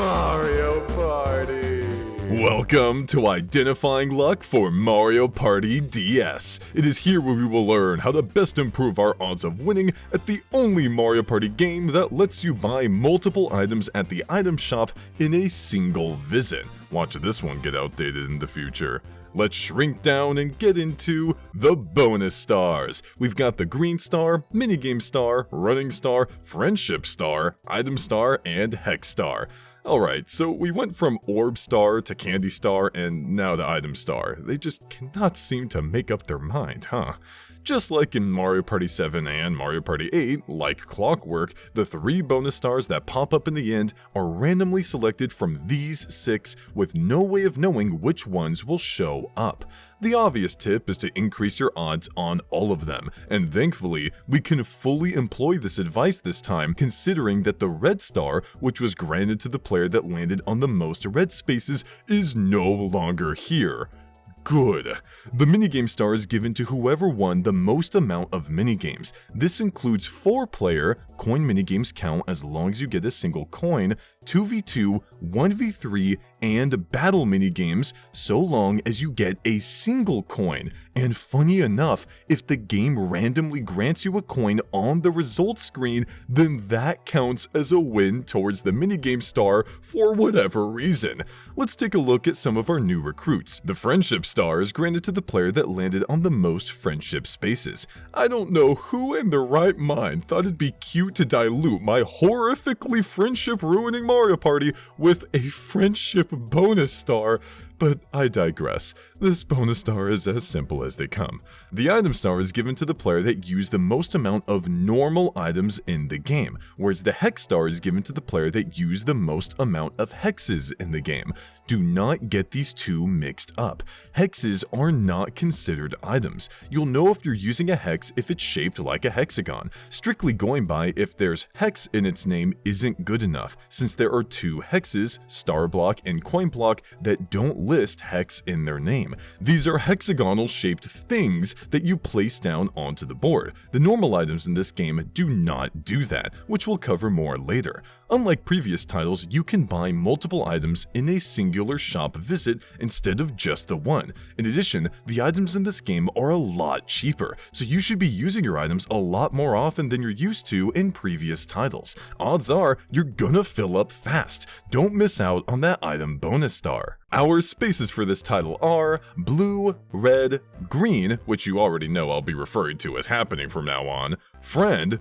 Mario Party! Welcome to Identifying Luck for Mario Party DS. It is here where we will learn how to best improve our odds of winning at the only Mario Party game that lets you buy multiple items at the item shop in a single visit. Watch this one get outdated in the future. Let's shrink down and get into the bonus stars. We've got the green star, minigame star, running star, friendship star, item star, and hex star. Alright, so we went from orb star to candy star and now to item star. They just cannot seem to make up their mind, huh? Just like in Mario Party 7 and Mario Party 8, like clockwork, the 3 bonus stars that pop up in the end are randomly selected from these 6 with no way of knowing which ones will show up. The obvious tip is to increase your odds on all of them, and thankfully, we can fully employ this advice this time considering that the red star, which was granted to the player that landed on the most red spaces, is no longer here. Good. The minigame star is given to whoever won the most amount of minigames. This includes 4-player, coin minigames count as long as you get a single coin, 2v2, 1v3, and battle minigames so long as you get a single coin. And funny enough, if the game randomly grants you a coin on the results screen, then that counts as a win towards the minigame star for whatever reason. Let's take a look at some of our new recruits. The friendship star is granted to the player that landed on the most friendship spaces. I don't know who in their right mind thought it'd be cute to dilute my horrifically friendship-ruining Mario Party with a friendship bonus star, but I digress. This bonus star is as simple as they come. The item star is given to the player that used the most amount of normal items in the game, whereas the hex star is given to the player that used the most amount of hexes in the game. Do not get these two mixed up. Hexes are not considered items. You'll know if you're using a hex if it's shaped like a hexagon. Strictly going by if there's hex in its name isn't good enough, since there are 2 hexes, star block and coin block, that don't list hex in their name. These are hexagonal shaped things that you place down onto the board. The normal items in this game do not do that, which we'll cover more later. Unlike previous titles, you can buy multiple items in a singular shop visit instead of just the one. In addition, the items in this game are a lot cheaper, so you should be using your items a lot more often than you're used to in previous titles. Odds are you're gonna fill up fast. Don't miss out on that item bonus star. Our spaces for this title are blue, red, green, which you already know I'll be referring to as happening from now on, friend,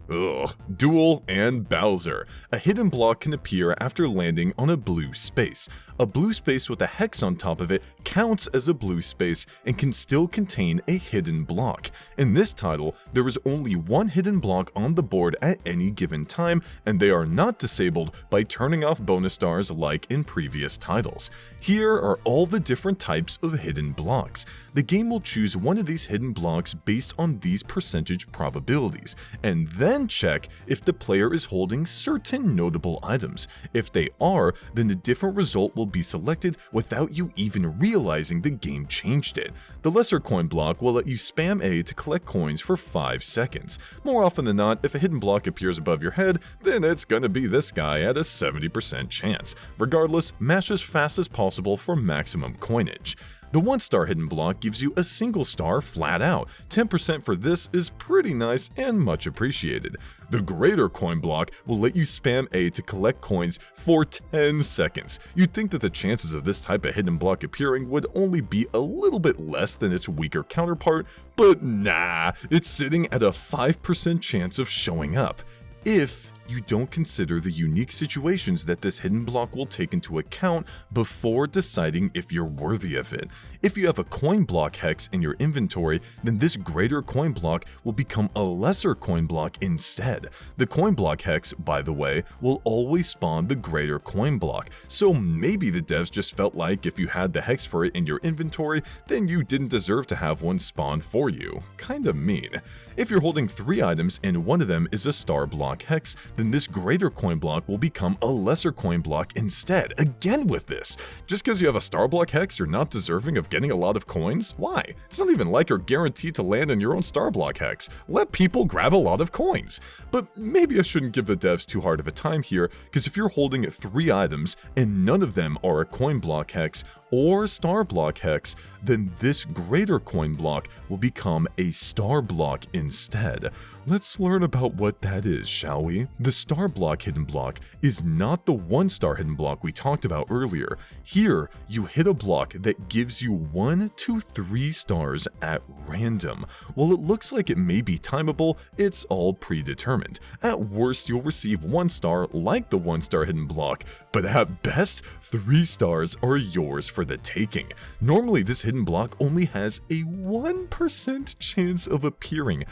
duel, and Bowser. A hidden block can appear after landing on a blue space. A blue space with a hex on top of it counts as a blue space and can still contain a hidden block. In this title, there is only one hidden block on the board at any given time, and they are not disabled by turning off bonus stars like in previous titles. Here are all the different types of hidden blocks. The game will choose one of these hidden blocks based on these percentage probabilities, and then check if the player is holding certain notable items. If they are, then a different result will be selected without you even realizing the game changed it. The lesser coin block will let you spam A to collect coins for 5 seconds. More often than not, if a hidden block appears above your head, then it's gonna be this guy at a 70% chance. Regardless, mash as fast as possible for maximum coinage. The 1-star hidden block gives you a single star flat out. 10% for this is pretty nice and much appreciated. The greater coin block will let you spam A to collect coins for 10 seconds. You'd think that the chances of this type of hidden block appearing would only be a little bit less than its weaker counterpart, but nah, it's sitting at a 5% chance of showing up. If you don't consider the unique situations that this hidden block will take into account before deciding if you're worthy of it. If you have a coin block hex in your inventory, then this greater coin block will become a lesser coin block instead. The coin block hex, by the way, will always spawn the greater coin block, so maybe the devs just felt like if you had the hex for it in your inventory, then you didn't deserve to have one spawned for you. Kinda mean. If you're holding 3 items and one of them is a star block hex, then this greater coin block will become a lesser coin block instead. Again with this. Just because you have a star block hex, you're not deserving of getting a lot of coins? Why? It's not even like you're guaranteed to land in your own star block hex. Let people grab a lot of coins. But maybe I shouldn't give the devs too hard of a time here, because if you're holding 3 items and none of them are a coin block hex or star block hex, then this greater coin block will become a star block instead. Let's learn about what that is, shall we? The star block hidden block is not the 1-star hidden block we talked about earlier. Here, you hit a block that gives you 1 to 3 stars at random. While it looks like it may be timeable, it's all predetermined. At worst, you'll receive 1 star like the 1-star hidden block, but at best, 3 stars are yours for the taking. Normally, this hidden block only has a 1% chance of appearing,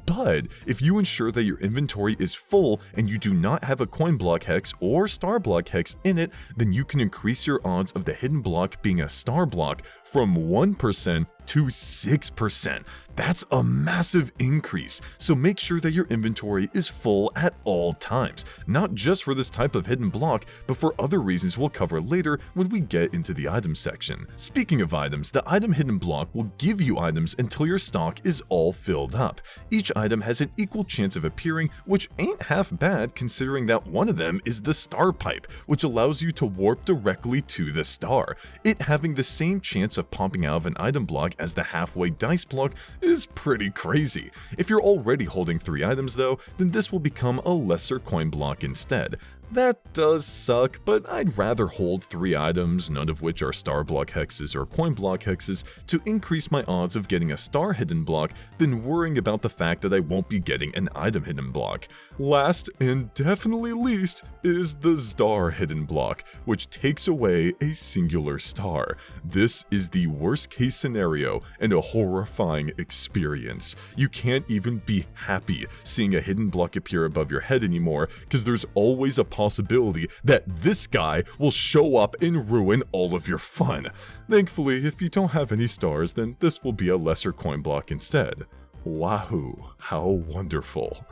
but if you ensure that your inventory is full and you do not have a coin block hex or star block hex in it, then you can increase your odds of the hidden block being a star block from 1% to 6%. That's a massive increase, so make sure that your inventory is full at all times, not just for this type of hidden block, but for other reasons we'll cover later when we get into the items section. Speaking of items, the item hidden block will give you items until your stock is all filled up. Each item has an equal chance of appearing, which ain't half bad considering that one of them is the star pipe, which allows you to warp directly to the star. It having the same chance of popping out of an item block as the halfway dice block is pretty crazy. If you're already holding 3 items though, then this will become a lesser coin block instead. That does suck, but I'd rather hold 3 items, none of which are star block hexes or coin block hexes, to increase my odds of getting a star hidden block than worrying about the fact that I won't be getting an item hidden block. Last and definitely least is the star hidden block, which takes away a singular star. This is the worst case scenario and a horrifying experience. You can't even be happy seeing a hidden block appear above your head anymore, because there's always a possibility that this guy will show up and ruin all of your fun. Thankfully, if you don't have any stars, then this will be a lesser coin block instead. Wahoo, how wonderful.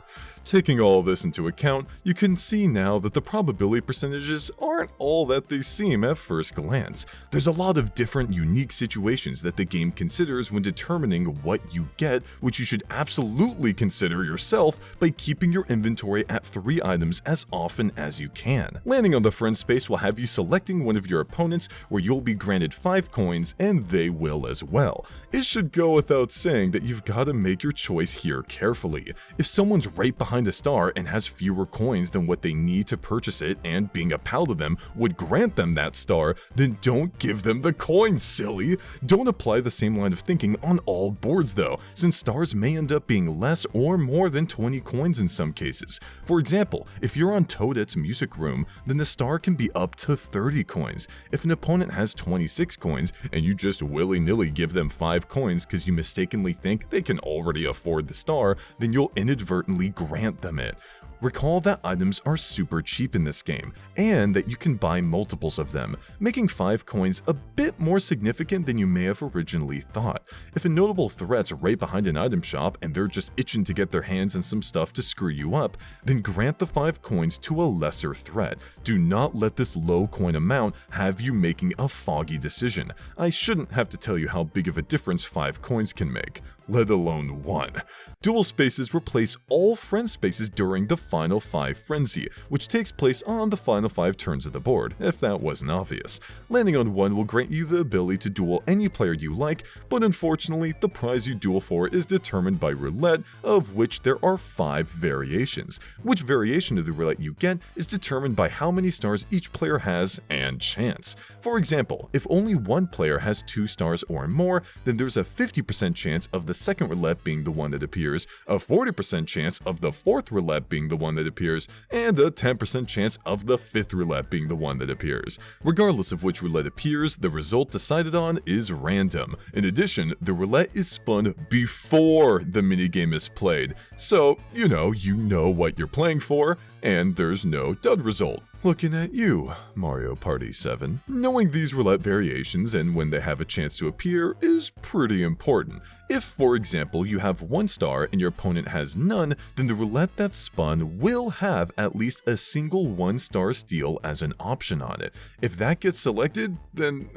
Taking all this into account, you can see now that the probability percentages aren't all that they seem at first glance. There's a lot of different unique situations that the game considers when determining what you get, which you should absolutely consider yourself by keeping your inventory at 3 items as often as you can. Landing on the friend space will have you selecting one of your opponents, where you'll be granted 5 coins and they will as well. It should go without saying that you've got to make your choice here carefully. If someone's right behind a star and has fewer coins than what they need to purchase it, and being a pal to them would grant them that star, then don't give them the coins, silly! Don't apply the same line of thinking on all boards though, since stars may end up being less or more than 20 coins in some cases. For example, if you're on Toadette's music room, then the star can be up to 30 coins. If an opponent has 26 coins and you just willy-nilly give them 5 coins because you mistakenly think they can already afford the star, then you'll inadvertently grant them it. Recall that items are super cheap in this game, and that you can buy multiples of them, making 5 coins a bit more significant than you may have originally thought. If a notable threat's right behind an item shop and they're just itching to get their hands on some stuff to screw you up, then grant the 5 coins to a lesser threat. Do not let this low coin amount have you making a foggy decision. I shouldn't have to tell you how big of a difference 5 coins can make, let alone 1. Dual spaces replace all friend spaces during the final 5 frenzy, which takes place on the final 5 turns of the board, if that wasn't obvious. Landing on 1 will grant you the ability to duel any player you like, but unfortunately, the prize you duel for is determined by roulette, of which there are 5 variations. Which variation of the roulette you get is determined by how many stars each player has and chance. For example, if only one player has 2 stars or more, then there's a 50% chance of the second roulette being the one that appears, a 40% chance of the 4th roulette being the one that appears, and a 10% chance of the 5th roulette being the one that appears. Regardless of which roulette appears, the result decided on is random. In addition, the roulette is spun before the minigame is played, so you know what you're playing for, and there's no dud result. Looking at you, Mario Party 7. Knowing these roulette variations and when they have a chance to appear is pretty important. If, for example, you have 1 star and your opponent has none, then the roulette that's spun will have at least a single 1-star steal as an option on it. If that gets selected, then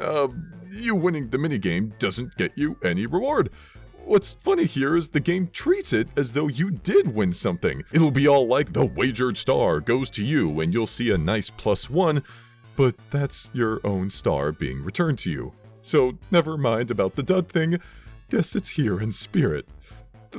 you winning the minigame doesn't get you any reward. What's funny here is the game treats it as though you did win something. It'll be all like the wagered star goes to you and you'll see a nice +1, but that's your own star being returned to you. So never mind about the dud thing, guess it's here in spirit.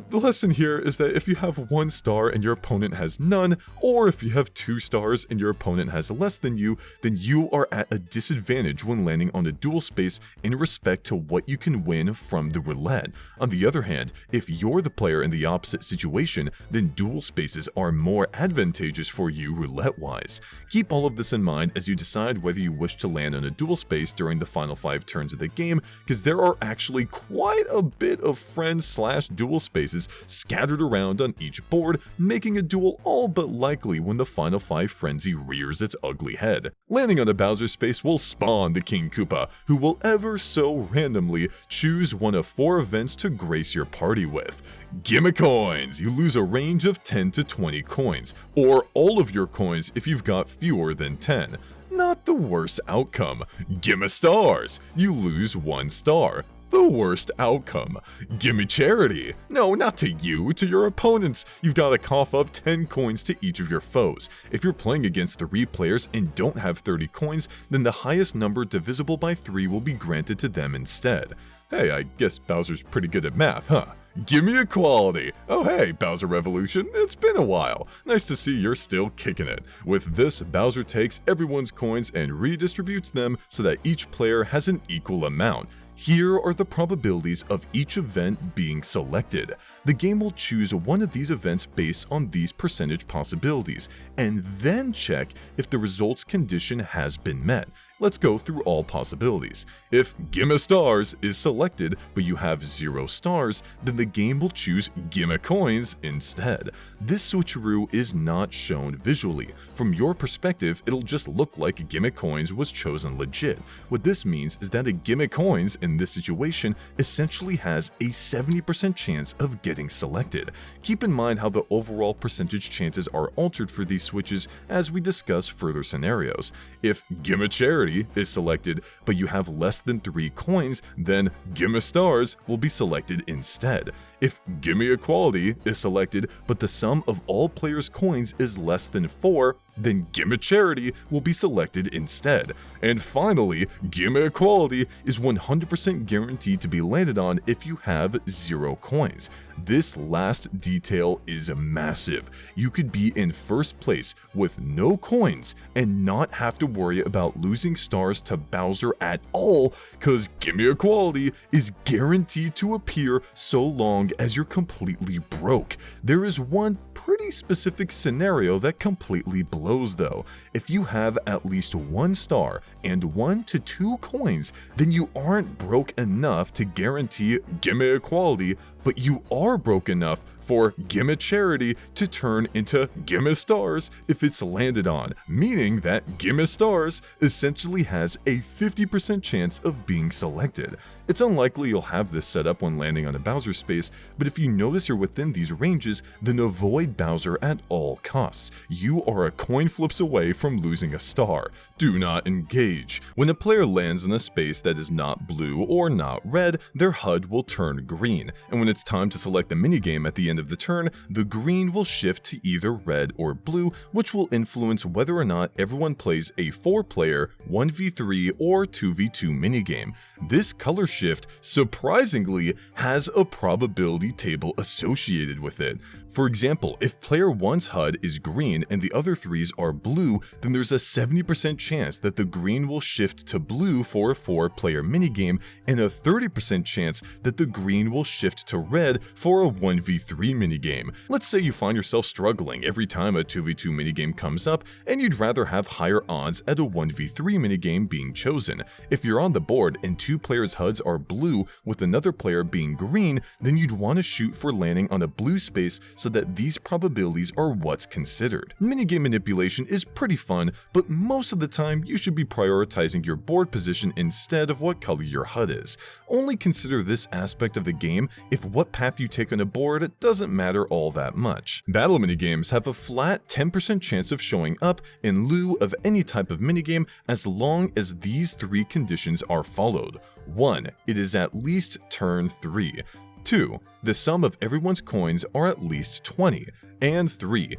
The lesson here is that if you have 1 star and your opponent has none, or if you have 2 stars and your opponent has less than you, then you are at a disadvantage when landing on a dual space in respect to what you can win from the roulette. On the other hand, if you're the player in the opposite situation, then dual spaces are more advantageous for you roulette-wise. Keep all of this in mind as you decide whether you wish to land on a dual space during the final 5 turns of the game, because there are actually quite a bit of friend/dual spaces scattered around on each board, making a duel all but likely when the final 5 frenzy rears its ugly head. Landing on a Bowser space will spawn the King Koopa, who will ever so randomly choose one of 4 events to grace your party with. Gimme coins! You lose a range of 10 to 20 coins, or all of your coins if you've got fewer than 10. Not the worst outcome. Gimme stars! You lose 1 star. The worst outcome. Gimme charity. No, not to you, to your opponents. You've got to cough up 10 coins to each of your foes. If you're playing against 3 players and don't have 30 coins, then the highest number divisible by 3 will be granted to them instead. Hey, I guess Bowser's pretty good at math, huh? Gimme equality! Oh hey, Bowser Revolution, it's been a while. Nice to see you're still kicking it. With this, Bowser takes everyone's coins and redistributes them so that each player has an equal amount. Here are the probabilities of each event being selected. The game will choose one of these events based on these percentage possibilities, and then check if the results condition has been met. Let's go through all possibilities. If Gimme Stars is selected, but you have 0 stars, then the game will choose Gimme Coins instead. This switcheroo is not shown visually. From your perspective, it'll just look like Gimme Coins was chosen legit. What this means is that a Gimme Coins in this situation essentially has a 70% chance of getting selected. Keep in mind how the overall percentage chances are altered for these switches as we discuss further scenarios. If Gimme Charity is selected, but you have less than 3 coins, then Gimme Stars will be selected instead. If Gimme Equality is selected, but the sum of all players' coins is less than 4, then Gimme Charity will be selected instead. And finally, Gimme Equality is 100% guaranteed to be landed on if you have 0 coins. This last detail is massive. You could be in first place with no coins and not have to worry about losing stars to Bowser at all, cause Gimme Equality is guaranteed to appear so long as you're completely broke. There is one pretty specific scenario that completely blows though. If you have at least 1 star and 1 to 2 coins, then you aren't broke enough to guarantee Gimme Equality, but you are broke enough for Gimme Charity to turn into Gimme Stars if it's landed on, meaning that Gimme Stars essentially has a 50% chance of being selected. It's unlikely you'll have this set up when landing on a Bowser space, but if you notice you're within these ranges, then avoid Bowser at all costs. You are a coin flips away from losing a star. Do not engage. When a player lands on a space that is not blue or not red, their HUD will turn green, and when it's time to select the minigame at the end of the turn, the green will shift to either red or blue, which will influence whether or not everyone plays a 4-player, 1v3 or 2v2 minigame. This color shift, surprisingly, has a probability table associated with it. For example, if player 1's HUD is green and the other 3's are blue, then there's a 70% chance that the green will shift to blue for a 4-player minigame, and a 30% chance that the green will shift to red for a 1v3 1v3 minigame. Let's say you find yourself struggling every time a 2v2 minigame comes up, and you'd rather have higher odds at a 1v3 minigame being chosen. If you're on the board and two players' HUDs are blue with another player being green, then you'd want to shoot for landing on a blue space so that these probabilities are what's considered. Minigame manipulation is pretty fun, but most of the time you should be prioritizing your board position instead of what color your HUD is. Only consider this aspect of the game if what path you take on a board doesn't matter all that much. Battle minigames have a flat 10% chance of showing up in lieu of any type of minigame as long as these three conditions are followed. 1. It is at least turn 3. 2. The sum of everyone's coins are at least 20. And 3.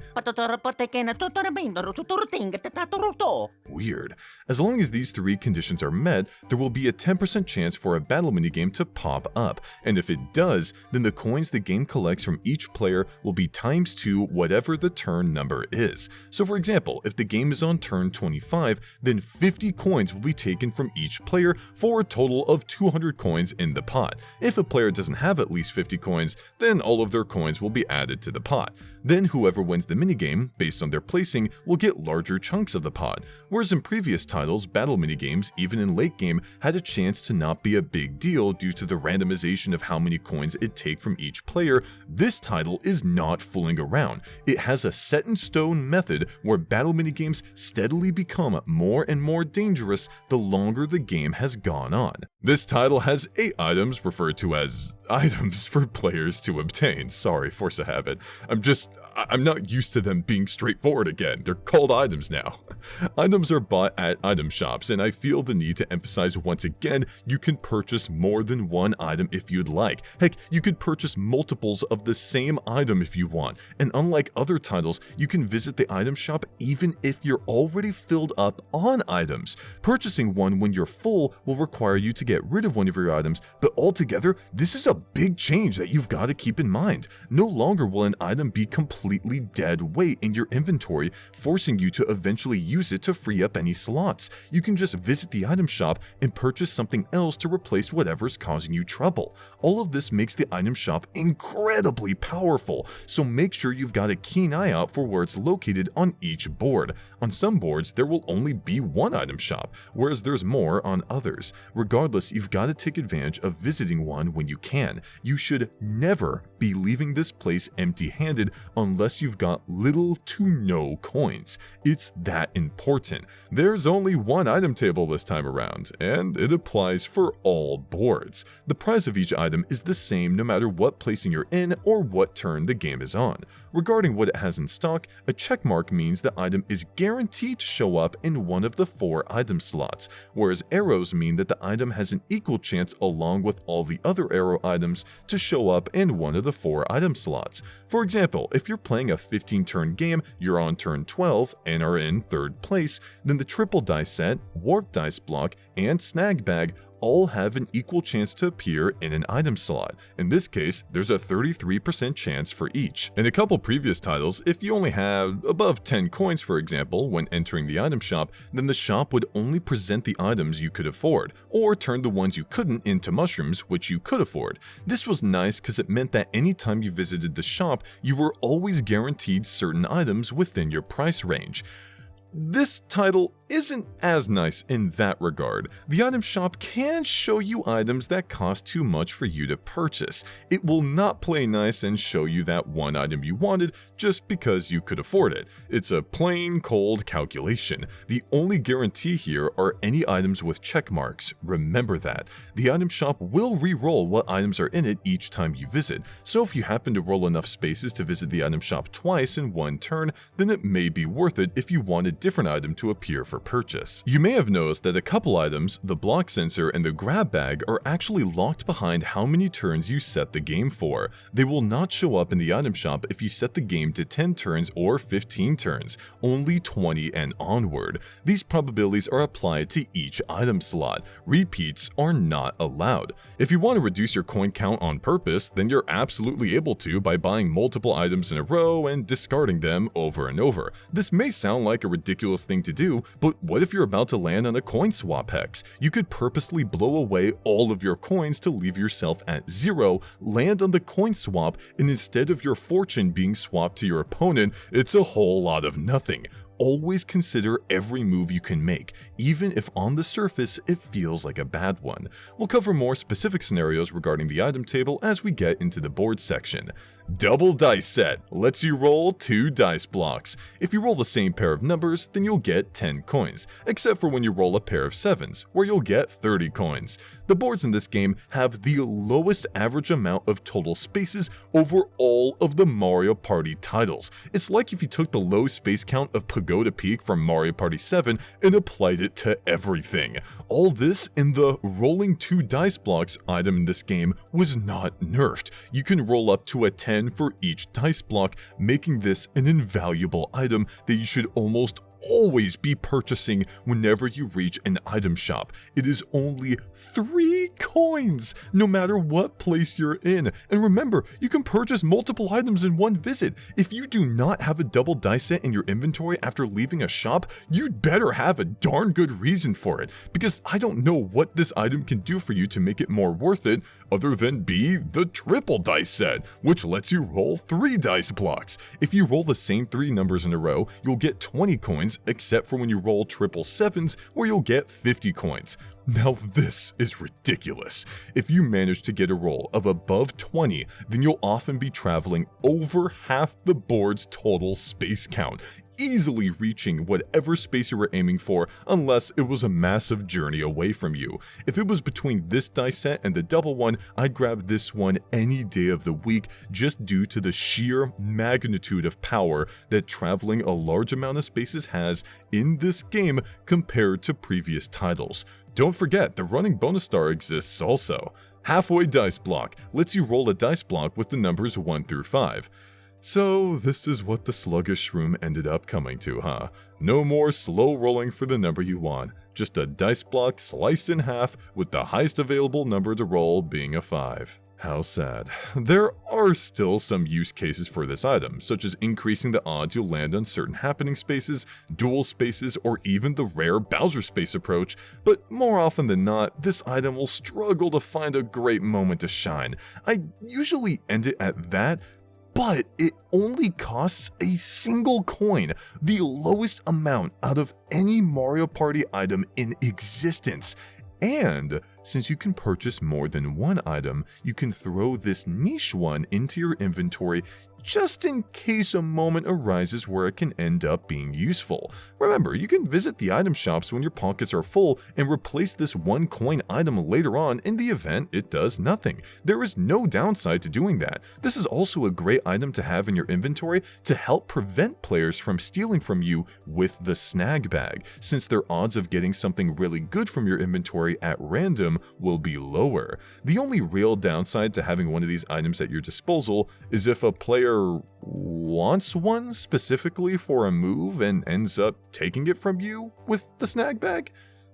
Weird. As long as these three conditions are met, there will be a 10% chance for a battle minigame to pop up, and if it does, then the coins the game collects from each player will be times 2 whatever the turn number is. So for example, if the game is on turn 25, then 50 coins will be taken from each player for a total of 200 coins in the pot. If a player doesn't have at least 50 coins, then all of their coins will be added to the pot. Then whoever wins the minigame, based on their placing, will get larger chunks of the pot. Whereas in previous titles, battle minigames, even in late game, had a chance to not be a big deal due to the randomization of how many coins it take from each player, this title is not fooling around. It has a set-in-stone method where battle minigames steadily become more and more dangerous the longer the game has gone on. This title has 8 items referred to as items for players to obtain. Sorry, force a habit. I'm not used to them being straightforward again. They're called items now. Items are bought at item shops, and I feel the need to emphasize once again, you can purchase more than one item if you'd like. Heck, you could purchase multiples of the same item if you want. And unlike other titles, you can visit the item shop even if you're already filled up on items. Purchasing one when you're full will require you to get rid of one of your items, but altogether, this is a big change that you've got to keep in mind. No longer will an item be completely dead weight in your inventory, forcing you to eventually use it to free up any slots. You can just visit the item shop and purchase something else to replace whatever's causing you trouble. All of this makes the item shop incredibly powerful, so make sure you've got a keen eye out for where it's located on each board. On some boards, there will only be one item shop, whereas there's more on others. Regardless, you've got to take advantage of visiting one when you can. You should never be leaving this place empty-handed unless you've got little to no coins. It's that important. There's only one item table this time around, and it applies for all boards. The price of each item is the same no matter what placing you're in or what turn the game is on. Regarding what it has in stock, a checkmark means the item is guaranteed to show up in one of the 4 item slots, whereas arrows mean that the item has an equal chance along with all the other arrow items to show up in one of the 4 item slots. For example, if you're playing a 15-turn game, you're on turn 12 and are in 3rd place, then the triple dice set, warp dice block, and snag bag all have an equal chance to appear in an item slot. In this case, there's a 33% chance for each. In a couple previous titles, if you only have above 10 coins, for example, when entering the item shop, then the shop would only present the items you could afford, or turn the ones you couldn't into mushrooms, which you could afford. This was nice because it meant that anytime you visited the shop, you were always guaranteed certain items within your price range. This title isn't as nice in that regard. The item shop can show you items that cost too much for you to purchase. It will not play nice and show you that one item you wanted just because you could afford it. It's a plain cold calculation. The only guarantee here are any items with check marks. Remember that. The item shop will re-roll what items are in it each time you visit, so if you happen to roll enough spaces to visit the item shop twice in one turn, then it may be worth it if you want a different item to appear for purchase. You may have noticed that a couple items, the block sensor and the grab bag, are actually locked behind how many turns you set the game for. They will not show up in the item shop if you set the game to 10 turns or 15 turns, only 20 and onward. These probabilities are applied to each item slot. Repeats are not allowed. If you want to reduce your coin count on purpose, then you're absolutely able to by buying multiple items in a row and discarding them over and over. This may sound like a ridiculous thing to do, but But what if you're about to land on a coin swap hex? You could purposely blow away all of your coins to leave yourself at 0, land on the coin swap, and instead of your fortune being swapped to your opponent, it's a whole lot of nothing. Always consider every move you can make, even if on the surface it feels like a bad one. We'll cover more specific scenarios regarding the item table as we get into the board section. Double dice set lets you roll 2 dice blocks. If you roll the same pair of numbers, then you'll get 10 coins, except for when you roll a pair of 7s, where you'll get 30 coins. The boards in this game have the lowest average amount of total spaces over all of the Mario Party titles. It's like if you took the low space count of Pagoda Peak from Mario Party 7 and applied it to everything. All this in the rolling 2 dice blocks item in this game was not nerfed. You can roll up to a 10 for each dice block, making this an invaluable item that you should almost always be purchasing whenever you reach an item shop. It is only 3 coins, no matter what place you're in. And remember, you can purchase multiple items in one visit. If you do not have a double dice set in your inventory after leaving a shop, you'd better have a darn good reason for it, because I don't know what this item can do for you to make it more worth it, other than be the triple dice set, which lets you roll 3 dice blocks. If you roll the same 3 numbers in a row, you'll get 20 coins, except for when you roll triple 7s, where you'll get 50 coins. Now this is ridiculous. If you manage to get a roll of above 20, then you'll often be traveling over half the board's total space count, easily reaching whatever space you were aiming for, unless it was a massive journey away from you. If it was between this dice set and the double one, I'd grab this one any day of the week, just due to the sheer magnitude of power that traveling a large amount of spaces has in this game compared to previous titles. Don't forget, the running bonus star exists also. Halfway dice block lets you roll a dice block with the numbers 1 through 5. So this is what the sluggish room ended up coming to, huh? No more slow rolling for the number you want, just a dice block sliced in half with the highest available number to roll being a 5. How sad. There are still some use cases for this item, such as increasing the odds you'll land on certain happening spaces, dual spaces, or even the rare Bowser space approach, but more often than not, this item will struggle to find a great moment to shine. I usually end it at that, but it only costs a single coin, the lowest amount out of any Mario Party item in existence. And since you can purchase more than one item, you can throw this niche one into your inventory just in case a moment arises where it can end up being useful. Remember, you can visit the item shops when your pockets are full and replace this 1 coin item later on in the event it does nothing. There is no downside to doing that. This is also a great item to have in your inventory to help prevent players from stealing from you with the Snag Bag, since their odds of getting something really good from your inventory at random will be lower. The only real downside to having one of these items at your disposal is if a player wants one specifically for a move and ends up taking it from you with the Snag Bag.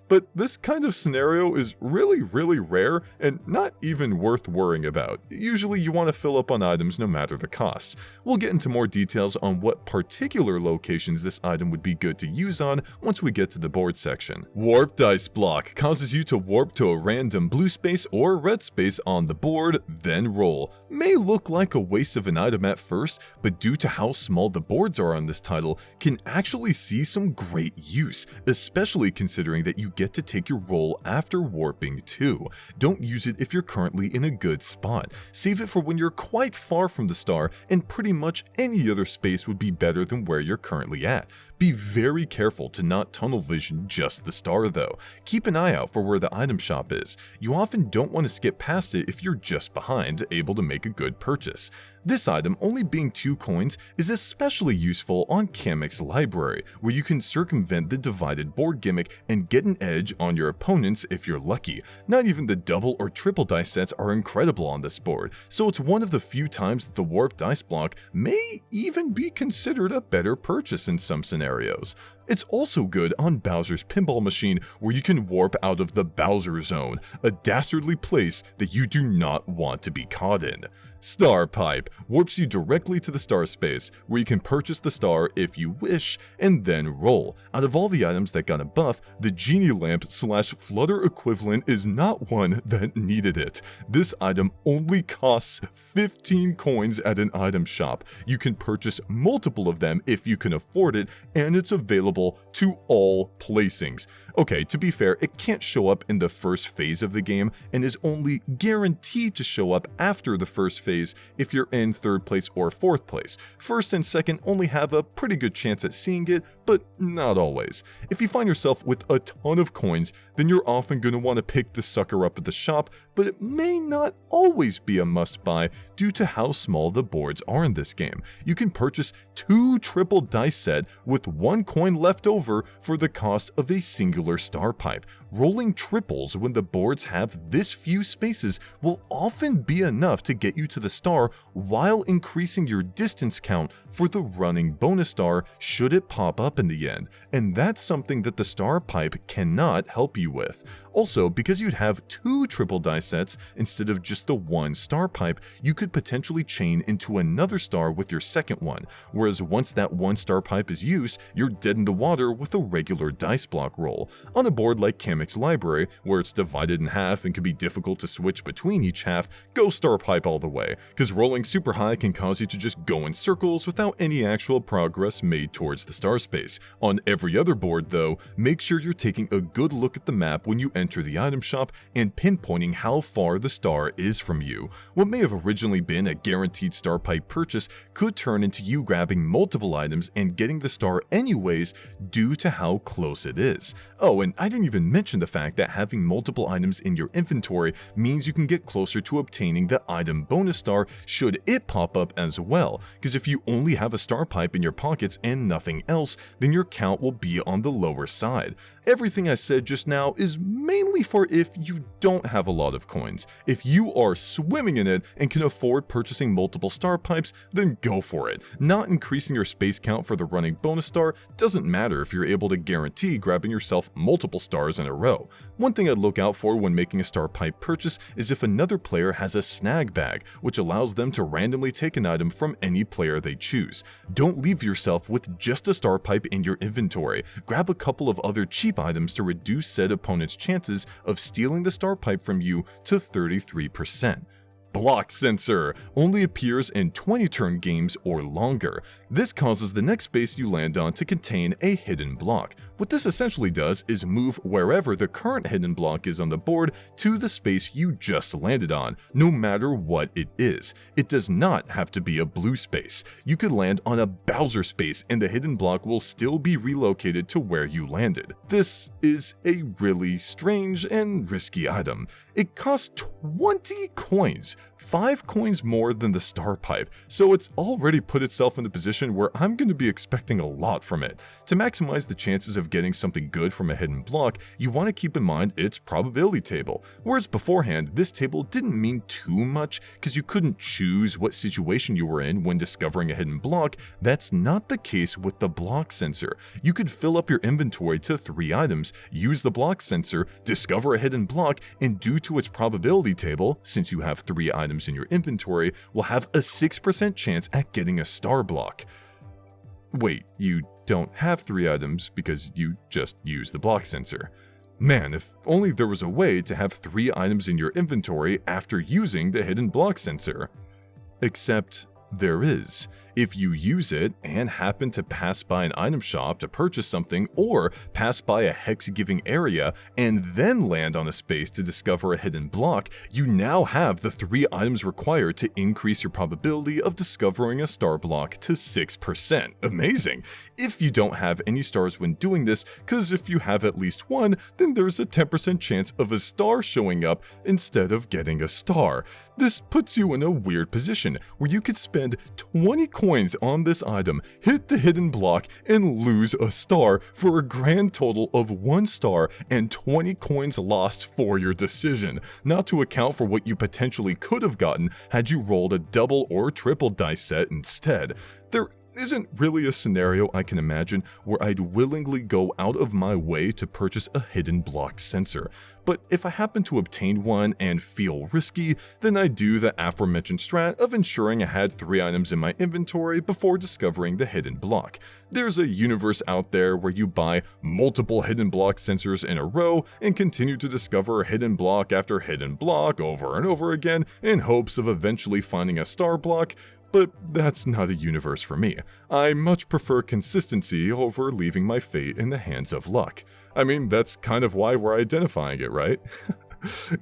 But this kind of scenario is really rare and not even worth worrying about. Usually you want to fill up on items no matter the cost. We'll get into more details on what particular locations this item would be good to use on once we get to the board section. Warp Dice Block causes you to warp to a random blue space or red space on the board, then roll. May look like a waste of an item at first, but due to how small the boards are on this title, can actually see some great use, especially considering that you get to take your roll after warping too. Don't use it if you're currently in a good spot. Save it for when you're quite far from the star, and pretty much any other space would be better than where you're currently at. Be very careful to not tunnel vision just the star though. Keep an eye out for where the item shop is. You often don't want to skip past it if you're just behind, able to make a good purchase. This item, only being 2 coins, is especially useful on Kamek's library, where you can circumvent the divided board gimmick and get an edge on your opponents if you're lucky. Not even the double or triple dice sets are incredible on this board, so it's one of the few times that the warp dice block may even be considered a better purchase in some scenarios. It's also good on Bowser's pinball machine, where you can warp out of the Bowser Zone, a dastardly place that you do not want to be caught in. Star Pipe warps you directly to the star space, where you can purchase the star if you wish, and then roll. Out of all the items that got a buff, the Genie Lamp / Flutter equivalent is not one that needed it. This item only costs 15 coins at an item shop. You can purchase multiple of them if you can afford it, and it's available to all placings. Okay, to be fair, it can't show up in the first phase of the game, and is only guaranteed to show up after the first phase if you're in 3rd place or 4th place. 1st and 2nd only have a pretty good chance at seeing it, but not always. If you find yourself with a ton of coins, then you're often going to want to pick this sucker up at the shop, but it may not always be a must-buy due to how small the boards are in this game. You can purchase 2 triple dice set with 1 coin left over for the cost of a singular star pipe. Rolling triples when the boards have this few spaces will often be enough to get you to the star while increasing your distance count for the running bonus star should it pop up in the end, and that's something that the star pipe cannot help you with. Also, because you'd have 2 triple die sets instead of just the 1 star pipe, you could potentially chain into another star with your second one, whereas once that 1 star pipe is used, you're dead in the water with a regular dice block roll. On a board like Kamek's Library, where it's divided in half and can be difficult to switch between each half, go star pipe all the way, because rolling super high can cause you to just go in circles without any actual progress made towards the star space. On every other board though, make sure you're taking a good look at the map when you enter the item shop and pinpointing how far the star is from you. What may have originally been a guaranteed star pipe purchase could turn into you grabbing multiple items and getting the star anyways due to how close it is. Oh, and I didn't even mention the fact that having multiple items in your inventory means you can get closer to obtaining the item bonus star should it pop up as well, because if you only have a star pipe in your pockets and nothing else, then your count will be on the lower side. Everything I said just now is mainly for if you don't have a lot of coins. If you are swimming in it and can afford purchasing multiple star pipes, then go for it. Not increasing your space count for the running bonus star doesn't matter if you're able to guarantee grabbing yourself multiple stars in a row. One thing I'd look out for when making a star pipe purchase is if another player has a Snag Bag, which allows them to randomly take an item from any player they choose. Don't leave yourself with just a star pipe in your inventory. Grab a couple of other cheap items to reduce said opponent's chances of stealing the star pipe from you to 33%. Block Sensor only appears in 20-turn games or longer. This causes the next space you land on to contain a hidden block. What this essentially does is move wherever the current hidden block is on the board to the space you just landed on, no matter what it is. It does not have to be a blue space. You could land on a Bowser space and the hidden block will still be relocated to where you landed. This is a really strange and risky item. It costs 20 coins, 5 coins more than the star pipe, so it's already put itself in a position where I'm going to be expecting a lot from it. To maximize the chances of getting something good from a hidden block, you want to keep in mind its probability table, whereas beforehand this table didn't mean too much because you couldn't choose what situation you were in when discovering a hidden block. That's not the case with the block sensor. You could fill up your inventory to 3 items, use the block sensor, discover a hidden block, and due to its probability table, since you have 3 items in your inventory, will have a 6% chance at getting a star block. Wait, you don't have 3 items because you just used the block sensor. Man, if only there was a way to have 3 items in your inventory after using the hidden block sensor. Except there is. If you use it and happen to pass by an item shop to purchase something, or pass by a hex-giving area and then land on a space to discover a hidden block, you now have the 3 items required to increase your probability of discovering a star block to 6%. Amazing! If you don't have any stars when doing this, because if you have at least 1, then there's a 10% chance of a star showing up instead of getting a star. This puts you in a weird position where you could spend 20 coins on this item, hit the hidden block, and lose a star for a grand total of 1 star and 20 coins lost for your decision, not to account for what you potentially could have gotten had you rolled a double or triple dice set instead. There isn't really a scenario I can imagine where I'd willingly go out of my way to purchase a hidden block sensor. But if I happen to obtain one and feel risky, then I do the aforementioned strat of ensuring I had 3 items in my inventory before discovering the hidden block. There's a universe out there where you buy multiple hidden block sensors in a row and continue to discover hidden block after hidden block over and over again in hopes of eventually finding a star block. But that's not a universe for me. I much prefer consistency over leaving my fate in the hands of luck. I mean, that's kind of why we're identifying it, right?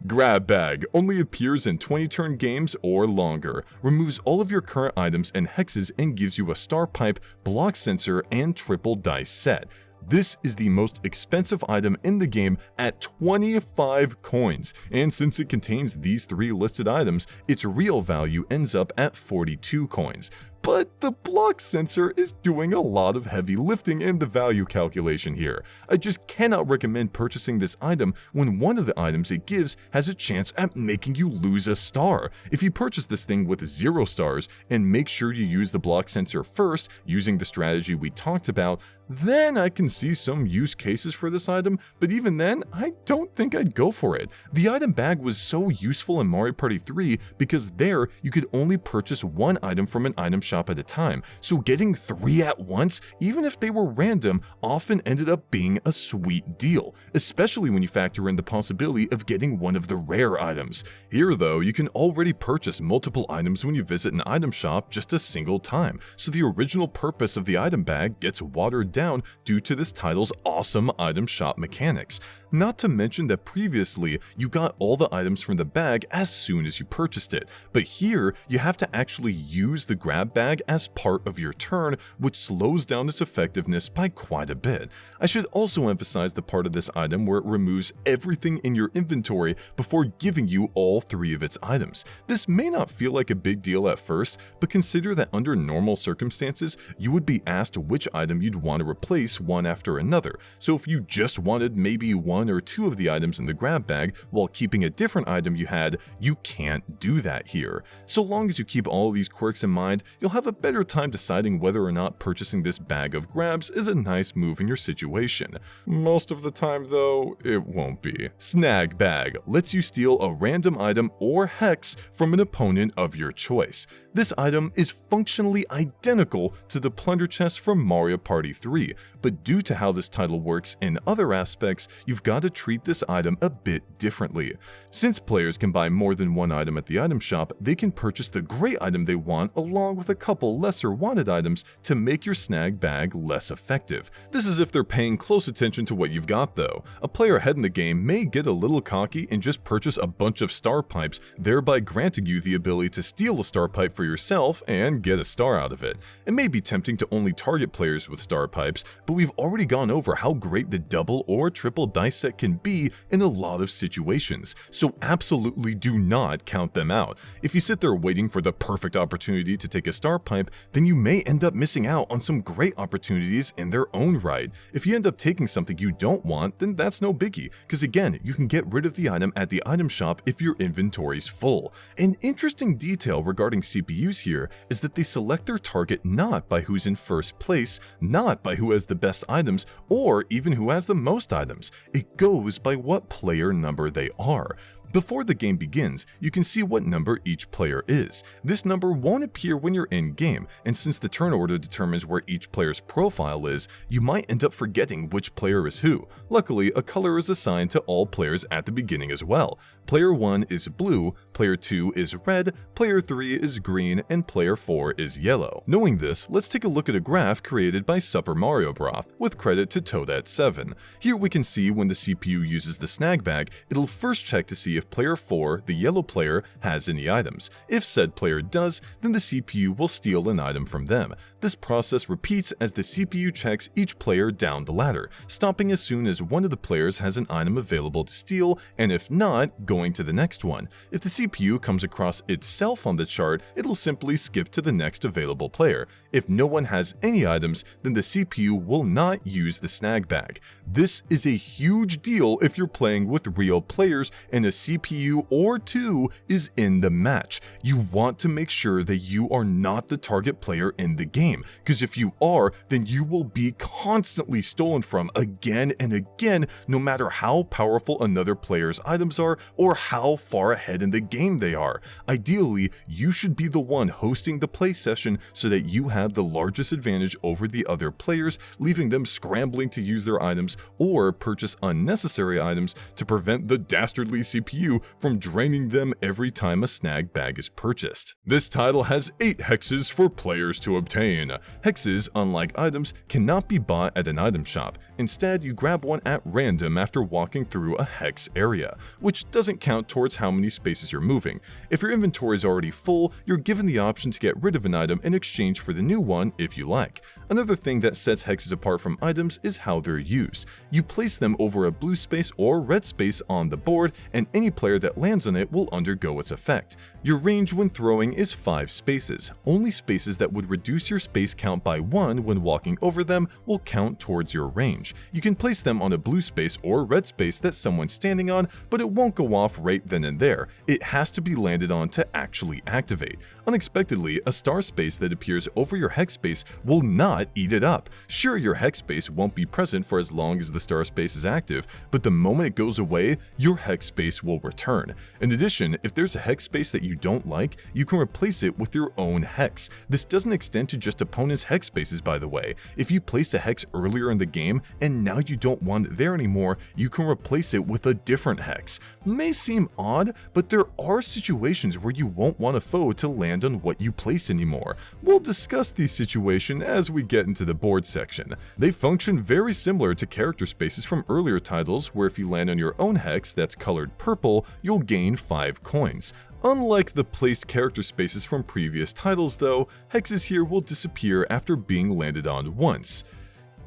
Grab Bag only appears in 20-turn games or longer, removes all of your current items and hexes and gives you a star pipe, block sensor, and triple dice set. This is the most expensive item in the game at 25 coins, and since it contains these 3 listed items, its real value ends up at 42 coins. But the block sensor is doing a lot of heavy lifting in the value calculation here. I just cannot recommend purchasing this item when one of the items it gives has a chance at making you lose a star. If you purchase this thing with 0 stars and make sure you use the block sensor first using the strategy we talked about, then I can see some use cases for this item, but even then, I don't think I'd go for it. The item bag was so useful in Mario Party 3 because there you could only purchase 1 item from an item shop at a time, so getting 3 at once, even if they were random, often ended up being a sweet deal, especially when you factor in the possibility of getting one of the rare items. Here though, you can already purchase multiple items when you visit an item shop just a single time, so the original purpose of the item bag gets watered down due to this title's awesome item shop mechanics. Not to mention that previously, you got all the items from the bag as soon as you purchased it, but here you have to actually use the grab bag as part of your turn, which slows down its effectiveness by quite a bit. I should also emphasize the part of this item where it removes everything in your inventory before giving you all 3 of its items. This may not feel like a big deal at first, but consider that under normal circumstances, you would be asked which item you'd want to replace one after another, so if you just wanted maybe 1 or 2 of the items in the grab bag while keeping a different item you had, you can't do that here. So long as you keep all of these quirks in mind, you'll have a better time deciding whether or not purchasing this bag of grabs is a nice move in your situation. Most of the time though, it won't be. Snag Bag lets you steal a random item or hex from an opponent of your choice. This item is functionally identical to the plunder chest from Mario Party 3, but due to how this title works in other aspects, you've got to treat this item a bit differently. Since players can buy more than 1 item at the item shop, they can purchase the great item they want along with a couple lesser wanted items to make your snag bag less effective. This is if they're paying close attention to what you've got though. A player ahead in the game may get a little cocky and just purchase a bunch of star pipes, thereby granting you the ability to steal a star pipe for yourself and get a star out of it. It may be tempting to only target players with star pipes, but we've already gone over how great the double or triple dice set can be in a lot of situations, so absolutely do not count them out. If you sit there waiting for the perfect opportunity to take a star pipe, then you may end up missing out on some great opportunities in their own right. If you end up taking something you don't want, then that's no biggie, because again, you can get rid of the item at the item shop if your inventory's full. An interesting detail regarding CPUs here is that they select their target not by who's in first place, not by who has the best items, or even who has the most items. It goes by what player number they are. Before the game begins, you can see what number each player is. This number won't appear when you're in-game, and since the turn order determines where each player's profile is, you might end up forgetting which player is who. Luckily, a color is assigned to all players at the beginning as well. Player 1 is blue, player 2 is red, player 3 is green, and player 4 is yellow. Knowing this, let's take a look at a graph created by Super Mario Broth, with credit to Toadette 7. Here we can see when the CPU uses the snag bag, it'll first check to see if player 4, the yellow player, has any items. If said player does, then the CPU will steal an item from them. This process repeats as the CPU checks each player down the ladder, stopping as soon as one of the players has an item available to steal, and if not, going to the next one. If the CPU comes across itself on the chart, it'll simply skip to the next available player. If no one has any items, then the CPU will not use the snag bag. This is a huge deal if you're playing with real players, and a CPU or two is in the match. You want to make sure that you are not the target player in the game, because if you are, then you will be constantly stolen from again and again, no matter how powerful another player's items are or how far ahead in the game they are. Ideally, you should be the one hosting the play session so that you have the largest advantage over the other players, leaving them scrambling to use their items or purchase unnecessary items to prevent the dastardly CPU from draining them every time a snag bag is purchased. This title has 8 hexes for players to obtain. Hexes, unlike items, cannot be bought at an item shop. Instead, you grab one at random after walking through a hex area, which doesn't count towards how many spaces you're moving. If your inventory is already full, you're given the option to get rid of an item in exchange for the new one if you like. Another thing that sets hexes apart from items is how they're used. You place them over a blue space or red space on the board, and any player that lands on it will undergo its effect. Your range when throwing is 5 spaces. Only spaces that would reduce your space count by 1 when walking over them will count towards your range. You can place them on a blue space or red space that someone's standing on, but it won't go off right then and there. It has to be landed on to actually activate. Unexpectedly, a star space that appears over your hex space will not eat it up. Sure, your hex space won't be present for as long as the star space is active, but the moment it goes away, your hex space will return. In addition, if there's a hex space that you don't like, you can replace it with your own hex. This doesn't extend to just opponents' hex spaces, by the way. If you placed a hex earlier in the game and now you don't want it there anymore, you can replace it with a different hex. May seem odd, but there are situations where you won't want a foe to land on what you placed anymore. We'll discuss these situations as we get into the board section. They function very similar to character spaces from earlier titles, where if you land on your own hex that's colored purple, you'll gain 5 coins. Unlike the placed character spaces from previous titles though, hexes here will disappear after being landed on once,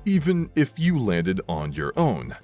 even if you landed on your own.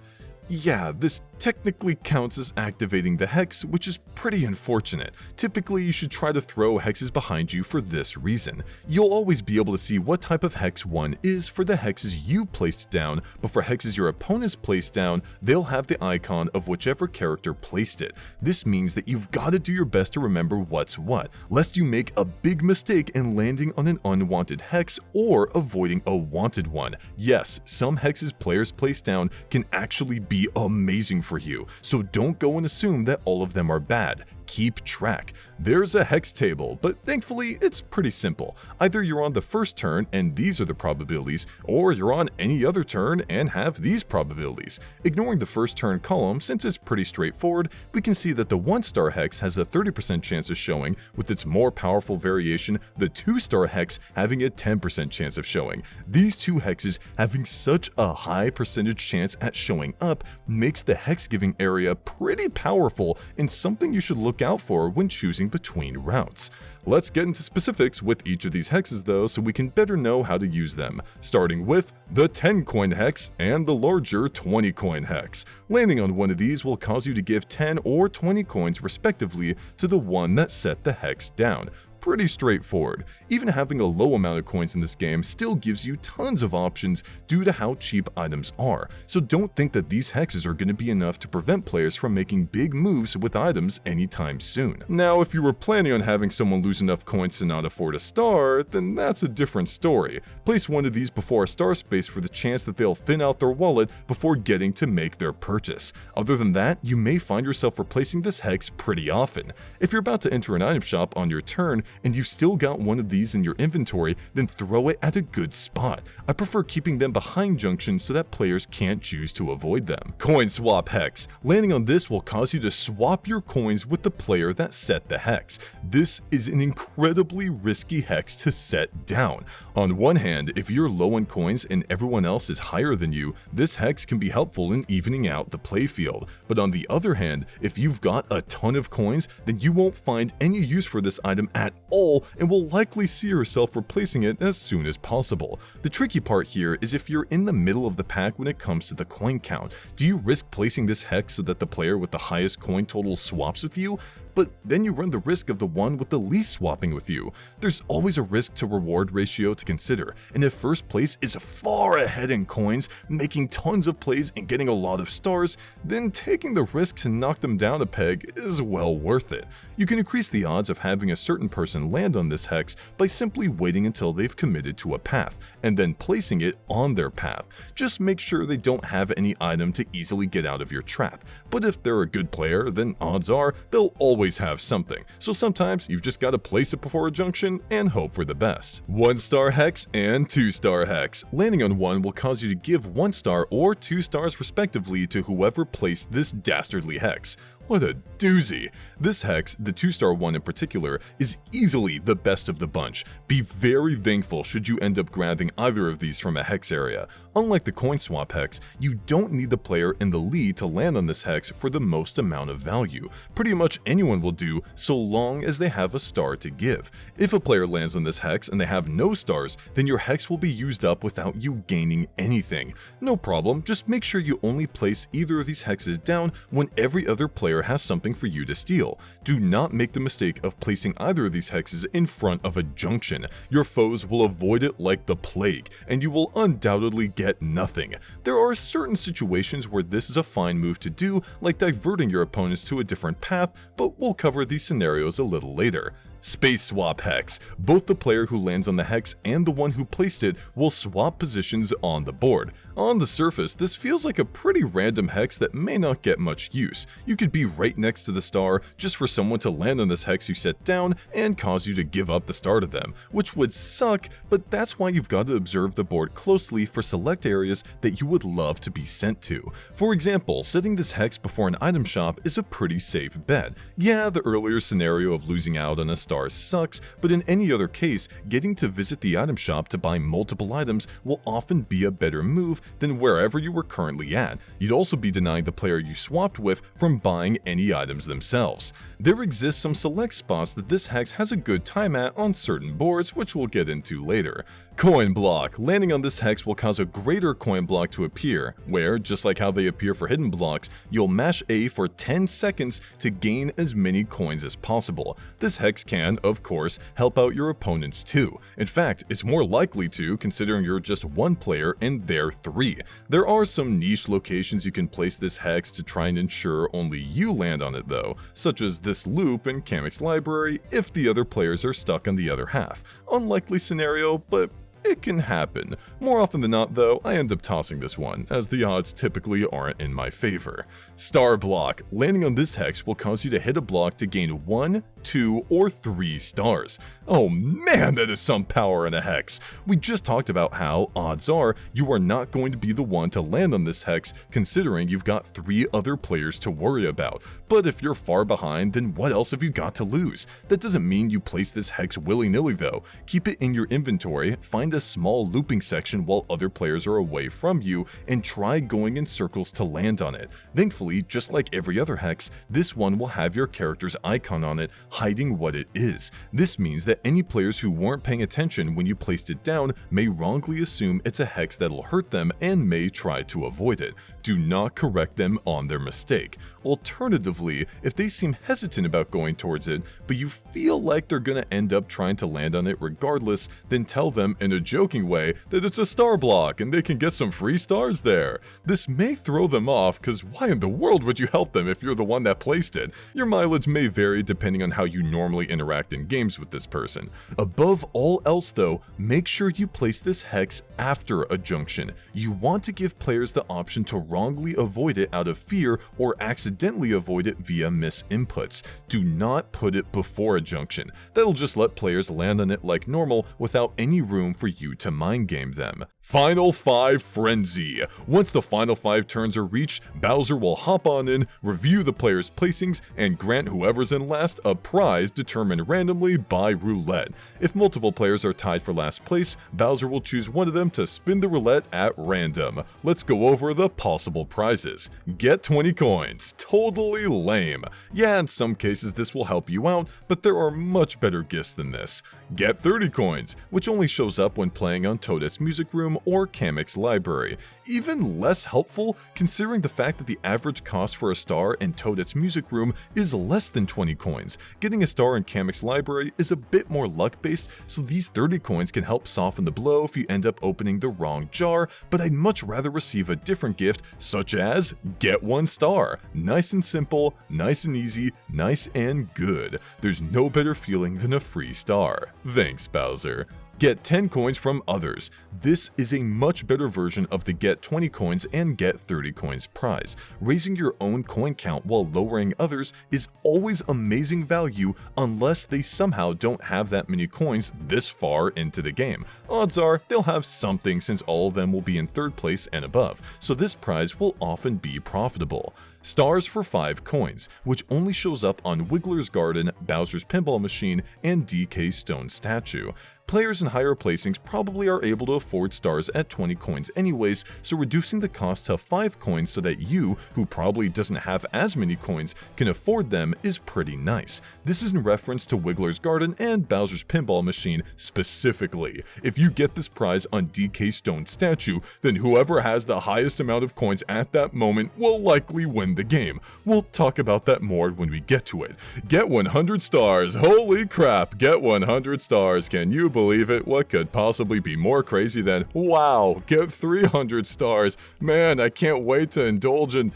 Yeah, this technically counts as activating the hex, which is pretty unfortunate. Typically, you should try to throw hexes behind you for this reason. You'll always be able to see what type of hex one is for the hexes you placed down, but for hexes your opponents placed down, they'll have the icon of whichever character placed it. This means that you've got to do your best to remember what's what, lest you make a big mistake in landing on an unwanted hex or avoiding a wanted one. Yes, some hexes players place down can actually be amazing for you, so don't go and assume that all of them are bad. Keep track. There's a hex table, but thankfully it's pretty simple. Either you're on the first turn and these are the probabilities, or you're on any other turn and have these probabilities. Ignoring the first turn column, since it's pretty straightforward, we can see that the 1-star hex has a 30% chance of showing, with its more powerful variation, the 2-star hex having a 10% chance of showing. These two hexes having such a high percentage chance at showing up makes the hex giving area pretty powerful and something you should look out for when choosing between routes. Let's get into specifics with each of these hexes though, so we can better know how to use them, starting with the 10-coin hex and the larger 20-coin hex. Landing on one of these will cause you to give 10 or 20 coins respectively to the one that set the hex down. Pretty straightforward. Even having a low amount of coins in this game still gives you tons of options due to how cheap items are, so don't think that these hexes are going to be enough to prevent players from making big moves with items anytime soon. Now, if you were planning on having someone lose enough coins to not afford a star, then that's a different story. Place one of these before a star space for the chance that they'll thin out their wallet before getting to make their purchase. Other than that, you may find yourself replacing this hex pretty often. If you're about to enter an item shop on your turn, and you've still got one of these in your inventory, then throw it at a good spot. I prefer keeping them behind junctions so that players can't choose to avoid them. Coin Swap Hex. Landing on this will cause you to swap your coins with the player that set the hex. This is an incredibly risky hex to set down. On one hand, if you're low on coins and everyone else is higher than you, this hex can be helpful in evening out the playfield. But on the other hand, if you've got a ton of coins, then you won't find any use for this item at all and will likely see yourself replacing it as soon as possible. The tricky part here is if you're in the middle of the pack when it comes to the coin count. Do you risk placing this hex so that the player with the highest coin total swaps with you? but then you run the risk of the one with the least swapping with you. There's always a risk to reward ratio to consider, and if first place is far ahead in coins, making tons of plays and getting a lot of stars, then taking the risk to knock them down a peg is well worth it. You can increase the odds of having a certain person land on this hex by simply waiting until they've committed to a path, and then placing it on their path. Just make sure they don't have any item to easily get out of your trap, but if they're a good player, then odds are they'll always have something, so sometimes you've just got to place it before a junction and hope for the best. 1-star hex and 2-star hex. Landing on one will cause you to give 1 star or 2 stars respectively to whoever placed this dastardly hex. What a doozy. This hex, the 2-star one in particular, is easily the best of the bunch. Be very thankful should you end up grabbing either of these from a hex area. Unlike the coin swap hex, you don't need the player in the lead to land on this hex for the most amount of value. Pretty much anyone will do so long as they have a star to give. If a player lands on this hex and they have no stars, then your hex will be used up without you gaining anything. No problem, just make sure you only place either of these hexes down when every other player has something for you to steal. Do not make the mistake of placing either of these hexes in front of a junction. Your foes will avoid it like the plague, and you will undoubtedly get nothing. There are certain situations where this is a fine move to do, like diverting your opponents to a different path, but we'll cover these scenarios a little later. Space swap hex. Both the player who lands on the hex and the one who placed it will swap positions on the board. On the surface, this feels like a pretty random hex that may not get much use. You could be right next to the star just for someone to land on this hex you set down and cause you to give up the star to them, which would suck, but that's why you've got to observe the board closely for select areas that you would love to be sent to. For example, setting this hex before an item shop is a pretty safe bet. Yeah, the earlier scenario of losing out on a star sucks, but in any other case, getting to visit the item shop to buy multiple items will often be a better move than wherever you were currently at. You'd also be denying the player you swapped with from buying any items themselves. There exists some select spots that this hex has a good time at on certain boards, which we'll get into later. Coin block. Landing on this hex will cause a greater coin block to appear, where, just like how they appear for hidden blocks, you'll mash A for 10 seconds to gain as many coins as possible. This hex can, of course, help out your opponents too. In fact, it's more likely to, considering you're just one player and they're 3. There are some niche locations you can place this hex to try and ensure only you land on it though, such as this loop in Kamek's library if the other players are stuck on the other half. Unlikely scenario, but it can happen. More often than not though, I end up tossing this one, as the odds typically aren't in my favor. Star block. Landing on this hex will cause you to hit a block to gain 1, 2, or 3 stars. Oh man, that is some power in a hex. We just talked about how, odds are, you are not going to be the one to land on this hex considering you've got 3 other players to worry about. But if you're far behind, then what else have you got to lose? That doesn't mean you place this hex willy-nilly though. Keep it in your inventory, find a small looping section while other players are away from you, and try going in circles to land on it. Thankfully, just like every other hex, this one will have your character's icon on it, hiding what it is. This means that any players who weren't paying attention when you placed it down may wrongly assume it's a hex that'll hurt them and may try to avoid it. Do not correct them on their mistake. Alternatively, if they seem hesitant about going towards it, but you feel like they're gonna end up trying to land on it regardless, then tell them in a joking way that it's a star block and they can get some free stars there. This may throw them off, cause why in the world would you help them if you're the one that placed it? Your mileage may vary depending on how you normally interact in games with this person. Above all else though, make sure you place this hex after a junction. You want to give players the option to wrongly avoid it out of fear or accidentally avoid it via misinputs. Do not put it before a junction. That'll just let players land on it like normal without any room for you to mind game them. Final 5 Frenzy. Once the final 5 turns are reached, Bowser will hop on in, review the players' placings, and grant whoever's in last a prize determined randomly by roulette. If multiple players are tied for last place, Bowser will choose one of them to spin the roulette at random. Let's go over the possible prizes. Get 20 coins. Totally lame. Yeah, in some cases this will help you out, but there are much better gifts than this. Get 30 coins, which only shows up when playing on Toadette's Music Room or Kamek's library. Even less helpful, considering the fact that the average cost for a star in Toadette's Music Room is less than 20 coins. Getting a star in Kamek's library is a bit more luck-based, so these 30 coins can help soften the blow if you end up opening the wrong jar, but I'd much rather receive a different gift, such as get 1 star. Nice and simple, nice and easy, nice and good. There's no better feeling than a free star. Thanks, Bowser. Get 10 coins from others. This is a much better version of the get 20 coins and get 30 coins prize. Raising your own coin count while lowering others is always amazing value unless they somehow don't have that many coins this far into the game. Odds are they'll have something since all of them will be in 3rd place and above, so this prize will often be profitable. Stars for 5 coins, which only shows up on Wiggler's Garden, Bowser's Pinball Machine, and DK's Stone Statue. Players in higher placings probably are able to afford stars at 20 coins anyways, so reducing the cost to 5 coins so that you, who probably doesn't have as many coins, can afford them is pretty nice. This is in reference to Wiggler's Garden and Bowser's Pinball Machine specifically. If you get this prize on DK Stone Statue, then whoever has the highest amount of coins at that moment will likely win the game. We'll talk about that more when we get to it. Get 100 stars! Holy crap! Get 100 stars! Can you believe it? What could possibly be more crazy than, wow, get 300 stars? Man, I can't wait to indulge in...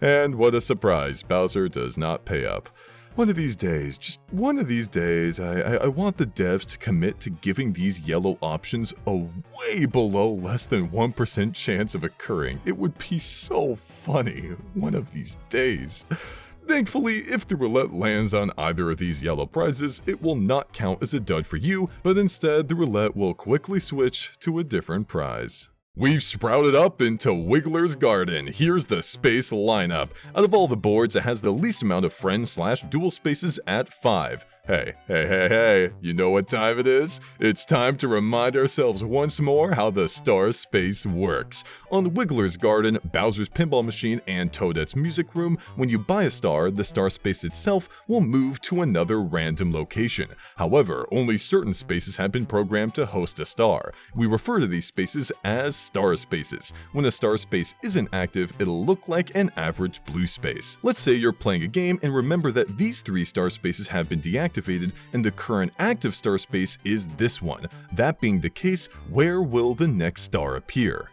And what a surprise, Bowser does not pay up. One of these days, just one of these days, I want the devs to commit to giving these yellow options a way below less than 1% chance of occurring. It would be so funny one of these days. Thankfully, if the roulette lands on either of these yellow prizes, it will not count as a dud for you, but instead the roulette will quickly switch to a different prize. We've sprouted up into Wiggler's Garden. Here's the space lineup. Out of all the boards, it has the least amount of friend/dual spaces at 5. Hey, you know what time it is? It's time to remind ourselves once more how the star space works. On Wiggler's Garden, Bowser's Pinball Machine, and Toadette's Music Room, when you buy a star, the star space itself will move to another random location. However, only certain spaces have been programmed to host a star. We refer to these spaces as star spaces. When a star space isn't active, it'll look like an average blue space. Let's say you're playing a game and remember that these 3 star spaces have been deactivated and the current active star space is this one. That being the case, where will the next star appear?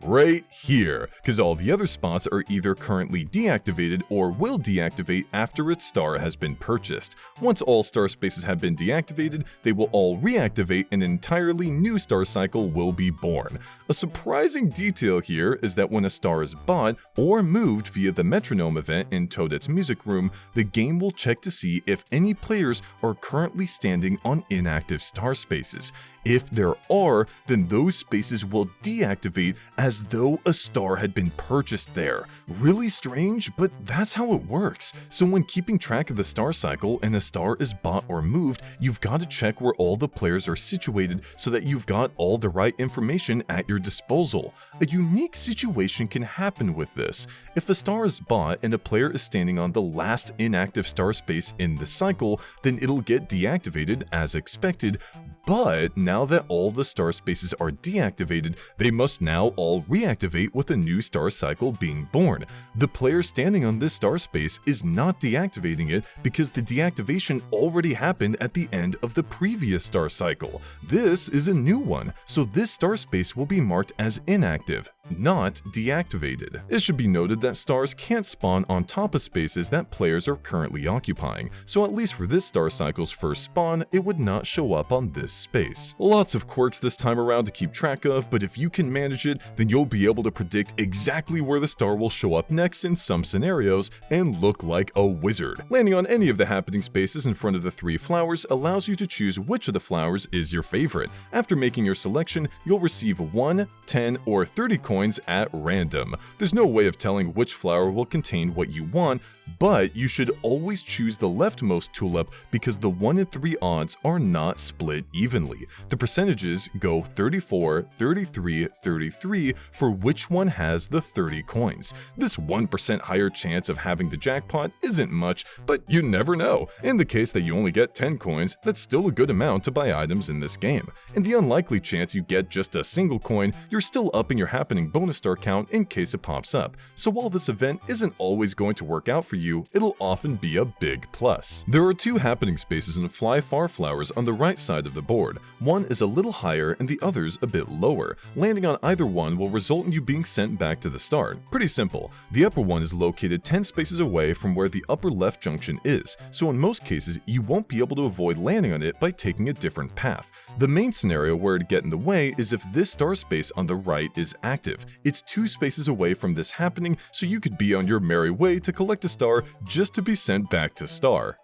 Right here, because all the other spots are either currently deactivated or will deactivate after its star has been purchased. Once all star spaces have been deactivated, they will all reactivate and an entirely new star cycle will be born. A surprising detail here is that when a star is bought or moved via the metronome event in Toadette's Music Room, the game will check to see if any players are currently standing on inactive star spaces. If there are, then those spaces will deactivate as though a star had been purchased there. Really strange, but that's how it works. So when keeping track of the star cycle and a star is bought or moved, you've got to check where all the players are situated so that you've got all the right information at your disposal. A unique situation can happen with this. If a star is bought and a player is standing on the last inactive star space in the cycle, then it'll get deactivated as expected. But now that all the star spaces are deactivated, they must now all reactivate with a new star cycle being born. The player standing on this star space is not deactivating it because the deactivation already happened at the end of the previous star cycle. This is a new one, so this star space will be marked as inactive, not deactivated. It should be noted that stars can't spawn on top of spaces that players are currently occupying, so at least for this star cycle's first spawn, it would not show up on this space. Lots of quirks this time around to keep track of, but if you can manage it, then you'll be able to predict exactly where the star will show up next in some scenarios and look like a wizard. Landing on any of the happening spaces in front of the 3 flowers allows you to choose which of the flowers is your favorite. After making your selection, you'll receive 1, 10, or 30 coins at random. There's no way of telling which flower will contain what you want, But you should always choose the leftmost tulip because the 1 in 3 odds are not split evenly. The percentages go 34, 33, 33 for which one has the 30 coins. This 1% higher chance of having the jackpot isn't much, but you never know. In the case that you only get 10 coins, that's still a good amount to buy items in this game. In the unlikely chance you get just a single coin, you're still upping your happening bonus star count in case it pops up. So while this event isn't always going to work out for you, it'll often be a big plus. There are 2 happening spaces in Fly Far Flowers on the right side of the board. One is a little higher and the other's a bit lower. Landing on either one will result in you being sent back to the start. Pretty simple. The upper one is located 10 spaces away from where the upper left junction is, so in most cases you won't be able to avoid landing on it by taking a different path. The main scenario where it'd get in the way is if this star space on the right is active. It's 2 spaces away from this happening, so you could be on your merry way to collect a star just to be sent back to star.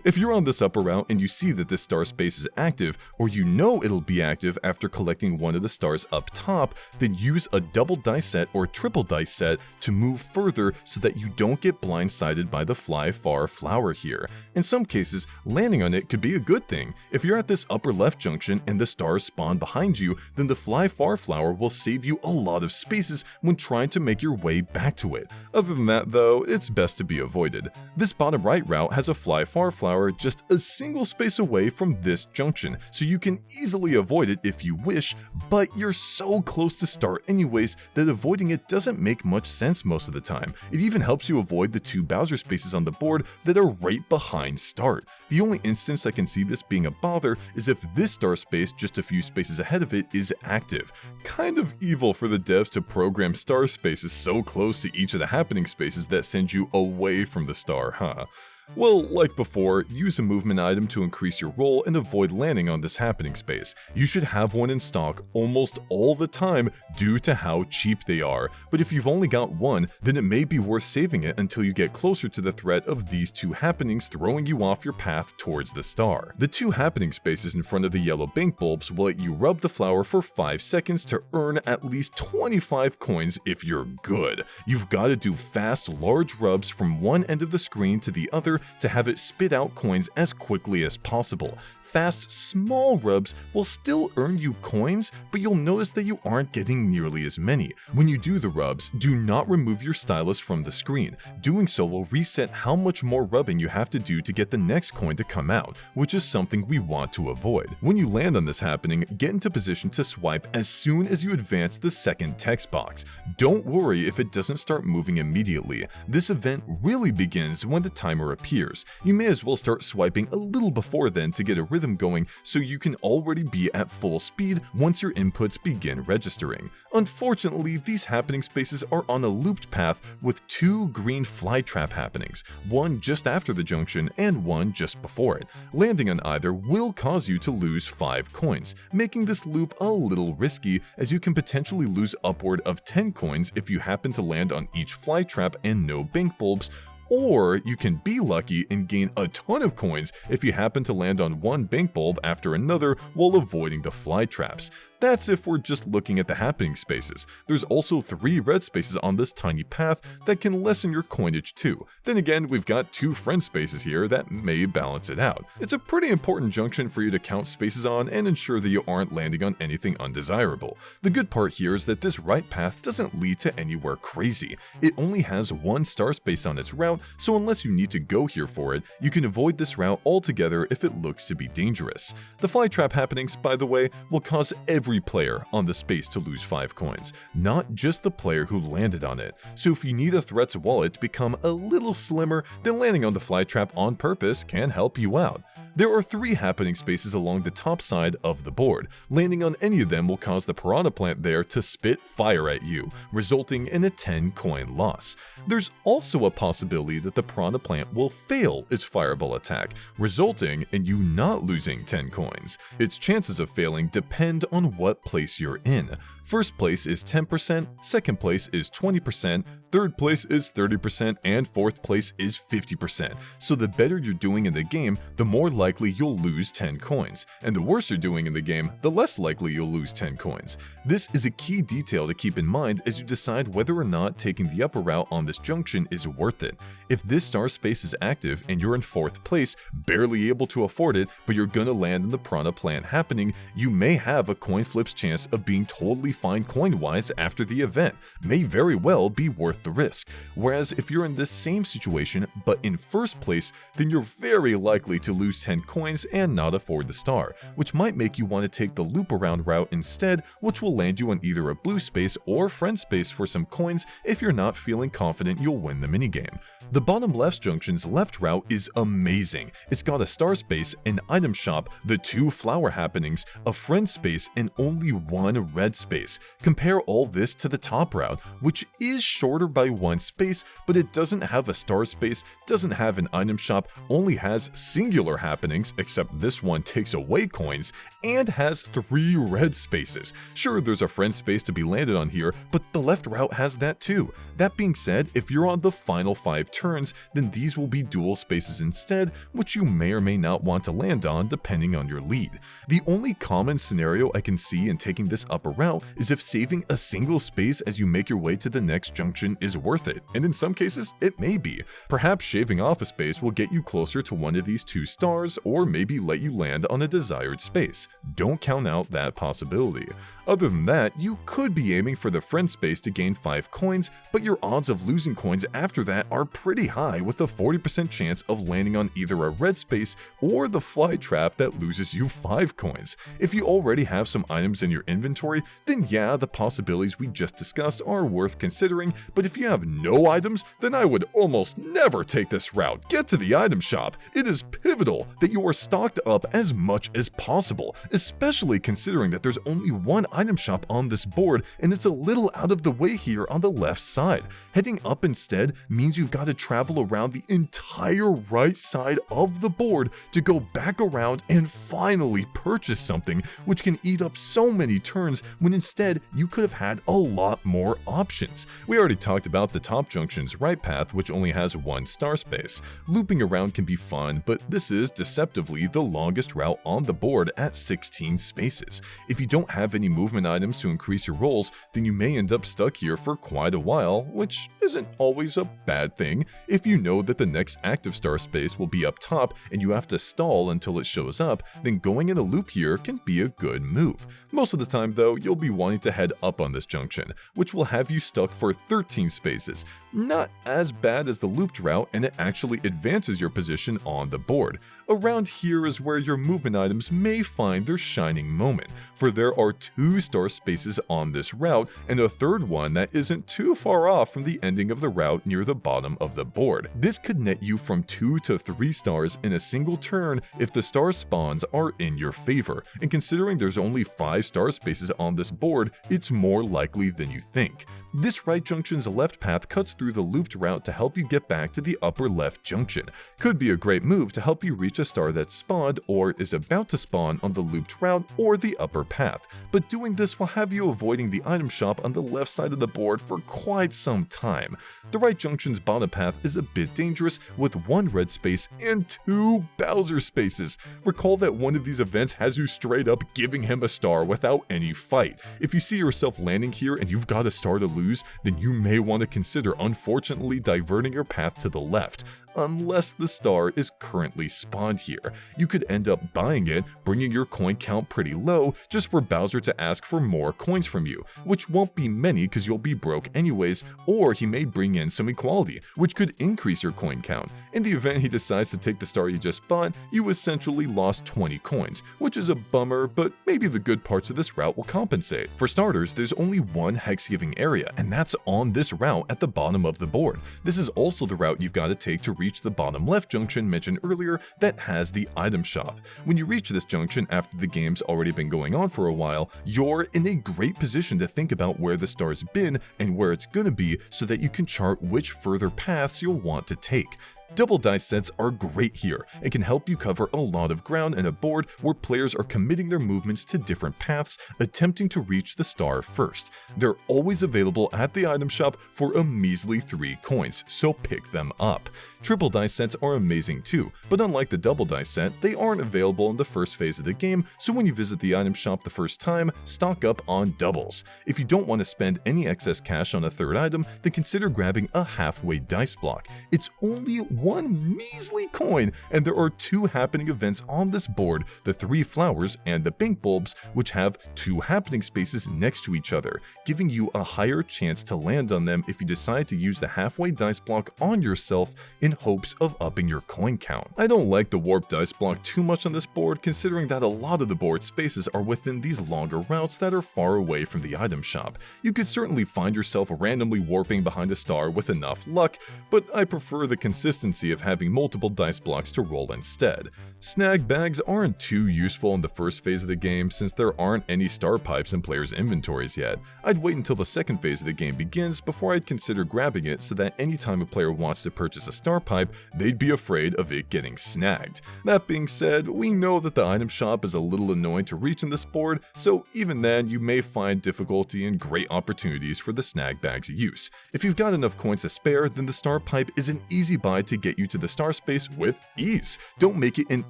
If you're on this upper route and you see that this star space is active, or you know it'll be active after collecting one of the stars up top, then use a double dice set or triple dice set to move further so that you don't get blindsided by the Fly Far Flower here. In some cases, landing on it could be a good thing. If you're at this upper left junction and the stars spawn behind you, then the Fly Far Flower will save you a lot of spaces when trying to make your way back to it. Other than that though, it's best to be avoided. This bottom right route has a Fly Far Flower just a single space away from this junction, so you can easily avoid it if you wish, but you're so close to start anyways that avoiding it doesn't make much sense most of the time. It even helps you avoid the 2 Bowser spaces on the board that are right behind start. The only instance I can see this being a bother is if this star space just a few spaces ahead of it is active. Kind of evil for the devs to program star spaces so close to each of the happening spaces that send you away from the star, huh? Well, like before, use a movement item to increase your roll and avoid landing on this happening space. You should have one in stock almost all the time due to how cheap they are, but if you've only got one, then it may be worth saving it until you get closer to the threat of these 2 happenings throwing you off your path towards the star. The 2 happening spaces in front of the yellow bank bulbs will let you rub the flower for 5 seconds to earn at least 25 coins if you're good. You've got to do fast, large rubs from one end of the screen to the other to have it spit out coins as quickly as possible. Fast, small rubs will still earn you coins, but you'll notice that you aren't getting nearly as many. When you do the rubs, do not remove your stylus from the screen. Doing so will reset how much more rubbing you have to do to get the next coin to come out, which is something we want to avoid. When you land on this happening, get into position to swipe as soon as you advance the second text box. Don't worry if it doesn't start moving immediately. This event really begins when the timer appears. You may as well start swiping a little before then to get a rhythm going so you can already be at full speed once your inputs begin registering. Unfortunately, these happening spaces are on a looped path with 2 green fly trap happenings, one just after the junction and one just before it. Landing on either will cause you to lose 5 coins, making this loop a little risky as you can potentially lose upward of 10 coins if you happen to land on each fly trap and no bank bulbs, or you can be lucky and gain a ton of coins if you happen to land on one bank bulb after another while avoiding the fly traps. That's if we're just looking at the happening spaces. There's also 3 red spaces on this tiny path that can lessen your coinage too. Then again, we've got 2 friend spaces here that may balance it out. It's a pretty important junction for you to count spaces on and ensure that you aren't landing on anything undesirable. The good part here is that this right path doesn't lead to anywhere crazy. It only has 1 star space on its route, so unless you need to go here for it, you can avoid this route altogether if it looks to be dangerous. The fly trap happenings, by the way, will cause every player on the space to lose 5 coins, not just the player who landed on it. So if you need a threat's wallet to become a little slimmer, then landing on the fly trap on purpose can help you out. There are 3 happening spaces along the top side of the board. Landing on any of them will cause the piranha plant there to spit fire at you, resulting in a 10 coin loss. There's also a possibility that the piranha plant will fail its fireball attack, resulting in you not losing 10 coins. Its chances of failing depend on what place you're in. First place is 10%, second place is 20%, third place is 30%, and fourth place is 50%. So the better you're doing in the game, the more likely you'll lose 10 coins. And the worse you're doing in the game, the less likely you'll lose 10 coins. This is a key detail to keep in mind as you decide whether or not taking the upper route on this junction is worth it. If this star space is active and you're in fourth place, barely able to afford it, but you're gonna land in the Piranha Plant happening, you may have a coin flip's chance of being totally fine coin-wise after the event. May very well be worth the risk. Whereas if you're in this same situation but in first place, then you're very likely to lose 10 coins and not afford the star, which might make you want to take the loop around route instead, which will land you on either a blue space or friend space for some coins if you're not feeling confident you'll win the minigame. The bottom left junction's left route is amazing. It's got a star space, an item shop, the 2 flower happenings, a friend space, and only 1 red space. Compare all this to the top route, which is shorter by 1 space, but it doesn't have a star space, doesn't have an item shop, only has singular happenings, except this one takes away coins, and has 3 red spaces. Sure, there's a friend space to be landed on here, but the left route has that too. That being said, if you're on the final 5 turns, then these will be dual spaces instead, which you may or may not want to land on depending on your lead. The only common scenario I can see in taking this upper route is if saving a single space as you make your way to the next junction is worth it, and in some cases it may be. Perhaps shaving off a space will get you closer to one of these 2 stars, or maybe let you land on a desired space. Don't count out that possibility. Other than that, you could be aiming for the friend space to gain 5 coins, but your odds of losing coins after that are pretty high, with a 40% chance of landing on either a red space or the fly trap that loses you 5 coins. If you already have some items in your inventory, then yeah, the possibilities we just discussed are worth considering, but if you have no items, then I would almost never take this route. Get to the item shop. It is pivotal that you are stocked up as much as possible, especially considering that there's only 1 item shop on this board and it's a little out of the way here on the left side. Heading up instead means you've got to travel around the entire right side of the board to go back around and finally purchase something, which can eat up so many turns when instead you could have had a lot more options. We already talked about the top junction's right path, which only has 1 star space. Looping around can be fun, but this is deceptively the longest route on the board at 16 spaces. If you don't have any movement items to increase your rolls, then you may end up stuck here for quite a while, which isn't always a bad thing if you know that the next active star space will be up top and you have to stall until it shows up. Then going in a loop here can be a good move. Most of the time though, you'll be wanting to head up on this junction, which will have you stuck for 13 spaces. Not as bad as the looped route, and it actually advances your position on the board. Around here is where your movement items may find their shining moment, for there are 2 star spaces on this route and a third one that isn't too far off from the ending of the route near the bottom of the board. This could net you from 2 to 3 stars in a single turn if the star spawns are in your favor, and considering there's only 5 star spaces on this board, it's more likely than you think. This right junction's left path cuts through the looped route to help you get back to the upper left junction. Could be a great move to help you reach a star that spawned or is about to spawn on the looped route or the upper path, but doing this will have you avoiding the item shop on the left side of the board for quite some time. The right junction's bottom path is a bit dangerous with 1 red space and 2 Bowser spaces. Recall that one of these events has you straight up giving him a star without any fight. If you see yourself landing here and you've got a star to lose, then you may want to consider unfortunately diverting your path to the left. Unless the star is currently spawned here. You could end up buying it, bringing your coin count pretty low just for Bowser to ask for more coins from you, which won't be many because you'll be broke anyways, or he may bring in some equality, which could increase your coin count. In the event he decides to take the star you just bought, you essentially lost 20 coins, which is a bummer, but maybe the good parts of this route will compensate. For starters, there's only 1 hex giving area, and that's on this route at the bottom of the board. This is also the route you've got to take to reach the bottom left junction mentioned earlier that has the item shop. When you reach this junction after the game's already been going on for a while, you're in a great position to think about where the star's been and where it's gonna be so that you can chart which further paths you'll want to take. Double dice sets are great here and can help you cover a lot of ground in a board where players are committing their movements to different paths, attempting to reach the star first. They're always available at the item shop for a measly 3 coins, so pick them up. Triple dice sets are amazing too, but unlike the double dice set, they aren't available in the first phase of the game, so when you visit the item shop the first time, stock up on doubles. If you don't want to spend any excess cash on a third item, then consider grabbing a halfway dice block. It's only 1 measly coin, and there are 2 happening events on this board, the 3 flowers and the pink bulbs, which have 2 happening spaces next to each other, giving you a higher chance to land on them if you decide to use the halfway dice block on yourself in hopes of upping your coin count. I don't like the warp dice block too much on this board, considering that a lot of the board spaces are within these longer routes that are far away from the item shop. You could certainly find yourself randomly warping behind a star with enough luck, but I prefer the consistency of having multiple dice blocks to roll instead. Snag bags aren't too useful in the first phase of the game since there aren't any star pipes in players' inventories yet. I'd wait until the second phase of the game begins before I'd consider grabbing it so that anytime a player wants to purchase a star pipe, they'd be afraid of it getting snagged. That being said, we know that the item shop is a little annoying to reach in this board, so even then you may find difficulty and great opportunities for the snag bag's use. If you've got enough coins to spare, then the star pipe is an easy buy to get you to the star space with ease. Don't make it an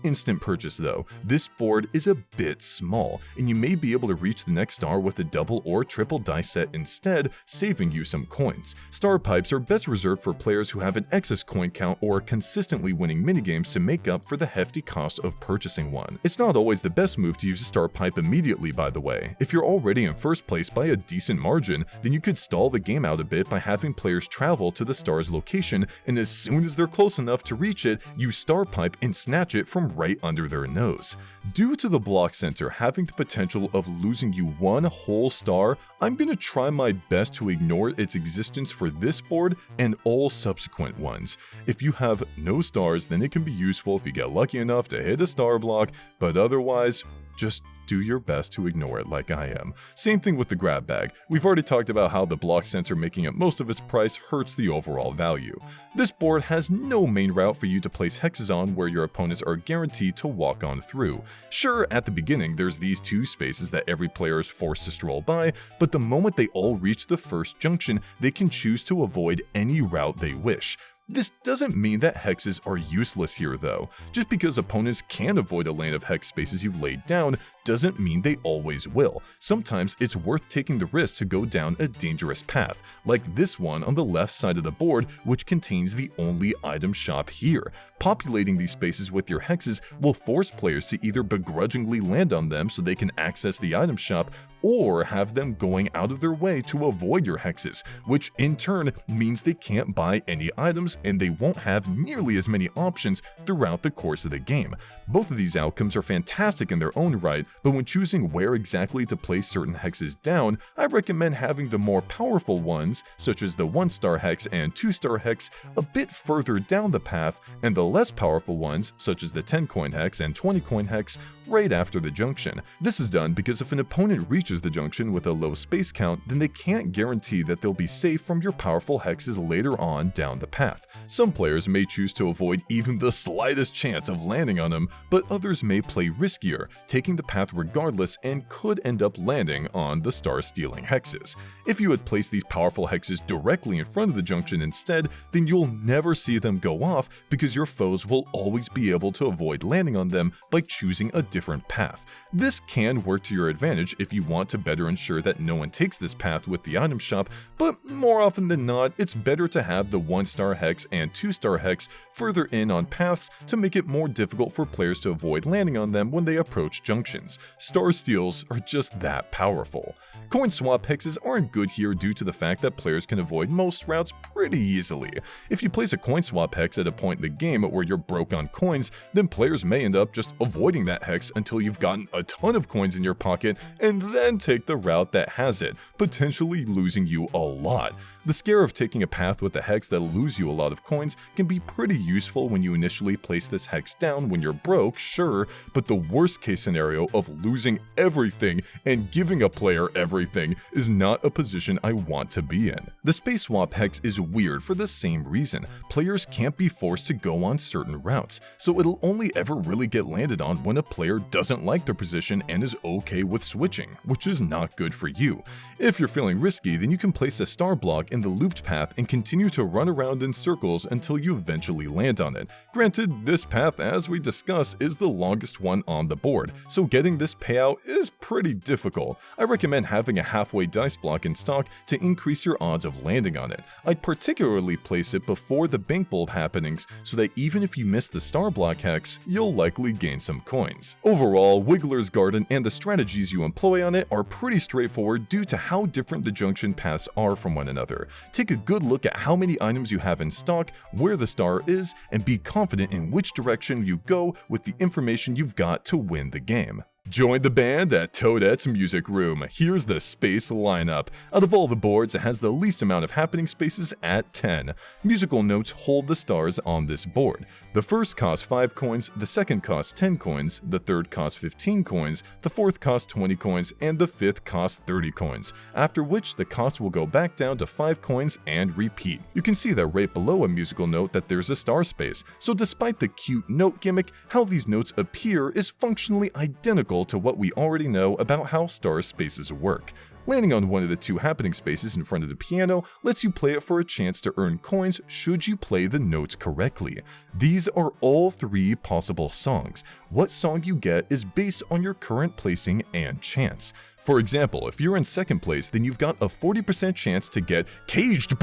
instant purchase though. This board is a bit small, and you may be able to reach the next star with a double or triple dice set instead, saving you some coins. Star pipes are best reserved for players who have an excess coin count or consistently winning minigames to make up for the hefty cost of purchasing one. It's not always the best move to use a star pipe immediately, by the way. If you're already in first place by a decent margin, then you could stall the game out a bit by having players travel to the star's location, and as soon as they're close enough to reach it, use star pipe and snatch it from right under their nose. Due to the block center having the potential of losing you one whole star, I'm gonna try my best to ignore its existence for this board and all subsequent ones. If you have no stars, then it can be useful if you get lucky enough to hit a star block, but otherwise, just do your best to ignore it like I am. Same thing with the grab bag. We've already talked about how the block center making up most of its price hurts the overall value. This board has no main route for you to place hexes on where your opponents are guaranteed to walk on through. Sure, at the beginning there's these 2 spaces that every player is forced to stroll by, but the moment they all reach the first junction, they can choose to avoid any route they wish. This doesn't mean that hexes are useless here though. Just because opponents can avoid a lane of hex spaces you've laid down doesn't mean they always will. Sometimes it's worth taking the risk to go down a dangerous path, like this one on the left side of the board, which contains the only item shop here. Populating these spaces with your hexes will force players to either begrudgingly land on them so they can access the item shop, or have them going out of their way to avoid your hexes, which in turn means they can't buy any items and they won't have nearly as many options throughout the course of the game. Both of these outcomes are fantastic in their own right, but when choosing where exactly to place certain hexes down, I recommend having the more powerful ones, such as the 1-star hex and 2-star hex, a bit further down the path, and the less powerful ones, such as the 10-coin hex and 20-coin hex, right after the junction. This is done because if an opponent reaches the junction with a low space count, then they can't guarantee that they'll be safe from your powerful hexes later on down the path. Some players may choose to avoid even the slightest chance of landing on them, but others may play riskier, taking the path regardless and could end up landing on the star-stealing hexes. If you had placed these powerful hexes directly in front of the junction instead, then you'll never see them go off because your foes will always be able to avoid landing on them by choosing a different path. This can work to your advantage if you want to better ensure that no one takes this path with the item shop, but more often than not, it's better to have the 1-star hex and 2-star hex further in on paths to make it more difficult for players to avoid landing on them when they approach junctions. Star steals are just that powerful. Coin swap hexes aren't good here due to the fact that players can avoid most routes pretty easily. If you place a coin swap hex at a point in the game where you're broke on coins, then players may end up just avoiding that hex until you've gotten a ton of coins in your pocket and then take the route that has it, potentially losing you a lot. The scare of taking a path with a hex that'll lose you a lot of coins can be pretty useful when you initially place this hex down when you're broke, sure, but the worst case scenario of losing everything and giving a player everything is not a position I want to be in. The space swap hex is weird for the same reason. Players can't be forced to go on certain routes, so it'll only ever really get landed on when a player doesn't like their position and is okay with switching, which is not good for you. If you're feeling risky, then you can place a star block in the looped path and continue to run around in circles until you eventually land on it. Granted, this path, as we discussed, is the longest one on the board, so getting this payout is pretty difficult. I recommend having a halfway dice block in stock to increase your odds of landing on it. I'd particularly place it before the bank bulb happenings so that even if you miss the star block hex, you'll likely gain some coins. Overall, Wiggler's Garden and the strategies you employ on it are pretty straightforward due to how different the junction paths are from one another. Take a good look at how many items you have in stock, where the star is, and be confident in which direction you go with the information you've got to win the game. Join the band at Toadette's Music Room. Here's the space lineup. Out of all the boards, it has the least amount of happening spaces at 10. Musical notes hold the stars on this board. The first costs 5 coins, the second costs 10 coins, the third costs 15 coins, the fourth costs 20 coins, and the fifth costs 30 coins, after which the cost will go back down to 5 coins and repeat. You can see that right below a musical note that there's a star space, so despite the cute note gimmick, how these notes appear is functionally identical to what we already know about how star spaces work. Landing on one of the 2 happening spaces in front of the piano lets you play it for a chance to earn coins should you play the notes correctly. These are all 3 possible songs. What song you get is based on your current placing and chance. For example, if you're in second place, then you've got a 40% chance to get Caged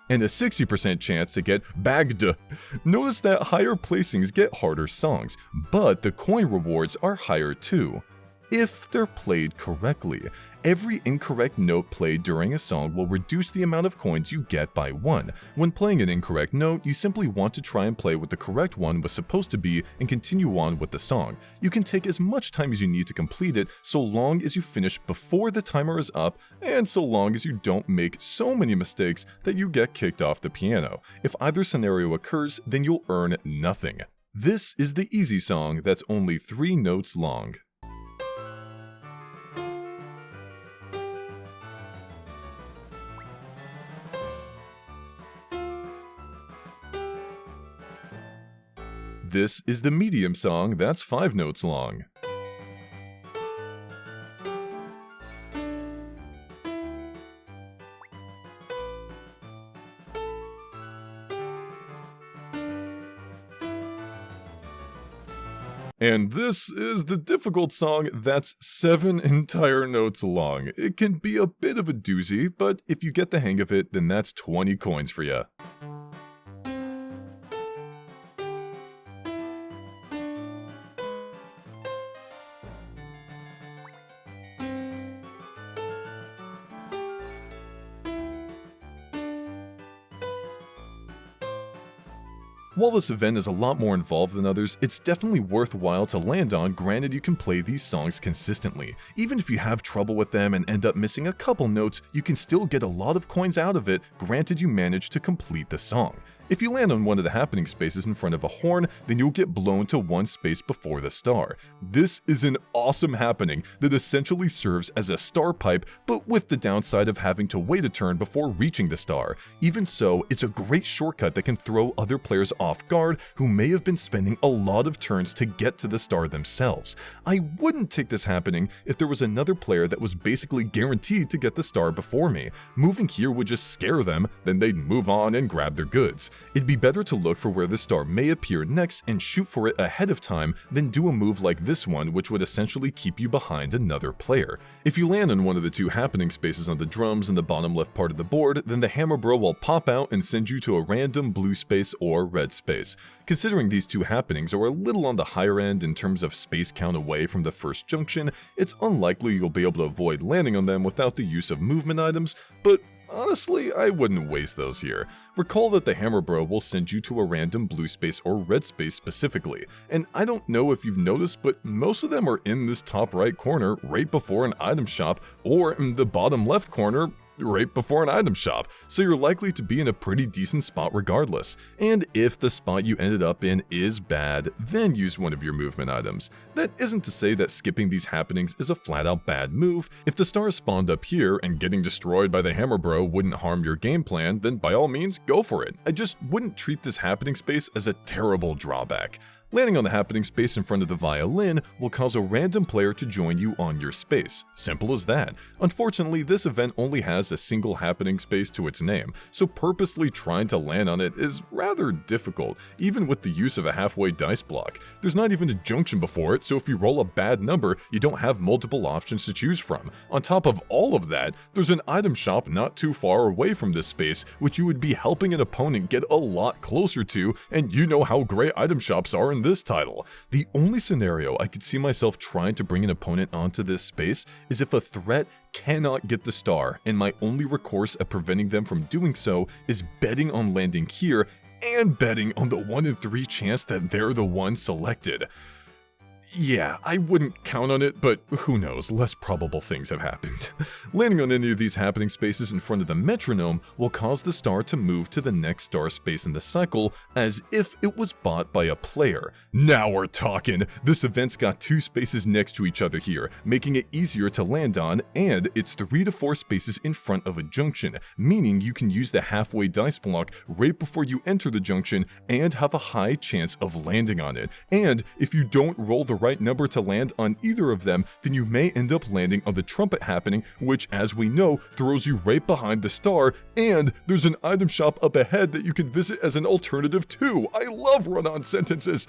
and a 60% chance to get Bagged. Notice that higher placings get harder songs, but the coin rewards are higher too, if they're played correctly. Every incorrect note played during a song will reduce the amount of coins you get by 1. When playing an incorrect note, you simply want to try and play what the correct one was supposed to be and continue on with the song. You can take as much time as you need to complete it, so long as you finish before the timer is up, and so long as you don't make so many mistakes that you get kicked off the piano. If either scenario occurs, then you'll earn nothing. This is the easy song that's only 3 notes long. This is the medium song that's 5 notes long. And this is the difficult song that's 7 entire notes long. It can be a bit of a doozy, but if you get the hang of it, then that's 20 coins for ya. While this event is a lot more involved than others, it's definitely worthwhile to land on, granted you can play these songs consistently. Even if you have trouble with them and end up missing a couple notes, you can still get a lot of coins out of it, granted you manage to complete the song. If you land on one of the happening spaces in front of a horn, then you'll get blown to one space before the star. This is an awesome happening that essentially serves as a star pipe, but with the downside of having to wait a turn before reaching the star. Even so, it's a great shortcut that can throw other players off guard who may have been spending a lot of turns to get to the star themselves. I wouldn't take this happening if there was another player that was basically guaranteed to get the star before me. Moving here would just scare them, then they'd move on and grab their goods. It'd be better to look for where the star may appear next and shoot for it ahead of time than do a move like this one, which would essentially keep you behind another player. If you land on one of the 2 happening spaces on the drums in the bottom left part of the board, then the hammer bro will pop out and send you to a random blue space or red space. Considering these 2 happenings are a little on the higher end in terms of space count away from the first junction, it's unlikely you'll be able to avoid landing on them without the use of movement items, but honestly, I wouldn't waste those here. Recall that the Hammer Bro will send you to a random blue space or red space specifically, and I don't know if you've noticed, but most of them are in this top right corner right before an item shop, or in the bottom left corner right before an item shop, so you're likely to be in a pretty decent spot regardless. And if the spot you ended up in is bad, then use one of your movement items. That isn't to say that skipping these happenings is a flat-out bad move. If the stars spawned up here and getting destroyed by the Hammer Bro wouldn't harm your game plan, then by all means, go for it. I just wouldn't treat this happening space as a terrible drawback. Landing on the happening space in front of the violin will cause a random player to join you on your space. Simple as that. Unfortunately, this event only has a single happening space to its name, so purposely trying to land on it is rather difficult, even with the use of a halfway dice block. There's not even a junction before it, so if you roll a bad number, you don't have multiple options to choose from. On top of all of that, there's an item shop not too far away from this space, which you would be helping an opponent get a lot closer to, and you know how great item shops are in this title. The only scenario I could see myself trying to bring an opponent onto this space is if a threat cannot get the star, and my only recourse at preventing them from doing so is betting on landing here and betting on the 1 in 3 chance that they're the one selected. Yeah, I wouldn't count on it, but who knows, less probable things have happened. Landing on any of these happening spaces in front of the metronome will cause the star to move to the next star space in the cycle as if it was bought by a player. Now we're talking! This event's got 2 spaces next to each other here, making it easier to land on, and it's 3 to 4 spaces in front of a junction, meaning you can use the halfway dice block right before you enter the junction and have a high chance of landing on it. And if you don't roll the right number to land on either of them, then you may end up landing on the trumpet happening, which, as we know, throws you right behind the star, and there's an item shop up ahead that you can visit as an alternative too. I love run-on sentences.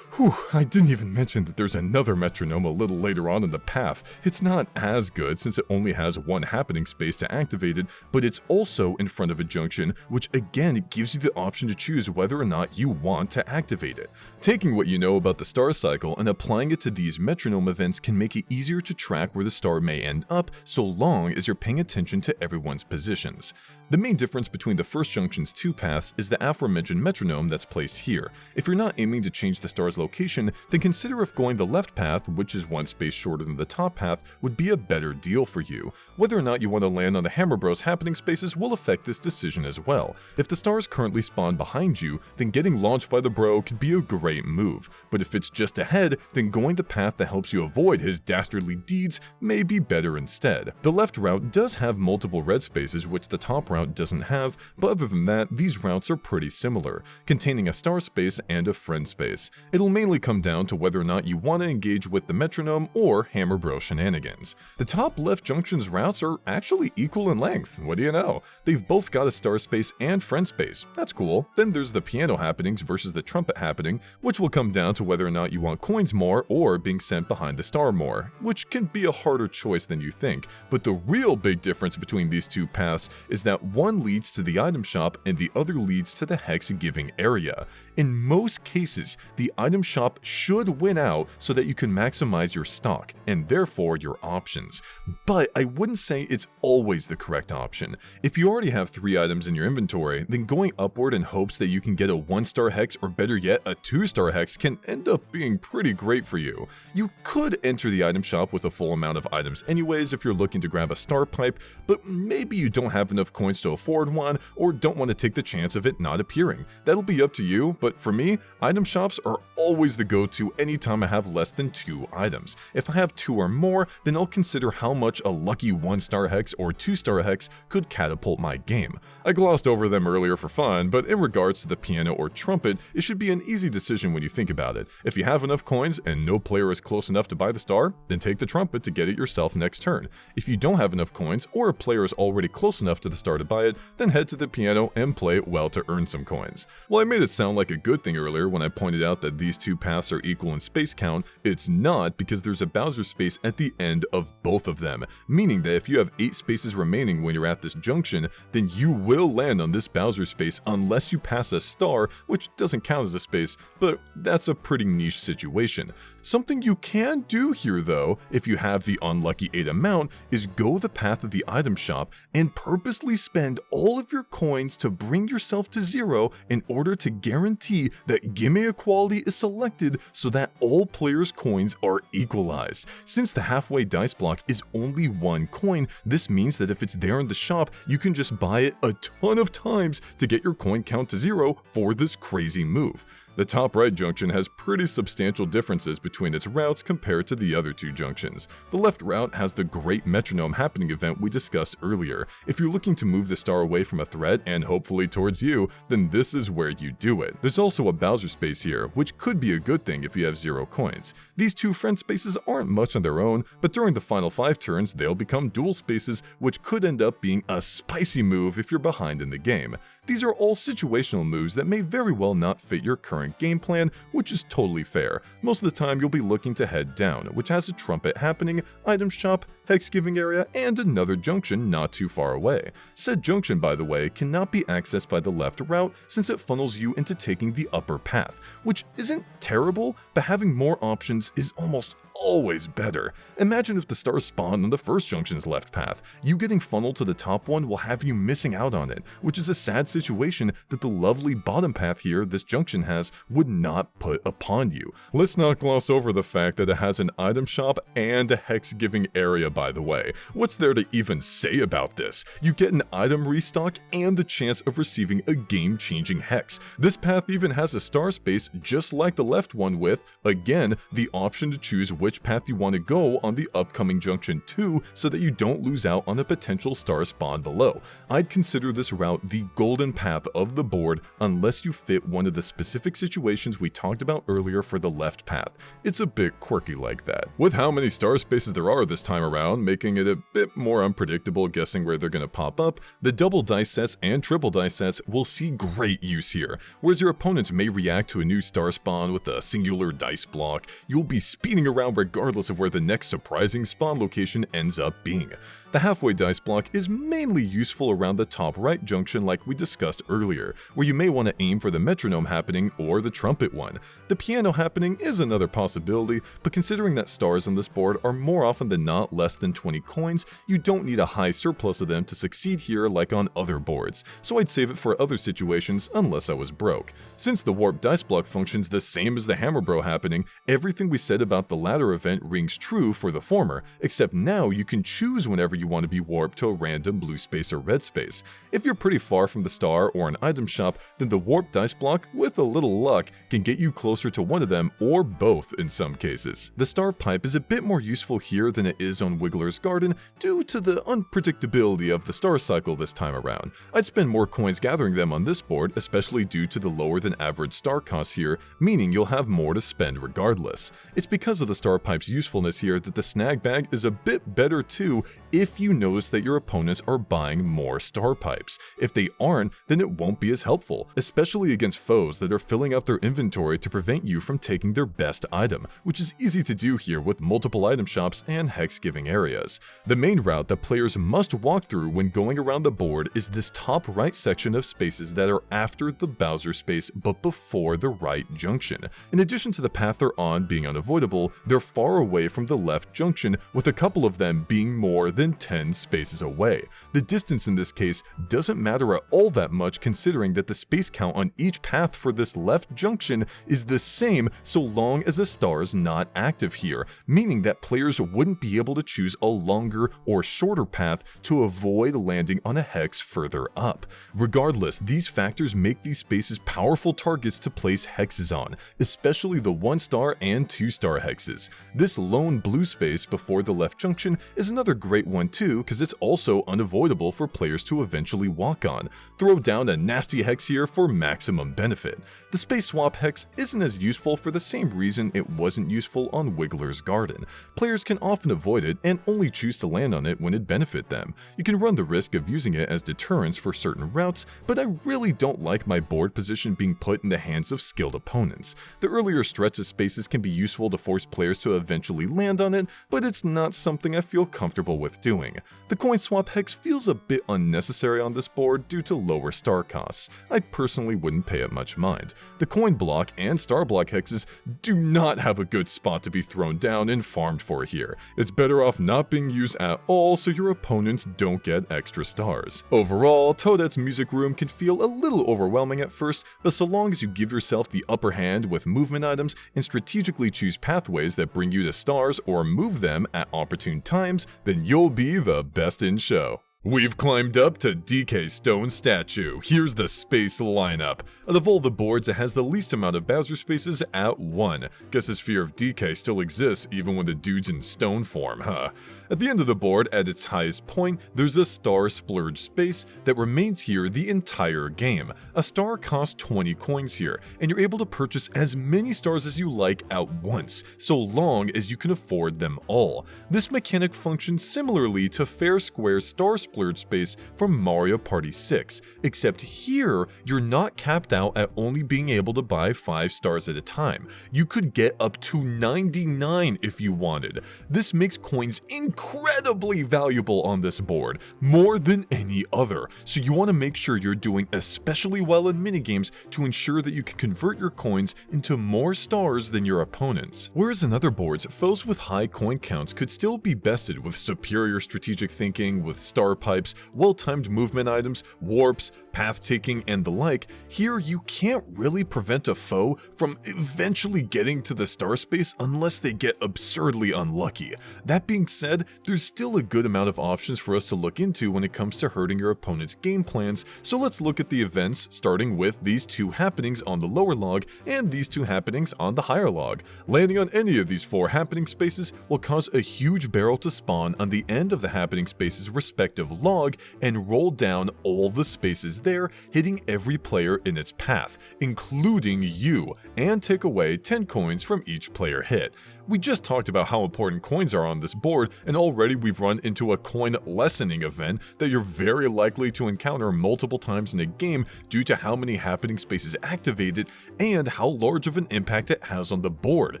Whew, I didn't even mention that there's another metronome a little later on in the path. It's not as good since it only has 1 happening space to activate it, but it's also in front of a junction, which again gives you the option to choose whether or not you want to activate it. Taking what you know about the star cycle and applying it to these metronome events can make it easier to track where the star may end up, so long as you're paying attention to everyone's positions. The main difference between the first junction's 2 paths is the aforementioned metronome that's placed here. If you're not aiming to change the star's location, then consider if going the left path, which is 1 space shorter than the top path, would be a better deal for you. Whether or not you want to land on the Hammer Bros happening spaces will affect this decision as well. If the stars currently spawn behind you, then getting launched by the bro could be a great move, but if it's just ahead, then going the path that helps you avoid his dastardly deeds may be better instead. The left route does have multiple red spaces, which the top route doesn't have, but other than that, these routes are pretty similar, containing a star space and a friend space. It'll mainly come down to whether or not you want to engage with the metronome or Hammer Bro shenanigans. The top left junction's routes are actually equal in length, what do you know? They've both got a star space and friend space, that's cool. Then there's the piano happenings versus the trumpet happening, which will come down to whether or not you want coins more or being sent behind the star more, which can be a harder choice than you think. But the real big difference between these 2 paths is that one leads to the item shop and the other leads to the hex giving area. In most cases, the item shop should win out so that you can maximize your stock, and therefore your options. But I wouldn't say it's always the correct option. If you already have 3 items in your inventory, then going upward in hopes that you can get a 1-star hex or better yet a 2-star hex can end up being pretty great for you. You could enter the item shop with a full amount of items anyways if you're looking to grab a star pipe, but maybe you don't have enough coins to afford one or don't want to take the chance of it not appearing. That'll be up to you, but for me, item shops are always the go-to anytime I have less than 2 items. If I have 2 or more, then I'll consider how much a lucky 1-star hex or 2-star hex could catapult my game. I glossed over them earlier for fun, but in regards to the piano or trumpet, it should be an easy decision when you think about it. If you have enough coins and no player is close enough to buy the star, then take the trumpet to get it yourself next turn. If you don't have enough coins or a player is already close enough to the star to buy it, then head to the piano and play it well to earn some coins. While I made it sound like a good thing earlier when I pointed out that these 2 paths are equal in space count, it's not, because there's a Bowser space at the end of both of them, meaning that if you have 8 spaces remaining when you're at this junction, then you will land on this Bowser space unless you pass a star, which doesn't count as a space, but that's a pretty niche situation. Something you can do here though, if you have the unlucky 8 amount, is go the path of the item shop and purposely spend all of your coins to bring yourself to 0 in order to guarantee that gimme equality is selected so that all players' coins are equalized. Since the halfway dice block is only 1 coin, this means that if it's there in the shop, you can just buy it a ton of times to get your coin count to 0 for this crazy move. The top right junction has pretty substantial differences between its routes compared to the other 2 junctions. The left route has the great metronome happening event we discussed earlier. If you're looking to move the star away from a threat and hopefully towards you, then this is where you do it. There's also a Bowser space here, which could be a good thing if you have 0 coins. These 2 friend spaces aren't much on their own, but during the final 5 turns, they'll become dual spaces, which could end up being a spicy move if you're behind in the game. These are all situational moves that may very well not fit your current game plan, which is totally fair. Most of the time you'll be looking to head down, which has a trumpet happening, item shop, hex giving area, and another junction not too far away. Said junction, by the way, cannot be accessed by the left route since it funnels you into taking the upper path, which isn't terrible, but having more options is almost always better. Imagine if the stars spawned on the first junction's left path. You getting funneled to the top one will have you missing out on it, which is a sad situation that the lovely bottom path here this junction has would not put upon you. Let's not gloss over the fact that it has an item shop and a hex giving area, by the way. What's there to even say about this? You get an item restock and the chance of receiving a game-changing hex. This path even has a star space just like the left one with, again, the option to choose which path you want to go on the upcoming junction 2 so that you don't lose out on a potential star spawn below. I'd consider this route the golden path of the board unless you fit one of the specific situations we talked about earlier for the left path. It's a bit quirky like that. With how many star spaces there are this time around, making it a bit more unpredictable guessing where they're going to pop up, the double dice sets and triple dice sets will see great use here. Whereas your opponents may react to a new star spawn with a singular dice block, you'll be speeding around regardless of where the next surprising spawn location ends up being. The halfway dice block is mainly useful around the top right junction like we discussed earlier, where you may want to aim for the metronome happening or the trumpet one. The piano happening is another possibility, but considering that stars on this board are more often than not less than 20 coins, you don't need a high surplus of them to succeed here like on other boards, so I'd save it for other situations unless I was broke. Since the warp dice block functions the same as the hammer bro happening, everything we said about the latter event rings true for the former, except now you can choose whenever you want to be warped to a random blue space or red space. If you're pretty far from the star or an item shop, then the warp dice block, with a little luck, can get you closer to one of them or both in some cases. The star pipe is a bit more useful here than it is on Wiggler's Garden due to the unpredictability of the star cycle this time around. I'd spend more coins gathering them on this board, especially due to the lower than average star costs here, meaning you'll have more to spend regardless. It's because of the star pipe's usefulness here that the Snag Bag is a bit better too if you notice that your opponents are buying more star pipes. If they aren't, then it won't be as helpful, especially against foes that are filling up their inventory to prevent you from taking their best item, which is easy to do here with multiple item shops and hex giving areas. The main route that players must walk through when going around the board is this top right section of spaces that are after the Bowser space but before the right junction. In addition to the path they're on being unavoidable, they're far away from the left junction, with a couple of them being more than 10 spaces away. The distance in this case doesn't matter at all that much considering that the space count on each path for this left junction is the same so long as a star is not active here, meaning that players wouldn't be able to choose a longer or shorter path to avoid landing on a hex further up. Regardless, these factors make these spaces powerful targets to place hexes on, especially the 1-star and 2-star hexes. This lone blue space before the left junction is another great one too, because it's also unavoidable for players to eventually walk on. Throw down a nasty hex here for maximum benefit. The Space Swap Hex isn't as useful for the same reason it wasn't useful on Wiggler's Garden. Players can often avoid it and only choose to land on it when it benefit them. You can run the risk of using it as deterrence for certain routes, but I really don't like my board position being put in the hands of skilled opponents. The earlier stretch of spaces can be useful to force players to eventually land on it, but it's not something I feel comfortable with worth doing. The coin swap hex feels a bit unnecessary on this board due to lower star costs. I personally wouldn't pay it much mind. The coin block and star block hexes do not have a good spot to be thrown down and farmed for here. It's better off not being used at all so your opponents don't get extra stars. Overall, Toadette's music room can feel a little overwhelming at first, but so long as you give yourself the upper hand with movement items and strategically choose pathways that bring you to stars or move them at opportune times, then you'll be the best in show. We've climbed up to DK Stone Statue. Here's the space lineup. Out of all the boards, it has the least amount of Bowser spaces at 1. Guess his fear of DK still exists even when the dude's in stone form, huh? At the end of the board, at its highest point, there's a star splurge space that remains here the entire game. A star costs 20 coins here, and you're able to purchase as many stars as you like at once, so long as you can afford them all. This mechanic functions similarly to Fair Square's star splurge space from Mario Party 6, except here, you're not capped out at only being able to buy 5 stars at a time. You could get up to 99 if you wanted. This makes coins incredibly valuable on this board, more than any other, so you want to make sure you're doing especially well in minigames to ensure that you can convert your coins into more stars than your opponents. Whereas in other boards, foes with high coin counts could still be bested with superior strategic thinking, with star pipes, well-timed movement items, warps, path taking, and the like, here you can't really prevent a foe from eventually getting to the star space unless they get absurdly unlucky. That being said, there's still a good amount of options for us to look into when it comes to hurting your opponent's game plans, so let's look at the events starting with these 2 happenings on the lower log and these 2 happenings on the higher log. Landing on any of these 4 happening spaces will cause a huge barrel to spawn on the end of the happening space's respective log and roll down all the spaces there, hitting every player in its path, including you, and take away 10 coins from each player hit. We just talked about how important coins are on this board, and already we've run into a coin lessening event that you're very likely to encounter multiple times in a game due to how many happening spaces activated and how large of an impact it has on the board.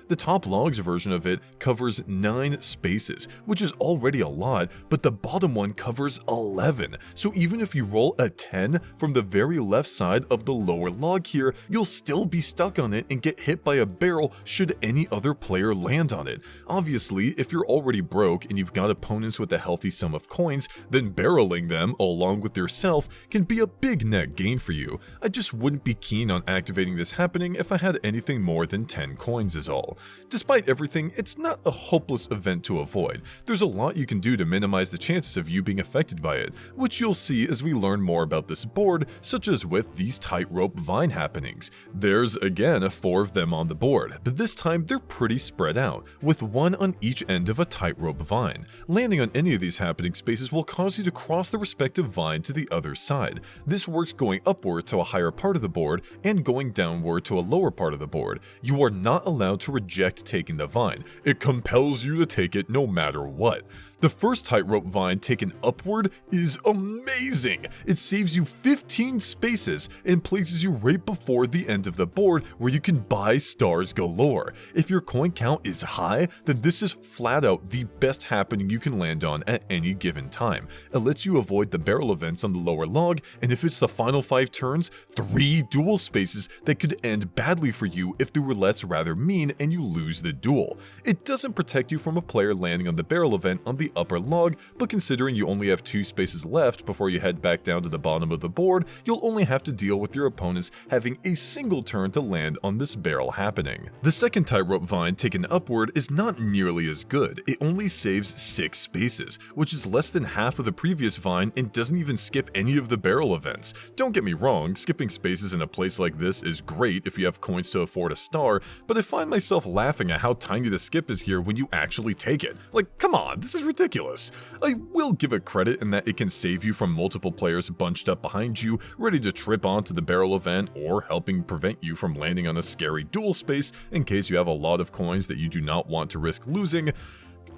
The top log's version of it covers 9 spaces, which is already a lot, but the bottom one covers 11. So even if you roll a 10 from the very left side of the lower log here, you'll still be stuck on it and get hit by a barrel should any other player land on it. Obviously, if you're already broke and you've got opponents with a healthy sum of coins, then barreling them along with yourself can be a big net gain for you. I just wouldn't be keen on activating this happening if I had anything more than 10 coins is all. Despite everything, it's not a hopeless event to avoid. There's a lot you can do to minimize the chances of you being affected by it, which you'll see as we learn more about this board, such as with these tightrope vine happenings. There's again 4 of them on the board, but this time they're pretty spread out, with 1 on each end of a tightrope vine. Landing on any of these happening spaces will cause you to cross the respective vine to the other side. This works going upward to a higher part of the board and going downward to a lower part of the board. You are not allowed to reject taking the vine. It compels you to take it no matter what. The first tightrope vine taken upward is amazing. It saves you 15 spaces and places you right before the end of the board where you can buy stars galore. If your coin count is high, then this is flat out the best happening you can land on at any given time. It lets you avoid the barrel events on the lower log, and if it's the final 5 turns, 3 duel spaces that could end badly for you if the roulette's rather mean and you lose the duel. It doesn't protect you from a player landing on the barrel event on the upper log, but considering you only have 2 spaces left before you head back down to the bottom of the board, you'll only have to deal with your opponents having a single turn to land on this barrel happening. The second tightrope vine taken upward is not nearly as good. It only saves 6 spaces, which is less than half of the previous vine and doesn't even skip any of the barrel events. Don't get me wrong, skipping spaces in a place like this is great if you have coins to afford a star, but I find myself laughing at how tiny the skip is here when you actually take it. Like, come on, this is ridiculous. I will give it credit in that it can save you from multiple players bunched up behind you, ready to trip onto the barrel event, or helping prevent you from landing on a scary duel space in case you have a lot of coins that you do not want to risk losing.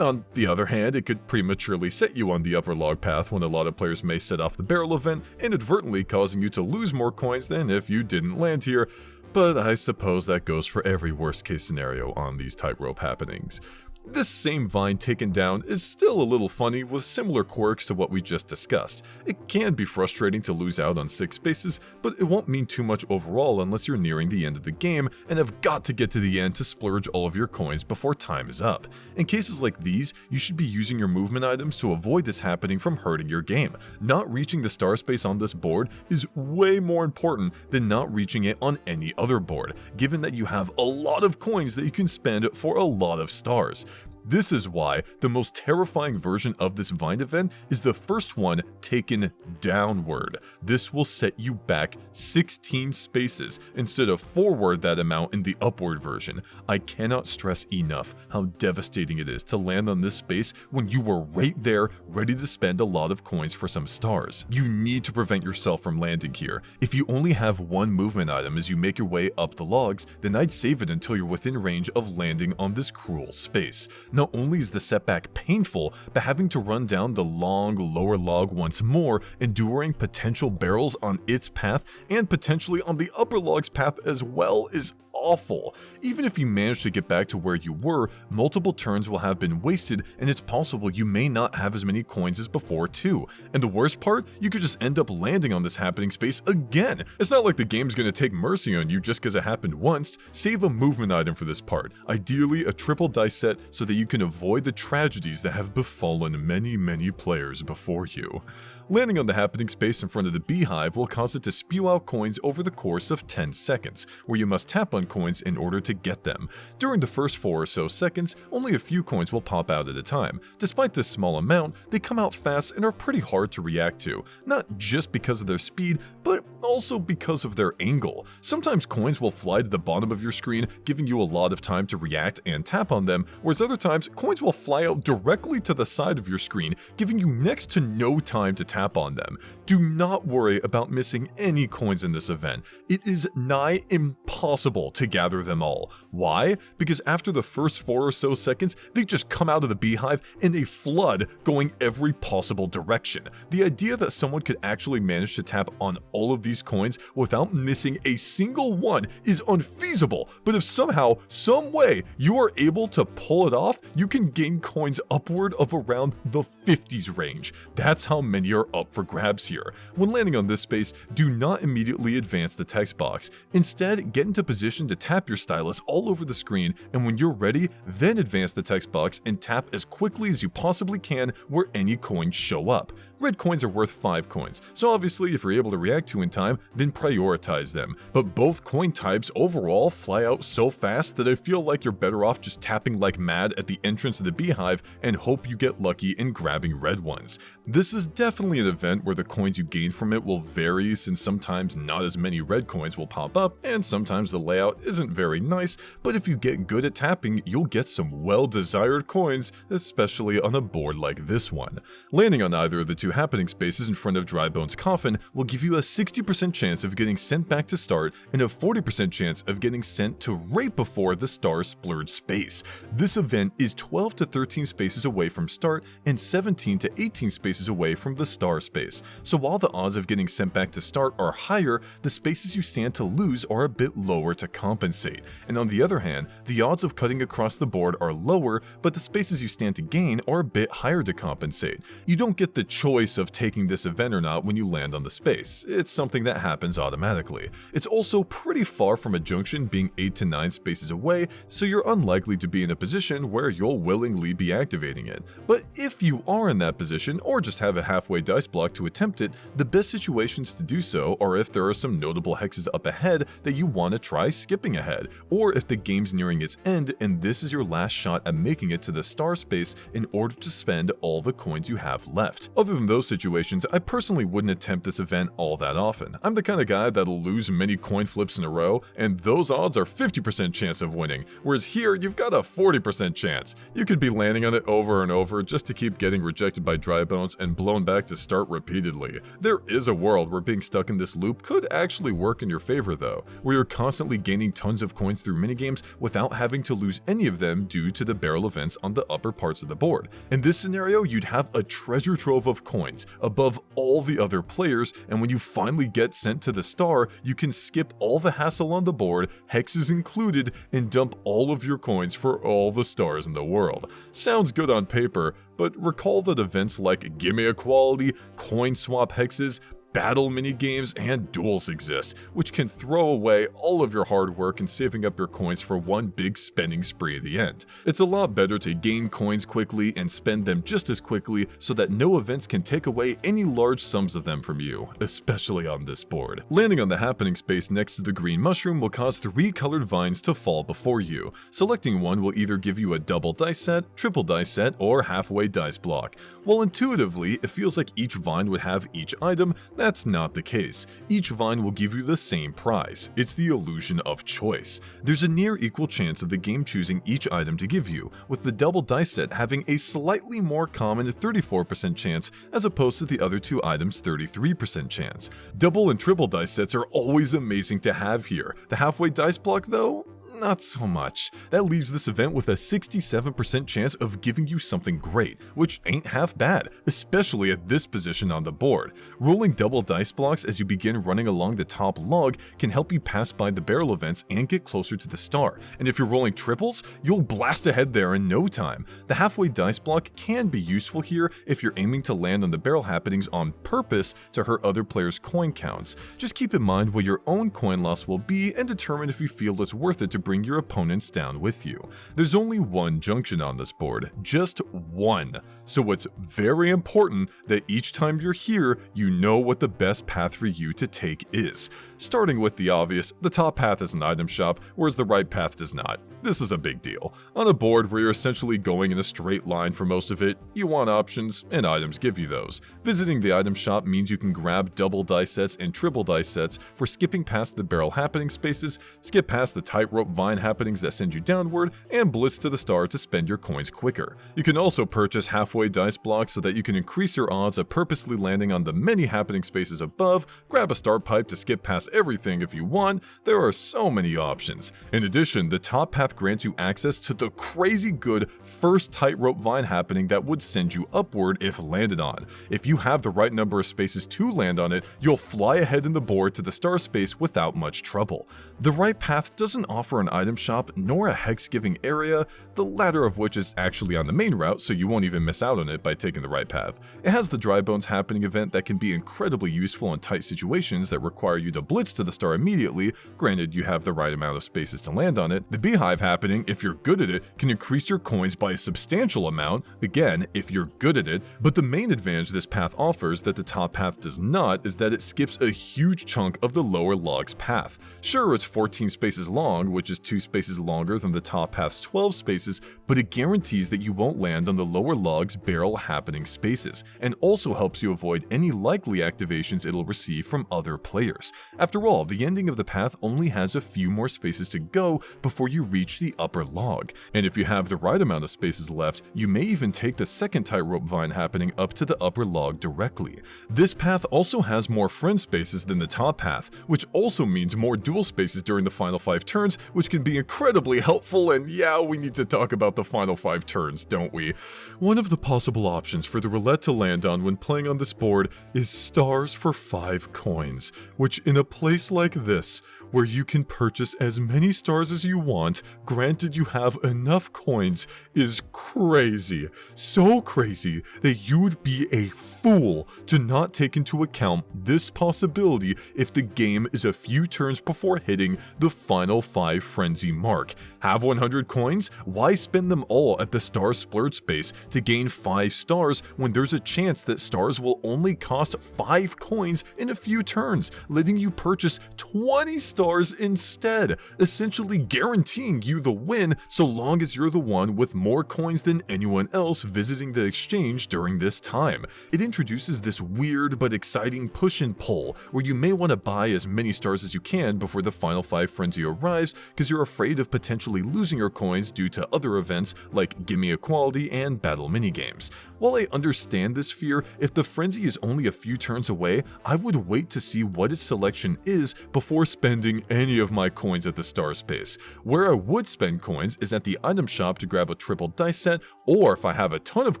On the other hand, it could prematurely set you on the upper log path when a lot of players may set off the barrel event, inadvertently causing you to lose more coins than if you didn't land here. But I suppose that goes for every worst case scenario on these tightrope happenings. This same vine taken down is still a little funny with similar quirks to what we just discussed. It can be frustrating to lose out on 6 spaces, but it won't mean too much overall unless you're nearing the end of the game and have got to get to the end to splurge all of your coins before time is up. In cases like these, you should be using your movement items to avoid this happening from hurting your game. Not reaching the star space on this board is way more important than not reaching it on any other board, given that you have a lot of coins that you can spend for a lot of stars. This is why the most terrifying version of this Vine event is the first one taken downward. This will set you back 16 spaces instead of forward that amount in the upward version. I cannot stress enough how devastating it is to land on this space when you were right there ready to spend a lot of coins for some stars. You need to prevent yourself from landing here. If you only have one movement item as you make your way up the logs, then I'd save it until you're within range of landing on this cruel space. Not only is the setback painful, but having to run down the long lower log once more, enduring potential barrels on its path and potentially on the upper log's path as well, is awful. Even if you manage to get back to where you were, multiple turns will have been wasted and it's possible you may not have as many coins as before too. And the worst part, you could just end up landing on this happening space again. It's not like the game's gonna take mercy on you just because it happened once. Save a movement item for this part, ideally a triple dice set so that you can avoid the tragedies that have befallen many players before you. Landing on the happening space in front of the beehive will cause it to spew out coins over the course of 10 seconds, where you must tap on coins in order to get them. During the first 4 or so seconds, only a few coins will pop out at a time. Despite this small amount, they come out fast and are pretty hard to react to, not just because of their speed, but also because of their angle. Sometimes coins will fly to the bottom of your screen, giving you a lot of time to react and tap on them, whereas other times, coins will fly out directly to the side of your screen, giving you next to no time to tap on them. Do not worry about missing any coins in this event. It is nigh impossible to gather them all. Why? Because after the first 4 or so seconds, they just come out of the beehive in a flood going every possible direction. The idea that someone could actually manage to tap on all of these coins without missing a single one is unfeasible, but if somehow, some way, you are able to pull it off, you can gain coins upward of around the 50s range. That's how many are up for grabs here. When landing on this space, do not immediately advance the text box. Instead, get into position to tap your stylus all over the screen, and when you're ready, then advance the text box and tap as quickly as you possibly can where any coins show up. Red coins are worth 5 coins, so obviously if you're able to react to in time, then prioritize them. But both coin types overall fly out so fast that I feel like you're better off just tapping like mad at the entrance of the beehive and hope you get lucky in grabbing red ones. This is definitely an event where the coins you gain from it will vary, since sometimes not as many red coins will pop up and sometimes the layout isn't very nice, but if you get good at tapping, you'll get some well-desired coins, especially on a board like this one. Landing on either of the two happening spaces in front of Drybone's coffin will give you a 60% chance of getting sent back to start and a 40% chance of getting sent to right before the star splurge space. This event is 12 to 13 spaces away from start and 17 to 18 spaces away from the star space. So while the odds of getting sent back to start are higher, the spaces you stand to lose are a bit lower to compensate. And on the other hand, the odds of cutting across the board are lower, but the spaces you stand to gain are a bit higher to compensate. You don't get the choice of taking this event or not when you land on the space. It's something that happens automatically. It's also pretty far from a junction, being 8 to 9 spaces away, so you're unlikely to be in a position where you'll willingly be activating it. But if you are in that position, or just have a halfway dice block to attempt it, the best situations to do so are if there are some notable hexes up ahead that you want to try skipping ahead, or if the game's nearing its end and this is your last shot at making it to the star space in order to spend all the coins you have left. Other than those situations, I personally wouldn't attempt this event all that often. I'm the kind of guy that'll lose many coin flips in a row, and those odds are 50% chance of winning, whereas here you've got a 40% chance. You could be landing on it over and over just to keep getting rejected by Drybones and blown back to start repeatedly. There is a world where being stuck in this loop could actually work in your favor though, where you're constantly gaining tons of coins through minigames without having to lose any of them due to the barrel events on the upper parts of the board. In this scenario, you'd have a treasure trove of coins coins, above all the other players, and when you finally get sent to the star, you can skip all the hassle on the board, hexes included, and dump all of your coins for all the stars in the world. Sounds good on paper, but recall that events like Gimme Equality, Coin Swap Hexes, battle minigames, and duels exist, which can throw away all of your hard work and saving up your coins for one big spending spree at the end. It's a lot better to gain coins quickly and spend them just as quickly so that no events can take away any large sums of them from you, especially on this board. Landing on the happening space next to the green mushroom will cause 3 colored vines to fall before you. Selecting one will either give you a double dice set, triple dice set, or halfway dice block. While intuitively it feels like each vine would have each item, that's not the case. Each vine will give you the same prize. It's the illusion of choice. There's a near equal chance of the game choosing each item to give you, with the double dice set having a slightly more common 34% chance as opposed to the other 2 items' 33% chance. Double and triple dice sets are always amazing to have here. The halfway dice block though? Not so much. That leaves this event with a 67% chance of giving you something great, which ain't half bad, especially at this position on the board. Rolling double dice blocks as you begin running along the top log can help you pass by the barrel events and get closer to the star, and if you're rolling triples, you'll blast ahead there in no time. The halfway dice block can be useful here if you're aiming to land on the barrel happenings on purpose to hurt other players' coin counts. Just keep in mind what your own coin loss will be and determine if you feel it's worth it to bring your opponents down with you. There's only one junction on this board, just one, so it's very important that each time you're here, you know what the best path for you to take is. Starting with the obvious, the top path is an item shop, whereas the right path does not. This is a big deal. On a board where you're essentially going in a straight line for most of it, you want options, and items give you those. Visiting the item shop means you can grab double dice sets and triple dice sets for skipping past the barrel happening spaces, skip past the tightrope vine happenings that send you downward, and blitz to the star to spend your coins quicker. You can also purchase halfway dice blocks so that you can increase your odds of purposely landing on the many happening spaces above, grab a star pipe to skip past everything if you want. There are so many options. In addition, the top path grants you access to the crazy good first tightrope vine happening that would send you upward if landed on. If you have the right number of spaces to land on it, you'll fly ahead in the board to the star space without much trouble. The right path doesn't offer an item shop nor a hex giving area, the latter of which is actually on the main route, so you won't even miss out on it by taking the right path. It has the dry bones happening event that can be incredibly useful in tight situations that require you to blitz to the star immediately, granted you have the right amount of spaces to land on it. The beehive happening, if you're good at it, can increase your coins by a substantial amount, again if you're good at it, but the main advantage this path offers that the top path does not is that it skips a huge chunk of the lower log's path. Sure, it's 14 spaces long, which is 2 spaces longer than the top path's 12 spaces, but it guarantees that you won't land on the lower log's barrel happening spaces, and also helps you avoid any likely activations it'll receive from other players. After all, the ending of the path only has a few more spaces to go before you reach the upper log, and if you have the right amount of spaces left, you may even take the second tightrope vine happening up to the upper log directly. This path also has more friend spaces than the top path, which also means more duel spaces during the final 5 turns, which can be incredibly helpful, and yeah, we need to talk about the final 5 turns, don't we? One of the possible options for the roulette to land on when playing on this board is stars for 5 coins, which in a place like this, where you can purchase as many stars as you want, granted you have enough coins, is crazy. So crazy that you would be a fool to not take into account this possibility if the game is a few turns before hitting the final 5 frenzy mark. Have 100 coins? Why spend them all at the star splurge space to gain 5 stars when there's a chance that stars will only cost 5 coins in a few turns, letting you purchase 20 stars instead, essentially guaranteeing you the win so long as you're the one with more coins than anyone else visiting the exchange during this time. It introduces this weird but exciting push and pull where you may want to buy as many stars as you can before the final 5 frenzy arrives, because you're afraid of potentially losing your coins due to other events like Gimme Equality and Battle Minigames. While I understand this fear, if the frenzy is only a few turns away, I would wait to see what its selection is before spending any of my coins at the star space. Where I would spend coins is at the item shop to grab a triple dice set, or if I have a ton of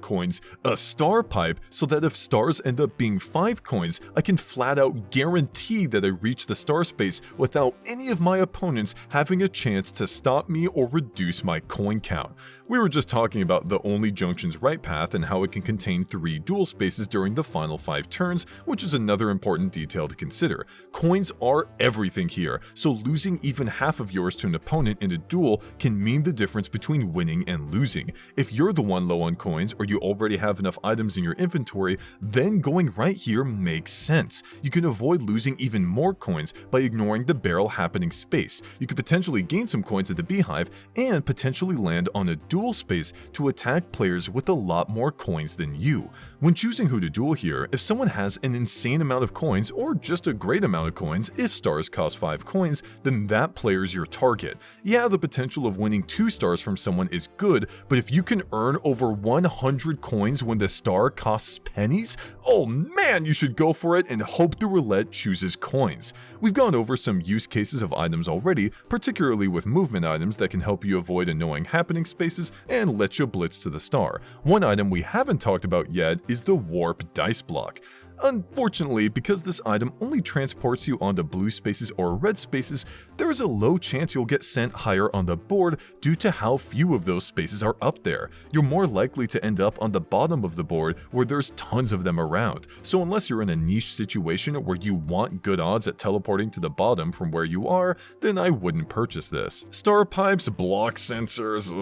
coins, a star pipe, so that if stars end up being 5 coins, I can flat out guarantee that I reach the star space without any of my opponents having a chance to stop me or reduce my coin count. We were just talking about the only junction's right path and how it can contain 3 dual spaces during the final 5 turns, which is another important detail to consider. Coins are everything here, so losing even half of yours to an opponent in a duel can mean the difference between winning and losing. If you're the one low on coins or you already have enough items in your inventory, then going right here makes sense. You can avoid losing even more coins by ignoring the barrel happening space. You could potentially gain some coins at the beehive and potentially land on a dual space to attack players with a lot more coins than you. When choosing who to duel here, if someone has an insane amount of coins or just a great amount of coins, if stars cost 5 coins, then that player's your target. Yeah, the potential of winning 2 stars from someone is good, but if you can earn over 100 coins when the star costs pennies, oh man, you should go for it and hope the roulette chooses coins. We've gone over some use cases of items already, particularly with movement items that can help you avoid annoying happening spaces and let you blitz to the star. One item we haven't talked about yet is the Warp Dice Block. Unfortunately, because this item only transports you onto blue spaces or red spaces, there is a low chance you'll get sent higher on the board due to how few of those spaces are up there. You're more likely to end up on the bottom of the board where there's tons of them around, so unless you're in a niche situation where you want good odds at teleporting to the bottom from where you are, then I wouldn't purchase this. Star pipes, block sensors,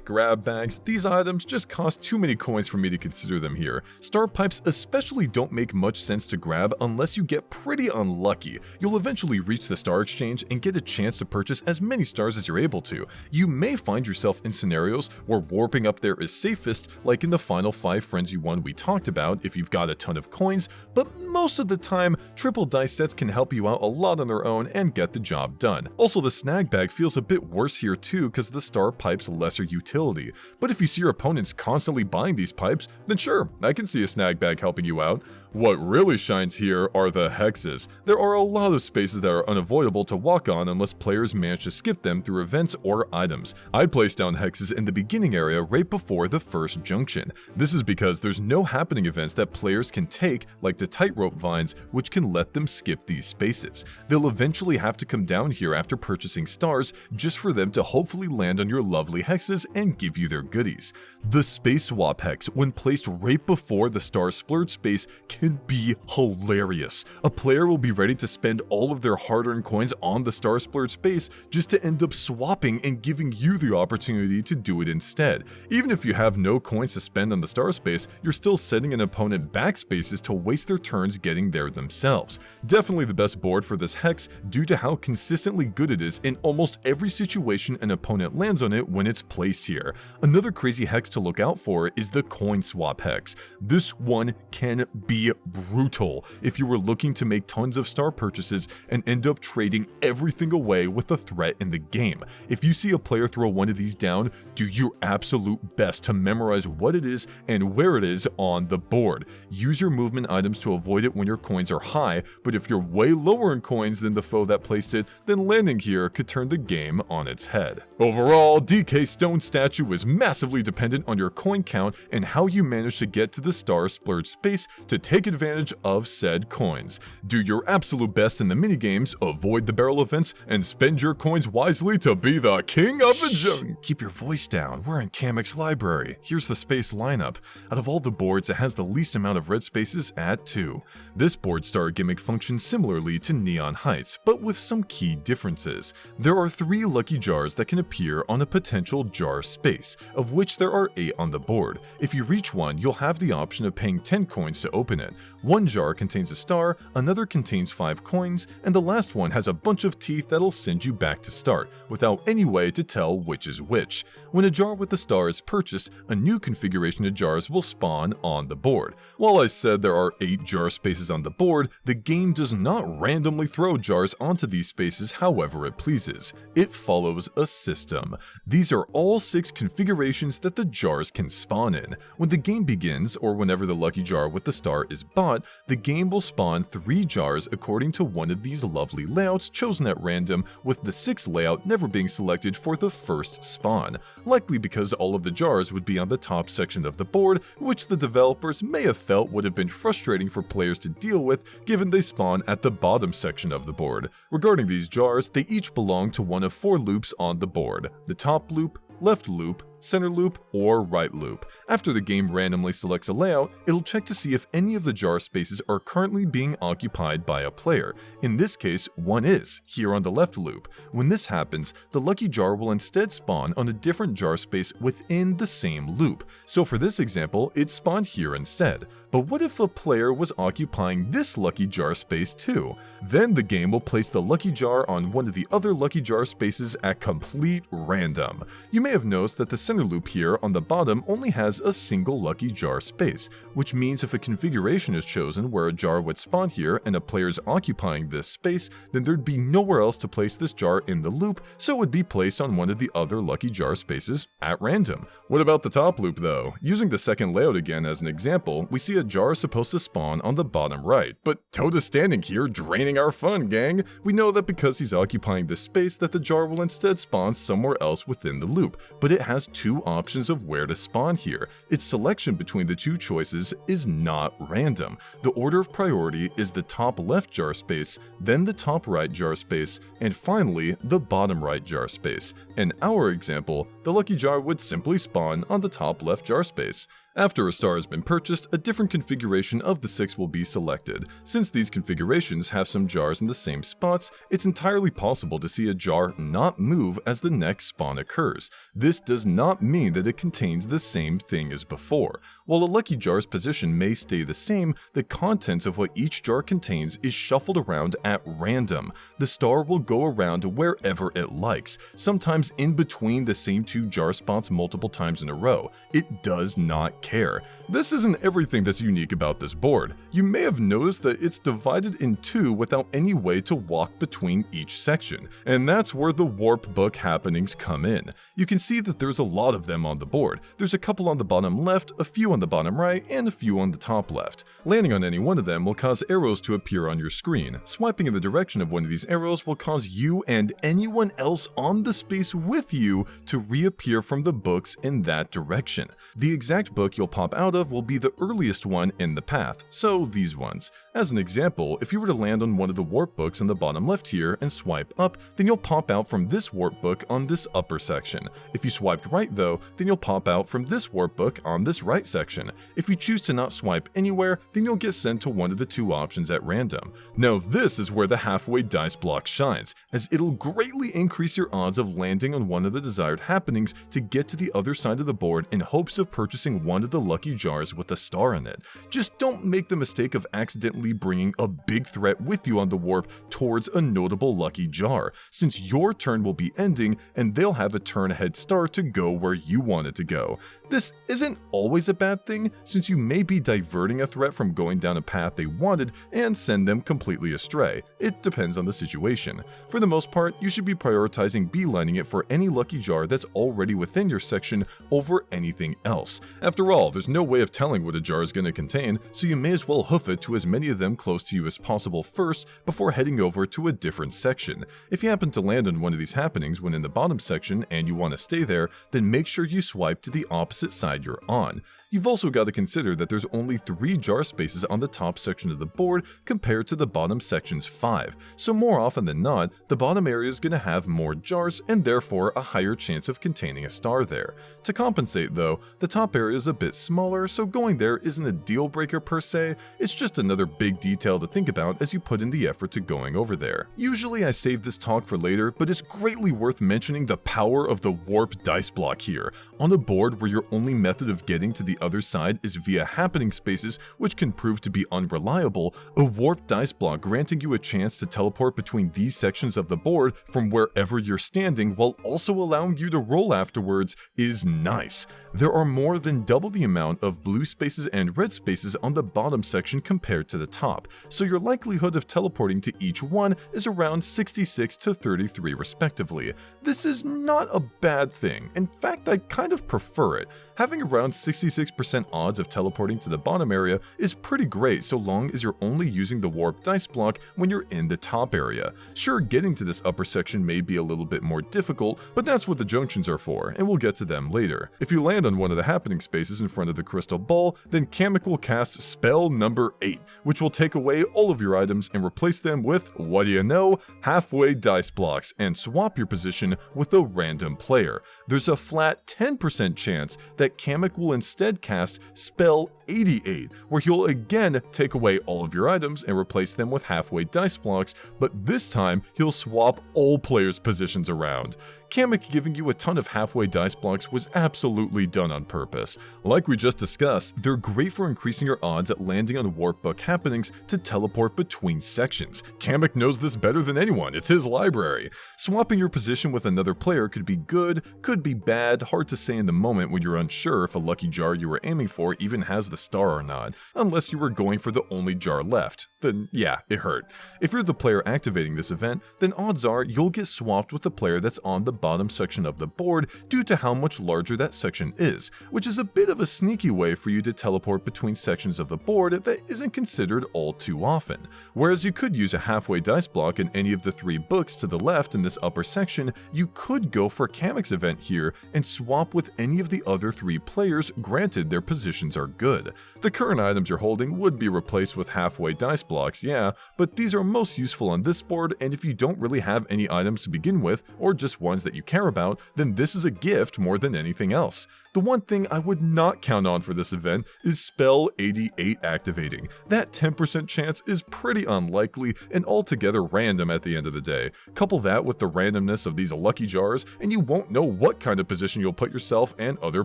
grab bags, these items just cost too many coins for me to consider them here. Star pipes especially don't make much sense to grab unless you get pretty unlucky. You'll eventually reach the star exchange and get a chance to purchase as many stars as you're able to. You may find yourself in scenarios where warping up there is safest, like in the final 5 frenzy one we talked about if you've got a ton of coins, but most of the time, triple dice sets can help you out a lot on their own and get the job done. Also, the snag bag feels a bit worse here too because the star pipe's lesser utility, but if you see your opponents constantly buying these pipes, then sure, I can see a snag bag helping you out. What really shines here are the hexes. There are a lot of spaces that are unavoidable to walk on unless players manage to skip them through events or items. I place down hexes in the beginning area right before the first junction. This is because there's no happening events that players can take, like the tightrope vines, which can let them skip these spaces. They'll eventually have to come down here after purchasing stars just for them to hopefully land on your lovely hexes and give you their goodies. The space swap hex, when placed right before the star splurge space, can be hilarious. A player will be ready to spend all of their hard-earned coins on the star splurge space just to end up swapping and giving you the opportunity to do it instead. Even if you have no coins to spend on the star space, you're still setting an opponent back spaces to waste their turns getting there themselves. Definitely the best board for this hex due to how consistently good it is in almost every situation an opponent lands on it when it's placed here. Another crazy hex to look out for is the coin swap hex. This one can be brutal if you were looking to make tons of star purchases and end up trading everything away with a threat in the game. If you see a player throw one of these down, do your absolute best to memorize what it is and where it is on the board. Use your movement items to avoid it when your coins are high, but if you're way lower in coins than the foe that placed it, then landing here could turn the game on its head. Overall, DK Stone Statue is massively dependent on your coin count and how you manage to get to the star splurge space to take advantage of said coins. Do your absolute best in the minigames, avoid the barrel events, and spend your coins wisely to be the king of the jungle. Keep your voice down, we're in Kamek's library. Here's the space lineup. Out of all the boards, it has the least amount of red spaces at 2. This board star gimmick functions similarly to Neon Heights, but with some key differences. There are 3 lucky jars that can appear on a potential jar space, of which there are 8 on the board. If you reach one, you'll have the option of paying 10 coins to open it. it. One jar contains a star, another contains 5 coins, and the last one has a bunch of teeth that'll send you back to start, without any way to tell which is which. When a jar with the star is purchased, a new configuration of jars will spawn on the board. While I said there are 8 jar spaces on the board, the game does not randomly throw jars onto these spaces however it pleases. It follows a system. These are all 6 configurations that the jars can spawn in. When the game begins, or whenever the lucky jar with the star is bought, the game will spawn 3 jars according to one of these lovely layouts chosen at random, with the 6th layout never being selected for the first spawn, likely because all of the jars would be on the top section of the board, which the developers may have felt would have been frustrating for players to deal with given they spawn at the bottom section of the board. Regarding these jars, they each belong to one of 4 loops on the board: the top loop, left loop, center loop, or right loop. After the game randomly selects a layout, it'll check to see if any of the jar spaces are currently being occupied by a player. In this case, one is, here on the left loop. When this happens, the lucky jar will instead spawn on a different jar space within the same loop. So for this example, it spawned here instead. But what if a player was occupying this lucky jar space too? Then the game will place the lucky jar on one of the other lucky jar spaces at complete random. You may have noticed that the center loop here on the bottom only has a single lucky jar space, which means if a configuration is chosen where a jar would spawn here and a player's occupying this space, then there'd be nowhere else to place this jar in the loop, so it would be placed on one of the other lucky jar spaces at random. What about the top loop though? Using the second layout again as an example, we see a jar is supposed to spawn on the bottom right, but Toad is standing here draining our fun, gang. We know that because he's occupying this space that the jar will instead spawn somewhere else within the loop, but it has 2 options of where to spawn here. Its selection between the 2 choices is not random. The order of priority is the top left jar space, then the top right jar space, and finally the bottom right jar space. In our example, the lucky jar would simply spawn on the top left jar space. After a star has been purchased, a different configuration of the 6 will be selected. Since these configurations have some jars in the same spots, it's entirely possible to see a jar not move as the next spawn occurs. This does not mean that it contains the same thing as before. While a lucky jar's position may stay the same, the contents of what each jar contains is shuffled around at random. The star will go around wherever it likes, sometimes in between the same 2 jar spots multiple times in a row. It does not care. This isn't everything that's unique about this board. You may have noticed that it's divided in 2 without any way to walk between each section, and that's where the warp book happenings come in. You can see that there's a lot of them on the board. There's a couple on the bottom left, a few on the bottom right, and a few on the top left. Landing on any one of them will cause arrows to appear on your screen. Swiping in the direction of one of these arrows will cause you and anyone else on the space with you to reappear from the books in that direction. The exact book you'll pop out of will be the earliest one in the path, so these ones. As an example, if you were to land on one of the warp books in the bottom left here and swipe up, then you'll pop out from this warp book on this upper section. If you swiped right though, then you'll pop out from this warp book on this right section. If you choose to not swipe anywhere, then you'll get sent to one of the 2 options at random. Now this is where the halfway dice block shines, as it'll greatly increase your odds of landing on one of the desired happenings to get to the other side of the board in hopes of purchasing one of the lucky jars with a star in it. Just don't make the mistake of accidentally bringing a big threat with you on the warp towards a notable lucky jar, since your turn will be ending and they'll have a turn head start to go where you want it to go. This isn't always a bad thing, since you may be diverting a threat from going down a path they wanted and send them completely astray. It depends on the situation. For the most part, you should be prioritizing beelining it for any lucky jar that's already within your section over anything else. After all, there's no way of telling what a jar is going to contain, so you may as well hoof it to as many of them close to you as possible first before heading over to a different section. If you happen to land on one of these happenings when in the bottom section and you want to stay there, then make sure you swipe to the opposite side you're on. You've also got to consider that there's only 3 jar spaces on the top section of the board compared to the bottom section's 5, so more often than not, the bottom area is going to have more jars and therefore a higher chance of containing a star there. To compensate though, the top area is a bit smaller, so going there isn't a deal breaker per se, it's just another big detail to think about as you put in the effort to going over there. Usually I save this talk for later, but it's greatly worth mentioning the power of the warp dice block here. On a board where your only method of getting to the the other side is via happening spaces, which can prove to be unreliable, a warped dice block granting you a chance to teleport between these sections of the board from wherever you're standing while also allowing you to roll afterwards is nice. There are more than double the amount of blue spaces and red spaces on the bottom section compared to the top, so your likelihood of teleporting to each one is around 66 to 33 respectively. This is not a bad thing. In fact, I kind of prefer it. Having around 66% odds of teleporting to the bottom area is pretty great so long as you're only using the warp dice block when you're in the top area. Sure, getting to this upper section may be a little bit more difficult, but that's what the junctions are for, and we'll get to them later. If you land on one of the happening spaces in front of the crystal ball, then Kamek will cast spell number 8, which will take away all of your items and replace them with, what do you know, halfway dice blocks, and swap your position with a random player. There's a flat 10% chance that Kamek will instead cast spell 88, where he'll again take away all of your items and replace them with halfway dice blocks, but this time he'll swap all players' positions around. Kamek giving you a ton of halfway dice blocks was absolutely done on purpose. Like we just discussed, they're great for increasing your odds at landing on warp book happenings to teleport between sections. Kamek knows this better than anyone, it's his library. Swapping your position with another player could be good, could be bad, hard to say in the moment when you're unsure if a lucky jar you were aiming for even has the star or not, unless you were going for the only jar left. Then yeah, it hurt. If you're the player activating this event, then odds are you'll get swapped with the player that's on the bottom section of the board due to how much larger that section is, which is a bit of a sneaky way for you to teleport between sections of the board that isn't considered all too often. Whereas you could use a halfway dice block in any of the 3 books to the left in this upper section, you could go for Kamek's event here and swap with any of the other 3 players, granted their positions are good. The current items you're holding would be replaced with halfway dice blocks, yeah, but these are most useful on this board, and if you don't really have any items to begin with, or just ones that you care about, then this is a gift more than anything else. The one thing I would not count on for this event is spell 88 activating. That 10% chance is pretty unlikely and altogether random at the end of the day. Couple that with the randomness of these lucky jars and you won't know what kind of position you'll put yourself and other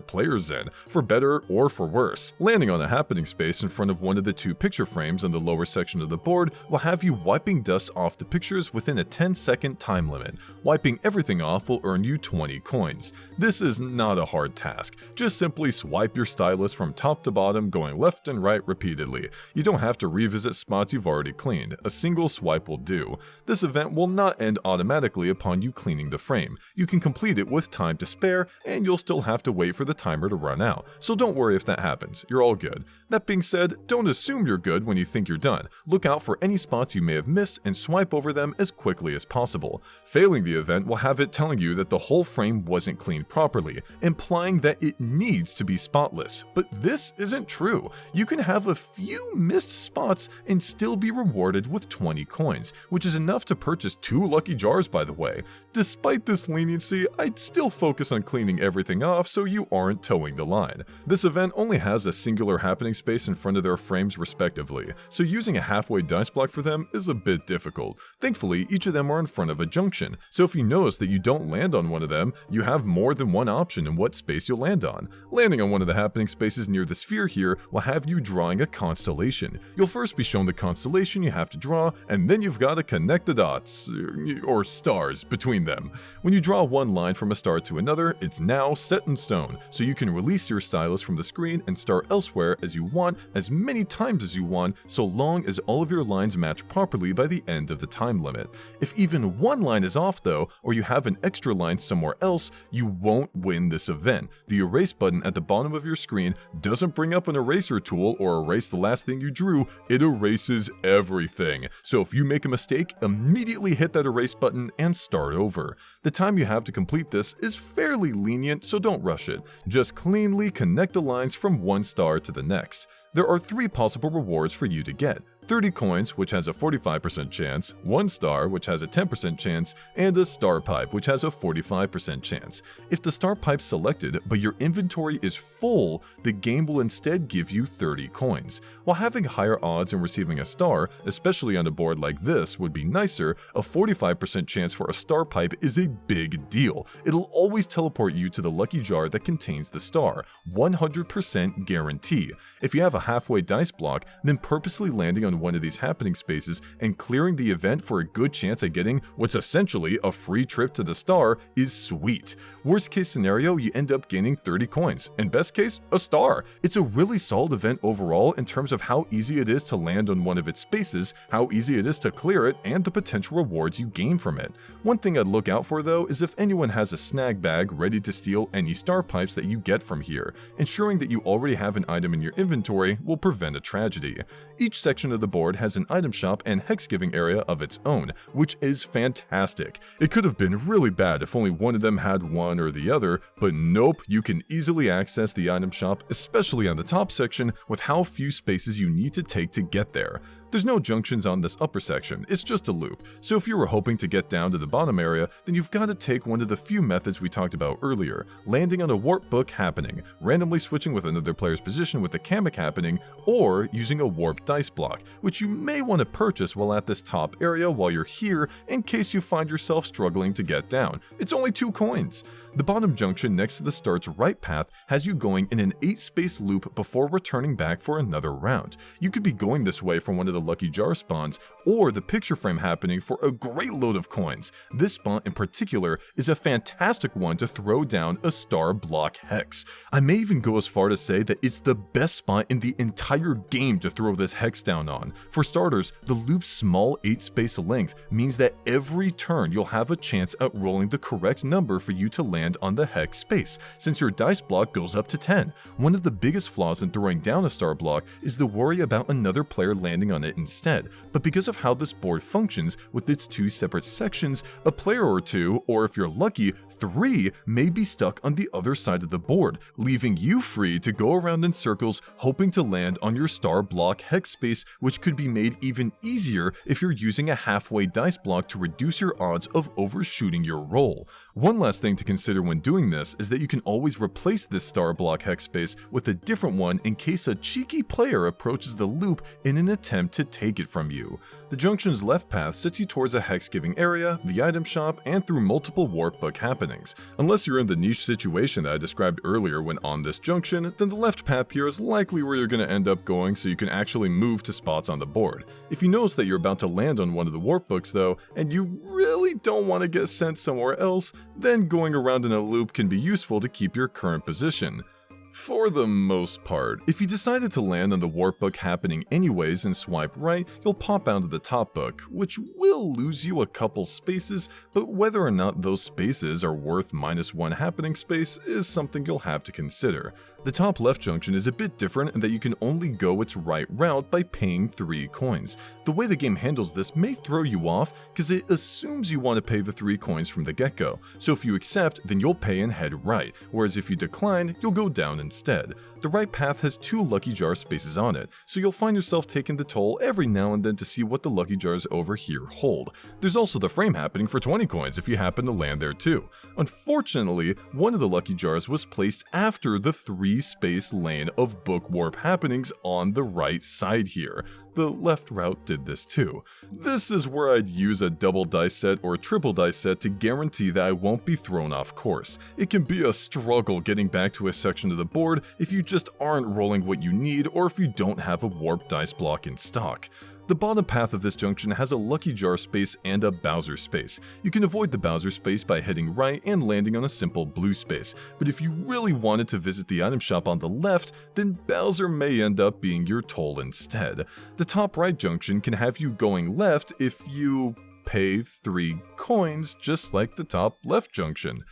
players in, for better or for worse. Landing on a happening space in front of one of the 2 picture frames on the lower section of the board will have you wiping dust off the pictures within a 10-second time limit. Wiping everything off will earn you 20 coins. This is not a hard task. Just simply swipe your stylus from top to bottom, going left and right repeatedly. You don't have to revisit spots you've already cleaned. A single swipe will do. This event will not end automatically upon you cleaning the frame. You can complete it with time to spare, and you'll still have to wait for the timer to run out. So don't worry if that happens. You're all good. That being said, don't assume you're good when you think you're done. Look out for any spots you may have missed and swipe over them as quickly as possible. Failing the event will have it telling you that the whole frame wasn't cleaned properly, implying that it needs to be spotless. But this isn't true. You can have a few missed spots and still be rewarded with 20 coins, which is enough to purchase 2 lucky jars, by the way. Despite this leniency, I'd still focus on cleaning everything off so you aren't towing the line. This event only has a singular happening space in front of their frames respectively, so using a halfway dice block for them is a bit difficult. Thankfully, each of them are in front of a junction, so if you notice that you don't land on one of them, you have more than one option in what space you'll land on. Landing on one of the happening spaces near the sphere here will have you drawing a constellation. You'll first be shown the constellation you have to draw, and then you've got to connect the dots, or stars, between them. When you draw one line from a star to another, it's now set in stone, so you can release your stylus from the screen and start elsewhere as you want, as many times as you want, so long as all of your lines match properly by the end of the time limit. If even one line is off though, or you have an extra line somewhere else, you won't win this event. The erase button at the bottom of your screen doesn't bring up an eraser tool or erase the last thing you drew, it erases everything. So if you make a mistake, immediately hit that erase button and start over. The time you have to complete this is fairly lenient, so don't rush it. Just cleanly connect the lines from one star to the next. There are 3 possible rewards for you to get. 30 coins, which has a 45% chance, 1 star, which has a 10% chance, and a star pipe, which has a 45% chance. If the star pipe's selected, but your inventory is full, the game will instead give you 30 coins. While having higher odds in receiving a star, especially on a board like this, would be nicer, a 45% chance for a star pipe is a big deal. It'll always teleport you to the lucky jar that contains the star, 100% guarantee. If you have a halfway dice block, then purposely landing on one of these happening spaces and clearing the event for a good chance at getting what's essentially a free trip to the star is sweet. Worst case scenario, you end up gaining 30 coins, and best case, a star. It's a really solid event overall in terms of how easy it is to land on one of its spaces, how easy it is to clear it, and the potential rewards you gain from it. One thing I'd look out for though is if anyone has a snag bag ready to steal any star pipes that you get from here. Ensuring that you already have an item in your inventory will prevent a tragedy. Each section of the board has an item shop and hex giving area of its own, which is fantastic. It could have been really bad if only one of them had one or the other, but nope, you can easily access the item shop, especially on the top section, with how few spaces you need to take to get there. There's no junctions on this upper section, it's just a loop, so if you were hoping to get down to the bottom area, then you've got to take one of the few methods we talked about earlier, landing on a warp book happening, randomly switching with another player's position with the Kamek happening, or using a warp dice block, which you may want to purchase while at this top area while you're here in case you find yourself struggling to get down. It's only 2 coins. The bottom junction next to the start's right path has you going in an 8-space loop before returning back for another round. You could be going this way from one of the lucky jar spawns, or the picture frame happening for a great load of coins. This spawn in particular is a fantastic one to throw down a star block hex. I may even go as far to say that it's the best spot in the entire game to throw this hex down on. For starters, the loop's small 8-space length means that every turn you'll have a chance at rolling the correct number for you to land on the hex space, since your dice block goes up to 10. One of the biggest flaws in throwing down a star block is the worry about another player landing on it instead, but because of how this board functions with its 2 separate sections, a player or 2, or if you're lucky, 3 may be stuck on the other side of the board, leaving you free to go around in circles hoping to land on your star block hex space, which could be made even easier if you're using a halfway dice block to reduce your odds of overshooting your roll. One last thing to consider when doing this is that you can always replace this star block hex space with a different one in case a cheeky player approaches the loop in an attempt to take it from you. The junction's left path sets you towards a hex giving area, the item shop, and through multiple warp book happenings. Unless you're in the niche situation that I described earlier when on this junction, then the left path here is likely where you're going to end up going so you can actually move to spots on the board. If you notice that you're about to land on one of the warp books though, and you really don't want to get sent somewhere else, then going around in a loop can be useful to keep your current position. For the most part. If you decided to land on the warp book happening anyways and swipe right, you'll pop out of the top book, which will lose you a couple spaces, but whether or not those spaces are worth -1 happening space is something you'll have to consider. The top left junction is a bit different in that you can only go its right route by paying 3 coins. The way the game handles this may throw you off because it assumes you want to pay the 3 coins from the get-go, so if you accept, then you'll pay and head right, whereas if you decline, you'll go down instead. The right path has 2 lucky jar spaces on it, so you'll find yourself taking the toll every now and then to see what the lucky jars over here hold. There's also the frame happening for 20 coins if you happen to land there too. Unfortunately, one of the lucky jars was placed after the 3-space lane of book warp happenings on the right side here. The left route did this too. This is where I'd use a double dice set or triple dice set to guarantee that I won't be thrown off course. It can be a struggle getting back to a section of the board if you just aren't rolling what you need or if you don't have a warp dice block in stock. The bottom path of this junction has a lucky jar space and a Bowser space. You can avoid the Bowser space by heading right and landing on a simple blue space, but if you really wanted to visit the item shop on the left, then Bowser may end up being your toll instead. The top right junction can have you going left if you pay 3 coins, just like the top left junction.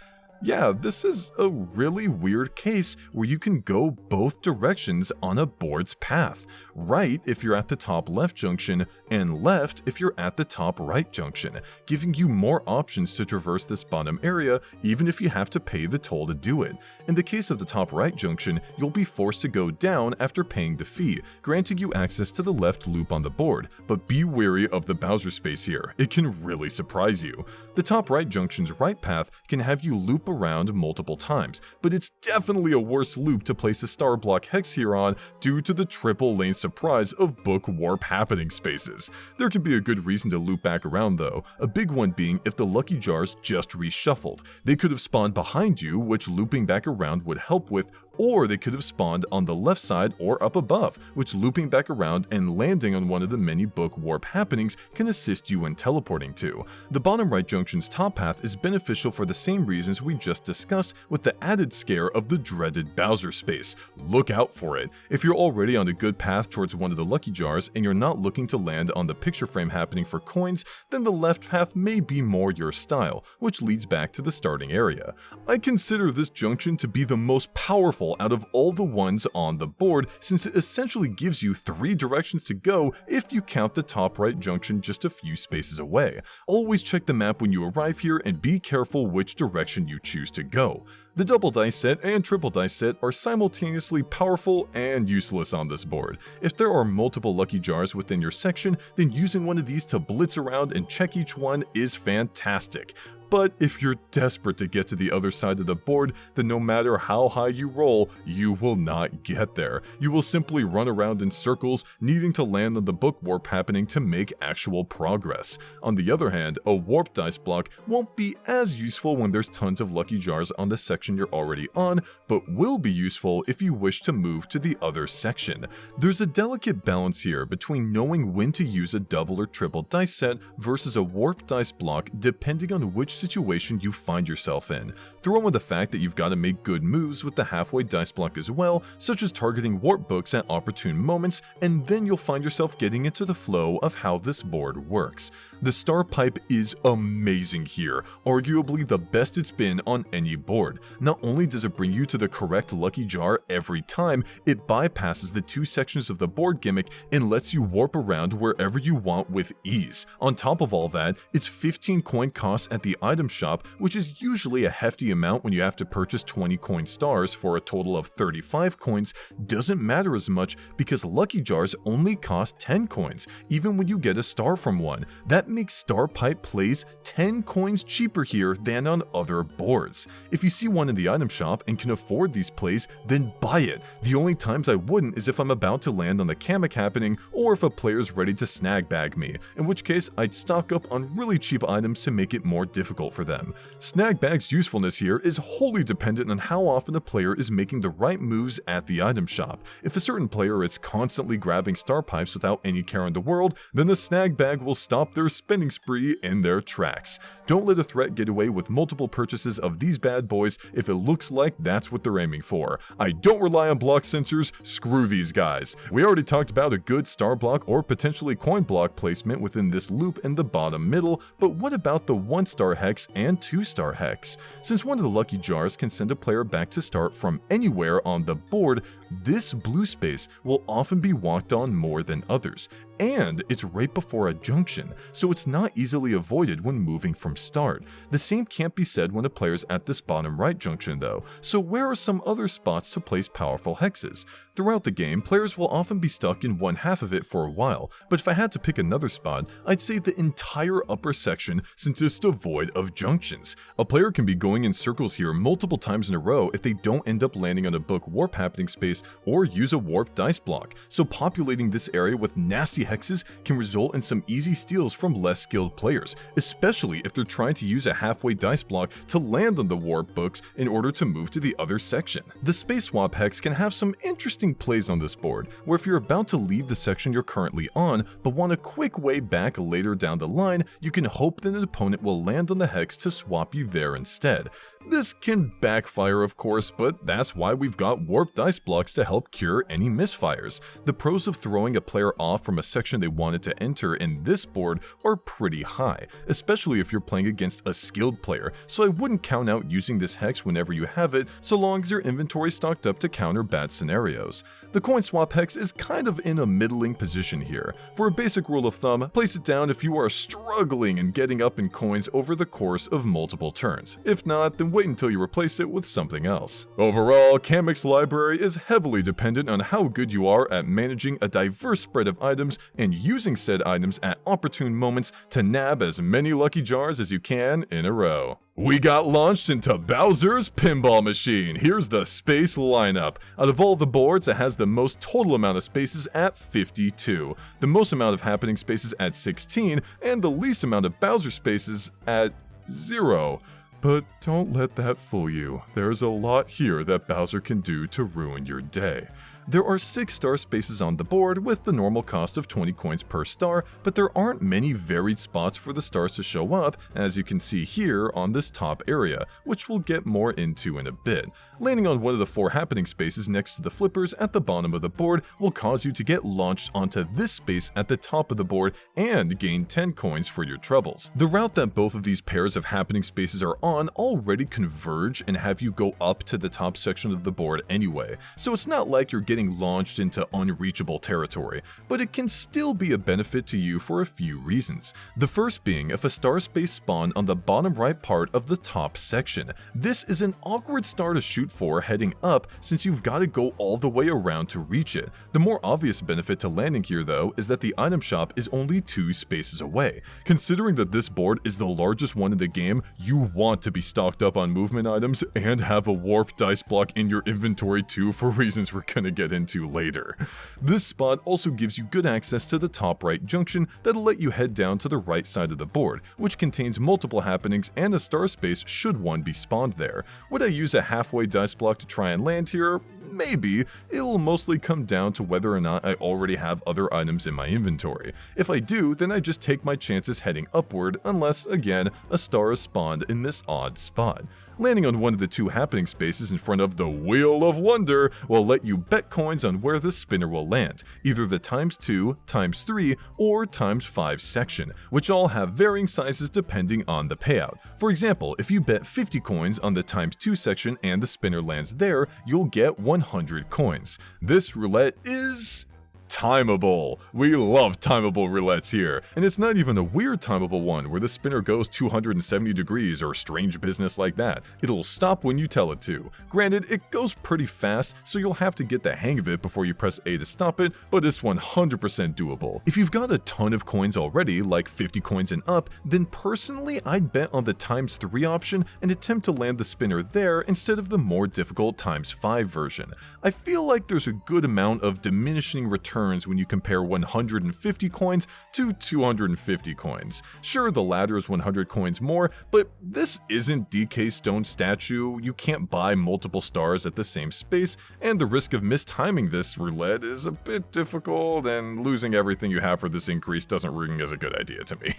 Yeah, this is a really weird case where you can go both directions on a board's path. Right if you're at the top left junction, and left if you're at the top right junction, giving you more options to traverse this bottom area even if you have to pay the toll to do it. In the case of the top right junction, you'll be forced to go down after paying the fee, granting you access to the left loop on the board, but be wary of the Bowser space here, it can really surprise you. The top right junction's right path can have you loop around multiple times, but it's definitely a worse loop to place a star block hex here on due to the triple lane surprise of book warp happening spaces. There could be a good reason to loop back around though, a big one being if the lucky jars just reshuffled. They could have spawned behind you, which looping back around would help with, or they could have spawned on the left side or up above, which looping back around and landing on one of the many book warp happenings can assist you in teleporting to. The bottom right junction's top path is beneficial for the same reasons we just discussed, with the added scare of the dreaded Bowser space. Look out for it. If you're already on a good path towards one of the lucky jars and you're not looking to land on the picture frame happening for coins, then the left path may be more your style, which leads back to the starting area. I consider this junction to be the most powerful out of all the ones on the board, since it essentially gives you 3 directions to go if you count the top right junction just a few spaces away. Always check the map when you arrive here and be careful which direction you choose to go. The double dice set and triple dice set are simultaneously powerful and useless on this board. If there are multiple lucky jars within your section, then using one of these to blitz around and check each one is fantastic. But if you're desperate to get to the other side of the board, then no matter how high you roll, you will not get there. You will simply run around in circles, needing to land on the book warp happening to make actual progress. On the other hand, a warp dice block won't be as useful when there's tons of lucky jars on the section you're already on, but will be useful if you wish to move to the other section. There's a delicate balance here between knowing when to use a double or triple dice set versus a warp dice block depending on which situation you find yourself in. Throw in the fact that you've got to make good moves with the halfway dice block as well, such as targeting warp books at opportune moments, and then you'll find yourself getting into the flow of how this board works. The star pipe is amazing here, arguably the best it's been on any board. Not only does it bring you to the correct lucky jar every time, it bypasses the 2 sections of the board gimmick and lets you warp around wherever you want with ease. On top of all that, it's 15 coin costs at the item shop, which is usually a hefty amount when you have to purchase 20 coin stars for a total of 35 coins, doesn't matter as much because lucky jars only cost 10 coins, even when you get a star from one. That makes star pipe plays 10 coins cheaper here than on other boards. If you see one in the item shop and can afford these plays, then buy it. The only times I wouldn't is if I'm about to land on the Kamek happening or if a player's ready to snag bag me, in which case I'd stock up on really cheap items to make it more difficult for them. Snag bag's usefulness here is wholly dependent on how often a player is making the right moves at the item shop. If a certain player is constantly grabbing star pipes without any care in the world, then the snag bag will stop their spending spree in their tracks. Don't let a threat get away with multiple purchases of these bad boys if it looks like that's what they're aiming for. I don't rely on block sensors, screw these guys. We already talked about a good star block or potentially coin block placement within this loop in the bottom middle, but what about the 1-star hex and 2-star hex? Since one of the lucky jars can send a player back to start from anywhere on the board, this blue space will often be walked on more than others, and it's right before a junction, so it's not easily avoided when moving from start. The same can't be said when a player's at this bottom right junction though, so where are some other spots to place powerful hexes? Throughout the game, players will often be stuck in one half of it for a while, but if I had to pick another spot, I'd say the entire upper section since it's devoid of junctions. A player can be going in circles here multiple times in a row if they don't end up landing on a book warp happening space or use a warp dice block, so populating this area with nasty hexes can result in some easy steals from less skilled players, especially if they're trying to use a halfway dice block to land on the warp books in order to move to the other section. The space swap hex can have some interesting plays on this board, where if you're about to leave the section you're currently on but want a quick way back later down the line, you can hope that an opponent will land on the hex to swap you there instead. This can backfire of course, but that's why we've got warped dice blocks to help cure any misfires. The pros of throwing a player off from a section they wanted to enter in this board are pretty high, especially if you're playing against a skilled player, so I wouldn't count out using this hex whenever you have it, so long as your inventory is stocked up to counter bad scenarios. The coin swap hex is kind of in a middling position here. For a basic rule of thumb, place it down if you are struggling and getting up in coins over the course of multiple turns. If not, then wait until you replace it with something else. Overall, Kamek's library is heavily dependent on how good you are at managing a diverse spread of items and using said items at opportune moments to nab as many lucky jars as you can in a row. We got launched into Bowser's Pinball Machine. Here's the space lineup. Out of all the boards, it has the most total amount of spaces at 52, the most amount of happening spaces at 16, and the least amount of Bowser spaces at 0. But don't let that fool you. There's a lot here that Bowser can do to ruin your day. There are 6 star spaces on the board with the normal cost of 20 coins per star, but there aren't many varied spots for the stars to show up, as you can see here on this top area, which we'll get more into in a bit. Landing on one of the 4 happening spaces next to the flippers at the bottom of the board will cause you to get launched onto this space at the top of the board and gain 10 coins for your troubles. The route that both of these pairs of happening spaces are on already converge and have you go up to the top section of the board anyway, so it's not like you're getting launched into unreachable territory, but it can still be a benefit to you for a few reasons. The first being if a star space spawned on the bottom right part of the top section. This is an awkward star to shoot for heading up since you've got to go all the way around to reach it. The more obvious benefit to landing here though is that the item shop is only 2 spaces away. Considering that this board is the largest one in the game, you want to be stocked up on movement items and have a warped dice block in your inventory too for reasons we're gonna get into later. This spot also gives you good access to the top right junction that'll let you head down to the right side of the board, which contains multiple happenings and a star space should one be spawned there. Would I use a halfway dice block to try and land here? Maybe. It'll mostly come down to whether or not I already have other items in my inventory. If I do, then I just take my chances heading upward unless, again, a star is spawned in this odd spot. Landing on one of the 2 happening spaces in front of the Wheel of Wonder will let you bet coins on where the spinner will land, either the ×2, ×3, or ×5 section, which all have varying sizes depending on the payout. For example, if you bet 50 coins on the ×2 section and the spinner lands there, you'll get 100 coins. This roulette is timeable. We love timeable roulettes here, and it's not even a weird timeable one where the spinner goes 270 degrees or strange business like that. It'll stop when you tell it to. Granted, it goes pretty fast, so you'll have to get the hang of it before you press A to stop it, but it's 100% doable. If you've got a ton of coins already, like 50 coins and up, then personally I'd bet on the ×3 option and attempt to land the spinner there instead of the more difficult ×5 version. I feel like there's a good amount of diminishing returns when you compare 150 coins to 250 coins. Sure, the latter is 100 coins more, but this isn't DK Stone statue. You can't buy multiple stars at the same space, and the risk of mistiming this roulette is a bit difficult, and losing everything you have for this increase doesn't ring as a good idea to me.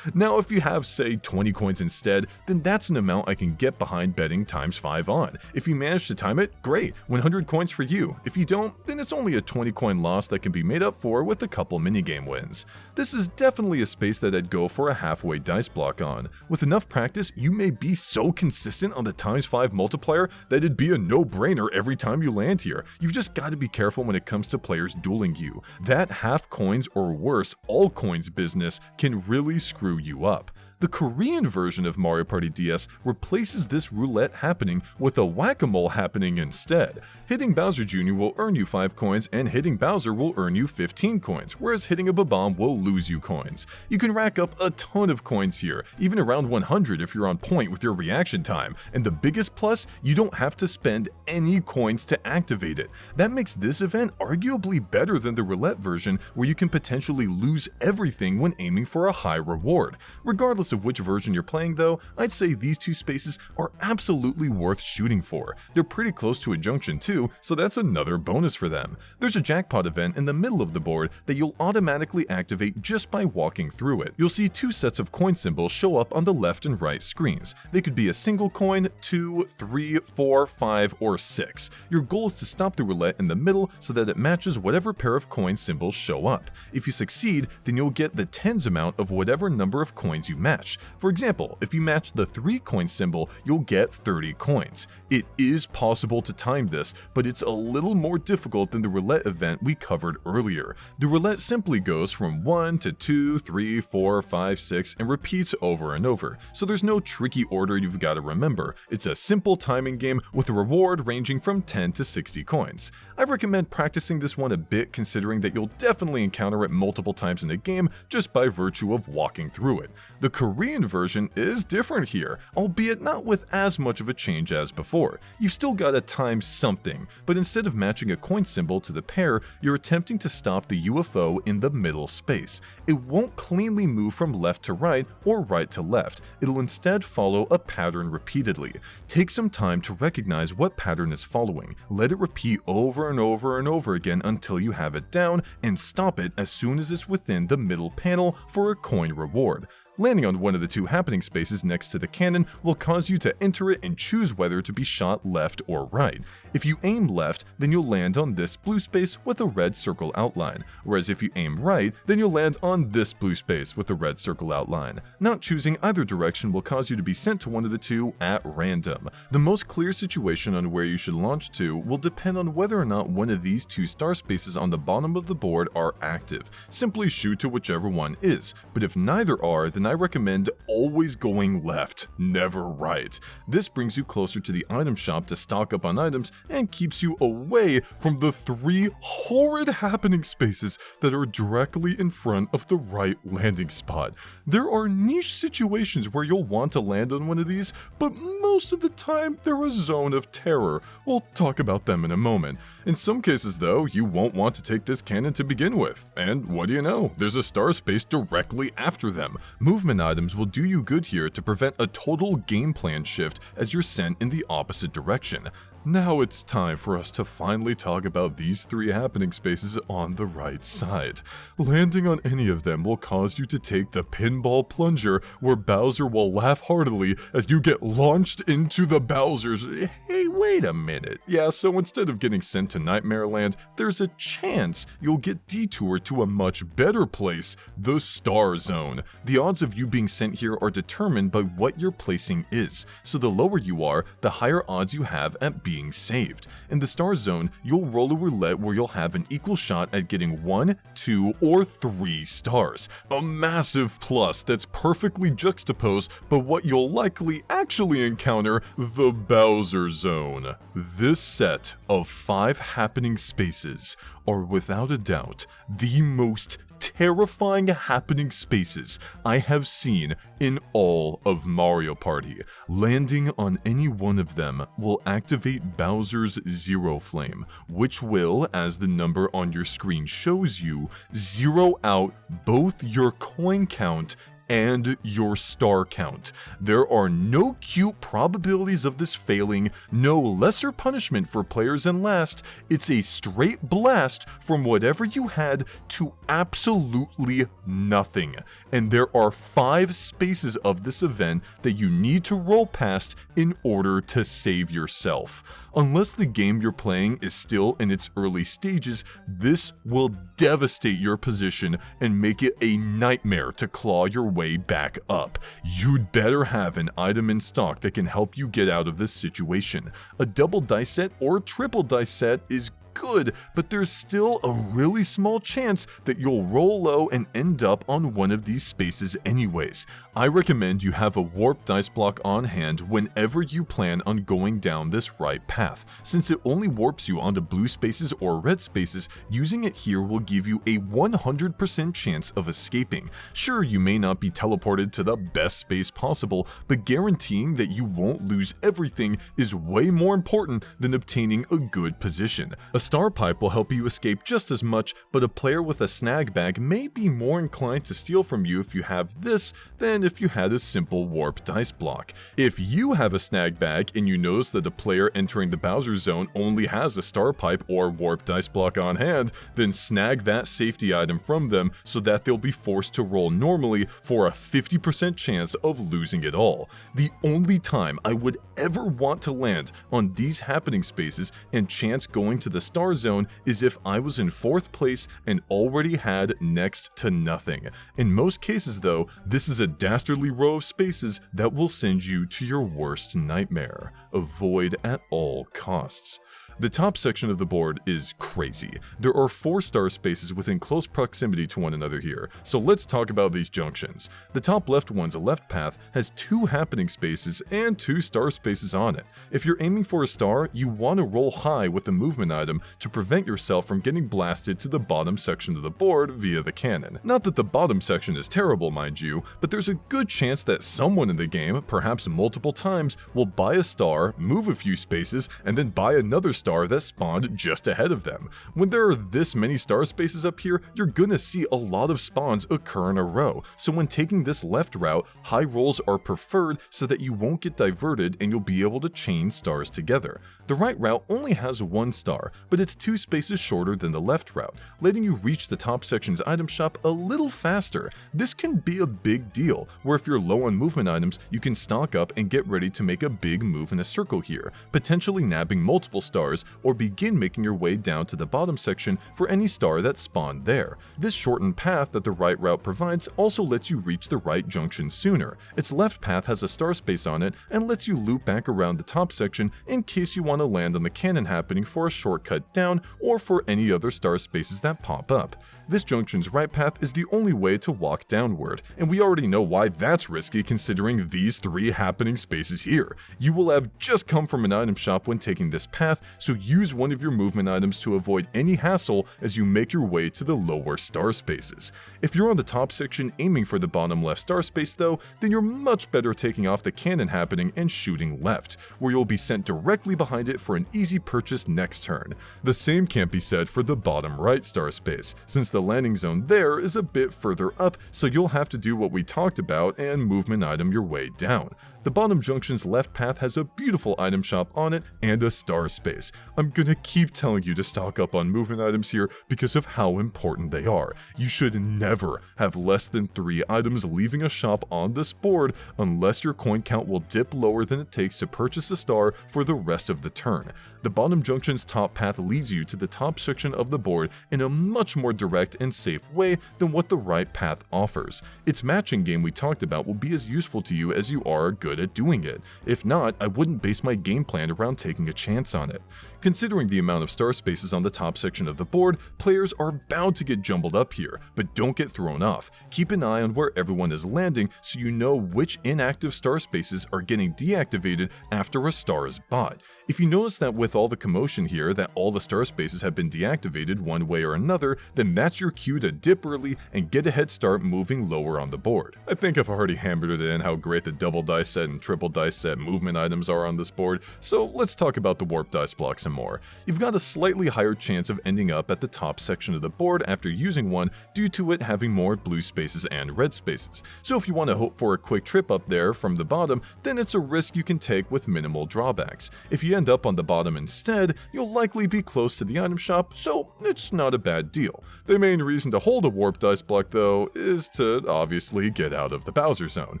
Now, if you have, say, 20 coins instead, then that's an amount I can get behind betting ×5 on. If you manage to time it, great, 100 coins for you. If you don't, then it's only a 20 coin loss that can be made up for with a couple minigame wins. This is definitely a space that I'd go for a halfway dice block on. With enough practice, you may be so consistent on the ×5 multiplier that it'd be a no-brainer every time you land here. You've just got to be careful when it comes to players dueling you. That half coins or worse, all coins business can really screw you up. The Korean version of Mario Party DS replaces this roulette happening with a whack-a-mole happening instead. Hitting Bowser Jr. will earn you 5 coins, and hitting Bowser will earn you 15 coins, whereas hitting a Bob-omb will lose you coins. You can rack up a ton of coins here, even around 100 if you're on point with your reaction time, and the biggest plus, you don't have to spend any coins to activate it. That makes this event arguably better than the roulette version, where you can potentially lose everything when aiming for a high reward. Regardless Regardless of which version you're playing though, I'd say these two spaces are absolutely worth shooting for. They're pretty close to a junction too, so that's another bonus for them. There's a jackpot event in the middle of the board that you'll automatically activate just by walking through it. You'll see two sets of coin symbols show up on the left and right screens. They could be a single coin, 2, 3, 4, 5, or 6. Your goal is to stop the roulette in the middle so that it matches whatever pair of coin symbols show up. If you succeed, then you'll get the tens amount of whatever number of coins you match. For example, if you match the 3 coin symbol, you'll get 30 coins. It is possible to time this, but it's a little more difficult than the roulette event we covered earlier. The roulette simply goes from 1 to 2, 3, 4, 5, 6, and repeats over and over, so there's no tricky order you've got to remember. It's a simple timing game with a reward ranging from 10 to 60 coins. I recommend practicing this one a bit, considering that you'll definitely encounter it multiple times in a game just by virtue of walking through it. The Korean version is different here, albeit not with as much of a change as before. You've still got to time something, but instead of matching a coin symbol to the pair, you're attempting to stop the UFO in the middle space. It won't cleanly move from left to right or right to left. It'll instead follow a pattern repeatedly. Take some time to recognize what pattern it's following. Let it repeat over and over and over again until you have it down, and stop it as soon as it's within the middle panel for a coin reward. Landing on one of the two happening spaces next to the cannon will cause you to enter it and choose whether to be shot left or right. If you aim left, then you'll land on this blue space with a red circle outline, whereas if you aim right, then you'll land on this blue space with a red circle outline. Not choosing either direction will cause you to be sent to one of the two at random. The most clear situation on where you should launch to will depend on whether or not one of these two star spaces on the bottom of the board are active. Simply shoot to whichever one is, but if neither are, then I recommend always going left, never right. This brings you closer to the item shop to stock up on items and keeps you away from the 3 horrid happening spaces that are directly in front of the right landing spot. There are niche situations where you'll want to land on one of these, but most of the time they're a zone of terror. We'll talk about them in a moment. In some cases though, you won't want to take this cannon to begin with, and what do you know, there's a star space directly after them. Movement items will do you good here to prevent a total game plan shift as you're sent in the opposite direction. Now it's time for us to finally talk about these 3 happening spaces on the right side. Landing on any of them will cause you to take the pinball plunger, where Bowser will laugh heartily as you get launched into the Bowsers. Hey, wait a minute. Yeah, so instead of getting sent to Nightmare Land, there's a chance you'll get detoured to a much better place, the Star Zone. The odds of you being sent here are determined by what your placing is, so the lower you are, the higher odds you have at being saved. In the Star Zone, you'll roll a roulette where you'll have an equal shot at getting 1, 2, or 3 stars. A massive plus that's perfectly juxtaposed by what you'll likely actually encounter, the Bowser Zone. This set of 5 happening spaces are without a doubt the most terrifying happening spaces I have seen in all of Mario Party. Landing on any one of them will activate Bowser's Zero Flame, which will, as the number on your screen shows you, zero out both your coin count and your star count. There are no cute probabilities of this failing, no lesser punishment for players in last. It's a straight blast from whatever you had to absolutely nothing. And there are 5 spaces of this event that you need to roll past in order to save yourself. Unless the game you're playing is still in its early stages, this will devastate your position and make it a nightmare to claw your way back up. You'd better have an item in stock that can help you get out of this situation. A double dice set or triple dice set is good, but there's still a really small chance that you'll roll low and end up on one of these spaces anyways. I recommend you have a warp dice block on hand whenever you plan on going down this right path. Since it only warps you onto blue spaces or red spaces, using it here will give you a 100% chance of escaping. Sure, you may not be teleported to the best space possible, but guaranteeing that you won't lose everything is way more important than obtaining a good position. A star pipe will help you escape just as much, but a player with a snag bag may be more inclined to steal from you if you have this than if you had a simple warp dice block. If you have a snag bag and you notice that a player entering the Bowser zone only has a star pipe or warp dice block on hand, then snag that safety item from them so that they'll be forced to roll normally for a 50% chance of losing it all. The only time I would ever want to land on these happening spaces and chance going to the star zone is if I was in 4th place and already had next to nothing. In most cases though, this is a dastardly row of spaces that will send you to your worst nightmare. Avoid at all costs. The top section of the board is crazy. There are 4 star spaces within close proximity to one another here, so let's talk about these junctions. The top left one's left path has 2 happening spaces and 2 star spaces on it. If you're aiming for a star, you want to roll high with the movement item to prevent yourself from getting blasted to the bottom section of the board via the cannon. Not that the bottom section is terrible, mind you, but there's a good chance that someone in the game, perhaps multiple times, will buy a star, move a few spaces, and then buy another star that spawned just ahead of them. When there are this many star spaces up here, you're gonna see a lot of spawns occur in a row, so when taking this left route, high rolls are preferred so that you won't get diverted and you'll be able to chain stars together. The right route only has 1 star, but it's 2 spaces shorter than the left route, letting you reach the top section's item shop a little faster. This can be a big deal, where if you're low on movement items, you can stock up and get ready to make a big move in a circle here, potentially nabbing multiple stars, or begin making your way down to the bottom section for any star that spawned there. This shortened path that the right route provides also lets you reach the right junction sooner. Its left path has a star space on it and lets you loop back around the top section in case you want to land on the cannon happening for a shortcut down or for any other star spaces that pop up. This junction's right path is the only way to walk downward, and we already know why that's risky considering these 3 happening spaces here. You will have just come from an item shop when taking this path, so use one of your movement items to avoid any hassle as you make your way to the lower star spaces. If you're on the top section aiming for the bottom left star space though, then you're much better taking off the cannon happening and shooting left, where you'll be sent directly behind it for an easy purchase next turn. The same can't be said for the bottom right star space, since the landing zone there is a bit further up, so you'll have to do what we talked about and movement item your way down. The bottom junction's left path has a beautiful item shop on it and a star space. I'm gonna keep telling you to stock up on movement items here because of how important they are. You should never have less than 3 items leaving a shop on this board unless your coin count will dip lower than it takes to purchase a star for the rest of the turn. The bottom junction's top path leads you to the top section of the board in a much more direct and safe way than what the right path offers. Its matching game we talked about will be as useful to you as you are good at doing it. If not, I wouldn't base my game plan around taking a chance on it. Considering the amount of star spaces on the top section of the board, players are bound to get jumbled up here, but don't get thrown off. Keep an eye on where everyone is landing so you know which inactive star spaces are getting deactivated after a star is bought. If you notice that with all the commotion here that all the star spaces have been deactivated one way or another, then that's your cue to dip early and get a head start moving lower on the board. I think I've already hammered it in how great the double dice set and triple dice set movement items are on this board, so let's talk about the warp dice blocks some more. You've got a slightly higher chance of ending up at the top section of the board after using one due to it having more blue spaces and red spaces. So if you want to hope for a quick trip up there from the bottom, then it's a risk you can take with minimal drawbacks. If you end up on the bottom instead, you'll likely be close to the item shop, so it's not a bad deal. The main reason to hold a warp dice block though is to obviously get out of the Bowser zone.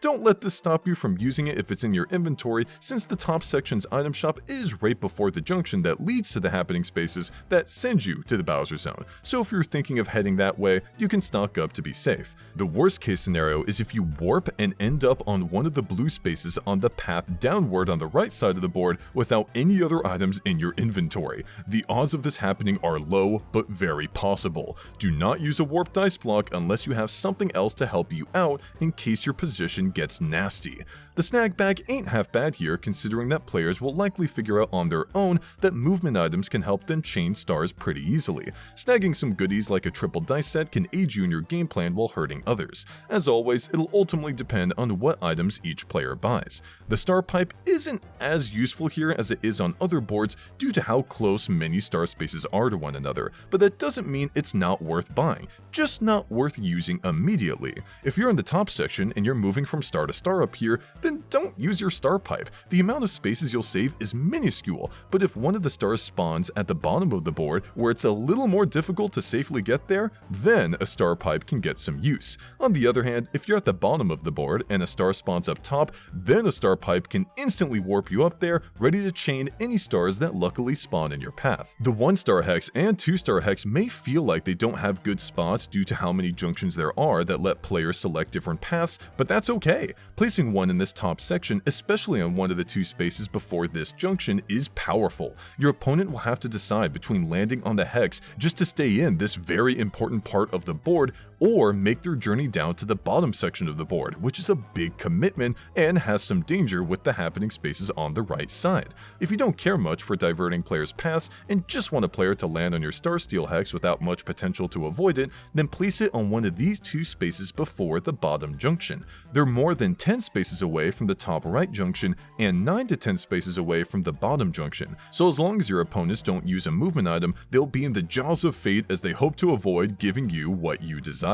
Don't let this stop you from using it if it's in your inventory, since the top section's item shop is right before the junction that leads to the happening spaces that send you to the Bowser zone, so if you're thinking of heading that way, you can stock up to be safe. The worst case scenario is if you warp and end up on one of the blue spaces on the path downward on the right side of the board without any other items in your inventory. The odds of this happening are low, but very possible. Do not use a warp dice block unless you have something else to help you out in case your position gets nasty. The snag bag ain't half bad here, considering that players will likely figure out on their own that that movement items can help them chain stars pretty easily. Snagging some goodies like a triple dice set can aid you in your game plan while hurting others. As always, it'll ultimately depend on what items each player buys. The star pipe isn't as useful here as it is on other boards due to how close many star spaces are to one another, but that doesn't mean it's not worth buying, just not worth using immediately. If you're in the top section and you're moving from star to star up here, then don't use your star pipe. The amount of spaces you'll save is minuscule, but if one of the stars spawns at the bottom of the board where it's a little more difficult to safely get there, then a star pipe can get some use. On the other hand, if you're at the bottom of the board and a star spawns up top, then a star pipe can instantly warp you up there, ready to chain any stars that luckily spawn in your path. The 1-star hex and 2-star hex may feel like they don't have good spots due to how many junctions there are that let players select different paths, but that's okay. Placing one in this top section, especially on one of the 2 spaces before this junction, is powerful. Your opponent will have to decide between landing on the hex just to stay in this very important part of the board, or make their journey down to the bottom section of the board, which is a big commitment and has some danger with the happening spaces on the right side. If you don't care much for diverting players' paths and just want a player to land on your star steel hex without much potential to avoid it, then place it on one of these 2 spaces before the bottom junction. They're more than 10 spaces away from the top right junction and 9 to 10 spaces away from the bottom junction, so as long as your opponents don't use a movement item, they'll be in the jaws of fate as they hope to avoid giving you what you desire.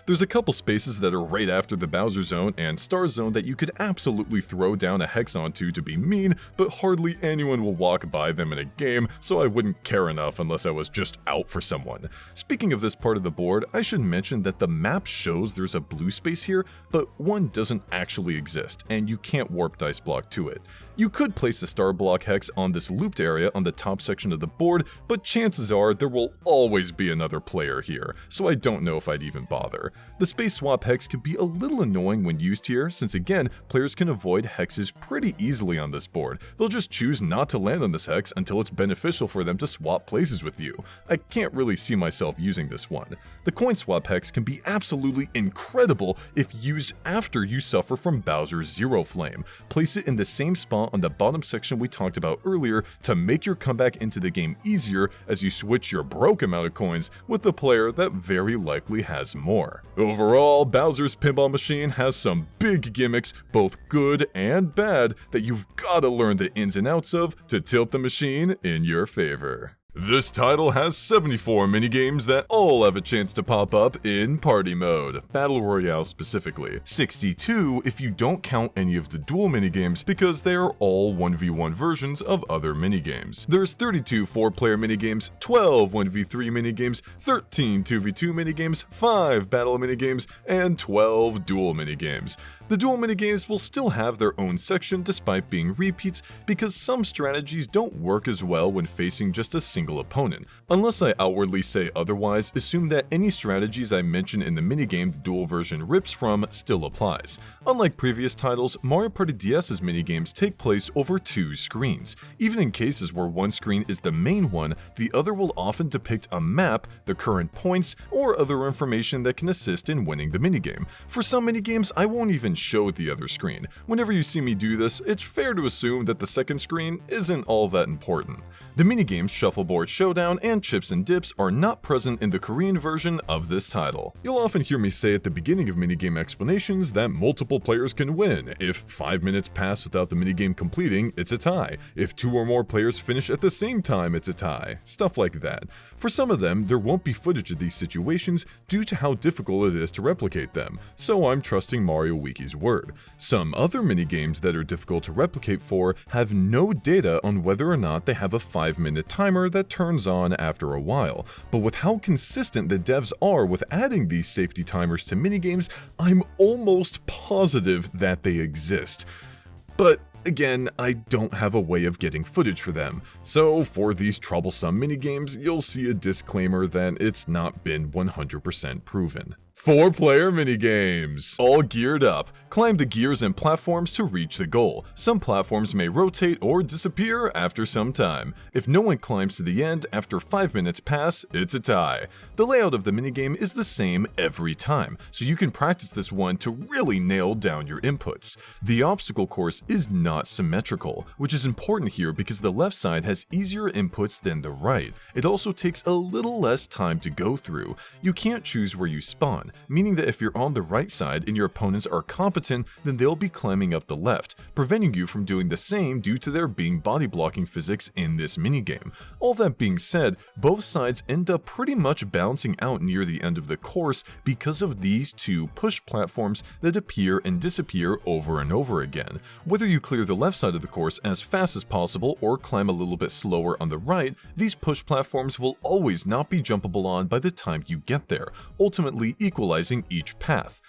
There's a couple spaces that are right after the Bowser Zone and Star Zone that you could absolutely throw down a hex onto to be mean, but hardly anyone will walk by them in a game, so I wouldn't care enough unless I was just out for someone. Speaking of this part of the board, I should mention that the map shows there's a blue space here, but one doesn't actually exist, and you can't warp dice block to it. You could place the star block hex on this looped area on the top section of the board, but chances are there will always be another player here, so I don't know if I'd even bother. The space swap hex can be a little annoying when used here, since again, players can avoid hexes pretty easily on this board. They'll just choose not to land on this hex until it's beneficial for them to swap places with you. I can't really see myself using this one. The coin swap hex can be absolutely incredible if used after you suffer from Bowser's Zero Flame. Place it in the same spot on the bottom section we talked about earlier to make your comeback into the game easier as you switch your broke amount of coins with the player that very likely has more. Overall, Bowser's Pinball Machine has some big gimmicks, both good and bad, that you've gotta learn the ins and outs of to tilt the machine in your favor. This title has 74 minigames that all have a chance to pop up in party mode, Battle Royale specifically. 62 if you don't count any of the duel minigames because they are all 1v1 versions of other minigames. There's 32 4-player minigames, 12 1v3 minigames, 13 2v2 minigames, 5 battle minigames, and 12 duel minigames. The duel minigames will still have their own section despite being repeats because some strategies don't work as well when facing just a single opponent. Unless I outwardly say otherwise, assume that any strategies I mention in the minigame the duel version rips from still applies. Unlike previous titles, Mario Party DS's minigames take place over 2 screens. Even in cases where one screen is the main one, the other will often depict a map, the current points, or other information that can assist in winning the minigame. For some minigames, I won't even show the other screen. Whenever you see me do this, it's fair to assume that the second screen isn't all that important. The minigames Shuffleboard Showdown and Chips and Dips are not present in the Korean version of this title. You'll often hear me say at the beginning of minigame explanations that multiple players can win. If 5 minutes pass without the minigame completing, it's a tie. If 2 or more players finish at the same time, it's a tie. Stuff like that. For some of them, there won't be footage of these situations due to how difficult it is to replicate them, so I'm trusting Mario Wiki's word. Some other minigames that are difficult to replicate for have no data on whether or not they have a 5-minute timer that turns on after a while, but with how consistent the devs are with adding these safety timers to minigames, I'm almost positive that they exist. But again, I don't have a way of getting footage for them, so for these troublesome minigames, you'll see a disclaimer that it's not been 100% proven. 4-player minigames. All geared up. Climb the gears and platforms to reach the goal. Some platforms may rotate or disappear after some time. If no one climbs to the end after 5 minutes pass, it's a tie. The layout of the minigame is the same every time, so you can practice this one to really nail down your inputs. The obstacle course is not symmetrical, which is important here because the left side has easier inputs than the right. It also takes a little less time to go through. You can't choose where you spawn, meaning that if you're on the right side and your opponents are competent, then they'll be climbing up the left, preventing you from doing the same due to there being body blocking physics in this minigame. All that being said, both sides end up pretty much balancing out near the end of the course because of these two push platforms that appear and disappear over and over again. Whether you clear the left side of the course as fast as possible or climb a little bit slower on the right, these push platforms will always not be jumpable on by the time you get there, ultimately equalizing each path.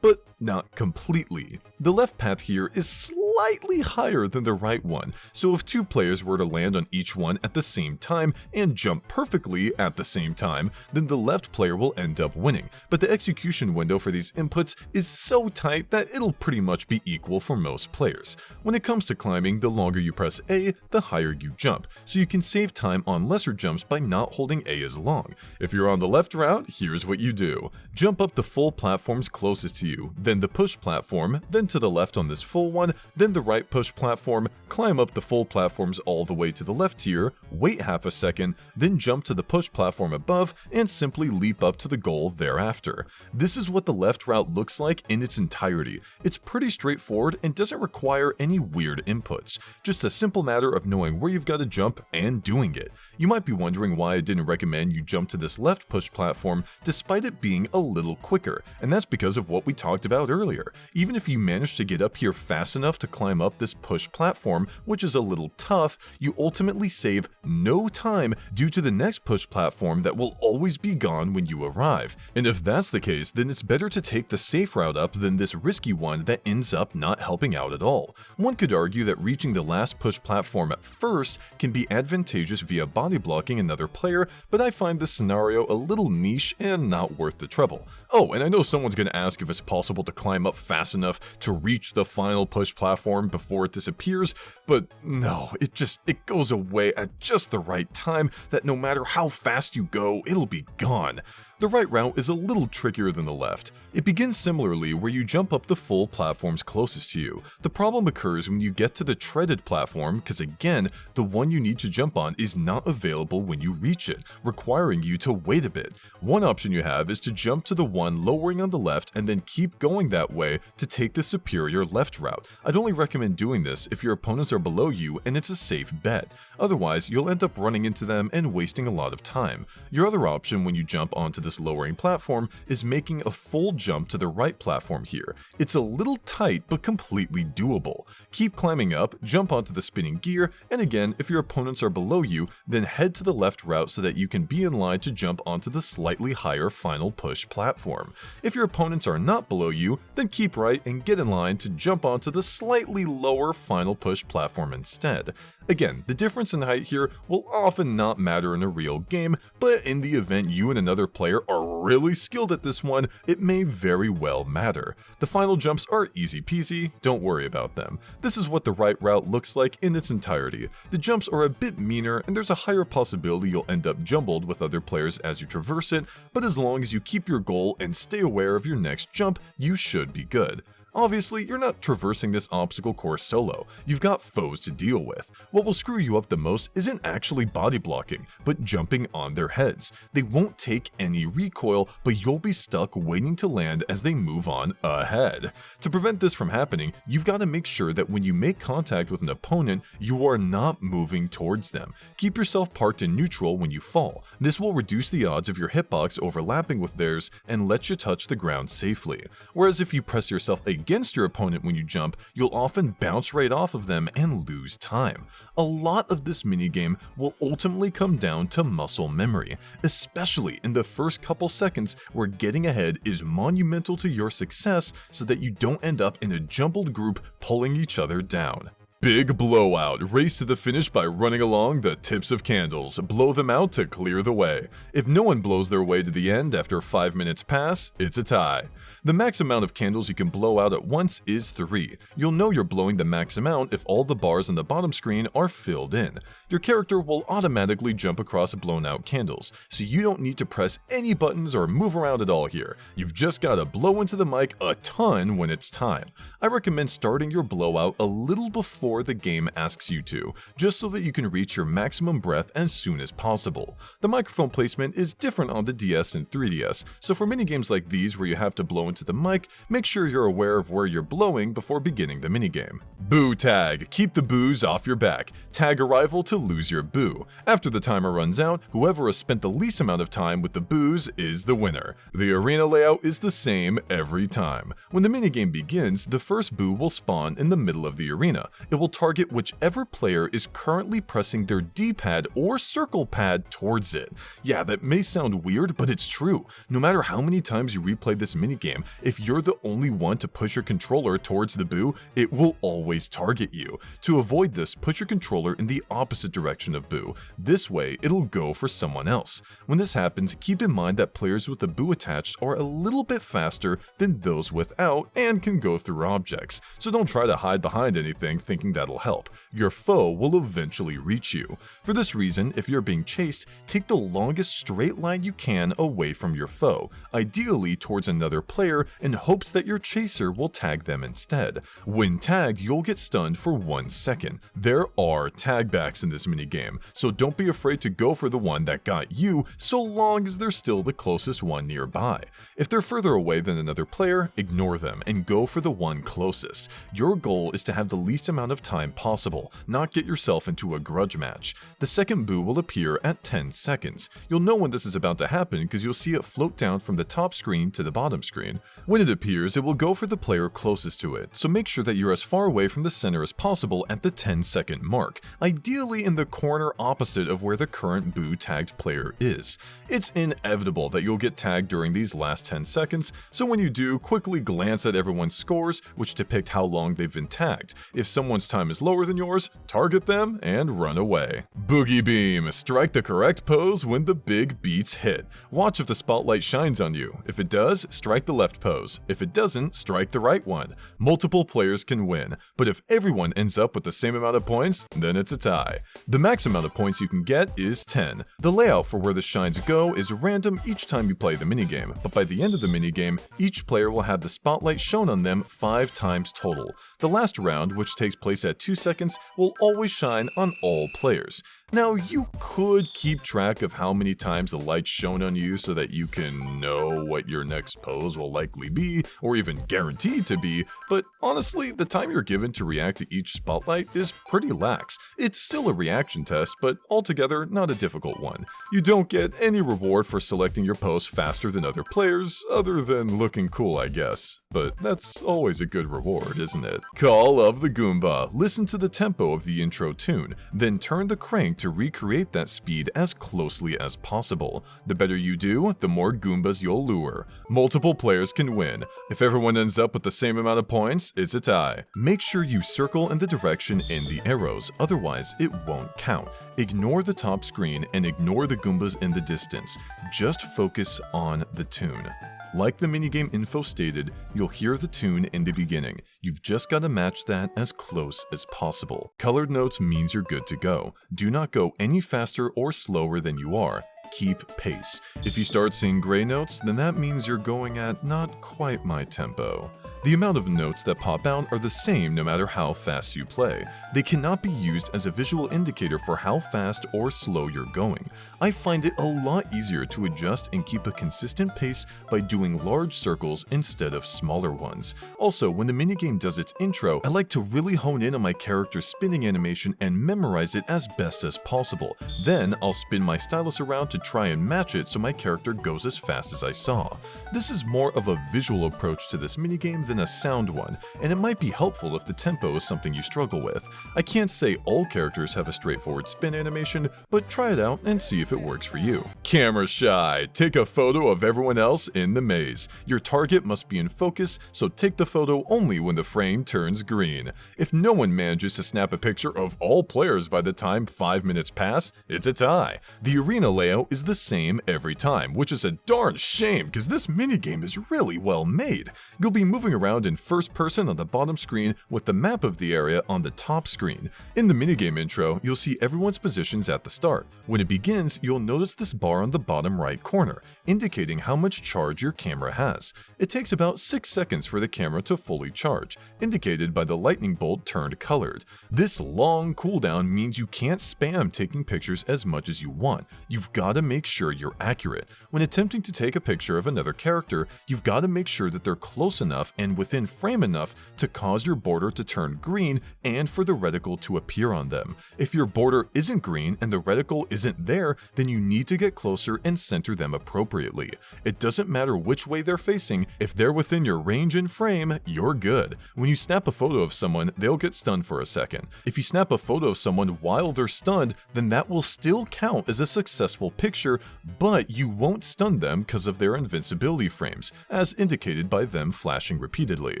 But not completely. The left path here is slightly higher than the right one, so if 2 players were to land on each one at the same time and jump perfectly at the same time, then the left player will end up winning. But the execution window for these inputs is so tight that it'll pretty much be equal for most players. When it comes to climbing, the longer you press A, the higher you jump, so you can save time on lesser jumps by not holding A as long. If you're on the left route, here's what you do. Jump up the full platforms closest to you, then the push platform, then to the left on this full one, then the right push platform, climb up the full platforms all the way to the left here, wait half a second, then jump to the push platform above, and simply leap up to the goal thereafter. This is what the left route looks like in its entirety. It's pretty straightforward and doesn't require any weird inputs, just a simple matter of knowing where you've got to jump and doing it. You might be wondering why I didn't recommend you jump to this left push platform despite it being a little quicker, and that's because of what we talked about earlier. Even if you manage to get up here fast enough to climb up this push platform, which is a little tough, you ultimately save no time due to the next push platform that will always be gone when you arrive. And if that's the case, then it's better to take the safe route up than this risky one that ends up not helping out at all. One could argue that reaching the last push platform at first can be advantageous via body blocking another player, but I find this scenario a little niche and not worth the trouble. Oh, and I know someone's going to ask if it's possible to climb up fast enough to reach the final push platform before it disappears, but no, it goes away at just the right time that no matter how fast you go, it'll be gone. The right route is a little trickier than the left. It begins similarly where you jump up the full platforms closest to you. The problem occurs when you get to the treaded platform because again, the one you need to jump on is not available when you reach it, requiring you to wait a bit. One option you have is to jump to the one lowering on the left and then keep going that way to take the superior left route. I'd only recommend doing this if your opponents are below you and it's a safe bet. Otherwise, you'll end up running into them and wasting a lot of time. Your other option when you jump onto this lowering platform is making a full jump to the right platform here. It's a little tight but completely doable. Keep climbing up, jump onto the spinning gear, and again, if your opponents are below you, then head to the left route so that you can be in line to jump onto the slightly higher final push platform. If your opponents are not below you, then keep right and get in line to jump onto the slightly lower final push platform instead. Again, the difference in height here will often not matter in a real game, but in the event you and another player are really skilled at this one, it may very well matter. The final jumps are easy peasy, don't worry about them. This is what the right route looks like in its entirety. The jumps are a bit meaner and there's a higher possibility you'll end up jumbled with other players as you traverse it, but as long as you keep your goal and stay aware of your next jump, you should be good. Obviously, you're not traversing this obstacle course solo, you've got foes to deal with. What will screw you up the most isn't actually body blocking, but jumping on their heads. They won't take any recoil, but you'll be stuck waiting to land as they move on ahead. To prevent this from happening, you've got to make sure that when you make contact with an opponent, you are not moving towards them. Keep yourself parked in neutral when you fall. This will reduce the odds of your hitbox overlapping with theirs and let you touch the ground safely. Whereas if you press yourself against your opponent when you jump, you'll often bounce right off of them and lose time. A lot of this minigame will ultimately come down to muscle memory, especially in the first couple seconds where getting ahead is monumental to your success so that you don't end up in a jumbled group pulling each other down. Big Blowout. Race to the finish by running along the tips of candles. Blow them out to clear the way. If no one blows their way to the end after 5 minutes pass, it's a tie. The max amount of candles you can blow out at once is 3. You'll know you're blowing the max amount if all the bars on the bottom screen are filled in. Your character will automatically jump across blown out candles, so you don't need to press any buttons or move around at all here. You've just got to blow into the mic a ton when it's time. I recommend starting your blowout a little before the game asks you to, just so that you can reach your maximum breath as soon as possible. The microphone placement is different on the DS and 3DS, so for minigames like these where you have to blow into the mic, make sure you're aware of where you're blowing before beginning the minigame. Boo Tag. Keep the boos off your back. Tag a rival to lose your boo. After the timer runs out, whoever has spent the least amount of time with the boos is the winner. The arena layout is the same every time. When the minigame begins, the first boo will spawn in the middle of the arena. It will target whichever player is currently pressing their D-pad or circle pad towards it. Yeah, that may sound weird, but it's true. No matter how many times you replay this minigame, if you're the only one to push your controller towards the boo, it will always target you. To avoid this, put your controller in the opposite direction of boo. This way, it'll go for someone else. When this happens, keep in mind that players with the boo attached are a little bit faster than those without and can go through objects, so don't try to hide behind anything thinking that'll help. Your foe will eventually reach you. For this reason, if you're being chased, take the longest straight line you can away from your foe, ideally towards another player, in hopes that your chaser will tag them instead. When tagged, you'll get stunned for 1 second. There are tag backs in this minigame, so don't be afraid to go for the one that got you, so long as they're still the closest one nearby. If they're further away than another player, ignore them and go for the one closest. Your goal is to have the least amount of time possible, not get yourself into a grudge match. The second boo will appear at 10 seconds. You'll know when this is about to happen because you'll see it float down from the top screen to the bottom screen. When it appears, it will go for the player closest to it, so make sure that you're as far away from the center as possible at the 10-second mark, ideally in the corner opposite of where the current boo tagged player is. It's inevitable that you'll get tagged during these last 10 seconds, so when you do, quickly glance at everyone's scores, which depict how long they've been tagged. If someone's time is lower than yours, target them and run away. Boogie Beam. Strike the correct pose when the big beats hit. Watch if the spotlight shines on you. If it does, strike the left pose. If it doesn't, strike the right one. Multiple players can win, but if everyone ends up with the same amount of points, then it's a tie. The max amount of points you can get is 10. The layout for where the shines go is random each time you play the minigame, but by the end of the minigame, each player will have the spotlight shown on them 5 times total. The last round, which takes place at 2 seconds, will always shine on all players. Now, you could keep track of how many times the light's shown on you so that you can know what your next pose will likely be, or even guaranteed to be, but honestly, the time you're given to react to each spotlight is pretty lax. It's still a reaction test, but altogether not a difficult one. You don't get any reward for selecting your pose faster than other players, other than looking cool, I guess. But that's always a good reward, isn't it? Call of the Goomba. Listen to the tempo of the intro tune, then turn the crank to recreate that speed as closely as possible. The better you do, the more Goombas you'll lure. Multiple players can win. If everyone ends up with the same amount of points, it's a tie. Make sure you circle in the direction in the arrows, otherwise it won't count. Ignore the top screen and ignore the Goombas in the distance. Just focus on the tune. Like the minigame info stated, you'll hear the tune in the beginning. You've just got to match that as close as possible. Colored notes means you're good to go. Do not go any faster or slower than you are. Keep pace. If you start seeing gray notes, then that means you're going at not quite my tempo. The amount of notes that pop out are the same no matter how fast you play. They cannot be used as a visual indicator for how fast or slow you're going. I find it a lot easier to adjust and keep a consistent pace by doing large circles instead of smaller ones. Also, when the minigame does its intro, I like to really hone in on my character's spinning animation and memorize it as best as possible. Then I'll spin my stylus around to try and match it so my character goes as fast as I saw. This is more of a visual approach to this minigame than a sound one, and it might be helpful if the tempo is something you struggle with. I can't say all characters have a straightforward spin animation, but try it out and see if it works for you. Camera shy. Take a photo of everyone else in the maze. Your target must be in focus, so take the photo only when the frame turns green. If no one manages to snap a picture of all players by the time 5 minutes pass, it's a tie. The arena layout is the same every time, which is a darn shame because this minigame is really well made. You'll be moving around in first person on the bottom screen with the map of the area on the top screen. In the minigame intro, you'll see everyone's positions at the start. When it begins, you'll notice this bar on the bottom right corner, indicating how much charge your camera has. It takes about 6 seconds for the camera to fully charge, indicated by the lightning bolt turned colored. This long cooldown means you can't spam taking pictures as much as you want. You've got to make sure you're accurate. When attempting to take a picture of another character, you've got to make sure that they're close enough and within frame enough to cause your border to turn green and for the reticle to appear on them. If your border isn't green and the reticle isn't there, then you need to get closer and center them appropriately. It doesn't matter which way they're facing, if they're within your range and frame, you're good. When you snap a photo of someone, they'll get stunned for a second. If you snap a photo of someone while they're stunned, then that will still count as a successful picture, but you won't stun them because of their invincibility frames, as indicated by them flashing repeatedly.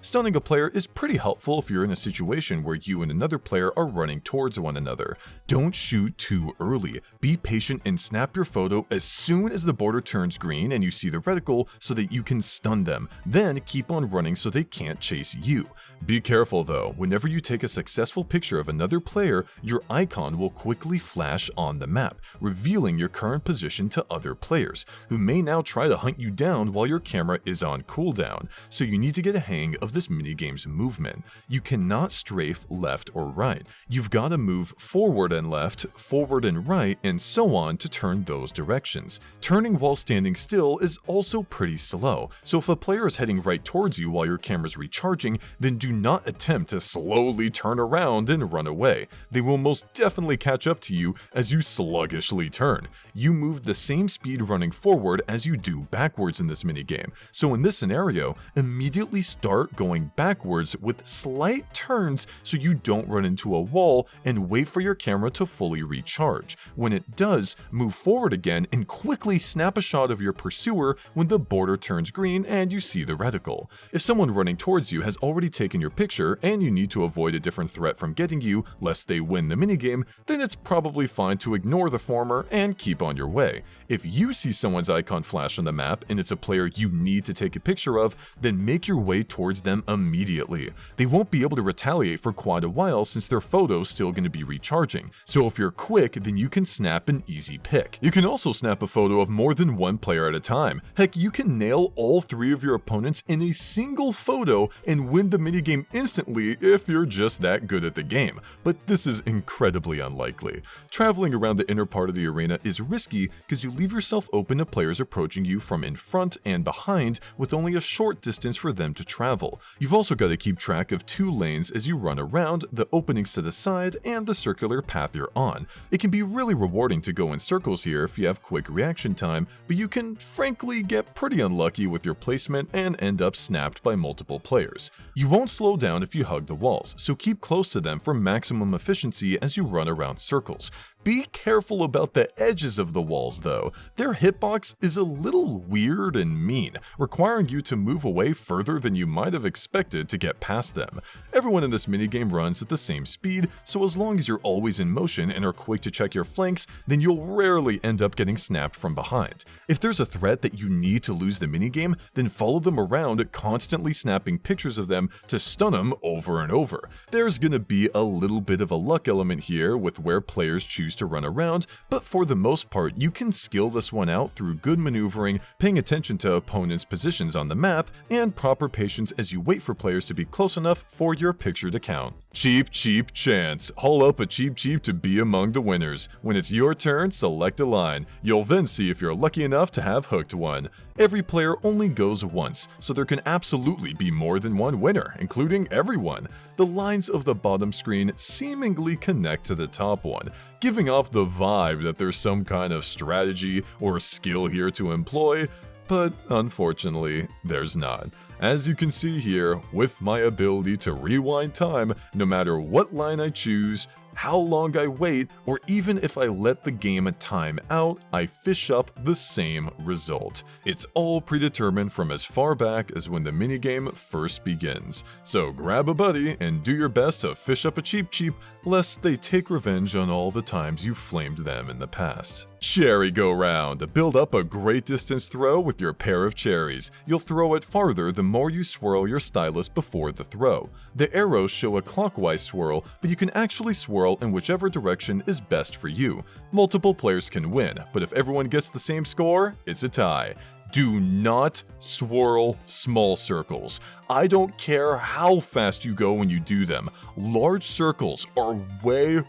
Stunning a player is pretty helpful if you're in a situation where you and another player are running towards one another. Don't shoot too early. Be patient and snap your photo as soon as the border turns green and you see the reticle so that you can stun them. Then keep on running so they can't chase you. Be careful though, whenever you take a successful picture of another player, your icon will quickly flash on the map, revealing your current position to other players, who may now try to hunt you down while your camera is on cooldown. So you need to get a hang of this minigame's movement. You cannot strafe left or right. You've got to move forward and left, forward and right, and so on to turn those directions. Turning while standing still is also pretty slow, so if a player is heading right towards you while your camera's recharging, then do not attempt to slowly turn around and run away. They will most definitely catch up to you as you sluggishly turn. You move the same speed running forward as you do backwards in this minigame, so in this scenario, immediately start going backwards with slight turns so you don't run into a wall, and wait for your camera to fully recharge. When it does, move forward again and quickly snap a shot of your pursuer when the border turns green and you see the reticle. If someone running towards you has already taken your picture and you need to avoid a different threat from getting you lest they win the minigame, then it's probably fine to ignore the former and keep on your way. If you see someone's icon flash on the map and it's a player you need to take a picture of, then make your way towards them immediately. They won't be able to retaliate for quite a while since their photo's still going to be recharging, so if you're quick, then you can snap an easy pic. You can also snap a photo of more than one player at a time. Heck, you can nail all 3 of your opponents in a single photo and win the minigame instantly if you're just that good at the game, but this is incredibly unlikely. Traveling around the inner part of the arena is risky because you leave yourself open to players approaching you from in front and behind with only a short distance for them to travel. You've also got to keep track of 2 lanes as you run around, the openings to the side, and the circular path you're on. It can be really rewarding to go in circles here if you have quick reaction time, but you can frankly get pretty unlucky with your placement and end up snapped by multiple players. You won't slow down if you hug the walls, so keep close to them for maximum efficiency as you run around circles. Be careful about the edges of the walls though. Their hitbox is a little weird and mean, requiring you to move away further than you might have expected to get past them. Everyone in this minigame runs at the same speed, so as long as you're always in motion and are quick to check your flanks, then you'll rarely end up getting snapped from behind. If there's a threat that you need to lose the minigame, then follow them around, constantly snapping pictures of them to stun them over and over. There's gonna be a little bit of a luck element here with where players choose to run around, but for the most part you can skill this one out through good maneuvering, paying attention to opponents' positions on the map, and proper patience as you wait for players to be close enough for your picture to count. Cheep chance. Haul up a Cheep to be among the winners. When it's your turn, select a line. You'll then see if you're lucky enough to have hooked one. Every player only goes once, so there can absolutely be more than one winner, including everyone. The lines of the bottom screen seemingly connect to the top one, giving off the vibe that there's some kind of strategy or skill here to employ, but unfortunately, there's not. As you can see here, with my ability to rewind time, no matter what line I choose, how long I wait, or even if I let the game time out, I fish up the same result. It's all predetermined from as far back as when the minigame first begins. So grab a buddy and do your best to fish up a Cheep, lest they take revenge on all the times you flamed them in the past. Cherry Go Round. Build up a great distance throw with your pair of cherries. You'll throw it farther the more you swirl your stylus before the throw. The arrows show a clockwise swirl, but you can actually swirl in whichever direction is best for you. Multiple players can win, but if everyone gets the same score, it's a tie. Do not swirl small circles. I don't care how fast you go when you do them. Large circles are way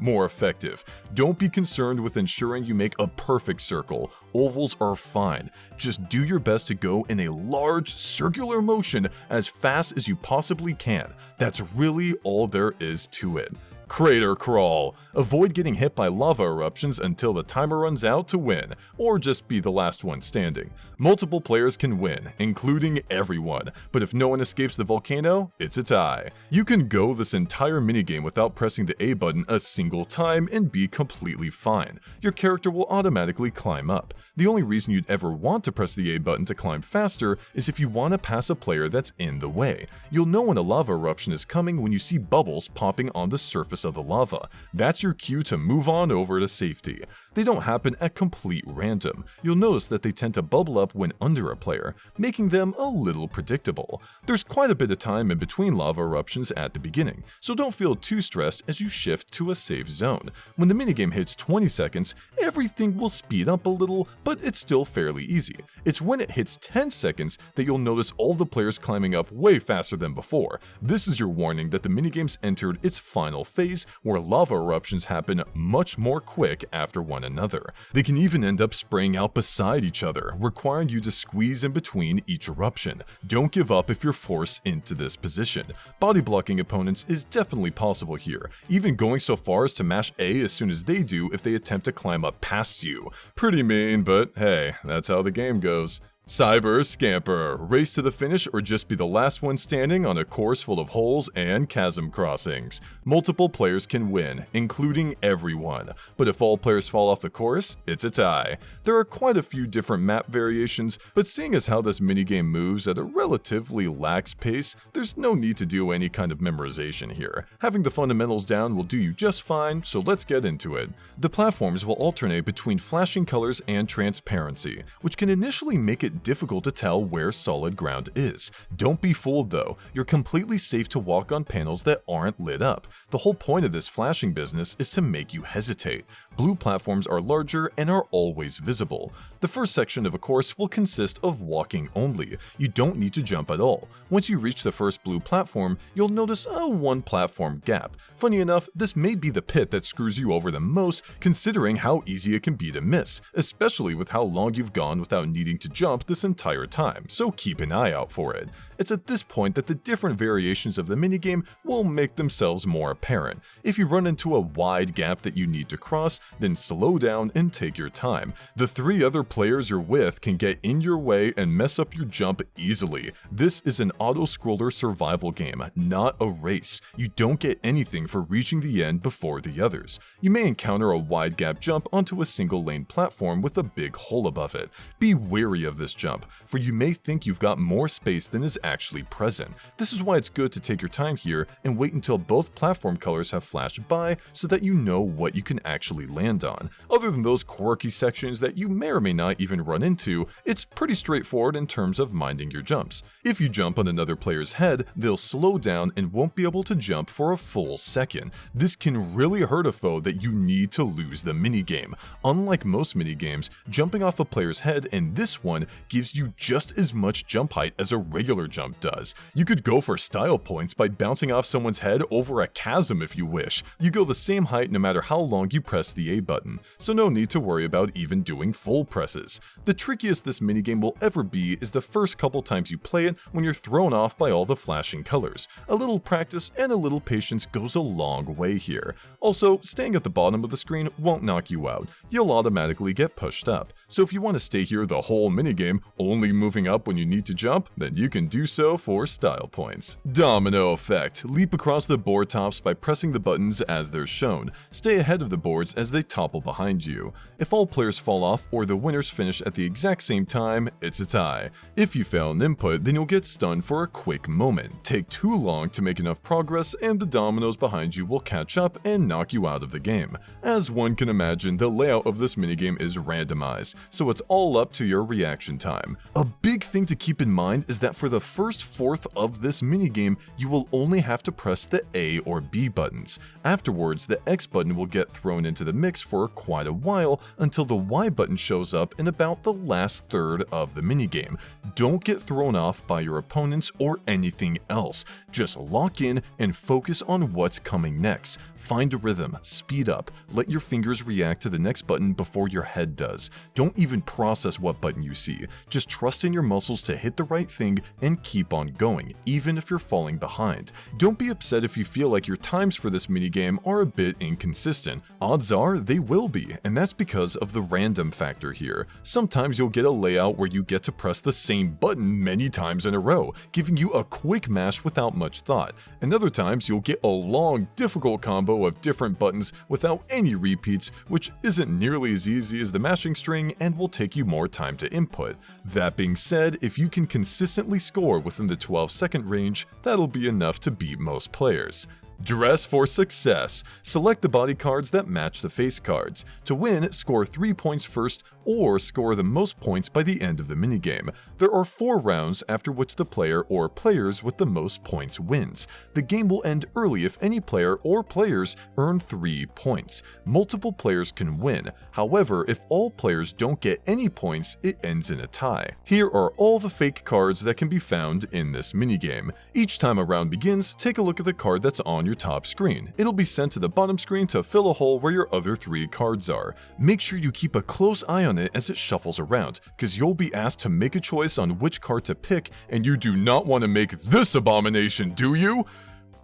more effective. Don't be concerned with ensuring you make a perfect circle. Ovals are fine. Just do your best to go in a large circular motion as fast as you possibly can. That's really all there is to it. Crater Crawl. Avoid getting hit by lava eruptions until the timer runs out to win, or just be the last one standing. Multiple players can win, including everyone, but if no one escapes the volcano, it's a tie. You can go this entire minigame without pressing the A button a single time and be completely fine. Your character will automatically climb up. The only reason you'd ever want to press the A button to climb faster is if you want to pass a player that's in the way. You'll know when a lava eruption is coming when you see bubbles popping on the surface of the lava. That's your cue to move on over to safety. They don't happen at complete random. You'll notice that they tend to bubble up when under a player, making them a little predictable. There's quite a bit of time in between lava eruptions at the beginning, so don't feel too stressed as you shift to a safe zone. When the minigame hits 20 seconds, everything will speed up a little, but it's still fairly easy. It's when it hits 10 seconds that you'll notice all the players climbing up way faster than before. This is your warning that the minigame's entered its final phase, where lava eruptions happen much more quick after one another. They can even end up spraying out beside each other, requiring you to squeeze in between each eruption. Don't give up if you're forced into this position. Body blocking opponents is definitely possible here, even going so far as to mash A as soon as they do if they attempt to climb up past you. Pretty mean, but hey, that's how the game goes. Cyber Scamper. Race to the finish or just be the last one standing on a course full of holes and chasm crossings. Multiple players can win, including everyone, but if all players fall off the course, it's a tie. There are quite a few different map variations, but seeing as how this minigame moves at a relatively lax pace, there's no need to do any kind of memorization here. Having the fundamentals down will do you just fine, so let's get into it. The platforms will alternate between flashing colors and transparency, which can initially make it difficult to tell where solid ground is. Don't be fooled though, you're completely safe to walk on panels that aren't lit up. The whole point of this flashing business is to make you hesitate. Blue platforms are larger and are always visible. The first section of a course will consist of walking only. You don't need to jump at all. Once you reach the first blue platform, you'll notice a one platform gap. Funny enough, this may be the pit that screws you over the most, considering how easy it can be to miss, especially with how long you've gone without needing to jump this entire time, so keep an eye out for it. It's at this point that the different variations of the minigame will make themselves more apparent. If you run into a wide gap that you need to cross, then slow down and take your time. The 3 other players you're with can get in your way and mess up your jump easily. This is an auto-scroller survival game, not a race. You don't get anything for reaching the end before the others. You may encounter a wide gap jump onto a single lane platform with a big hole above it. Be wary of this jump, for you may think you've got more space than is actually present. This is why it's good to take your time here and wait until both platform colors have flashed by so that you know what you can actually land on. Other than those quirky sections that you may or may not even run into, it's pretty straightforward in terms of minding your jumps. If you jump on another player's head, they'll slow down and won't be able to jump for a full second. This can really hurt a foe that you need to lose the minigame. Unlike most minigames, jumping off a player's head in this one gives you just as much jump height as a regular Jump does. You could go for style points by bouncing off someone's head over a chasm if you wish. You go the same height no matter how long you press the A button, so no need to worry about even doing full presses. The trickiest this minigame will ever be is the first couple times you play it when you're thrown off by all the flashing colors. A little practice and a little patience goes a long way here. Also, staying at the bottom of the screen won't knock you out. You'll automatically get pushed up. So if you want to stay here the whole minigame, only moving up when you need to jump, then you can do so for style points. Domino Effect. Leap across the board tops by pressing the buttons as they're shown. Stay ahead of the boards as they topple behind you. If all players fall off or the winners finish at the exact same time, it's a tie. If you fail an input, then you'll get stunned for a quick moment. Take too long to make enough progress and the dominoes behind you will catch up and knock you out of the game. As one can imagine, the layout of this minigame is randomized, so it's all up to your reaction time. A big thing to keep in mind is that for the first fourth of this minigame, you will only have to press the A or B buttons. Afterwards, the X button will get thrown into the mix for quite a while until the Y button shows up in about the last third of the minigame. Don't get thrown off by your opponents or anything else. Just lock in and focus on what's coming next. Find a rhythm, speed up, let your fingers react to the next button before your head does. Don't even process what button you see. Just trust in your muscles to hit the right thing and keep on going, even if you're falling behind. Don't be upset if you feel like your times for this minigame are a bit inconsistent. Odds are they will be, and that's because of the random factor here. Sometimes you'll get a layout where you get to press the same button many times in a row, giving you a quick mash without much thought. And other times you'll get a long, difficult combo of different buttons without any repeats, which isn't nearly as easy as the mashing string and will take you more time to input. That being said, if you can consistently score within the 12-second range, that'll be enough to beat most players. Dress for success. Select the body cards that match the face cards. To win, score 3 points first or score the most points by the end of the minigame. There are 4 rounds after which the player or players with the most points wins. The game will end early if any player or players earn 3 points. Multiple players can win. However, if all players don't get any points, it ends in a tie. Here are all the fake cards that can be found in this minigame. Each time a round begins, take a look at the card that's on your top screen. It'll be sent to the bottom screen to fill a hole where your other 3 cards are. Make sure you keep a close eye on it as it shuffles around, because you'll be asked to make a choice on which card to pick, and you do not want to make this abomination, do you?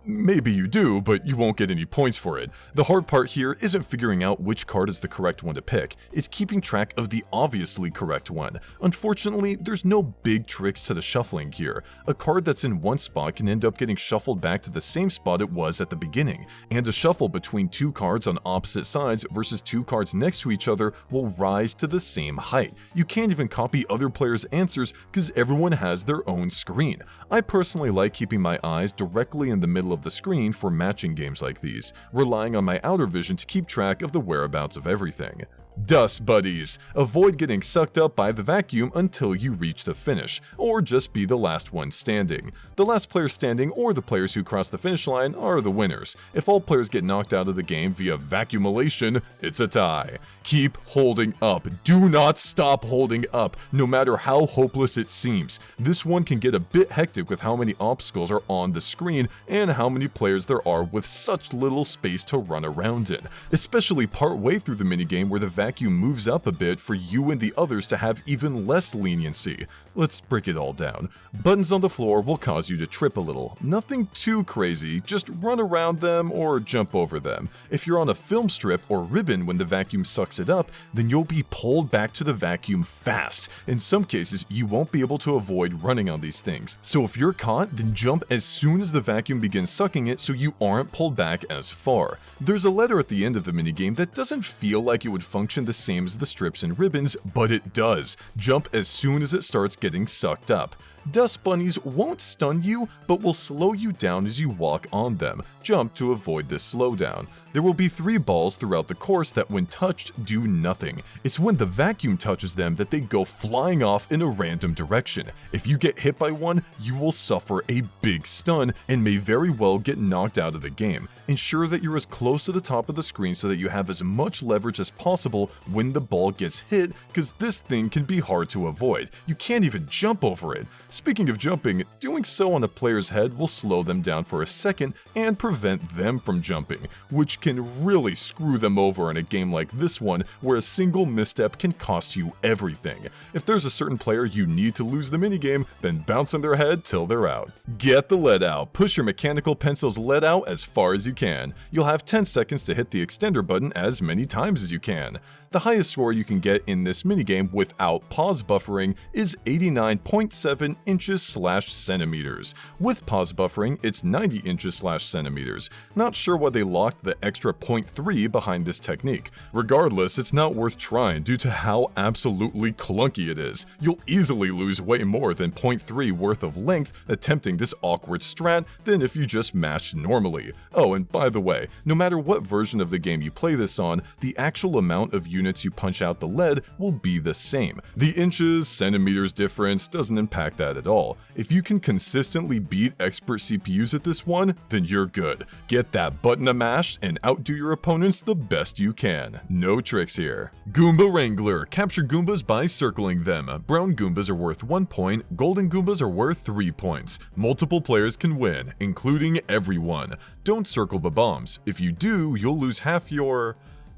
Maybe you do, but you won't get any points for it. The hard part here isn't figuring out which card is the correct one to pick, it's keeping track of the obviously correct one. Unfortunately, there's no big tricks to the shuffling here. A card that's in one spot can end up getting shuffled back to the same spot it was at the beginning, and a shuffle between 2 cards on opposite sides versus 2 cards next to each other will rise to the same height. You can't even copy other players' answers because everyone has their own screen. I personally like keeping my eyes directly in the middle of the screen for matching games like these, relying on my outer vision to keep track of the whereabouts of everything. Dust Buddies. Avoid getting sucked up by the vacuum until you reach the finish, or just be the last one standing. The last player standing or the players who cross the finish line are the winners. If all players get knocked out of the game via vacuumulation, it's a tie. Keep holding up. Do not stop holding up, no matter how hopeless it seems. This one can get a bit hectic with how many obstacles are on the screen and how many players there are with such little space to run around in, especially part way through the minigame where the vacuum moves up a bit for you and the others to have even less leniency. Let's break it all down. Buttons on the floor will cause you to trip a little. Nothing too crazy, just run around them or jump over them. If you're on a film strip or ribbon when the vacuum sucks it up, then you'll be pulled back to the vacuum fast. In some cases, you won't be able to avoid running on these things. So if you're caught, then jump as soon as the vacuum begins sucking it so you aren't pulled back as far. There's a letter at the end of the minigame that doesn't feel like it would function the same as the strips and ribbons, but it does. Jump as soon as it starts getting sucked up. Dust bunnies won't stun you, but will slow you down as you walk on them. Jump to avoid this slowdown. There will be 3 balls throughout the course that when touched do nothing. It's when the vacuum touches them that they go flying off in a random direction. If you get hit by one, you will suffer a big stun and may very well get knocked out of the game. Ensure that you're as close to the top of the screen so that you have as much leverage as possible when the ball gets hit, because this thing can be hard to avoid. You can't even jump over it. Speaking of jumping, doing so on a player's head will slow them down for a second and prevent them from jumping, which can really screw them over in a game like this one where a single misstep can cost you everything. If there's a certain player you need to lose the minigame, then bounce on their head till they're out. Get the lead out. Push your mechanical pencil's lead out as far as you can. You'll have 10 seconds to hit the extender button as many times as you can. The highest score you can get in this minigame without pause buffering is 89.7 inches/centimeters. With pause buffering, it's 90 inches/centimeters. Not sure why they locked the extra 0.3 behind this technique. Regardless, it's not worth trying due to how absolutely clunky it is. You'll easily lose way more than 0.3 worth of length attempting this awkward strat than if you just mashed normally. Oh, and by the way, no matter what version of the game you play this on, the actual amount of units you punch out the lead will be the same. The inches, centimeters difference doesn't impact that at all. If you can consistently beat expert CPUs at this one, then you're good. Get that button mashed and outdo your opponents the best you can. No tricks here. Goomba Wrangler. Capture Goombas by circling them. Brown Goombas are worth 1 point, golden Goombas are worth 3 points. Multiple players can win, including everyone. Don't circle the bombs. If you do, you'll lose half your...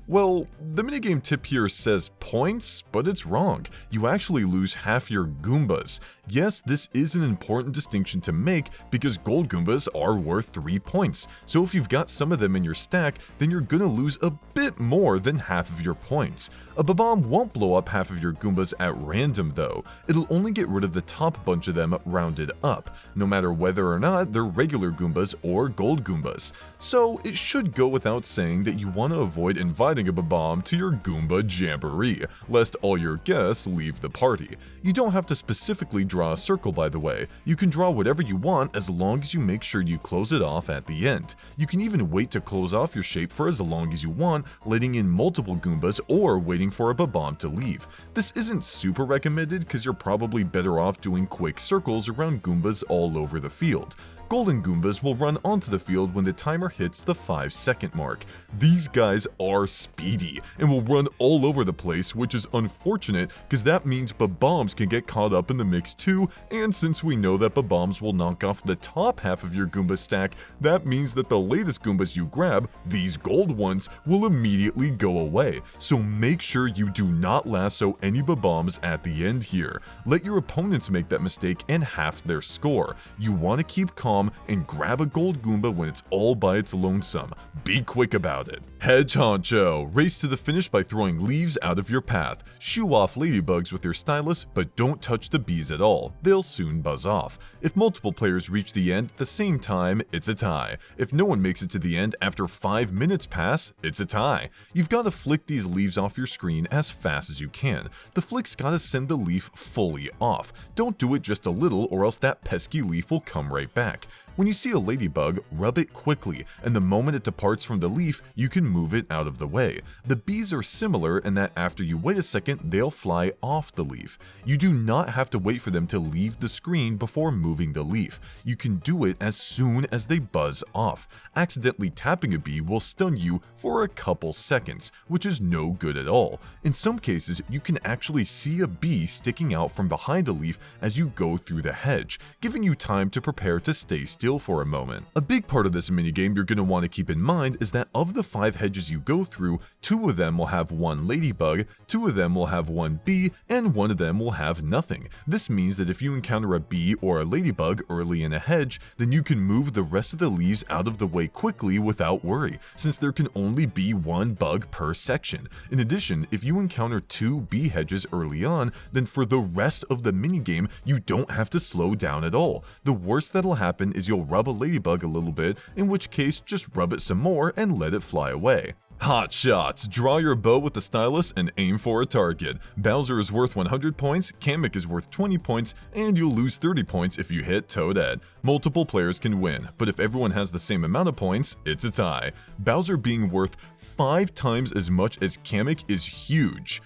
Well, the minigame tip here says points, but it's wrong. You actually lose half your Goombas. Yes, this is an important distinction to make because gold Goombas are worth 3 points. So if you've got some of them in your stack, then you're gonna lose a bit more than half of your points. A bomb won't blow up half of your Goombas at random though. It'll only get rid of the top bunch of them rounded up, no matter whether or not they're regular Goombas or gold Goombas. So it should go without saying that you want to avoid inviting a bomb to your Goomba jamboree, lest all your guests leave the party. You don't have to specifically draw a circle, by the way. You can draw whatever you want as long as you make sure you close it off at the end. You can even wait to close off your shape for as long as you want, letting in multiple Goombas or waiting for a bomb to leave. This isn't super recommended because you're probably better off doing quick circles around Goombas all over the field. Golden Goombas will run onto the field when the timer hits the 5-second mark. These guys are speedy and will run all over the place, which is unfortunate because that means bombs can get caught up in the mix too, and since we know that bombs will knock off the top half of your Goomba stack, that means that the latest Goombas you grab, these gold ones, will immediately go away. So make sure you do not lasso any bombs at the end here. Let your opponents make that mistake and half their score. You want to keep calm and grab a gold Goomba when it's all by its lonesome. Be quick about it. Hedge Honcho. Race to the finish by throwing leaves out of your path. Shoo off ladybugs with your stylus, but don't touch the bees at all. They'll soon buzz off. If multiple players reach the end at the same time, it's a tie. If no one makes it to the end after 5 minutes pass, it's a tie. You've got to flick these leaves off your screen as fast as you can. The flick's got to send the leaf fully off. Don't do it just a little or else that pesky leaf will come right back. When you see a ladybug, rub it quickly, and the moment it departs from the leaf, you can move it out of the way. The bees are similar in that after you wait a second, they'll fly off the leaf. You do not have to wait for them to leave the screen before moving the leaf. You can do it as soon as they buzz off. Accidentally tapping a bee will stun you for a couple seconds, which is no good at all. In some cases, you can actually see a bee sticking out from behind a leaf as you go through the hedge, giving you time to prepare to stay still for a moment. A big part of this minigame you're going to want to keep in mind is that of the 5 hedges you go through, 2 of them will have 1 ladybug, 2 of them will have 1 bee, and 1 of them will have nothing. This means that if you encounter a bee or a ladybug early in a hedge, then you can move the rest of the leaves out of the way quickly without worry, since there can only be 1 bug per section. In addition, if you encounter 2 bee hedges early on, then for the rest of the minigame, you don't have to slow down at all. The worst that'll happen is you'll rub a ladybug a little bit, in which case just rub it some more and let it fly away. Hot shots. Draw your bow with the stylus and aim for a target. Bowser is worth 100 points, Kamek is worth 20 points, and you'll lose 30 points if you hit Toadette. Multiple players can win, but if everyone has the same amount of points, it's a tie. Bowser being worth 5 times as much as Kamek is huge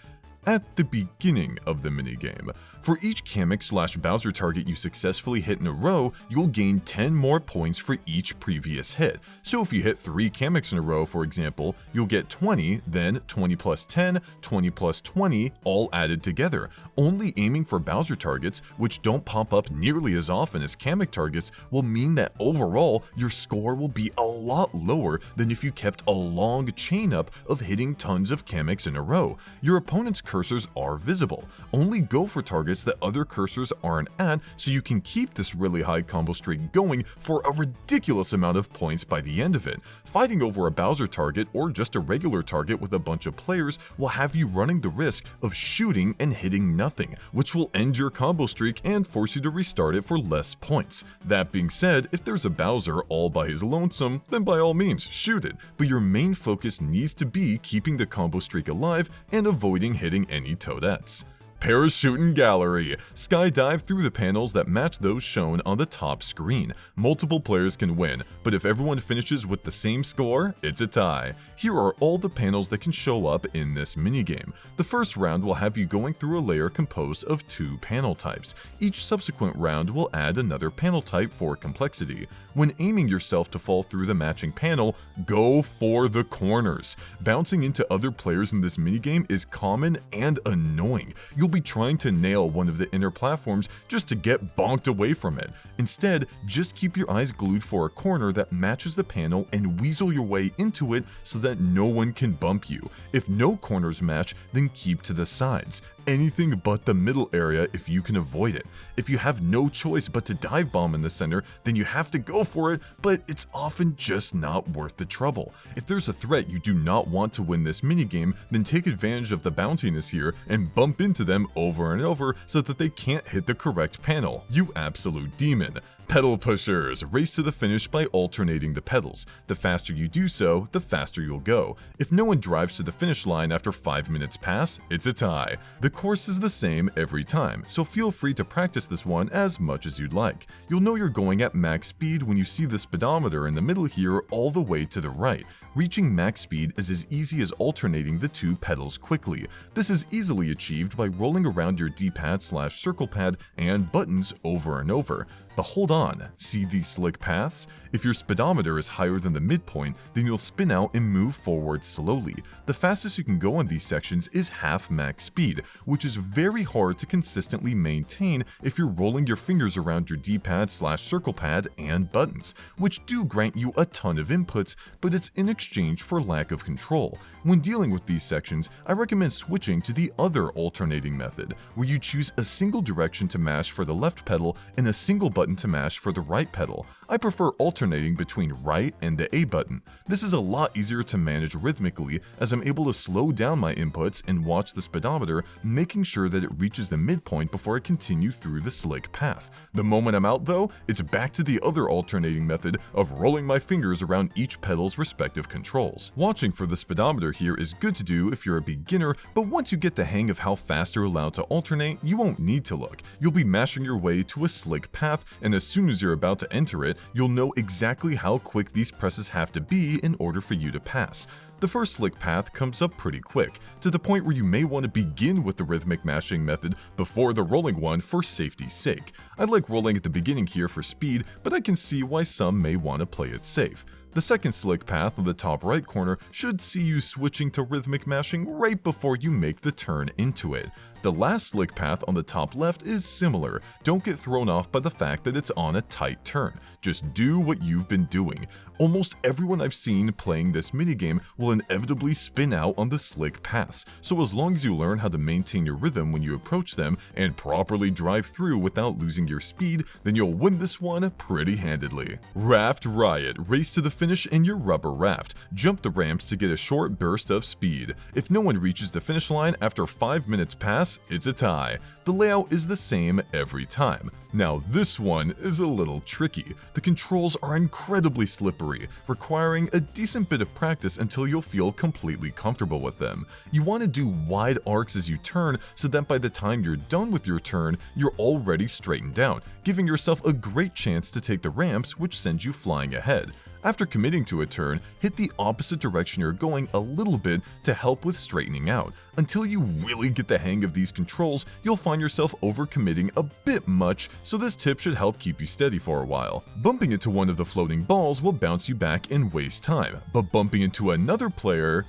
at the beginning of the minigame. For each Kamek/Bowser target you successfully hit in a row, you'll gain 10 more points for each previous hit. So if you hit 3 Kameks in a row, for example, you'll get 20, then 20 plus 10, 20 plus 20, all added together. Only aiming for Bowser targets, which don't pop up nearly as often as Kamek targets, will mean that overall, your score will be a lot lower than if you kept a long chain up of hitting tons of Kameks in a row. Your opponent's cursors are visible. Only go for targets that other cursors aren't at, so you can keep this really high combo streak going for a ridiculous amount of points by the end of it. Fighting over a Bowser target or just a regular target with a bunch of players will have you running the risk of shooting and hitting nothing, which will end your combo streak and force you to restart it for less points. That being said, if there's a Bowser all by his lonesome, then by all means shoot it, but your main focus needs to be keeping the combo streak alive and avoiding hitting any Toadettes. Parachutin Gallery. Skydive through the panels that match those shown on the top screen. Multiple players can win, but if everyone finishes with the same score, it's a tie. Here are all the panels that can show up in this minigame. The first round will have you going through a layer composed of 2 panel types. Each subsequent round will add another panel type for complexity. When aiming yourself to fall through the matching panel, go for the corners. Bouncing into other players in this minigame is common and annoying. You'll be trying to nail one of the inner platforms just to get bonked away from it. Instead, just keep your eyes glued for a corner that matches the panel and weasel your way into it so that no one can bump you. If no corners match, then keep to the sides. Anything but the middle area if you can avoid it. If you have no choice but to dive bomb in the center, then you have to go for it, but it's often just not worth the trouble. If there's a threat you do not want to win this minigame, then take advantage of the bounciness here and bump into them over and over so that they can't hit the correct panel. You absolute demon. Pedal pushers. Race to the finish by alternating the pedals. The faster you do so, the faster you'll go. If no one drives to the finish line after 5 minutes pass, it's a tie. The course is the same every time, so feel free to practice this one as much as you'd like. You'll know you're going at max speed when you see the speedometer in the middle here all the way to the right. Reaching max speed is as easy as alternating the 2 pedals quickly. This is easily achieved by rolling around your D-pad/circle pad and buttons over and over. But hold on, see these slick paths? If your speedometer is higher than the midpoint, then you'll spin out and move forward slowly. The fastest you can go on these sections is half max speed, which is very hard to consistently maintain if you're rolling your fingers around your D-pad/circle pad and buttons, which do grant you a ton of inputs, but it's in exchange for lack of control. When dealing with these sections, I recommend switching to the other alternating method, where you choose a single direction to mash for the left pedal and a single button to mash for the right pedal. I prefer alternating between right and the A button. This is a lot easier to manage rhythmically, as I'm able to slow down my inputs and watch the speedometer, making sure that it reaches the midpoint before I continue through the slick path. The moment I'm out though, it's back to the other alternating method of rolling my fingers around each pedal's respective controls. Watching for the speedometer here is good to do if you're a beginner, but once you get the hang of how fast you're allowed to alternate, you won't need to look. You'll be mashing your way to a slick path, and as soon as you're about to enter it, you'll know exactly how quick these presses have to be in order for you to pass. The first slick path comes up pretty quick, to the point where you may want to begin with the rhythmic mashing method before the rolling one for safety's sake. I like rolling at the beginning here for speed, but I can see why some may want to play it safe. The second slick path on the top right corner should see you switching to rhythmic mashing right before you make the turn into it. The last slick path on the top left is similar. Don't get thrown off by the fact that it's on a tight turn. Just do what you've been doing. Almost everyone I've seen playing this minigame will inevitably spin out on the slick paths, so as long as you learn how to maintain your rhythm when you approach them and properly drive through without losing your speed, then you'll win this one pretty handedly. Raft Riot. Race to the finish in your rubber raft. Jump the ramps to get a short burst of speed. If no one reaches the finish line after 5 minutes pass, it's a tie. The layout is the same every time. Now this one is a little tricky. The controls are incredibly slippery, requiring a decent bit of practice until you'll feel completely comfortable with them. You want to do wide arcs as you turn so that by the time you're done with your turn, you're already straightened out, giving yourself a great chance to take the ramps, which sends you flying ahead. After committing to a turn, hit the opposite direction you're going a little bit to help with straightening out. Until you really get the hang of these controls, you'll find yourself overcommitting a bit much, so this tip should help keep you steady for a while. Bumping into one of the floating balls will bounce you back and waste time, but bumping into another player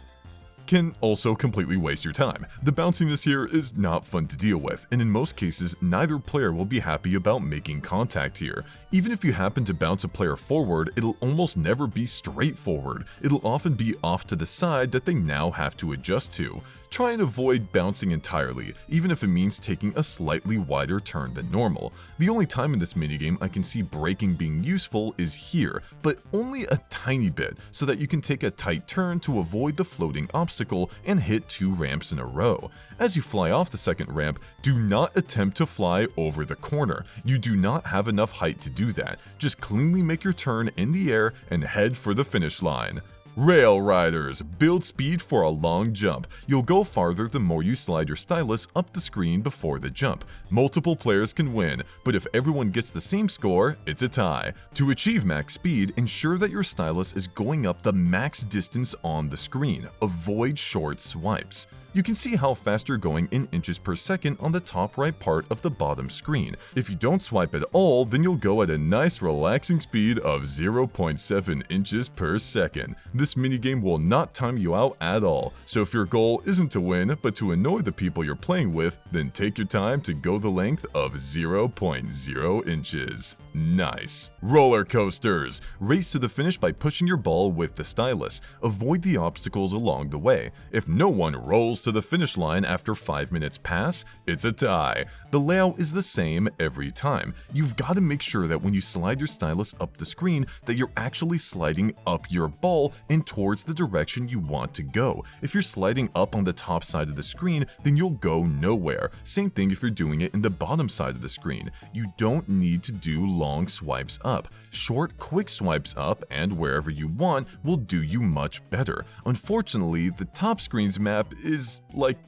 can also completely waste your time. The bounciness here is not fun to deal with, and in most cases, neither player will be happy about making contact here. Even if you happen to bounce a player forward, it'll almost never be straight forward. It'll often be off to the side that they now have to adjust to. Try and avoid bouncing entirely, even if it means taking a slightly wider turn than normal. The only time in this minigame I can see braking being useful is here, but only a tiny bit, so that you can take a tight turn to avoid the floating obstacle and hit 2 ramps in a row. As you fly off the second ramp, do not attempt to fly over the corner. You do not have enough height to do that. Just cleanly make your turn in the air and head for the finish line. Rail Riders, build speed for a long jump. You'll go farther the more you slide your stylus up the screen before the jump. Multiple players can win, but if everyone gets the same score, it's a tie. To achieve max speed, ensure that your stylus is going up the max distance on the screen. Avoid short swipes. You can see how fast you're going in inches per second on the top right part of the bottom screen. If you don't swipe at all, then you'll go at a nice relaxing speed of 0.7 inches per second. This minigame will not time you out at all, so if your goal isn't to win, but to annoy the people you're playing with, then take your time to go the length of 0.0 inches. Nice. Roller coasters. Race to the finish by pushing your ball with the stylus. Avoid the obstacles along the way. If no one rolls to the finish line after 5 minutes pass, it's a tie. The layout is the same every time. You've got to make sure that when you slide your stylus up the screen that you're actually sliding up your ball and towards the direction you want to go. If you're sliding up on the top side of the screen, then you'll go nowhere. Same thing if you're doing it in the bottom side of the screen. You don't need to do long swipes up. Short, quick swipes up and wherever you want will do you much better. Unfortunately, the top screen's map is,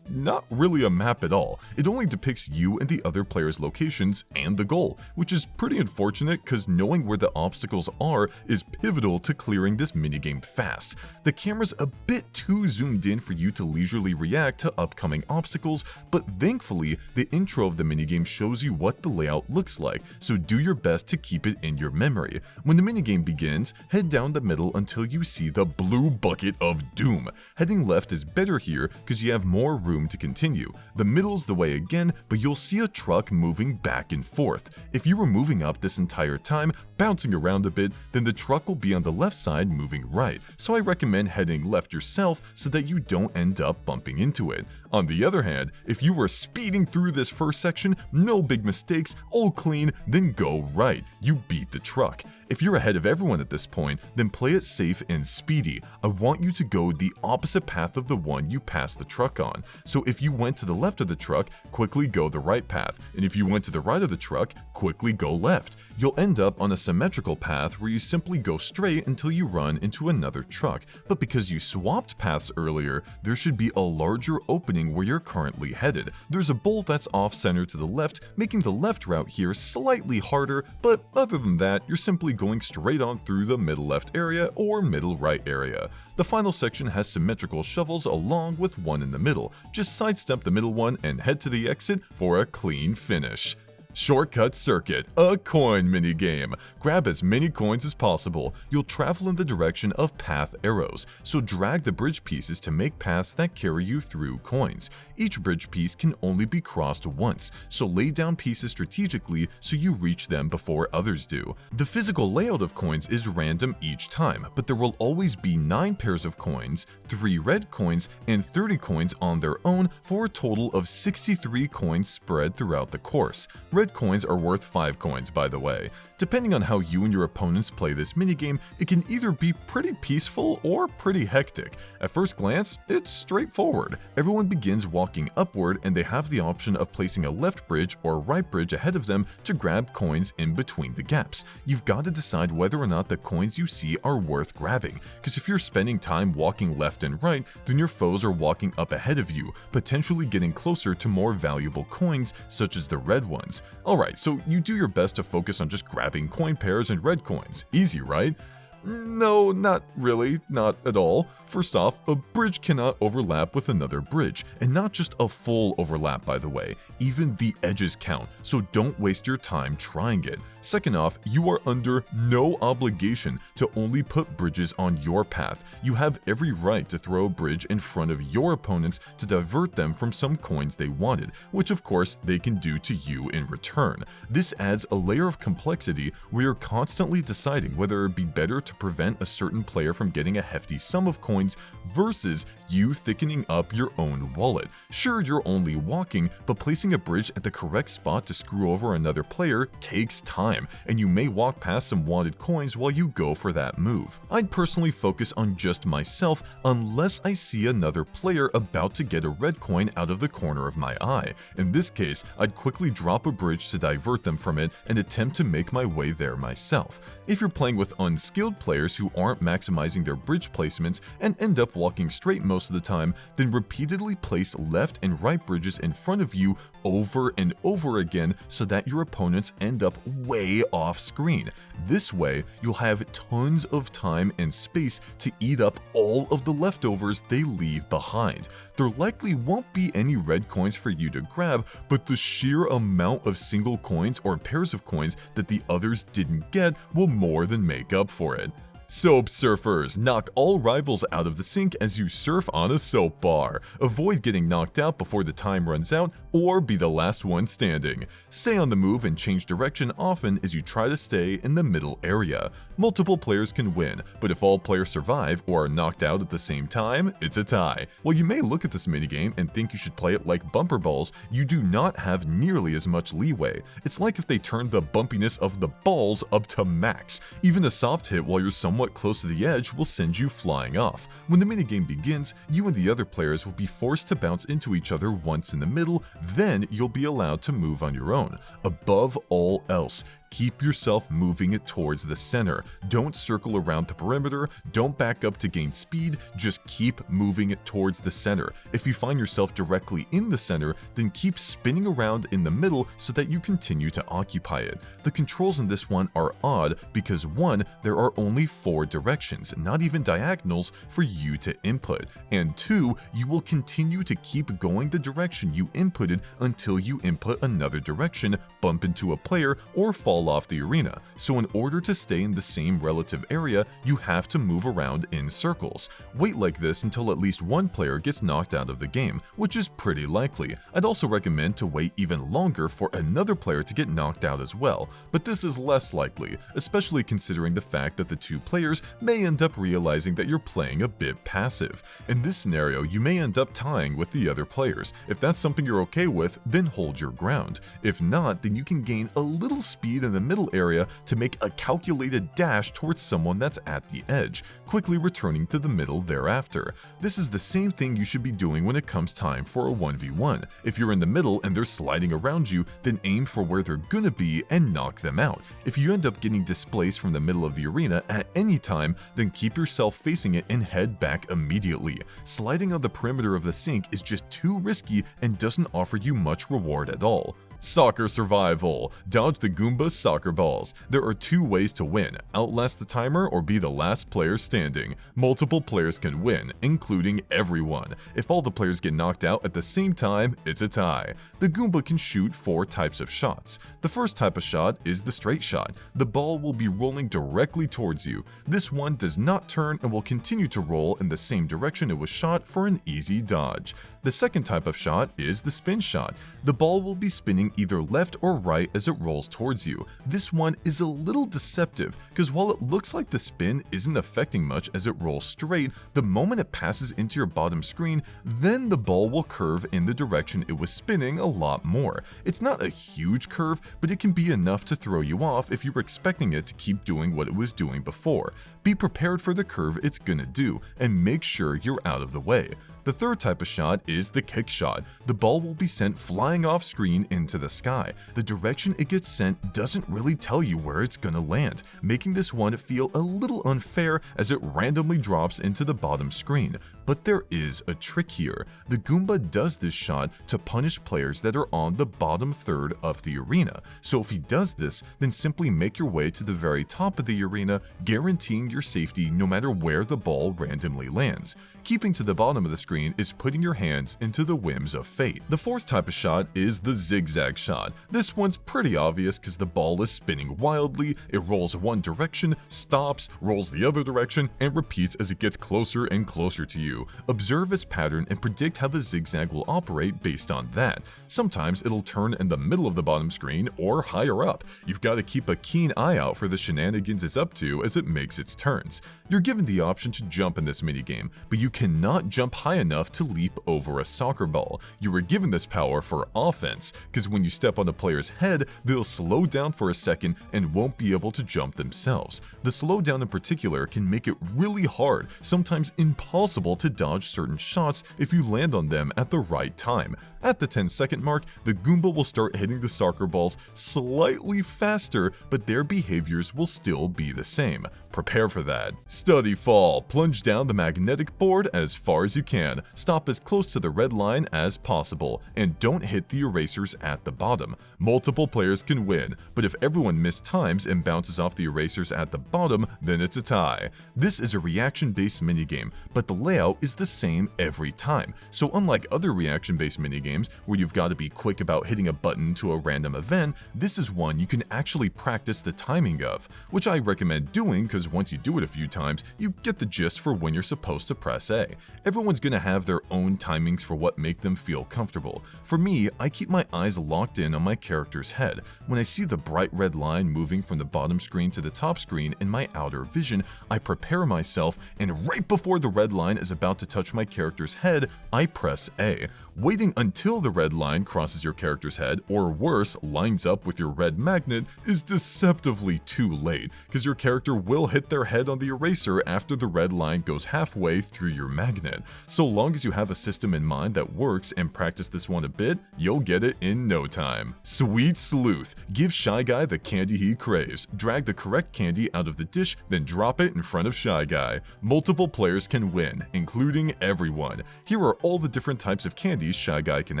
not really a map at all. It only depicts you and the other player's locations and the goal, which is pretty unfortunate because knowing where the obstacles are is pivotal to clearing this minigame fast. The camera's a bit too zoomed in for you to leisurely react to upcoming obstacles, but thankfully, the intro of the minigame shows you what the layout looks like, so do your best to keep it in your memory. When the minigame begins, head down the middle until you see the blue bucket of doom. Heading left is better here because you have more room to continue. The middle's the way again, but you'll see a truck moving back and forth. If you were moving up this entire time, bouncing around a bit, then the truck will be on the left side moving right, so I recommend heading left yourself so that you don't end up bumping into it. On the other hand, if you were speeding through this first section, no big mistakes, all clean, then go right. You beat the truck. If you're ahead of everyone at this point, then play it safe and speedy. I want you to go the opposite path of the one you passed the truck on. So if you went to the left of the truck, quickly go the right path, and if you went to the right of the truck, quickly go left. You'll end up on a symmetrical path where you simply go straight until you run into another truck, but because you swapped paths earlier, there should be a larger opening where you're currently headed. There's a bowl that's off-center to the left, making the left route here slightly harder, but other than that, you're simply going straight on through the middle left area or middle right area. The final section has symmetrical shovels along with one in the middle. Just sidestep the middle one and head to the exit for a clean finish. Shortcut Circuit, a coin minigame. Grab as many coins as possible. You'll travel in the direction of path arrows, so drag the bridge pieces to make paths that carry you through coins. Each bridge piece can only be crossed once, so lay down pieces strategically so you reach them before others do. The physical layout of coins is random each time, but there will always be 9 pairs of coins, 3 red coins, and 30 coins on their own for a total of 63 coins spread throughout the course. Red coins are worth 5 coins, by the way. Depending on how you and your opponents play this minigame, it can either be pretty peaceful or pretty hectic. At first glance, it's straightforward. Everyone begins walking upward and they have the option of placing a left bridge or right bridge ahead of them to grab coins in between the gaps. You've got to decide whether or not the coins you see are worth grabbing, because if you're spending time walking left and right, then your foes are walking up ahead of you, potentially getting closer to more valuable coins such as the red ones. Alright, so you do your best to focus on just grabbing coin pairs and red coins. Easy, right? No, not really, not at all. First off, a bridge cannot overlap with another bridge, and not just a full overlap, by the way. Even the edges count, so don't waste your time trying it. Second off, you are under no obligation to only put bridges on your path. You have every right to throw a bridge in front of your opponents to divert them from some coins they wanted, which of course they can do to you in return. This adds a layer of complexity where you're constantly deciding whether it would be better to prevent a certain player from getting a hefty sum of coins versus you thickening up your own wallet. Sure, you're only walking, but placing a bridge at the correct spot to screw over another player takes time, and you may walk past some wanted coins while you go for that move. I'd personally focus on just myself unless I see another player about to get a red coin out of the corner of my eye. In this case, I'd quickly drop a bridge to divert them from it and attempt to make my way there myself. If you're playing with unskilled players who aren't maximizing their bridge placements and end up walking straight most of the time, then repeatedly place left and right bridges in front of you over and over again so that your opponents end up way off screen. This way, you'll have tons of time and space to eat up all of the leftovers they leave behind. There likely won't be any red coins for you to grab, but the sheer amount of single coins or pairs of coins that the others didn't get will more than make up for it. Soap surfers, knock all rivals out of the sink as you surf on a soap bar. Avoid getting knocked out before the time runs out or be the last one standing. Stay on the move and change direction often as you try to stay in the middle area. Multiple players can win, but if all players survive or are knocked out at the same time, it's a tie. While you may look at this minigame and think you should play it like bumper balls, you do not have nearly as much leeway. It's like if they turned the bumpiness of the balls up to max. Even a soft hit while you're somewhat close to the edge will send you flying off. When the minigame begins, you and the other players will be forced to bounce into each other once in the middle, then you'll be allowed to move on your own. Above all else, keep yourself moving it towards the center. Don't circle around the perimeter, don't back up to gain speed, just keep moving it towards the center. If you find yourself directly in the center, then keep spinning around in the middle so that you continue to occupy it. The controls in this one are odd because 1, there are only 4 directions, not even diagonals, for you to input, and 2, you will continue to keep going the direction you inputted until you input another direction, bump into a player, or fall off the arena. So in order to stay in the same relative area, you have to move around in circles. Wait like this until at least one player gets knocked out of the game, which is pretty likely. I'd also recommend to wait even longer for another player to get knocked out as well, but this is less likely, especially considering the fact that the 2 players may end up realizing that you're playing a bit passive. In this scenario, you may end up tying with the other players. If that's something you're okay with, then hold your ground. If not, then you can gain a little speed in the middle area to make a calculated dash towards someone that's at the edge, quickly returning to the middle thereafter. This is the same thing you should be doing when it comes time for a 1v1. If you're in the middle and they're sliding around you, then aim for where they're gonna be and knock them out. If you end up getting displaced from the middle of the arena at any time, then keep yourself facing it and head back immediately. Sliding on the perimeter of the sink is just too risky and doesn't offer you much reward at all. Soccer survival. Dodge the Goomba soccer balls. There are 2 ways to win: outlast the timer or be the last player standing. Multiple players can win, including everyone. If all the players get knocked out at the same time, it's a tie. The Goomba can shoot 4 types of shots. The first type of shot is the straight shot. The ball will be rolling directly towards you. This one does not turn and will continue to roll in the same direction it was shot for an easy dodge. The second type of shot is the spin shot. The ball will be spinning either left or right as it rolls towards you. This one is a little deceptive because while it looks like the spin isn't affecting much as it rolls straight, the moment it passes into your bottom screen, then the ball will curve in the direction it was spinning a lot more. It's not a huge curve, but it can be enough to throw you off if you were expecting it to keep doing what it was doing before. Be prepared for the curve it's gonna do and make sure you're out of the way. The third type of shot is the kick shot. The ball will be sent flying off screen into the sky. The direction it gets sent doesn't really tell you where it's gonna land, making this one feel a little unfair as it randomly drops into the bottom screen. But there is a trick here. The Goomba does this shot to punish players that are on the bottom third of the arena. So if he does this, then simply make your way to the very top of the arena, guaranteeing your safety no matter where the ball randomly lands. Keeping to the bottom of the screen is putting your hands into the whims of fate. The fourth type of shot is the zigzag shot. This one's pretty obvious because the ball is spinning wildly, it rolls one direction, stops, rolls the other direction, and repeats as it gets closer and closer to you. Observe its pattern and predict how the zigzag will operate based on that. Sometimes it'll turn in the middle of the bottom screen or higher up. You've got to keep a keen eye out for the shenanigans it's up to as it makes its turns. You're given the option to jump in this minigame, but you cannot jump high enough to leap over a soccer ball. You were given this power for offense, because when you step on a player's head, they'll slow down for a second and won't be able to jump themselves. The slowdown in particular can make it really hard, sometimes impossible to dodge certain shots if you land on them at the right time. At the 10-second mark, the Goomba will start hitting the soccer balls slightly faster, but their behaviors will still be the same. Prepare for that. Study fall. Plunge down the magnetic board as far as you can. Stop as close to the red line as possible, and don't hit the erasers at the bottom. Multiple players can win, but if everyone mistimes and bounces off the erasers at the bottom, then it's a tie. This is a reaction-based minigame, but the layout is the same every time. So unlike other reaction-based minigames, where you've got to be quick about hitting a button to a random event, this is one you can actually practice the timing of, which I recommend doing because once you do it a few times, you get the gist for when you're supposed to press A. Everyone's gonna have their own timings for what make them feel comfortable. For me, I keep my eyes locked in on my character's head. When I see the bright red line moving from the bottom screen to the top screen in my outer vision, I prepare myself, and right before the red line is about to touch my character's head, I press A. Waiting until the red line crosses your character's head, or worse, lines up with your red magnet, is deceptively too late, because your character will hit their head on the eraser after the red line goes halfway through your magnet. So long as you have a system in mind that works and practice this one a bit, you'll get it in no time. Sweet Sleuth. Give Shy Guy the candy he craves. Drag the correct candy out of the dish, then drop it in front of Shy Guy. Multiple players can win, including everyone. Here are all the different types of candy Shy Guy can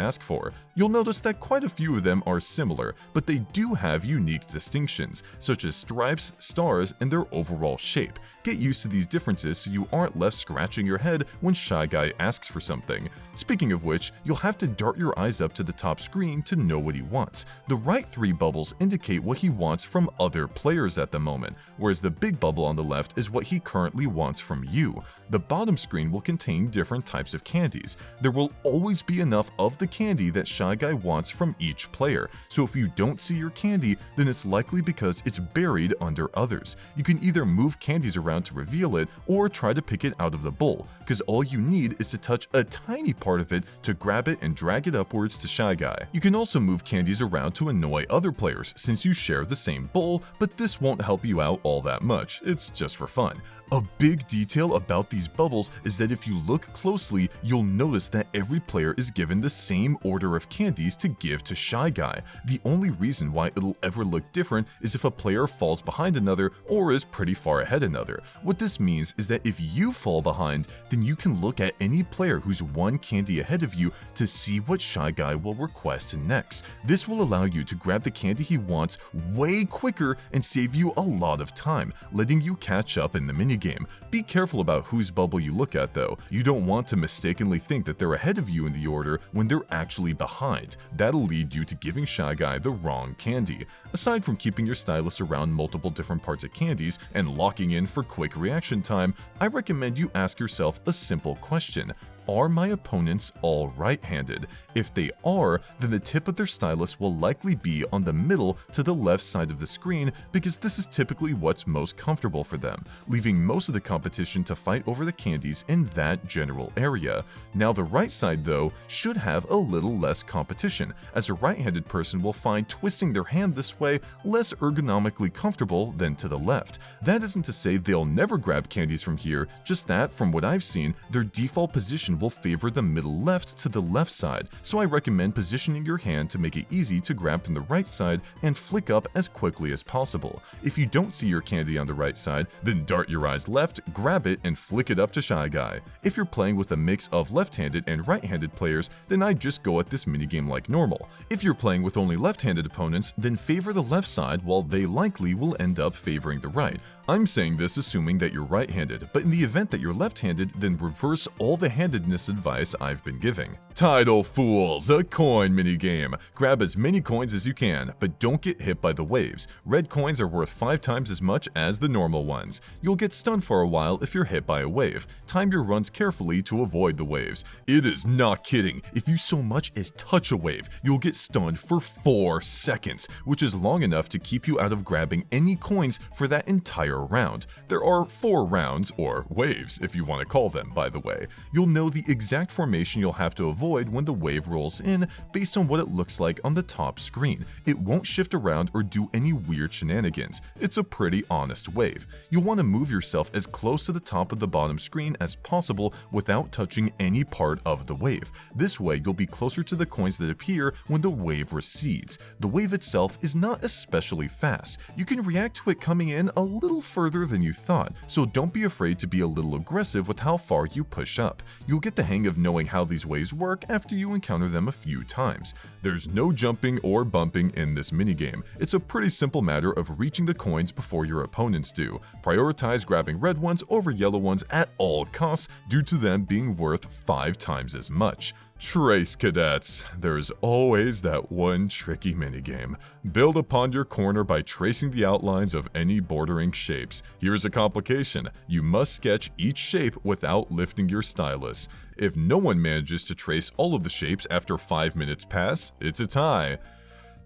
ask for. You'll notice that quite a few of them are similar, but they do have unique distinctions, such as stripes, stars, and their overall shape. Get used to these differences so you aren't left scratching your head when Shy Guy asks for something. Speaking of which, you'll have to dart your eyes up to the top screen to know what he wants. The right 3 bubbles indicate what he wants from other players at the moment, whereas the big bubble on the left is what he currently wants from you. The bottom screen will contain different types of candies. There will always be enough of the candy that Shy Guy wants from each player, so if you don't see your candy, then it's likely because it's buried under others. You can either move candies around to reveal it, or try to pick it out of the bowl, because all you need is to touch a tiny part of it to grab it and drag it upwards to Shy Guy. You can also move candies around to annoy other players since you share the same bowl, but this won't help you out all that much, it's just for fun. A big detail about these bubbles is that if you look closely, you'll notice that every player is given the same order of candies to give to Shy Guy. The only reason why it'll ever look different is if a player falls behind another or is pretty far ahead another. What this means is that if you fall behind, then you can look at any player who's one candy ahead of you to see what Shy Guy will request next. This will allow you to grab the candy he wants way quicker and save you a lot of time, letting you catch up in the minigame. Be careful about whose bubble you look at though. You don't want to mistakenly think that they're ahead of you in the order when they're actually behind. That'll lead you to giving Shy Guy the wrong candy. Aside from keeping your stylus around multiple different parts of candies and locking in for quick reaction time, I recommend you ask yourself a simple question. Are my opponents all right-handed? If they are, then the tip of their stylus will likely be on the middle to the left side of the screen because this is typically what's most comfortable for them, leaving most of the competition to fight over the candies in that general area. Now the right side though should have a little less competition, as a right-handed person will find twisting their hand this way less ergonomically comfortable than to the left. That isn't to say they'll never grab candies from here, just that from what I've seen, their default position position will favor the middle left to the left side, so I recommend positioning your hand to make it easy to grab from the right side and flick up as quickly as possible. If you don't see your candy on the right side, then dart your eyes left, grab it, and flick it up to Shy Guy. If you're playing with a mix of left-handed and right-handed players, then I'd just go at this minigame like normal. If you're playing with only left-handed opponents, then favor the left side while they likely will end up favoring the right. I'm saying this assuming that you're right-handed, but in the event that you're left-handed, then reverse all the handedness advice I've been giving. Tidal Fools, a coin minigame. Grab as many coins as you can, but don't get hit by the waves. Red coins are worth 5 times as much as the normal ones. You'll get stunned for a while if you're hit by a wave. Time your runs carefully to avoid the waves. It is not kidding. If you so much as touch a wave, you'll get stunned for 4 seconds, which is long enough to keep you out of grabbing any coins for that entire round. There are 4 rounds, or waves if you want to call them, by the way. You'll know the exact formation you'll have to avoid when the wave rolls in based on what it looks like on the top screen. It won't shift around or do any weird shenanigans. It's a pretty honest wave. You'll want to move yourself as close to the top of the bottom screen as possible without touching any part of the wave. This way you'll be closer to the coins that appear when the wave recedes. The wave itself is not especially fast. You can react to it coming in a little further than you thought, so don't be afraid to be a little aggressive with how far you push up. You'll get the hang of knowing how these waves work after you encounter them a few times. There's no jumping or bumping in this minigame. It's a pretty simple matter of reaching the coins before your opponents do. Prioritize grabbing red ones over yellow ones at all costs due to them being worth 5 times as much. Trace Cadets. There's always that one tricky minigame. Build upon your corner by tracing the outlines of any bordering shapes. Here's a complication. You must sketch each shape without lifting your stylus. If no one manages to trace all of the shapes after 5 minutes pass, it's a tie.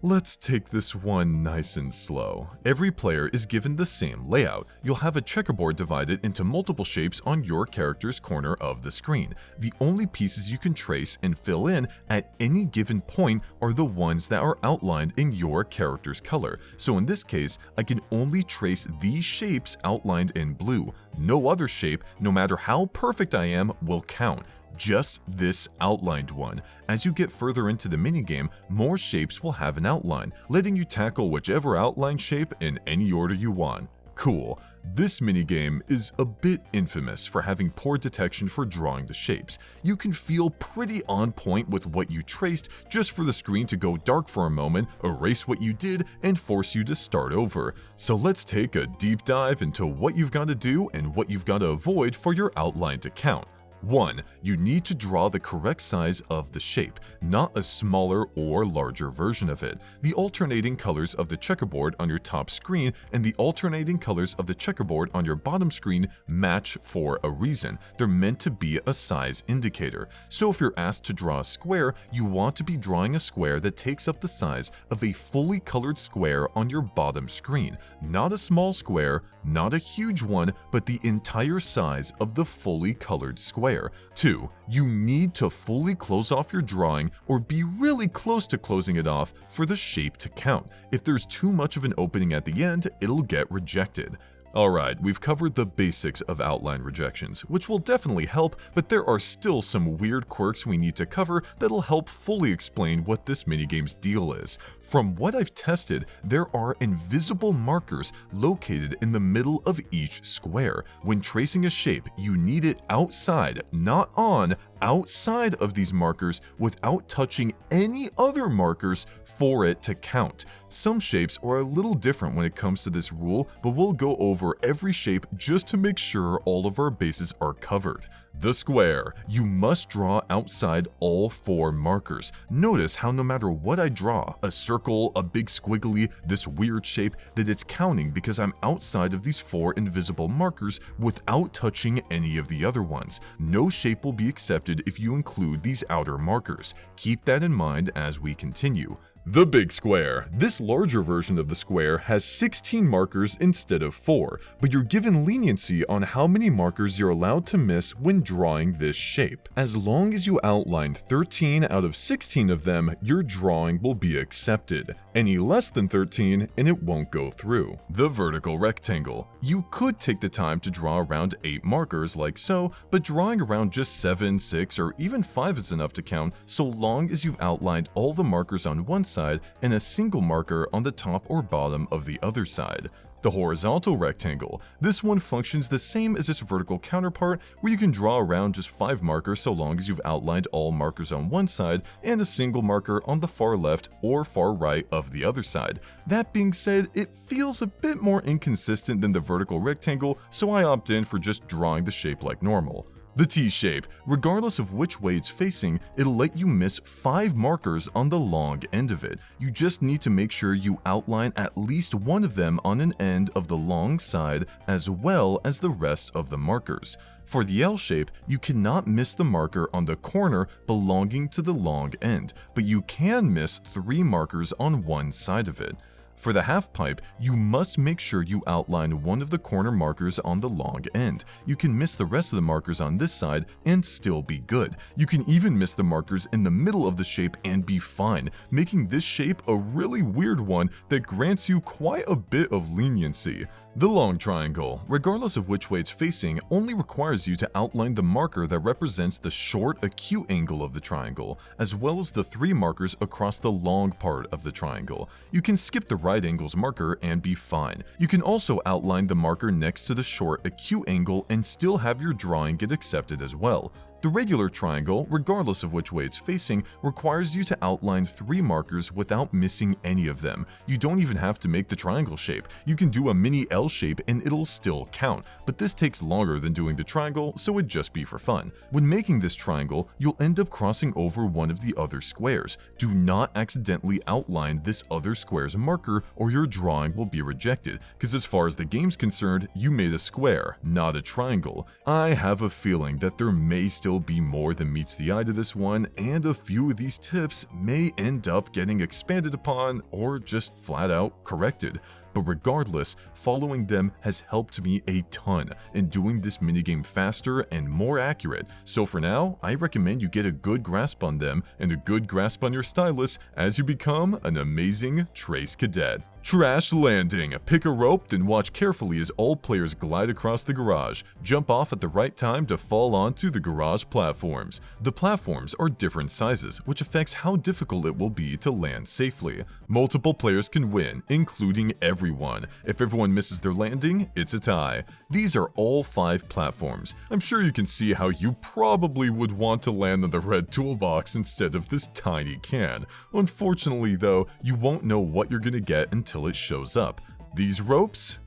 Let's take this one nice and slow. Every player is given the same layout. You'll have a checkerboard divided into multiple shapes on your character's corner of the screen. The only pieces you can trace and fill in at any given point are the ones that are outlined in your character's color. So in this case, I can only trace these shapes outlined in blue. No other shape, no matter how perfect I am, will count. Just this outlined one. As you get further into the minigame, more shapes will have an outline, letting you tackle whichever outline shape in any order you want. Cool. This minigame is a bit infamous for having poor detection for drawing the shapes. You can feel pretty on point with what you traced just for the screen to go dark for a moment, erase what you did, and force you to start over. So let's take a deep dive into what you've got to do and what you've got to avoid for your outline to count. 1. You need to draw the correct size of the shape, not a smaller or larger version of it. The alternating colors of the checkerboard on your top screen and the alternating colors of the checkerboard on your bottom screen match for a reason. They're meant to be a size indicator. So if you're asked to draw a square, you want to be drawing a square that takes up the size of a fully colored square on your bottom screen. Not a small square, not a huge one, but the entire size of the fully colored square. 2. You need to fully close off your drawing or be really close to closing it off for the shape to count. If there's too much of an opening at the end, it'll get rejected. Alright, we've covered the basics of outline rejections, which will definitely help, but there are still some weird quirks we need to cover that'll help fully explain what this minigame's deal is. From what I've tested, there are invisible markers located in the middle of each square. When tracing a shape, you need it outside, not on, outside of these markers without touching any other markers for it to count. Some shapes are a little different when it comes to this rule, but we'll go over every shape just to make sure all of our bases are covered. The square. You must draw outside all 4 markers. Notice how no matter what I draw, a circle, a big squiggly, this weird shape, that it's counting because I'm outside of these 4 invisible markers without touching any of the other ones. No shape will be accepted if you include these outer markers. Keep that in mind as we continue. The big square. This larger version of the square has 16 markers instead of 4, but you're given leniency on how many markers you're allowed to miss when drawing this shape. As long as you outline 13 out of 16 of them, your drawing will be accepted. Any less than 13 and it won't go through. The vertical rectangle. You could take the time to draw around 8 markers like so, but drawing around just 7, 6, or even 5 is enough to count so long as you've outlined all the markers on one side and a single marker on the top or bottom of the other side. The horizontal rectangle. This one functions the same as its vertical counterpart, where you can draw around just 5 markers so long as you've outlined all markers on one side and a single marker on the far left or far right of the other side. That being said, it feels a bit more inconsistent than the vertical rectangle, so I opt in for just drawing the shape like normal. The T-shape. Regardless of which way it's facing, it'll let you miss 5 markers on the long end of it. You just need to make sure you outline at least one of them on an end of the long side as well as the rest of the markers. For the L shape, you cannot miss the marker on the corner belonging to the long end, but you can miss 3 markers on one side of it. For the half pipe, you must make sure you outline one of the corner markers on the long end. You can miss the rest of the markers on this side and still be good. You can even miss the markers in the middle of the shape and be fine, making this shape a really weird one that grants you quite a bit of leniency. The long triangle, regardless of which way it's facing, only requires you to outline the marker that represents the short acute angle of the triangle, as well as the 3 markers across the long part of the triangle. You can skip the right angle's marker and be fine. You can also outline the marker next to the short acute angle and still have your drawing get accepted as well. The regular triangle, regardless of which way it's facing, requires you to outline 3 markers without missing any of them. You don't even have to make the triangle shape. You can do a mini L shape and it'll still count, but this takes longer than doing the triangle, so it'd just be for fun. When making this triangle, you'll end up crossing over one of the other squares. Do not accidentally outline this other square's marker or your drawing will be rejected, because as far as the game's concerned, you made a square, not a triangle. I have a feeling that there may still be more than meets the eye to this one, and a few of these tips may end up getting expanded upon or just flat out corrected. But regardless, following them has helped me a ton in doing this minigame faster and more accurate. So for now, I recommend you get a good grasp on them and a good grasp on your stylus as you become an amazing Trace Cadet. Trash landing. Pick a rope, then watch carefully as all players glide across the garage. Jump off at the right time to fall onto the garage platforms. The platforms are different sizes, which affects how difficult it will be to land safely. Multiple players can win, including everyone. If everyone misses their landing, it's a tie. These are all 5 platforms. I'm sure you can see how you probably would want to land on the red toolbox instead of this tiny can. Unfortunately though, you won't know what you're gonna get until it shows up. These ropes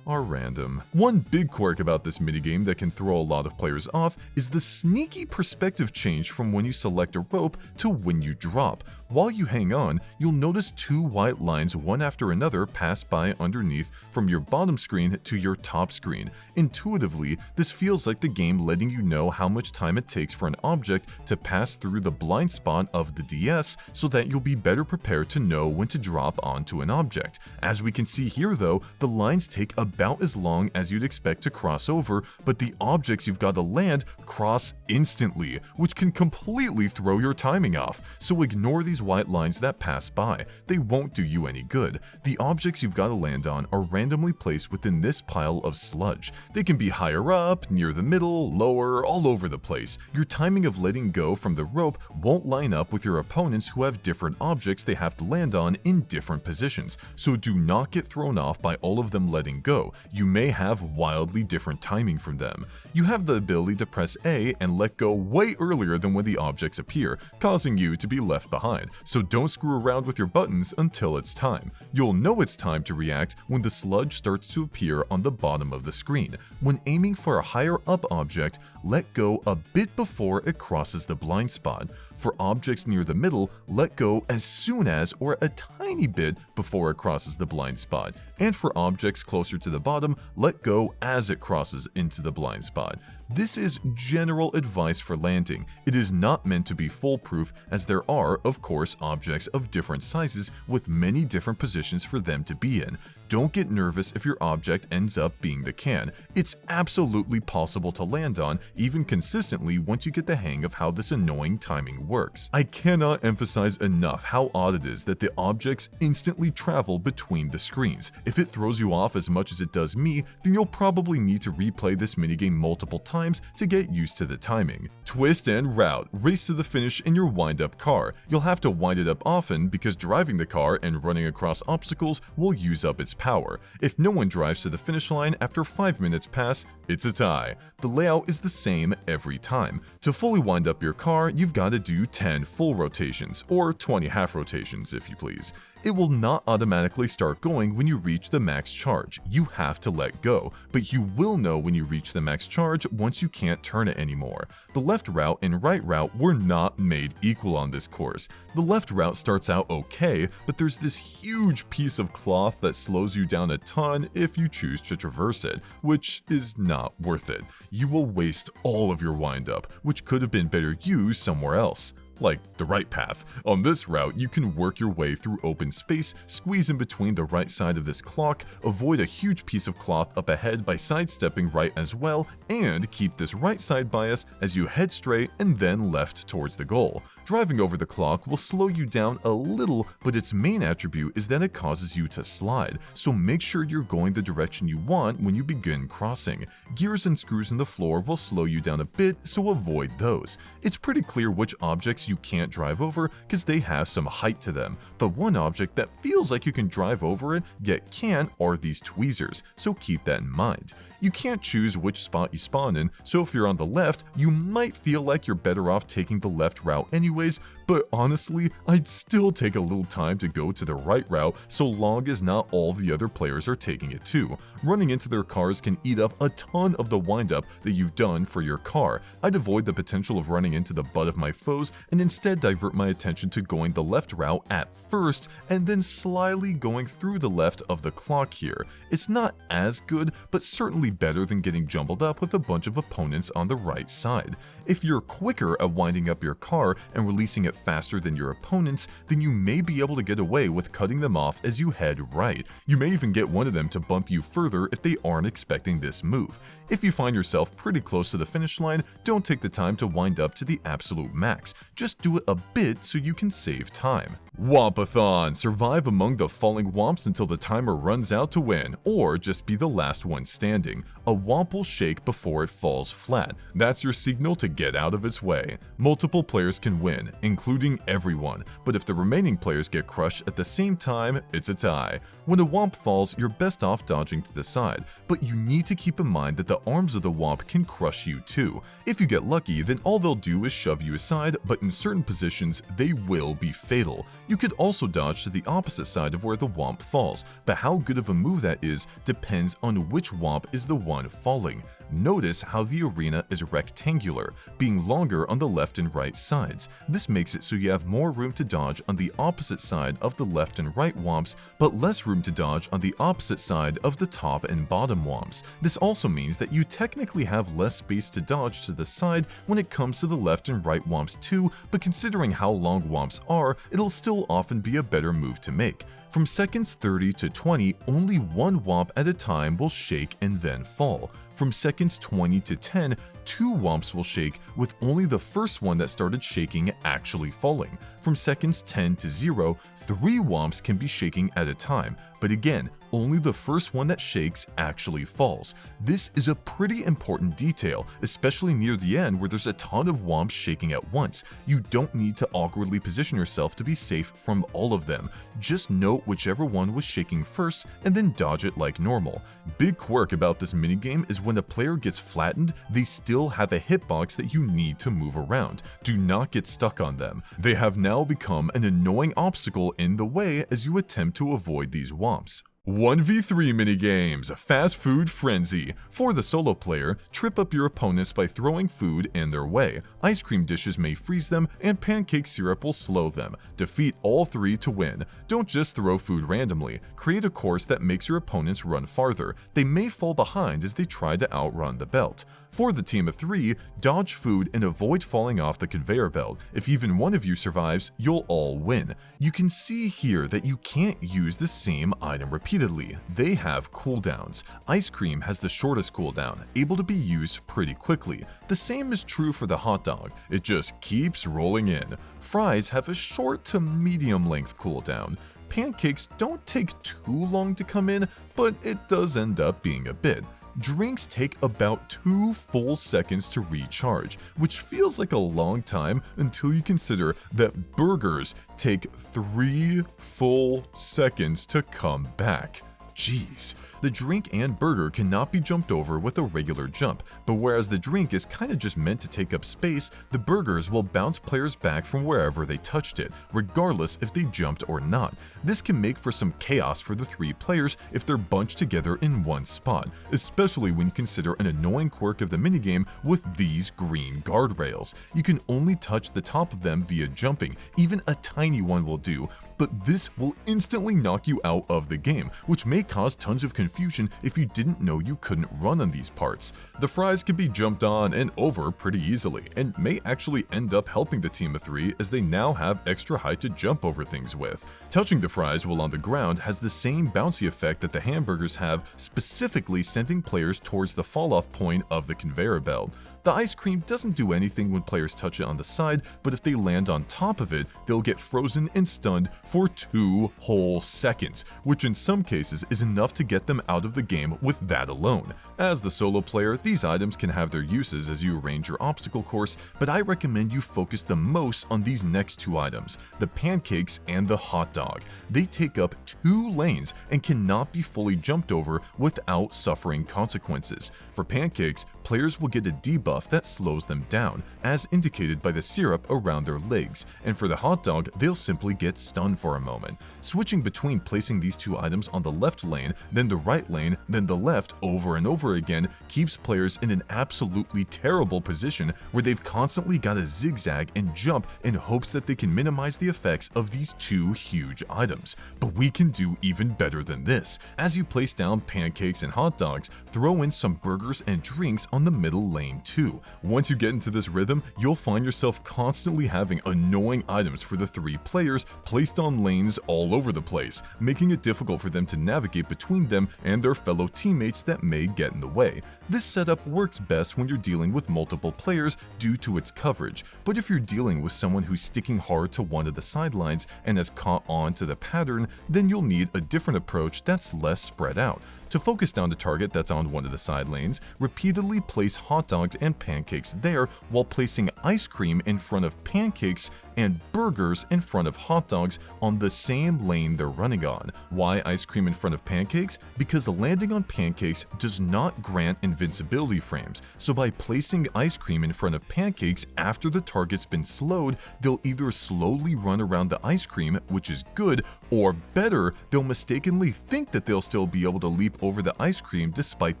are random. One big quirk about this minigame that can throw a lot of players off is the sneaky perspective change from when you select a rope to when you drop. While you hang on, you'll notice 2 white lines one after another pass by underneath from your bottom screen to your top screen. Intuitively, this feels like the game letting you know how much time it takes for an object to pass through the blind spot of the DS so that you'll be better prepared to know when to drop onto an object. As we can see here though, the lines take about as long as you'd expect to cross over, but the objects you've got to land cross instantly, which can completely throw your timing off. So ignore these white lines that pass by. They won't do you any good. The objects you've got to land on are randomly placed within this pile of sludge. They can be higher up, near the middle, lower, all over the place. Your timing of letting go from the rope won't line up with your opponents who have different objects they have to land on in different positions, so do not get thrown off by all of them letting go. You may have wildly different timing from them. You have the ability to press A and let go way earlier than when the objects appear, causing you to be left behind. So don't screw around with your buttons until it's time. You'll know it's time to react when the sludge starts to appear on the bottom of the screen. When aiming for a higher up object, let go a bit before it crosses the blind spot. For objects near the middle, let go as soon as or a tiny bit before it crosses the blind spot. And for objects closer to the bottom, let go as it crosses into the blind spot. This is general advice for landing. It is not meant to be foolproof, as there are, of course, objects of different sizes with many different positions for them to be in. Don't get nervous if your object ends up being the can. It's absolutely possible to land on, even consistently, once you get the hang of how this annoying timing works. I cannot emphasize enough how odd it is that the objects instantly travel between the screens. If it throws you off as much as it does me, then you'll probably need to replay this minigame multiple times to get used to the timing. Twist and route. Race to the finish in your wind-up car. You'll have to wind it up often because driving the car and running across obstacles will use up its power. If no one drives to the finish line after 5 minutes pass, it's a tie. The layout is the same every time. To fully wind up your car, you've got to do 10 full rotations, or 20 half rotations if you please. It will not automatically start going when you reach the max charge. You have to let go, but you will know when you reach the max charge once you can't turn it anymore. The left route and right route were not made equal on this course. The left route starts out okay, but there's this huge piece of cloth that slows you down a ton if you choose to traverse it, which is not worth it. You will waste all of your wind-up, which could have been better used somewhere else, like the right path. On this route, you can work your way through open space, squeeze in between the right side of this clock, avoid a huge piece of cloth up ahead by sidestepping right as well, and keep this right side bias as you head straight and then left towards the goal. Driving over the clock will slow you down a little, but its main attribute is that it causes you to slide, so make sure you're going the direction you want when you begin crossing. Gears and screws in the floor will slow you down a bit, so avoid those. It's pretty clear which objects you can't drive over because they have some height to them, but one object that feels like you can drive over it yet can't are these tweezers, so keep that in mind. You can't choose which spot you spawn in, so if you're on the left, you might feel like you're better off taking the left route anyways, but honestly, I'd still take a little time to go to the right route so long as not all the other players are taking it too. Running into their cars can eat up a ton of the wind-up that you've done for your car. I'd avoid the potential of running into the butt of my foes and instead divert my attention to going the left route at first and then slyly going through the left of the clock here. It's not as good, but certainly better than getting jumbled up with a bunch of opponents on the right side. If you're quicker at winding up your car and releasing it faster than your opponents, then you may be able to get away with cutting them off as you head right. You may even get one of them to bump you further if they aren't expecting this move. If you find yourself pretty close to the finish line, don't take the time to wind up to the absolute max. Just do it a bit so you can save time. Whomp-a-Thon. Survive among the falling whomps until the timer runs out to win, or just be the last one standing. A whomp will shake before it falls flat. That's your signal to get out of its way. Multiple players can win, including everyone, but if the remaining players get crushed at the same time, it's a tie. When a whomp falls, you're best off dodging to the side, but you need to keep in mind that the arms of the whomp can crush you too. If you get lucky, then all they'll do is shove you aside, but in certain positions, they will be fatal. You could also dodge to the opposite side of where the whomp falls, but how good of a move that is depends on which whomp is the one falling. Notice how the arena is rectangular, being longer on the left and right sides. This makes it so you have more room to dodge on the opposite side of the left and right whomps, but less room to dodge on the opposite side of the top and bottom whomps. This also means that you technically have less space to dodge to the side when it comes to the left and right whomps too, but considering how long whomps are, it'll still often be a better move to make. From seconds 30 to 20, only one whomp at a time will shake and then fall. From seconds 20 to 10, 2 whomps will shake, with only the first one that started shaking actually falling. From seconds 10 to 0, 3 whomps can be shaking at a time, but again, only the first one that shakes actually falls. This is a pretty important detail, especially near the end where there's a ton of whomps shaking at once. You don't need to awkwardly position yourself to be safe from all of them. Just note whichever one was shaking first and then dodge it like normal. Big quirk about this minigame is when a player gets flattened, they still have a hitbox that you need to move around. Do not get stuck on them. They have now become an annoying obstacle in the way as you attempt to avoid these whomps. 1v3 minigames, Fast Food Frenzy. For the solo player, trip up your opponents by throwing food in their way. Ice cream dishes may freeze them, and pancake syrup will slow them. Defeat all three to win. Don't just throw food randomly. Create a course that makes your opponents run farther. They may fall behind as they try to outrun the belt. For the team of 3, dodge food and avoid falling off the conveyor belt. If even one of you survives, you'll all win. You can see here that you can't use the same item repeatedly. They have cooldowns. Ice cream has the shortest cooldown, able to be used pretty quickly. The same is true for the hot dog. It just keeps rolling in. Fries have a short to medium length cooldown. Pancakes don't take too long to come in, but it does end up being a bit. Drinks take about 2 full seconds to recharge, which feels like a long time until you consider that burgers take 3 full seconds to come back. Jeez. The drink and burger cannot be jumped over with a regular jump, but whereas the drink is kinda just meant to take up space, the burgers will bounce players back from wherever they touched it, regardless if they jumped or not. This can make for some chaos for the 3 players if they're bunched together in one spot, especially when you consider an annoying quirk of the minigame with these green guardrails. You can only touch the top of them via jumping, even a tiny one will do, but this will instantly knock you out of the game, which may cause tons of confusion if you didn't know you couldn't run on these parts. The fries can be jumped on and over pretty easily, and may actually end up helping the team of 3 as they now have extra height to jump over things with. Touching the fries while on the ground has the same bouncy effect that the hamburgers have, specifically sending players towards the fall-off point of the conveyor belt. The ice cream doesn't do anything when players touch it on the side, but if they land on top of it, they'll get frozen and stunned for 2 whole seconds, which in some cases is enough to get them out of the game with that alone. As the solo player, these items can have their uses as you arrange your obstacle course, but I recommend you focus the most on these next 2 items, the pancakes and the hot dog. They take up 2 lanes and cannot be fully jumped over without suffering consequences. For pancakes, players will get a debuff that slows them down, as indicated by the syrup around their legs, and for the hot dog, they'll simply get stunned for a moment. Switching between placing these 2 items on the left lane, then the right lane, then the left over and over again keeps players in an absolutely terrible position where they've constantly got to zigzag and jump in hopes that they can minimize the effects of these 2 huge items. But we can do even better than this. As you place down pancakes and hot dogs, throw in some burgers and drinks on the middle lane too. Once you get into this rhythm, you'll find yourself constantly having annoying items for the 3 players placed on lanes all over the place, making it difficult for them to navigate between them and their fellow teammates that may get in the way. This setup works best when you're dealing with multiple players due to its coverage, but if you're dealing with someone who's sticking hard to one of the sidelines and has caught on to the pattern, then you'll need a different approach that's less spread out. To focus down the target that's on one of the side lanes, repeatedly place hot dogs and pancakes there while placing ice cream in front of pancakes and burgers in front of hot dogs on the same lane they're running on. Why ice cream in front of pancakes? Because landing on pancakes does not grant invincibility frames, so by placing ice cream in front of pancakes after the target's been slowed, they'll either slowly run around the ice cream, which is good, or better, they'll mistakenly think that they'll still be able to leap over the ice cream despite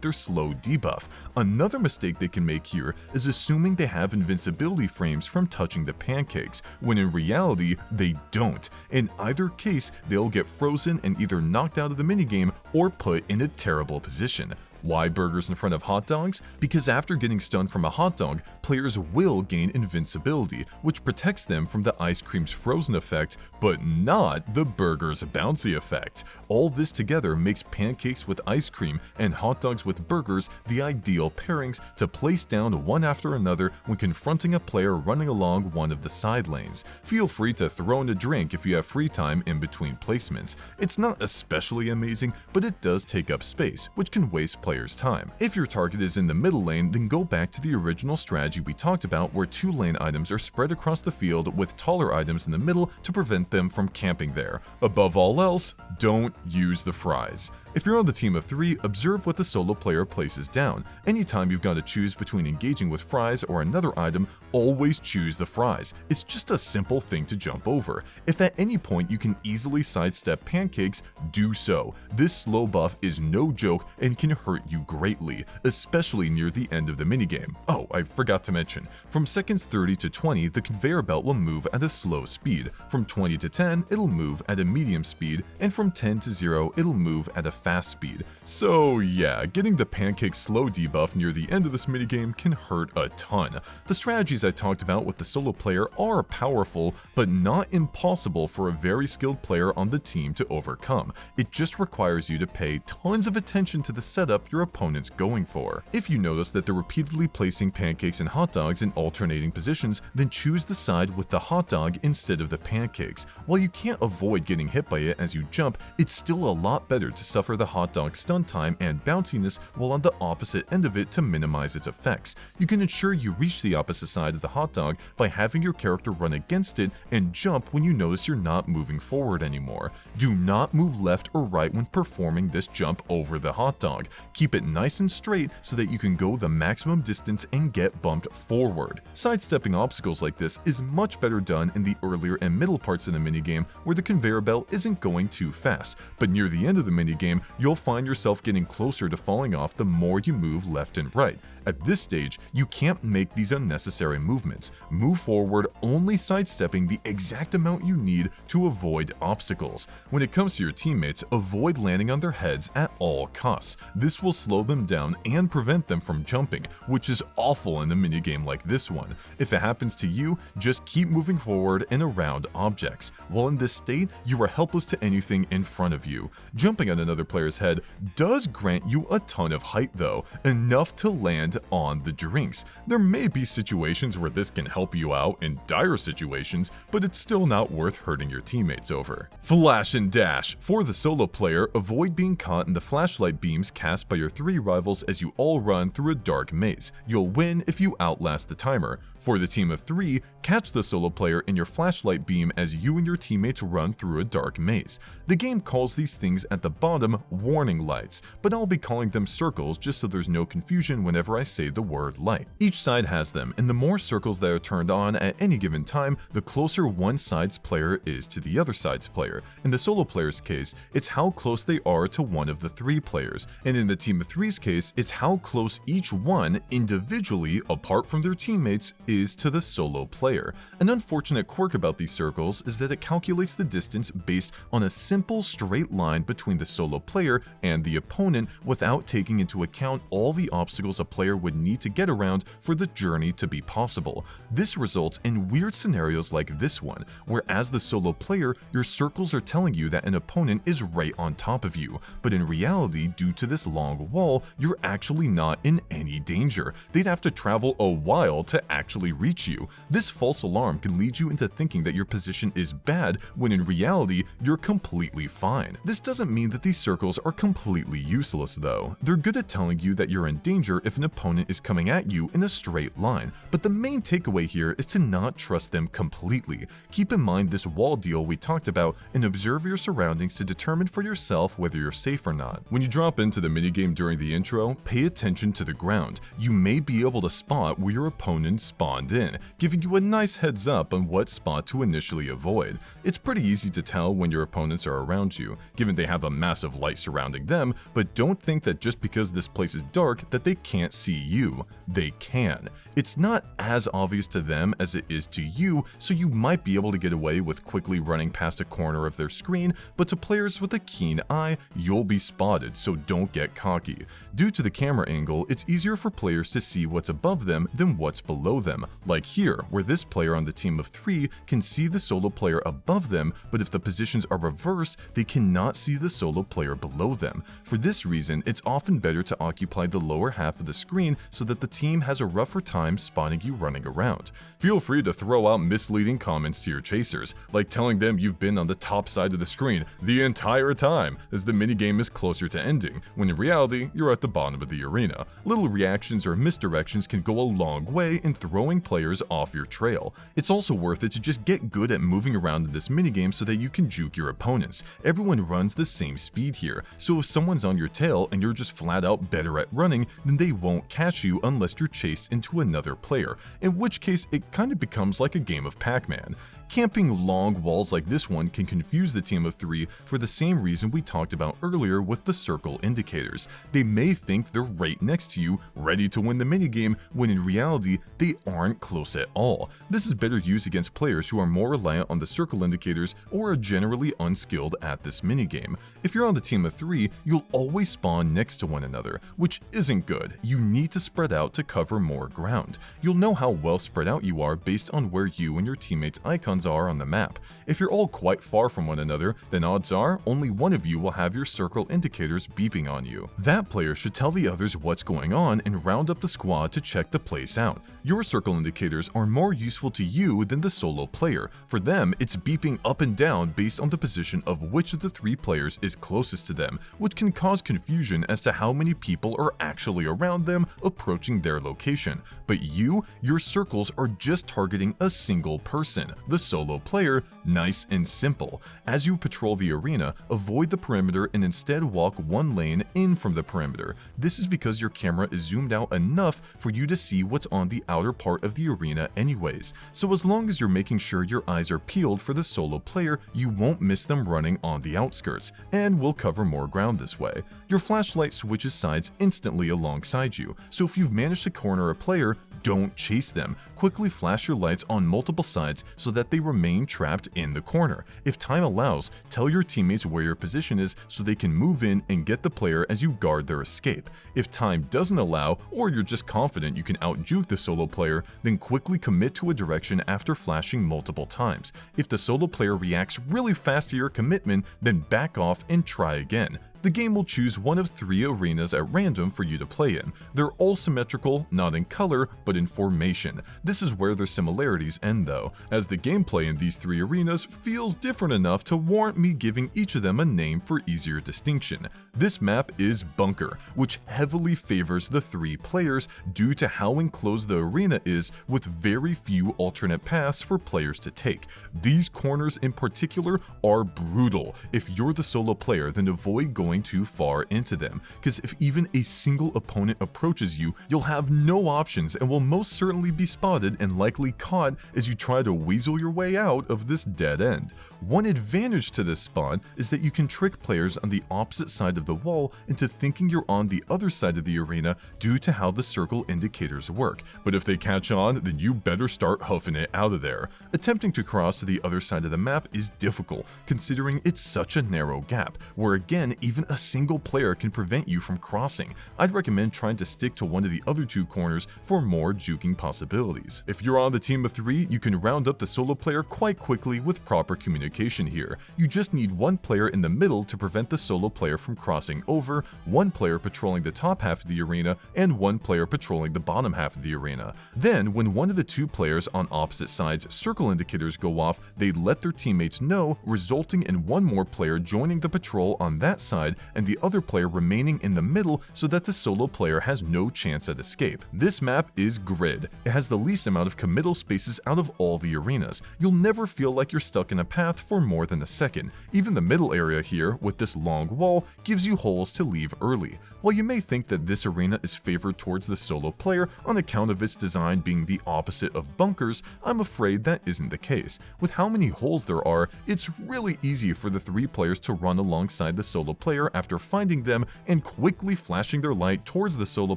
their slow debuff. Another mistake they can make here is assuming they have invincibility frames from touching the pancakes, when in reality they don't. In either case, they'll get frozen and either knocked out of the minigame or put in a terrible position. Why burgers in front of hot dogs? Because after getting stunned from a hot dog, players will gain invincibility, which protects them from the ice cream's frozen effect, but not the burger's bouncy effect. All this together makes pancakes with ice cream and hot dogs with burgers the ideal pairings to place down one after another when confronting a player running along one of the side lanes. Feel free to throw in a drink if you have free time in between placements. It's not especially amazing, but it does take up space, which can waste players' time. If your target is in the middle lane, then go back to the original strategy we talked about where 2 lane items are spread across the field with taller items in the middle to prevent them from camping there. Above all else, don't use the fries. If you're on the team of 3, observe what the solo player places down. Anytime you've got to choose between engaging with fries or another item, always choose the fries. It's just a simple thing to jump over. If at any point you can easily sidestep pancakes, do so. This slow buff is no joke and can hurt you greatly, especially near the end of the minigame. Oh, I forgot to mention, from seconds 30 to 20, the conveyor belt will move at a slow speed. From 20 to 10, it'll move at a medium speed, and from 10 to 0, it'll move at a fast speed. So yeah, getting the pancake slow debuff near the end of this minigame can hurt a ton. The strategies I talked about with the solo player are powerful, but not impossible for a very skilled player on the team to overcome. It just requires you to pay tons of attention to the setup your opponent's going for. If you notice that they're repeatedly placing pancakes and hot dogs in alternating positions, then choose the side with the hot dog instead of the pancakes. While you can't avoid getting hit by it as you jump, it's still a lot better to suffer the hot dog stun time and bounciness while on the opposite end of it to minimize its effects. You can ensure you reach the opposite side of the hot dog by having your character run against it and jump when you notice you're not moving forward anymore. Do not move left or right when performing this jump over the hot dog. Keep it nice and straight so that you can go the maximum distance and get bumped forward. Sidestepping obstacles like this is much better done in the earlier and middle parts of the minigame where the conveyor belt isn't going too fast, but near the end of the minigame, you'll find yourself getting closer to falling off the more you move left and right. At this stage, you can't make these unnecessary movements. Move forward only sidestepping the exact amount you need to avoid obstacles. When it comes to your teammates, avoid landing on their heads at all costs. This will slow them down and prevent them from jumping, which is awful in a minigame like this one. If it happens to you, just keep moving forward and around objects. While in this state, you are helpless to anything in front of you. Jumping on another player's head does grant you a ton of height though, enough to land on the drinks. There may be situations where this can help you out in dire situations, but it's still not worth hurting your teammates over. Flash and dash. For the solo player, avoid being caught in the flashlight beams cast by your 3 rivals as you all run through a dark maze. You'll win if you outlast the timer. For the team of 3, catch the solo player in your flashlight beam as you and your teammates run through a dark maze. The game calls these things at the bottom warning lights, but I'll be calling them circles just so there's no confusion whenever I say the word light. Each side has them, and the more circles that are turned on at any given time, the closer one side's player is to the other side's player. In the solo player's case, it's how close they are to one of the 3 players, and in the team of 3's case, it's how close each one individually, apart from their teammates, is to the solo player. An unfortunate quirk about these circles is that it calculates the distance based on a simple straight line between the solo player and the opponent without taking into account all the obstacles a player would need to get around for the journey to be possible. This results in weird scenarios like this one, where as the solo player, your circles are telling you that an opponent is right on top of you, but in reality, due to this long wall, you're actually not in any danger. They'd have to travel a while to actually reach you. This false alarm can lead you into thinking that your position is bad when in reality you're completely fine. This doesn't mean that these circles are completely useless though. They're good at telling you that you're in danger if an opponent is coming at you in a straight line, but the main takeaway here is to not trust them completely. Keep in mind this wall deal we talked about and observe your surroundings to determine for yourself whether you're safe or not. When you drop into the minigame during the intro, pay attention to the ground. You may be able to spot where your opponent spawned in, giving you a nice heads up on what spot to initially avoid. It's pretty easy to tell when your opponents are around you, given they have a massive light surrounding them, but don't think that just because this place is dark that they can't see you. They can. It's not as obvious to them as it is to you, so you might be able to get away with quickly running past a corner of their screen, but to players with a keen eye, you'll be spotted, so don't get cocky. Due to the camera angle, it's easier for players to see what's above them than what's below them, like here, where this player on the team of 3 can see the solo player above them, but if the positions are reversed, they cannot see the solo player below them. For this reason, it's often better to occupy the lower half of the screen so that the team has a rougher time spotting you running around. Feel free to throw out misleading comments to your chasers, like telling them you've been on the top side of the screen the entire time as the minigame is closer to ending, when in reality, you're at the bottom of the arena. Little reactions or misdirections can go a long way in throwing throwing players off your trail. It's also worth it to just get good at moving around in this minigame so that you can juke your opponents. Everyone runs the same speed here, so if someone's on your tail and you're just flat out better at running, then they won't catch you unless you're chased into another player, in which case it kind of becomes like a game of Pac-Man. Camping long walls like this one can confuse the team of 3 for the same reason we talked about earlier with the circle indicators. They may think they're right next to you, ready to win the minigame, when in reality, they aren't close at all. This is better used against players who are more reliant on the circle indicators or are generally unskilled at this minigame. If you're on the team of 3, you'll always spawn next to one another, which isn't good. You need to spread out to cover more ground. You'll know how well spread out you are based on where you and your teammates' icons are on the map. If you're all quite far from one another, then odds are only one of you will have your circle indicators beeping on you. That player should tell the others what's going on and round up the squad to check the place out. Your circle indicators are more useful to you than the solo player. For them, it's beeping up and down based on the position of which of the 3 players is closest to them, which can cause confusion as to how many people are actually around them approaching their location. But your circles are just targeting a single person, the solo player. Nice and simple. As you patrol the arena, avoid the perimeter and instead walk one lane in from the perimeter. This is because your camera is zoomed out enough for you to see what's on the outer part of the arena anyways. So as long as you're making sure your eyes are peeled for the solo player, you won't miss them running on the outskirts, and will cover more ground this way. Your flashlight switches sides instantly alongside you, so if you've managed to corner a player, don't chase them. Quickly flash your lights on multiple sides so that they remain trapped in the corner. If time allows, tell your teammates where your position is so they can move in and get the player as you guard their escape. If time doesn't allow, or you're just confident you can out-juke the solo player, then quickly commit to a direction after flashing multiple times. If the solo player reacts really fast to your commitment, then back off and try again. The game will choose one of 3 arenas at random for you to play in. They're all symmetrical, not in color, but in formation. This is where their similarities end though, as the gameplay in these 3 arenas feels different enough to warrant me giving each of them a name for easier distinction. This map is Bunker, which heavily favors the 3 players due to how enclosed the arena is with very few alternate paths for players to take. These corners in particular are brutal. If you're the solo player, then avoid going too far into them, because if even a single opponent approaches you, you'll have no options and will most certainly be spotted and likely caught as you try to weasel your way out of this dead end. One advantage to this spot is that you can trick players on the opposite side of the wall into thinking you're on the other side of the arena due to how the circle indicators work, but if they catch on, then you better start hoofing it out of there. Attempting to cross to the other side of the map is difficult, considering it's such a narrow gap, where again, even a single player can prevent you from crossing. I'd recommend trying to stick to one of the other 2 corners for more juking possibilities. If you're on the team of 3, you can round up the solo player quite quickly with proper communication here. You just need one player in the middle to prevent the solo player from crossing over, one player patrolling the top half of the arena, and one player patrolling the bottom half of the arena. Then, when one of the 2 players on opposite sides' circle indicators go off, they let their teammates know, resulting in one more player joining the patrol on that side and the other player remaining in the middle so that the solo player has no chance at escape. This map is Grid. It has the least amount of committal spaces out of all the arenas. You'll never feel like you're stuck in a path for more than a second. Even the middle area here, with this long wall, gives you holes to leave early. While you may think that this arena is favored towards the solo player on account of its design being the opposite of bunkers, I'm afraid that isn't the case. With how many holes there are, it's really easy for the 3 players to run alongside the solo player after finding them and quickly flashing their light towards the solo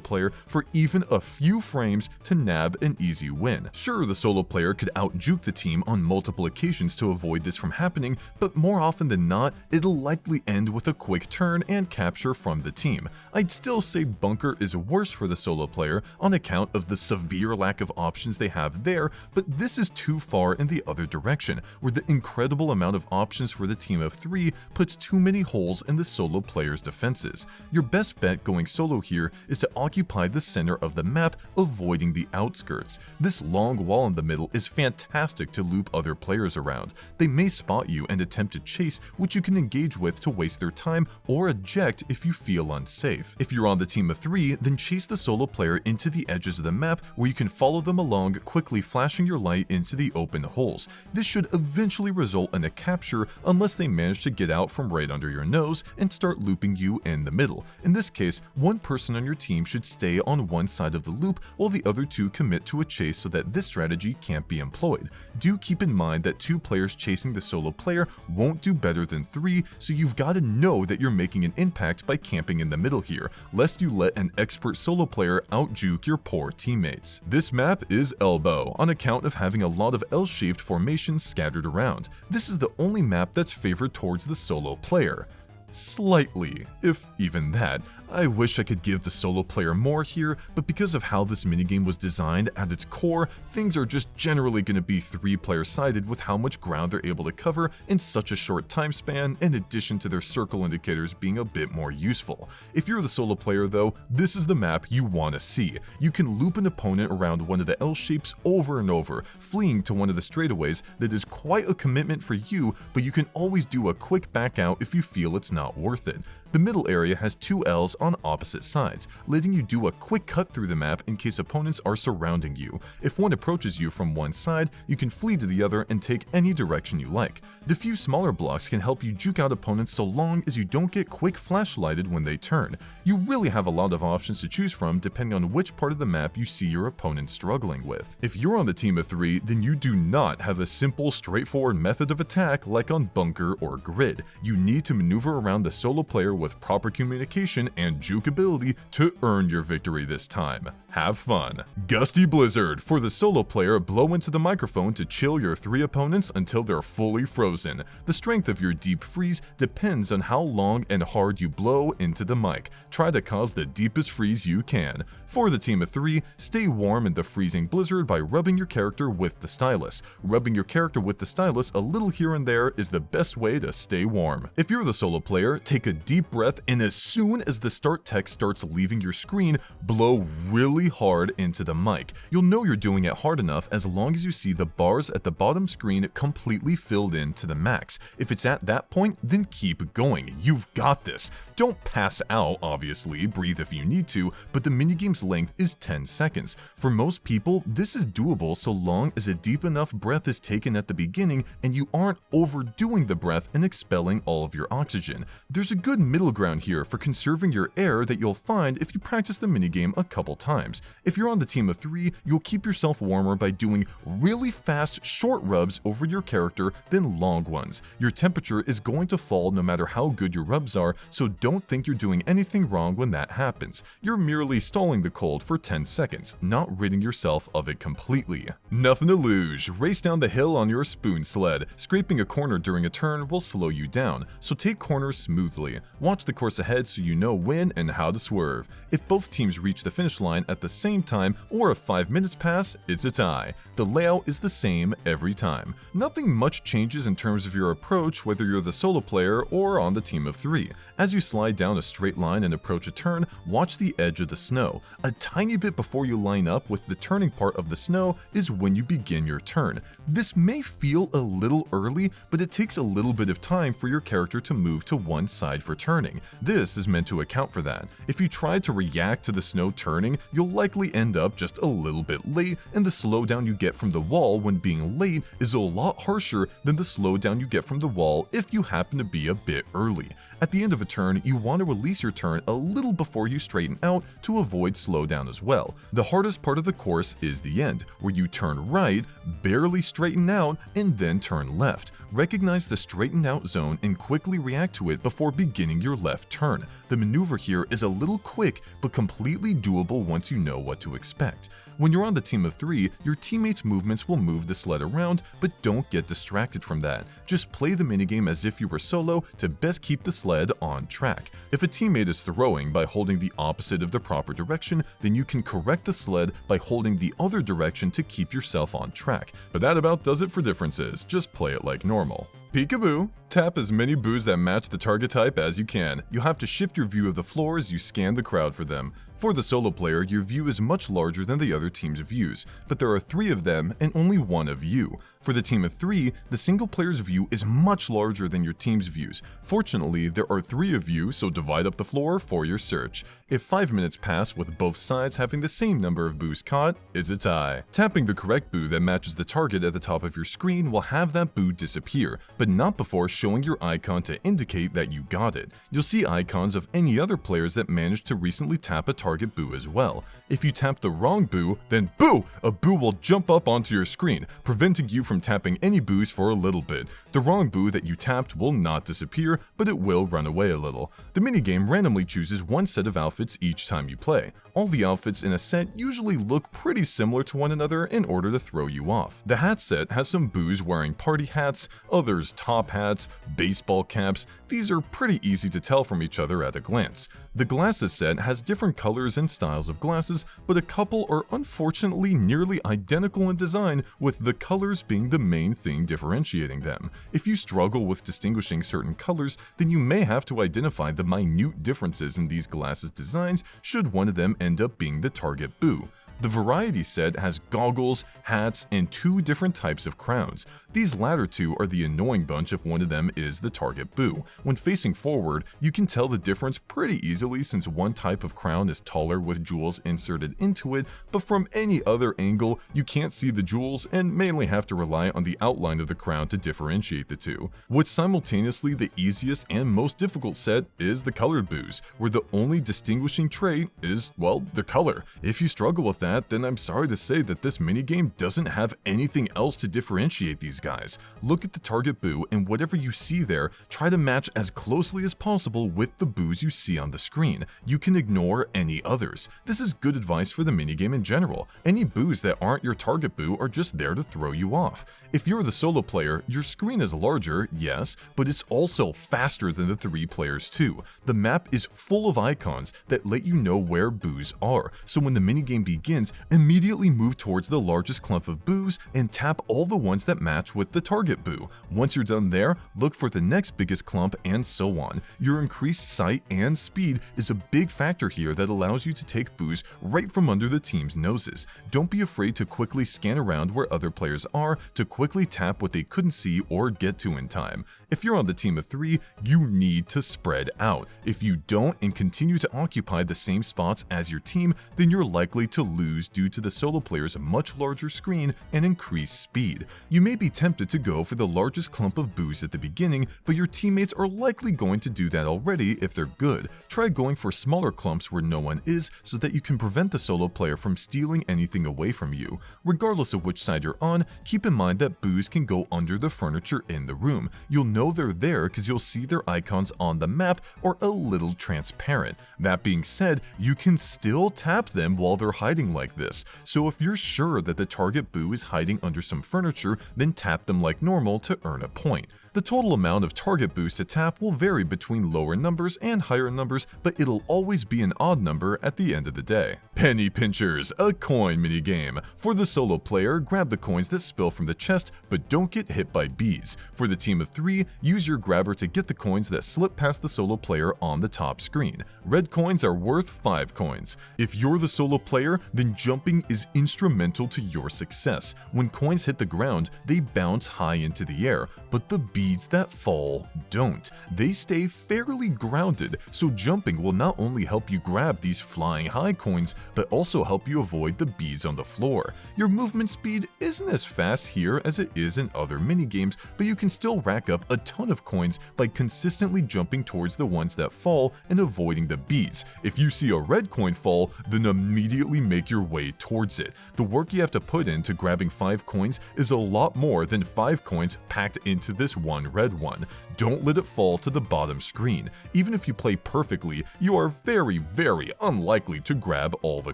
player for even a few frames to nab an easy win. Sure, the solo player could out-juke the team on multiple occasions to avoid this from happening, but more often than not, it'll likely end with a quick turn and capture from the team. I'd still say Bunker is worse for the solo player on account of the severe lack of options they have there, but this is too far in the other direction, where the incredible amount of options for the team of 3 puts too many holes in the solo player's defenses. Your best bet going solo here is to occupy the center of the map, avoiding the outskirts. This long wall in the middle is fantastic to loop other players around. They may spot you and attempt to chase, which you can engage with to waste their time or eject if you feel unsafe. If you're on the team of 3, then chase the solo player into the edges of the map where you can follow them along, quickly flashing your light into the open holes. This should eventually result in a capture unless they manage to get out from right under your nose and start looping you in the middle. In this case, one person on your team should stay on one side of the loop while the other two commit to a chase so that this strategy can't be employed. Do keep in mind that 2 players chasing the solo player won't do better than 3, so you've got to know that you're making an impact by camping in the middle here, lest you let an expert solo player out-juke your poor teammates. This map is elbow, on account of having a lot of L-shaped formations scattered around. This is the only map that's favored towards the solo player. Slightly, if even that. I wish I could give the solo player more here, but because of how this minigame was designed at its core, things are just generally going to be 3-player sided with how much ground they're able to cover in such a short time span, in addition to their circle indicators being a bit more useful. If you're the solo player though, this is the map you want to see. You can loop an opponent around one of the L shapes over and over, fleeing to one of the straightaways that is quite a commitment for you, but you can always do a quick back out if you feel it's not worth it. The middle area has 2 L's on opposite sides, letting you do a quick cut through the map in case opponents are surrounding you. If one approaches you from one side, you can flee to the other and take any direction you like. The few smaller blocks can help you juke out opponents so long as you don't get quick flashlighted when they turn. You really have a lot of options to choose from depending on which part of the map you see your opponent struggling with. If you're on the team of 3, then you do not have a simple, straightforward method of attack like on Bunker or Grid. You need to maneuver around the solo player with proper communication and juke ability to earn your victory this time. Have fun. Gusty Blizzard. For the solo player, blow into the microphone to chill your 3 opponents until they're fully frozen. The strength of your deep freeze depends on how long and hard you blow into the mic. Try to cause the deepest freeze you can. For the team of 3, stay warm in the freezing blizzard by rubbing your character with the stylus. Rubbing your character with the stylus a little here and there is the best way to stay warm. If you're the solo player, take a deep breath, and as soon as the start text starts leaving your screen, blow really hard into the mic. You'll know you're doing it hard enough as long as you see the bars at the bottom screen completely filled in to the max. If it's at that point, then keep going. You've got this. Don't pass out, obviously, breathe if you need to, but the minigame's length is 10 seconds. For most people, this is doable so long as a deep enough breath is taken at the beginning and you aren't overdoing the breath and expelling all of your oxygen. There's a good middle ground here for conserving your air that you'll find if you practice the minigame a couple times. If you're on the team of 3, you'll keep yourself warmer by doing really fast short rubs over your character than long ones. Your temperature is going to fall no matter how good your rubs are, so don't think you're doing anything wrong when that happens. You're merely stalling the cold for 10 seconds, not ridding yourself of it completely. Nothing to luge. Race down the hill on your spoon sled. Scraping a corner during a turn will slow you down, so take corners smoothly. Watch the course ahead so you know when and how to swerve. If both teams reach the finish line at the same time or if 5 minutes pass, it's a tie. The layout is the same every time. Nothing much changes in terms of your approach whether you're the solo player or on the team of 3. As you slide down a straight line and approach a turn, watch the edge of the snow. A tiny bit before you line up with the turning part of the snow is when you begin your turn. This may feel a little early, but it takes a little bit of time for your character to move to one side for turning. This is meant to account for that. If you try to react to the snow turning, you'll likely end up just a little bit late, and the slowdown you get from the wall when being late is a lot harsher than the slowdown you get from the wall if you happen to be a bit early. At the end of a turn, you want to release your turn a little before you straighten out to avoid slowdown as well. The hardest part of the course is the end, where you turn right, barely straighten out, and then turn left. Recognize the straightened out zone and quickly react to it before beginning your left turn. The maneuver here is a little quick, but completely doable once you know what to expect. When you're on the team of 3, your teammates' movements will move the sled around, but don't get distracted from that. Just play the minigame as if you were solo to best keep the sled on track. If a teammate is throwing by holding the opposite of the proper direction, then you can correct the sled by holding the other direction to keep yourself on track. But that about does it for differences, just play it like normal. Peekaboo! Tap as many boos that match the target type as you can. You'll have to shift your view of the floor as you scan the crowd for them. For the solo player, your view is much larger than the other team's views, but there are 3 of them and only 1 of you. For the team of 3, the single player's view is much larger than your team's views. Fortunately, there are 3 of you, so divide up the floor for your search. If 5 minutes pass with both sides having the same number of boos caught, it's a tie. Tapping the correct boo that matches the target at the top of your screen will have that boo disappear, but not before showing your icon to indicate that you got it. You'll see icons of any other players that managed to recently tap a target boo as well. If you tap the wrong boo, then boo! A boo will jump up onto your screen, preventing you from tapping any boos for a little bit. The wrong boo that you tapped will not disappear, but it will run away a little. The minigame randomly chooses one set of outfits each time you play. All the outfits in a set usually look pretty similar to one another in order to throw you off. The hat set has some boos wearing party hats, others top hats, baseball caps. These are pretty easy to tell from each other at a glance. The glasses set has different colors and styles of glasses, but a couple are unfortunately nearly identical in design, with the colors being the main thing differentiating them. If you struggle with distinguishing certain colors, then you may have to identify the minute differences in these glasses designs should one of them end up being the target boo. The variety set has goggles, hats, and 2 different types of crowns. These latter 2 are the annoying bunch if one of them is the target boo. When facing forward, you can tell the difference pretty easily since one type of crown is taller with jewels inserted into it, but from any other angle, you can't see the jewels and mainly have to rely on the outline of the crown to differentiate the 2. What's simultaneously the easiest and most difficult set is the colored boos, where the only distinguishing trait is, well, the color. If you struggle with that, then I'm sorry to say that this minigame doesn't have anything else to differentiate these guys. Look at the target boo, and whatever you see there, try to match as closely as possible with the boos you see on the screen. You can ignore any others. This is good advice for the minigame in general. Any boos that aren't your target boo are just there to throw you off. If you're the solo player, your screen is larger, yes, but it's also faster than the 3 players too. The map is full of icons that let you know where boos are, so when the minigame begins, immediately move towards the largest clump of boos and tap all the ones that match with the target boo. Once you're done there, look for the next biggest clump and so on. Your increased sight and speed is a big factor here that allows you to take boos right from under the team's noses. Don't be afraid to quickly scan around where other players are to quickly tap what they couldn't see or get to in time. If you're on the team of 3, you need to spread out. If you don't and continue to occupy the same spots as your team, then you're likely to lose due to the solo player's much larger screen and increased speed. You may be tempted to go for the largest clump of boos at the beginning, but your teammates are likely going to do that already if they're good. Try going for smaller clumps where no one is so that you can prevent the solo player from stealing anything away from you. Regardless of which side you're on, keep in mind that boos can go under the furniture in the room. You'll know they're there because you'll see their icons on the map or a little transparent. That being said, you can still tap them while they're hiding like this, so if you're sure that the target boo is hiding under some furniture, then tap them like normal to earn a point. The total amount of target boos to tap will vary between lower numbers and higher numbers, but it'll always be an odd number at the end of the day. Penny Pinchers, a coin minigame. For the solo player, grab the coins that spill from the chest, but don't get hit by bees. For the team of 3, use your grabber to get the coins that slip past the solo player on the top screen. Red coins are worth 5 coins. If you're the solo player, then jumping is instrumental to your success. When coins hit the ground, they bounce high into the air, but the bees that fall don't. They stay fairly grounded, so jumping will not only help you grab these flying high coins, but also help you avoid the bees on the floor. Your movement speed isn't as fast here as it is in other minigames, but you can still rack up a ton of coins by consistently jumping towards the ones that fall and avoiding the bees. If you see a red coin fall, then immediately make your way towards it. The work you have to put into grabbing 5 coins is a lot more than 5 coins packed into this one red one. Don't let it fall to the bottom screen. Even if you play perfectly, you are very, very unlikely to grab all the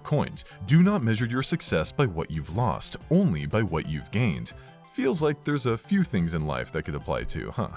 coins. Do not measure your success by what you've lost, only by what you've gained. Feels like there's a few things in life that could apply to, huh?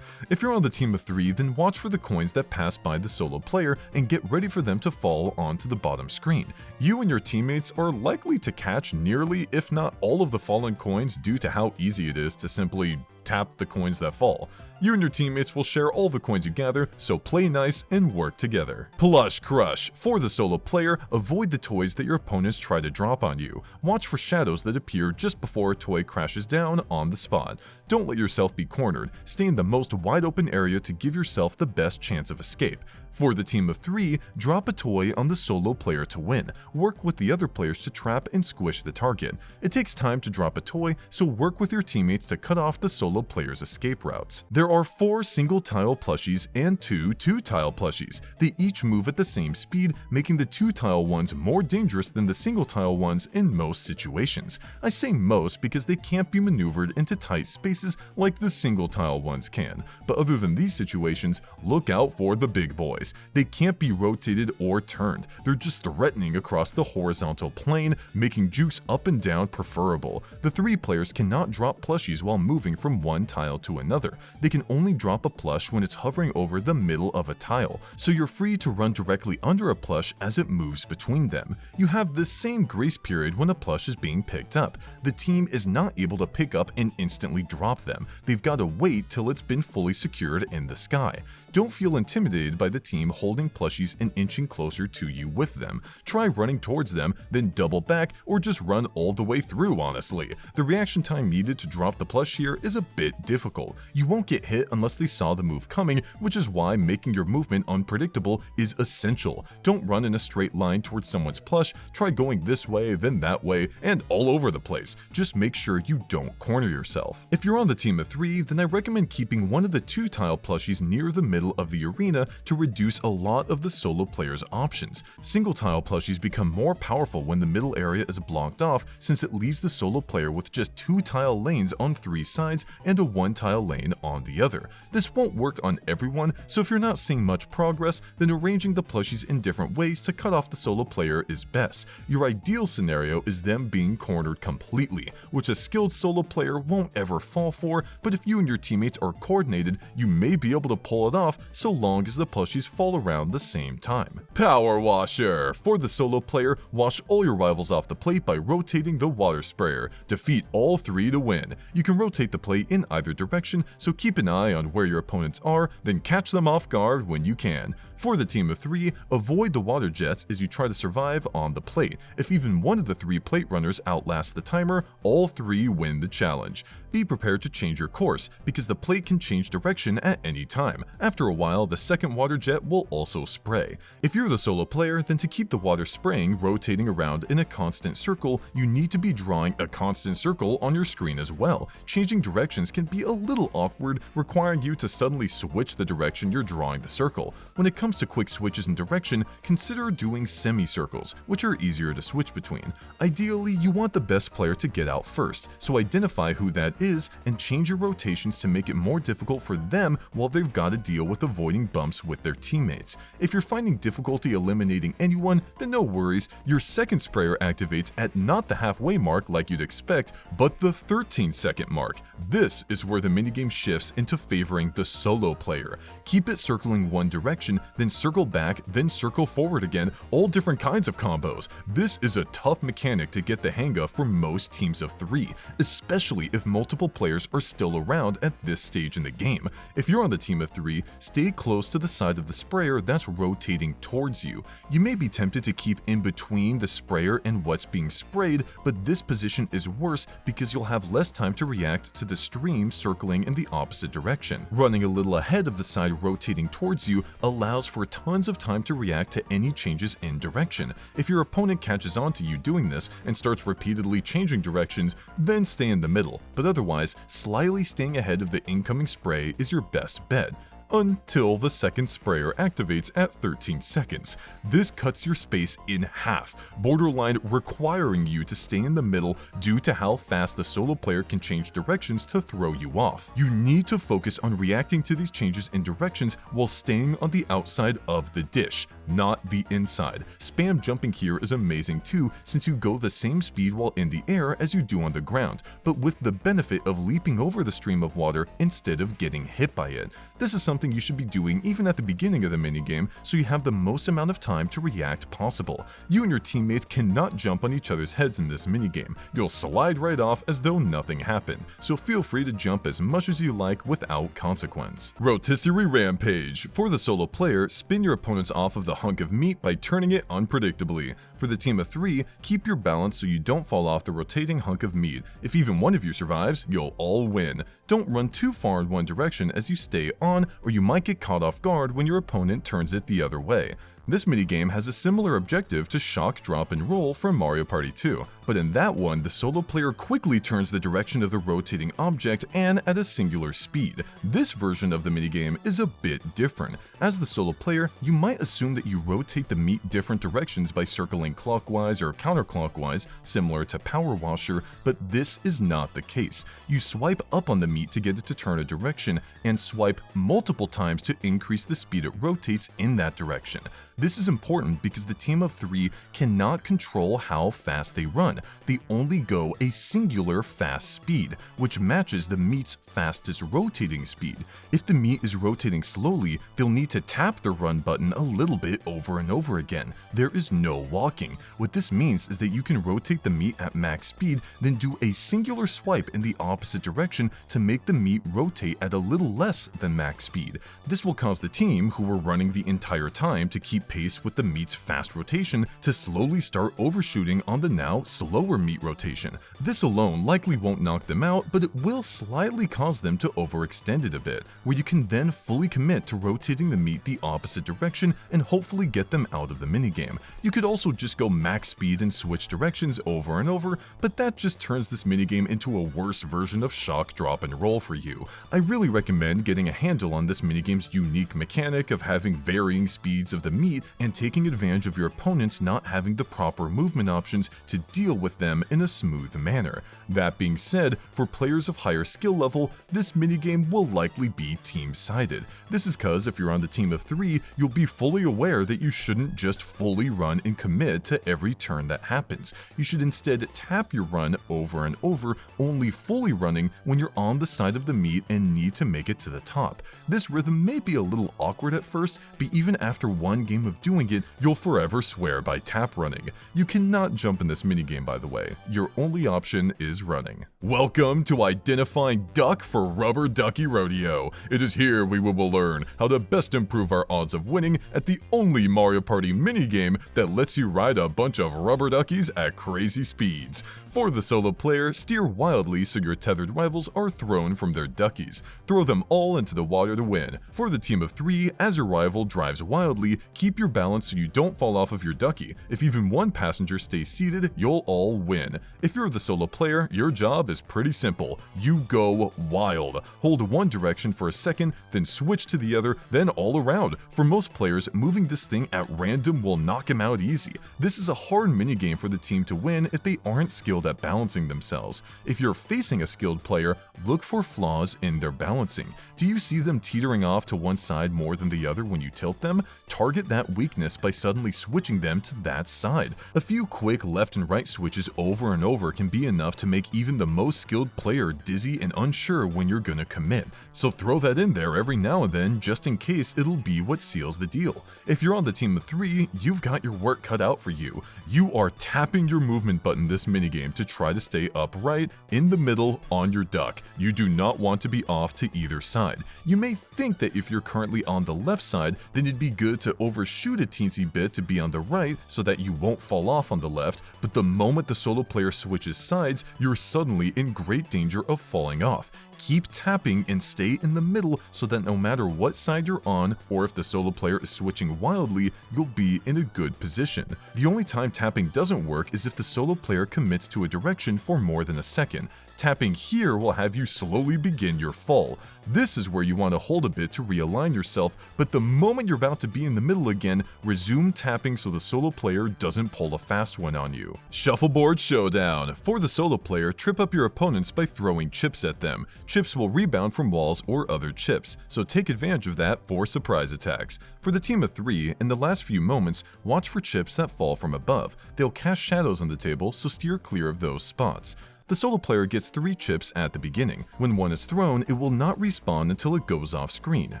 If you're on the team of 3, then watch for the coins that pass by the solo player and get ready for them to fall onto the bottom screen. You and your teammates are likely to catch nearly, if not all of the fallen coins due to how easy it is to simply tap the coins that fall. You and your teammates will share all the coins you gather, so play nice and work together. Plush Crush. For the solo player, avoid the toys that your opponents try to drop on you. Watch for shadows that appear just before a toy crashes down on the spot. Don't let yourself be cornered. Stay in the most wide open area to give yourself the best chance of escape. For the team of 3, drop a toy on the solo player to win. Work with the other players to trap and squish the target. It takes time to drop a toy, so work with your teammates to cut off the solo player's escape routes. There are 4 single-tile plushies and 2 two-tile plushies. They each move at the same speed, making the two-tile ones more dangerous than the single-tile ones in most situations. I say most because they can't be maneuvered into tight spaces like the single-tile ones can. But other than these situations, look out for the big boys. They can't be rotated or turned. They're just threatening across the horizontal plane, making jukes up and down preferable. The 3 players cannot drop plushies while moving from one tile to another. They can only drop a plush when it's hovering over the middle of a tile, so you're free to run directly under a plush as it moves between them. You have the same grace period when a plush is being picked up. The team is not able to pick up and instantly drop them. They've got to wait till it's been fully secured in the sky. Don't feel intimidated by the team holding plushies and inching closer to you with them. Try running towards them, then double back, or just run all the way through, honestly. The reaction time needed to drop the plush here is a bit difficult. You won't get hit unless they saw the move coming, which is why making your movement unpredictable is essential. Don't run in a straight line towards someone's plush, try going this way, then that way, and all over the place. Just make sure you don't corner yourself. If you're on the team of 3, then I recommend keeping one of the two-tile plushies near the middle of the arena to reduce a lot of the solo player's options. Single-tile plushies become more powerful when the middle area is blocked off, since it leaves the solo player with just 2 tile lanes on 3 sides and a 1 tile lane on the other. This won't work on everyone, so if you're not seeing much progress, then arranging the plushies in different ways to cut off the solo player is best. Your ideal scenario is them being cornered completely, which a skilled solo player won't ever fall for, but if you and your teammates are coordinated, you may be able to pull it off so long as the plushies fall around the same time. Power Washer. For the solo player, wash all your rivals off the plate by rotating the water sprayer. Defeat all 3 to win. You can rotate the plate in either direction, so keep an eye on where your opponents are, then catch them off guard when you can. For the team of 3, avoid the water jets as you try to survive on the plate. If even one of the 3 plate runners outlasts the timer, all 3 win the challenge. Be prepared to change your course, because the plate can change direction at any time. After a while, the second water jet will also spray. If you're the solo player, then to keep the water spraying rotating around in a constant circle, you need to be drawing a constant circle on your screen as well. Changing directions can be a little awkward, requiring you to suddenly switch the direction you're drawing the circle. When it comes to quick switches in direction, consider doing semicircles, which are easier to switch between. Ideally, you want the best player to get out first, so identify who that is and change your rotations to make it more difficult for them while they've got to deal with avoiding bumps with their teammates. If you're finding difficulty eliminating anyone, then no worries, your second sprayer activates at not the halfway mark like you'd expect, but the 13-second mark. This is where the minigame shifts into favoring the solo player. Keep it circling one direction, then circle back, then circle forward again, all different kinds of combos. This is a tough mechanic to get the hang of for most teams of 3, especially if multiple players are still around at this stage in the game. If you're on the team of 3, stay close to the side of the sprayer that's rotating towards you. You may be tempted to keep in between the sprayer and what's being sprayed, but this position is worse because you'll have less time to react to the stream circling in the opposite direction. Running a little ahead of the side rotating towards you allows for tons of time to react to any changes in direction. If your opponent catches on to you doing this and starts repeatedly changing directions, then stay in the middle, but otherwise, slyly staying ahead of the incoming spray is your best bet. Until the second sprayer activates at 13 seconds. This cuts your space in half, borderline requiring you to stay in the middle due to how fast the solo player can change directions to throw you off. You need to focus on reacting to these changes in directions while staying on the outside of the dish, not the inside. Spam jumping here is amazing too, since you go the same speed while in the air as you do on the ground, but with the benefit of leaping over the stream of water instead of getting hit by it. This is something something you should be doing even at the beginning of the minigame so you have the most amount of time to react possible. You and your teammates cannot jump on each other's heads in this minigame. You'll slide right off as though nothing happened, so feel free to jump as much as you like without consequence. Rotisserie Rampage. For the solo player, spin your opponents off of the hunk of meat by turning it unpredictably. For the team of 3, keep your balance so you don't fall off the rotating hunk of meat. If even one of you survives, you'll all win. Don't run too far in one direction as you stay on, or you might get caught off guard when your opponent turns it the other way. This minigame has a similar objective to Shock, Drop, and Roll from Mario Party 2, but in that one, the solo player quickly turns the direction of the rotating object and at a singular speed. This version of the minigame is a bit different. As the solo player, you might assume that you rotate the meat different directions by circling clockwise or counterclockwise, similar to Power Washer, but this is not the case. You swipe up on the meat to get it to turn a direction, and swipe multiple times to increase the speed it rotates in that direction. This is important because the team of 3 cannot control how fast they run. They only go a singular fast speed, which matches the meat's fastest rotating speed. If the meat is rotating slowly, they'll need to tap the run button a little bit over and over again. There is no walking. What this means is that you can rotate the meat at max speed, then do a singular swipe in the opposite direction to make the meat rotate at a little less than max speed. This will cause the team, who were running the entire time to keep pace with the meat's fast rotation, to slowly start overshooting on the now slower meat rotation. This alone likely won't knock them out, but it will slightly cause them to overextend it a bit, where you can then fully commit to rotating the meat the opposite direction and hopefully get them out of the minigame. You could also just go max speed and switch directions over and over, but that just turns this minigame into a worse version of Shock, Drop, and Roll for you. I really recommend getting a handle on this minigame's unique mechanic of having varying speeds of the meat and taking advantage of your opponents not having the proper movement options to deal with them in a smooth manner. That being said, for players of higher skill level, this minigame will likely be team-sided. This is cause if you're on the team of 3, you'll be fully aware that you shouldn't just fully run and commit to every turn that happens. You should instead tap your run over and over, only fully running when you're on the side of the meat and need to make it to the top. This rhythm may be a little awkward at first, but even after one game of doing it, you'll forever swear by tap running. You cannot jump in this minigame, by the way. Your only option is running. Welcome to Identifying Duck for Rubber Ducky Rodeo. It is here we will learn how to best improve our odds of winning at the only Mario Party minigame that lets you ride a bunch of rubber duckies at crazy speeds. For the solo player, steer wildly so your tethered rivals are thrown from their duckies. Throw them all into the water to win. For the team of 3, as your rival drives wildly, keep your balance so you don't fall off of your ducky. If even one passenger stays seated, you'll all win. If you're the solo player, your job is pretty simple. You go wild. Hold one direction for a second, then switch to the other, then all around. For most players, moving this thing at random will knock them out easy. This is a hard minigame for the team to win if they aren't skilled at balancing themselves. If you're facing a skilled player, look for flaws in their balancing. Do you see them teetering off to one side more than the other when you tilt them? Target that weakness by suddenly switching them to that side. A few quick left and right switches over and over can be enough to make even the most skilled player dizzy and unsure when you're gonna commit. So throw that in there every now and then just in case it'll be what seals the deal. If you're on the team of 3, you've got your work cut out for you. You are tapping your movement button this minigame to try to stay upright, in the middle, on your duck. You do not want to be off to either side. You may think that if you're currently on the left side, then it'd be good to overshoot a teensy bit to be on the right so that you won't fall off on the left, but the moment the solo player switches sides, you're suddenly in great danger of falling off. Keep tapping and stay in the middle so that no matter what side you're on, or if the solo player is switching wildly, you'll be in a good position. The only time tapping doesn't work is if the solo player commits to a direction for more than a second. Tapping here will have you slowly begin your fall. This is where you want to hold a bit to realign yourself, but the moment you're about to be in the middle again, resume tapping so the solo player doesn't pull a fast one on you. Shuffleboard Showdown. For the solo player, trip up your opponents by throwing chips at them. Chips will rebound from walls or other chips, so take advantage of that for surprise attacks. For the team of 3, in the last few moments, watch for chips that fall from above. They'll cast shadows on the table, so steer clear of those spots. The solo player gets 3 chips at the beginning. When one is thrown, it will not respawn until it goes off screen,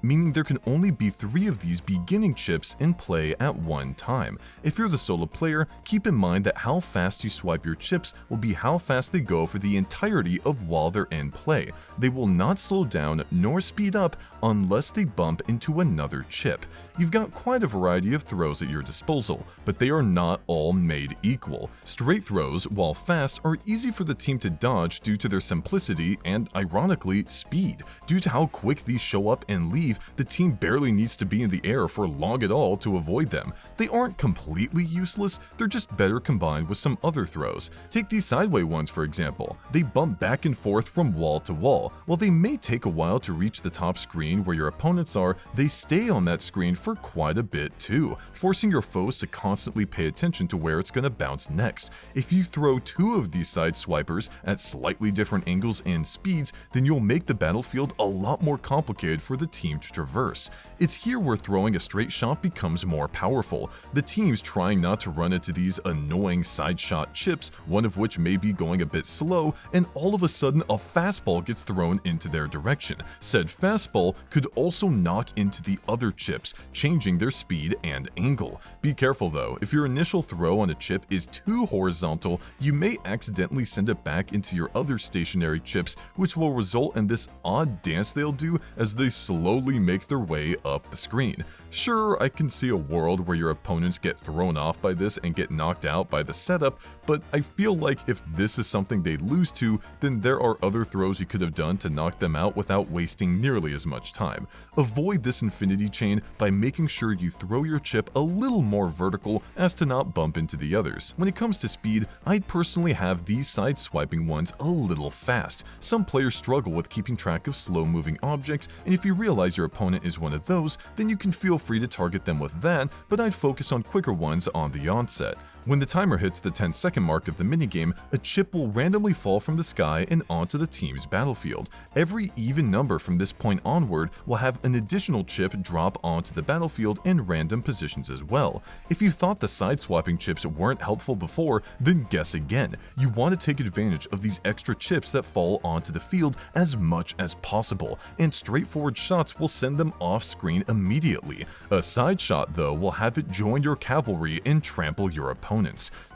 meaning there can only be 3 of these beginning chips in play at one time. If you're the solo player, keep in mind that how fast you swipe your chips will be how fast they go for the entirety of while they're in play. They will not slow down nor speed up unless they bump into another chip. You've got quite a variety of throws at your disposal, but they are not all made equal. Straight throws, while fast, are easy for the team to dodge due to their simplicity and, ironically, speed. Due to how quick these show up and leave, the team barely needs to be in the air for long at all to avoid them. They aren't completely useless, they're just better combined with some other throws. Take these sideway ones for example. They bump back and forth from wall to wall. While they may take a while to reach the top screen where your opponents are, they stay on that screen for quite a bit too, forcing your foes to constantly pay attention to where it's going to bounce next. If you throw 2 of these side swipers at slightly different angles and speeds, then you'll make the battlefield a lot more complicated for the team to traverse. It's here where throwing a straight shot becomes more powerful. The team's trying not to run into these annoying side shot chips, one of which may be going a bit slow, and all of a sudden a fastball gets thrown into their direction. Said fastball could also knock into the other chips, changing their speed and angle. Be careful though, if your initial throw on a chip is too horizontal, you may accidentally send it back into your other stationary chips, which will result in this odd dance they'll do as they slowly make their way up the screen. Sure, I can see a world where your opponents get thrown off by this and get knocked out by the setup, but I feel like if this is something they lose to, then there are other throws you could have done to knock them out without wasting nearly as much time. Avoid this infinity chain by making sure you throw your chip a little more vertical as to not bump into the others. When it comes to speed, I'd personally have these side swiping ones a little fast. Some players struggle with keeping track of slow moving objects, and if you realize your opponent is one of those, then you can feel free to target them with that, but I'd focus on quicker ones on the onset. When the timer hits the 10-second mark of the minigame, a chip will randomly fall from the sky and onto the team's battlefield. Every even number from this point onward will have an additional chip drop onto the battlefield in random positions as well. If you thought the side-swapping chips weren't helpful before, then guess again. You want to take advantage of these extra chips that fall onto the field as much as possible, and straightforward shots will send them off screen immediately. A side shot, though, will have it join your cavalry and trample your opponents.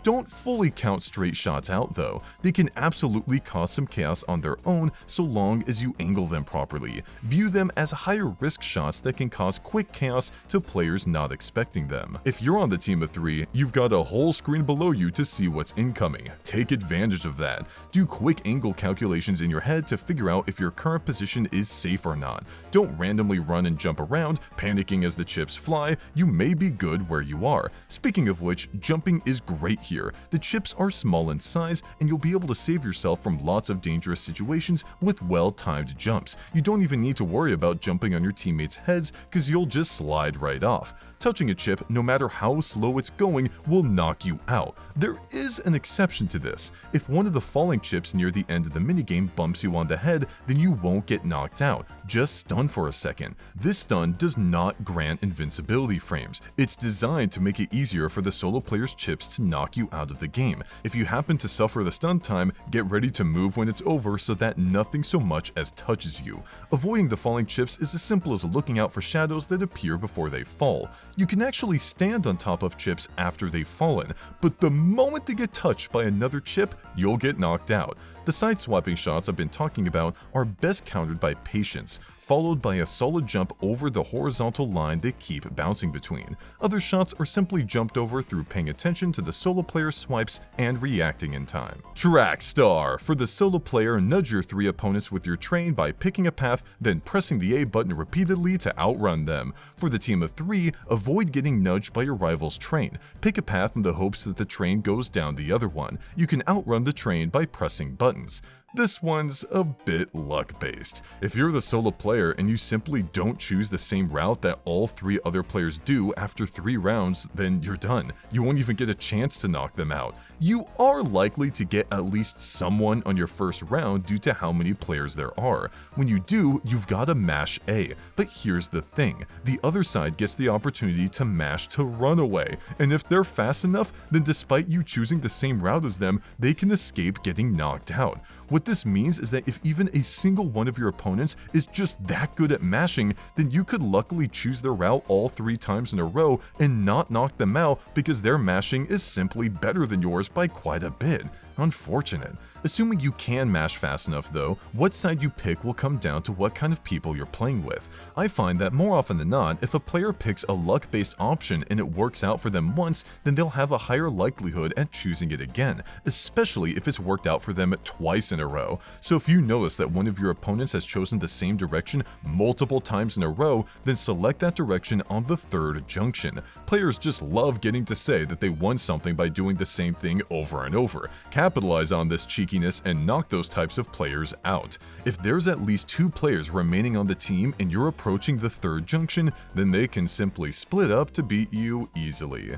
Don't fully count straight shots out though. They can absolutely cause some chaos on their own so long as you angle them properly. View them as higher risk shots that can cause quick chaos to players not expecting them. If you're on the team of 3, you've got a whole screen below you to see what's incoming. Take advantage of that. Do quick angle calculations in your head to figure out if your current position is safe or not. Don't randomly run and jump around, panicking as the chips fly. You may be good where you are. Speaking of which, jumping is great here. The chips are small in size, and you'll be able to save yourself from lots of dangerous situations with well-timed jumps. You don't even need to worry about jumping on your teammates' heads because you'll just slide right off. Touching a chip, no matter how slow it's going, will knock you out. There is an exception to this. If one of the falling chips near the end of the minigame bumps you on the head, then you won't get knocked out, just stunned for a second. This stun does not grant invincibility frames. It's designed to make it easier for the solo player's chips to knock you out of the game. If you happen to suffer the stun time, get ready to move when it's over so that nothing so much as touches you. Avoiding the falling chips is as simple as looking out for shadows that appear before they fall. You can actually stand on top of chips after they've fallen, but the moment they get touched by another chip, you'll get knocked out. The side-swapping shots I've been talking about are best countered by patience, followed by a solid jump over the horizontal line they keep bouncing between. Other shots are simply jumped over through paying attention to the solo player's swipes and reacting in time. Track Star. For the solo player, nudge your 3 opponents with your train by picking a path, then pressing the A button repeatedly to outrun them. For the team of 3, avoid getting nudged by your rival's train. Pick a path in the hopes that the train goes down the other one. You can outrun the train by pressing buttons. This one's a bit luck-based. If you're the solo player and you simply don't choose the same route that all 3 other players do after 3 rounds, then you're done. You won't even get a chance to knock them out. You are likely to get at least someone on your first round due to how many players there are. When you do, you've got to mash A. But here's the thing, the other side gets the opportunity to mash to run away, and if they're fast enough, then despite you choosing the same route as them, they can escape getting knocked out. What this means is that if even a single one of your opponents is just that good at mashing, then you could luckily choose their route all 3 times in a row and not knock them out because their mashing is simply better than yours by quite a bit. Unfortunate. Assuming you can mash fast enough though, what side you pick will come down to what kind of people you're playing with. I find that more often than not, if a player picks a luck-based option and it works out for them once, then they'll have a higher likelihood at choosing it again, especially if it's worked out for them twice in a row. So if you notice that one of your opponents has chosen the same direction multiple times in a row, then select that direction on the 3rd junction. Players just love getting to say that they won something by doing the same thing over and over. Capitalize on this cheekiness and knock those types of players out. If there's at least 2 players remaining on the team and you're approaching the 3rd junction, then they can simply split up to beat you easily.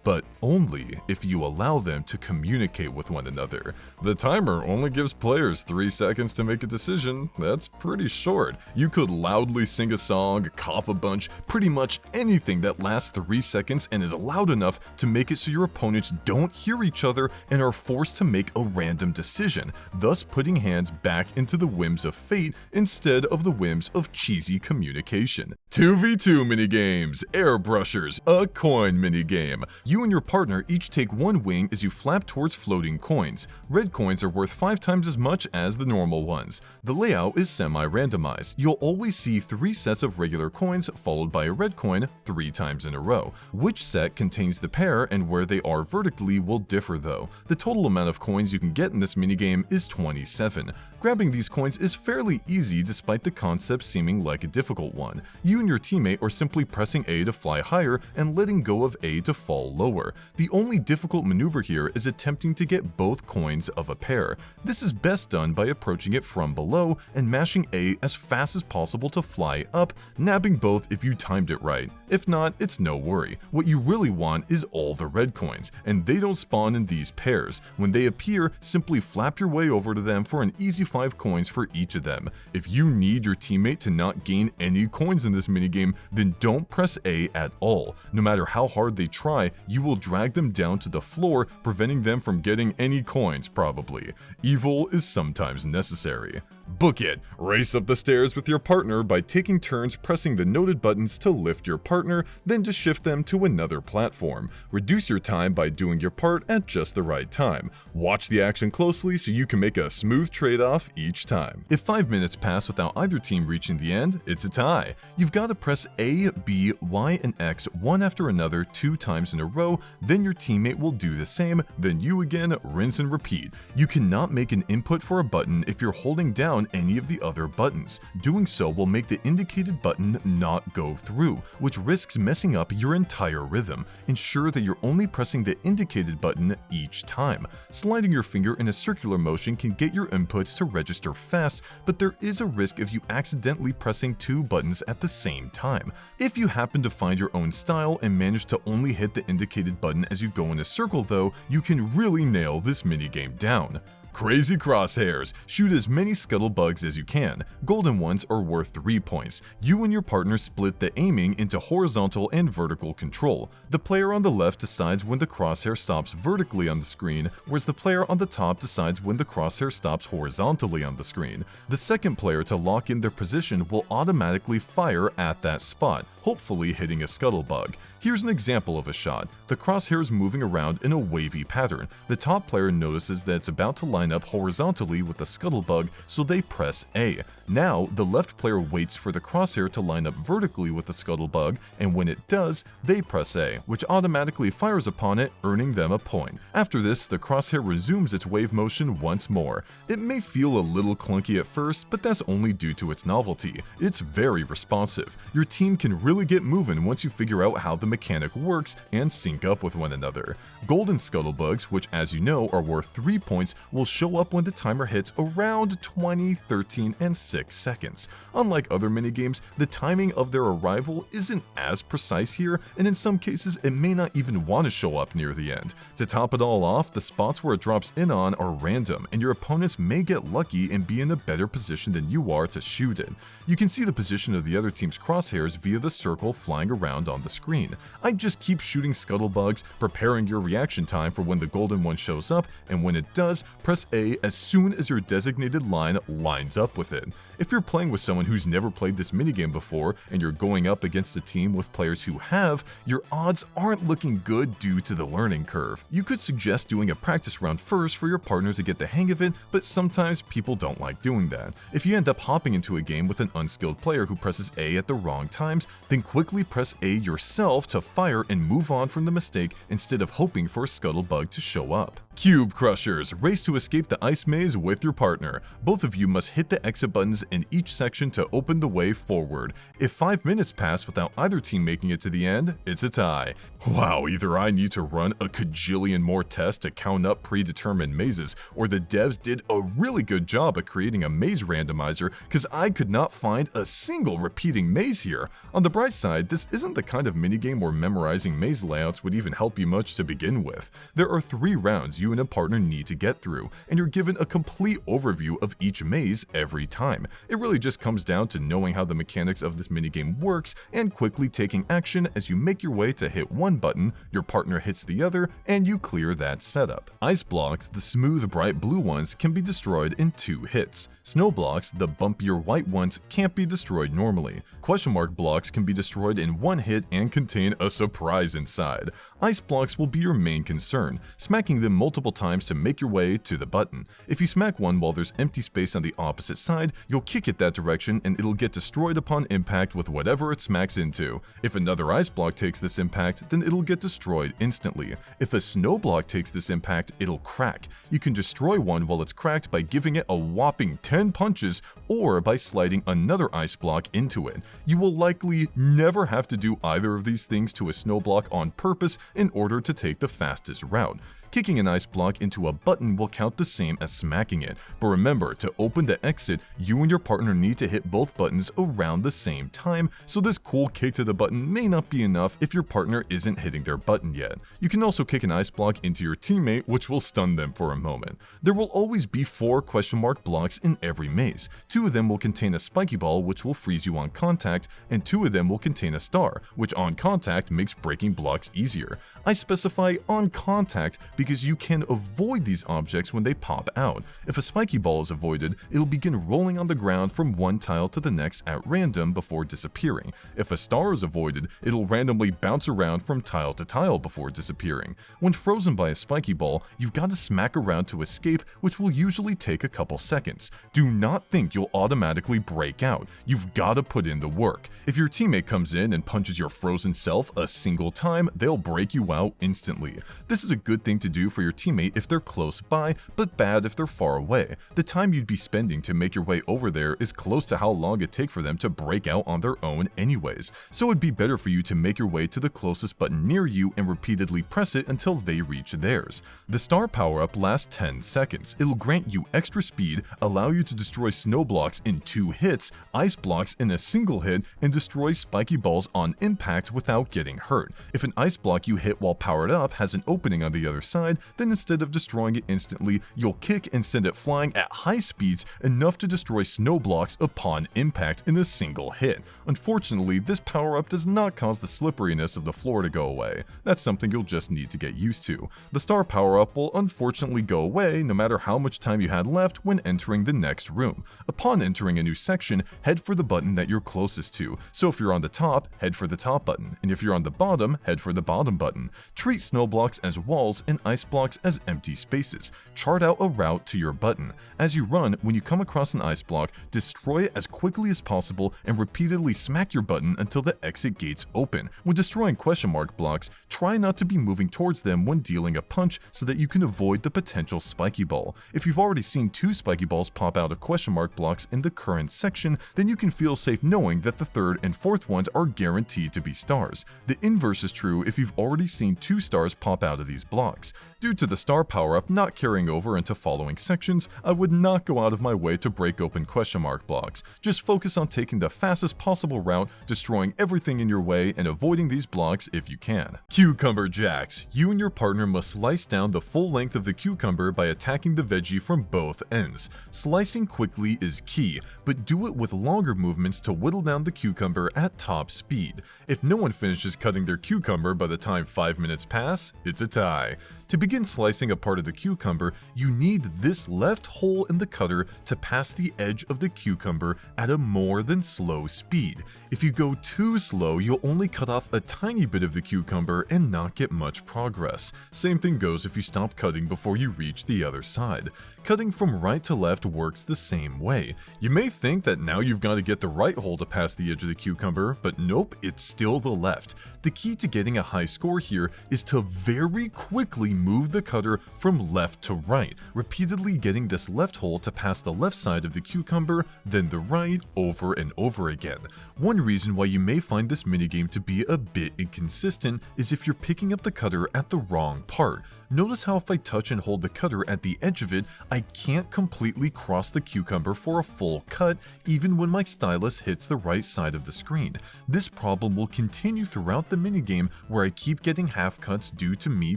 But only if you allow them to communicate with one another. The timer only gives players 3 seconds to make a decision. That's pretty short. You could loudly sing a song, cough a bunch, pretty much anything that lasts 3 seconds and is loud enough to make it so your opponents don't hear each other and are forced to make a random decision, thus putting hands back into the whims of fate instead of the whims of cheesy communication. 2v2 minigames, Airbrushers, a coin minigame. You and your partner each take 1 wing as you flap towards floating coins. Red coins are worth 5 times as much as the normal ones. The layout is semi-randomized. You'll always see 3 sets of regular coins followed by a red coin 3 times in a row. Which set contains the pair and where they are vertically will differ though. The total amount of coins you can get in this minigame is 27. Grabbing these coins is fairly easy despite the concept seeming like a difficult one. You and your teammate are simply pressing A to fly higher and letting go of A to fall lower. The only difficult maneuver here is attempting to get both coins of a pair. This is best done by approaching it from below and mashing A as fast as possible to fly up, nabbing both if you timed it right. If not, it's no worry. What you really want is all the red coins, and they don't spawn in these pairs. When they appear, simply flap your way over to them for an easy 5 coins for each of them. If you need your teammate to not gain any coins in this minigame, then don't press A at all. No matter how hard they try, you will drag them down to the floor, preventing them from getting any coins probably. Evil is sometimes necessary. Book it! Race up the stairs with your partner by taking turns pressing the noted buttons to lift your partner, then to shift them to another platform. Reduce your time by doing your part at just the right time. Watch the action closely so you can make a smooth trade-off each time. If 5 minutes pass without either team reaching the end, it's a tie. You've got to press A, B, Y, and X one after another 2 times in a row, then your teammate will do the same, then you again, rinse and repeat. You cannot make an input for a button if you're holding down any of the other buttons. Doing so will make the indicated button not go through, which risks messing up your entire rhythm. Ensure that you're only pressing the indicated button each time. Sliding your finger in a circular motion can get your inputs to register fast, but there is a risk of you accidentally pressing 2 buttons at the same time. If you happen to find your own style and manage to only hit the indicated button as you go in a circle though, you can really nail this minigame down. Crazy Crosshairs. Shoot as many scuttlebugs as you can. Golden ones are worth 3 points. You and your partner split the aiming into horizontal and vertical control. The player on the left decides when the crosshair stops vertically on the screen, whereas the player on the top decides when the crosshair stops horizontally on the screen. The second player to lock in their position will automatically fire at that spot, hopefully hitting a scuttlebug. Here's an example of a shot. The crosshair is moving around in a wavy pattern. The top player notices that it's about to line up horizontally with the scuttlebug, so they press A. Now, the left player waits for the crosshair to line up vertically with the scuttlebug, and when it does, they press A, which automatically fires upon it, earning them a point. After this, the crosshair resumes its wave motion once more. It may feel a little clunky at first, but that's only due to its novelty. It's very responsive. Your team can really get moving once you figure out how the mechanic works and sync up with one another. Golden scuttlebugs, which as you know are worth 3 points, will show up when the timer hits around 20, 13, and 6 seconds. Unlike other minigames, the timing of their arrival isn't as precise here, and in some cases it may not even want to show up near the end. To top it all off, the spots where it drops in on are random, and your opponents may get lucky and be in a better position than you are to shoot it. You can see the position of the other team's crosshairs via the circle flying around on the screen. I'd just keep shooting scuttlebugs, preparing your reaction time for when the golden one shows up, and when it does, press A as soon as your designated line lines up with it. If you're playing with someone who's never played this minigame before, and you're going up against a team with players who have, your odds aren't looking good due to the learning curve. You could suggest doing a practice round first for your partner to get the hang of it, but sometimes people don't like doing that. If you end up hopping into a game with an unskilled player who presses A at the wrong times, then quickly press A yourself to fire and move on from the mistake instead of hoping for a scuttlebug to show up. Cube Crushers, race to escape the ice maze with your partner. Both of you must hit the exit buttons in each section to open the way forward. If 5 minutes pass without either team making it to the end, it's a tie. Wow, either I need to run a cajillion more tests to count up predetermined mazes, or the devs did a really good job of creating a maze randomizer, because I could not find a single repeating maze here. On the bright side, this isn't the kind of minigame where memorizing maze layouts would even help you much to begin with. There are 3 rounds you and a partner need to get through, and you're given a complete overview of each maze every time. It really just comes down to knowing how the mechanics of this minigame works and quickly taking action as you make your way to hit one button, your partner hits the other, and you clear that setup. Ice blocks, the smooth bright blue ones, can be destroyed in 2 hits. Snow blocks, the bumpier white ones, can't be destroyed normally. Question mark blocks can be destroyed in 1 hit and contain a surprise inside. Ice blocks will be your main concern, smacking them multiple times to make your way to the button. If you smack one while there's empty space on the opposite side, you'll kick it that direction and it'll get destroyed upon impact with whatever it smacks into. If another ice block takes this impact, then it'll get destroyed instantly. If a snow block takes this impact, it'll crack. You can destroy one while it's cracked by giving it a whopping 10 punches or by sliding another ice block into it. You will likely never have to do either of these things to a snow block on purpose in order to take the fastest route. Kicking an ice block into a button will count the same as smacking it, but remember, to open the exit, you and your partner need to hit both buttons around the same time, so this cool kick to the button may not be enough if your partner isn't hitting their button yet. You can also kick an ice block into your teammate, which will stun them for a moment. There will always be 4 question mark blocks in every maze. 2 of them will contain a spiky ball, which will freeze you on contact, and 2 of them will contain a star, which on contact makes breaking blocks easier. I specify on contact because you can avoid these objects when they pop out. If a spiky ball is avoided, it'll begin rolling on the ground from one tile to the next at random before disappearing. If a star is avoided, it'll randomly bounce around from tile to tile before disappearing. When frozen by a spiky ball, you've got to smack around to escape, which will usually take a couple seconds. Do not think you'll automatically break out. You've got to put in the work. If your teammate comes in and punches your frozen self a single time, they'll break you out instantly. This is a good thing to do for your teammate if they're close by, but bad if they're far away. The time you'd be spending to make your way over there is close to how long it'd take for them to break out on their own anyways, so it'd be better for you to make your way to the closest button near you and repeatedly press it until they reach theirs. The star power-up lasts 10 seconds. It'll grant you extra speed, allow you to destroy snow blocks in 2 hits, ice blocks in a single hit, and destroy spiky balls on impact without getting hurt. If an ice block you hit while powered up has an opening on the other side, then instead of destroying it instantly, you'll kick and send it flying at high speeds enough to destroy snow blocks upon impact in a single hit. Unfortunately, this power-up does not cause the slipperiness of the floor to go away. That's something you'll just need to get used to. The star power-up will unfortunately go away no matter how much time you had left when entering the next room. Upon entering a new section, head for the button that you're closest to. So if you're on the top, head for the top button, and if you're on the bottom, head for the bottom button. Treat snow blocks as walls and ice blocks as empty spaces. Chart out a route to your button. As you run, when you come across an ice block, destroy it as quickly as possible and repeatedly smack your button until the exit gates open. When destroying question mark blocks, try not to be moving towards them when dealing a punch so that you can avoid the potential spiky ball. If you've already seen 2 spiky balls pop out of question mark blocks in the current section, then you can feel safe knowing that the 3rd and 4th ones are guaranteed to be stars. The inverse is true if you've already seen 2 stars pop out of these blocks. Due to the star power-up not carrying over into following sections, I would not go out of my way to break open question mark blocks. Just focus on taking the fastest possible route, destroying everything in your way, and avoiding these blocks if you can. Cucumberjacks. You and your partner must slice down the full length of the cucumber by attacking the veggie from both ends. Slicing quickly is key, but do it with longer movements to whittle down the cucumber at top speed. If no one finishes cutting their cucumber by the time 5 minutes pass, it's a tie. To begin slicing a part of the cucumber, you need this left hole in the cutter to pass the edge of the cucumber at a more than slow speed. If you go too slow, you'll only cut off a tiny bit of the cucumber and not get much progress. Same thing goes if you stop cutting before you reach the other side. Cutting from right to left works the same way. You may think that now you've got to get the right hole to pass the edge of the cucumber, but nope, it's still the left. The key to getting a high score here is to very quickly move the cutter from left to right, repeatedly getting this left hole to pass the left side of the cucumber, then the right, over and over again. One reason why you may find this minigame to be a bit inconsistent is if you're picking up the cutter at the wrong part. Notice how if I touch and hold the cutter at the edge of it, I can't completely cross the cucumber for a full cut even when my stylus hits the right side of the screen. This problem will continue throughout the minigame where I keep getting half cuts due to me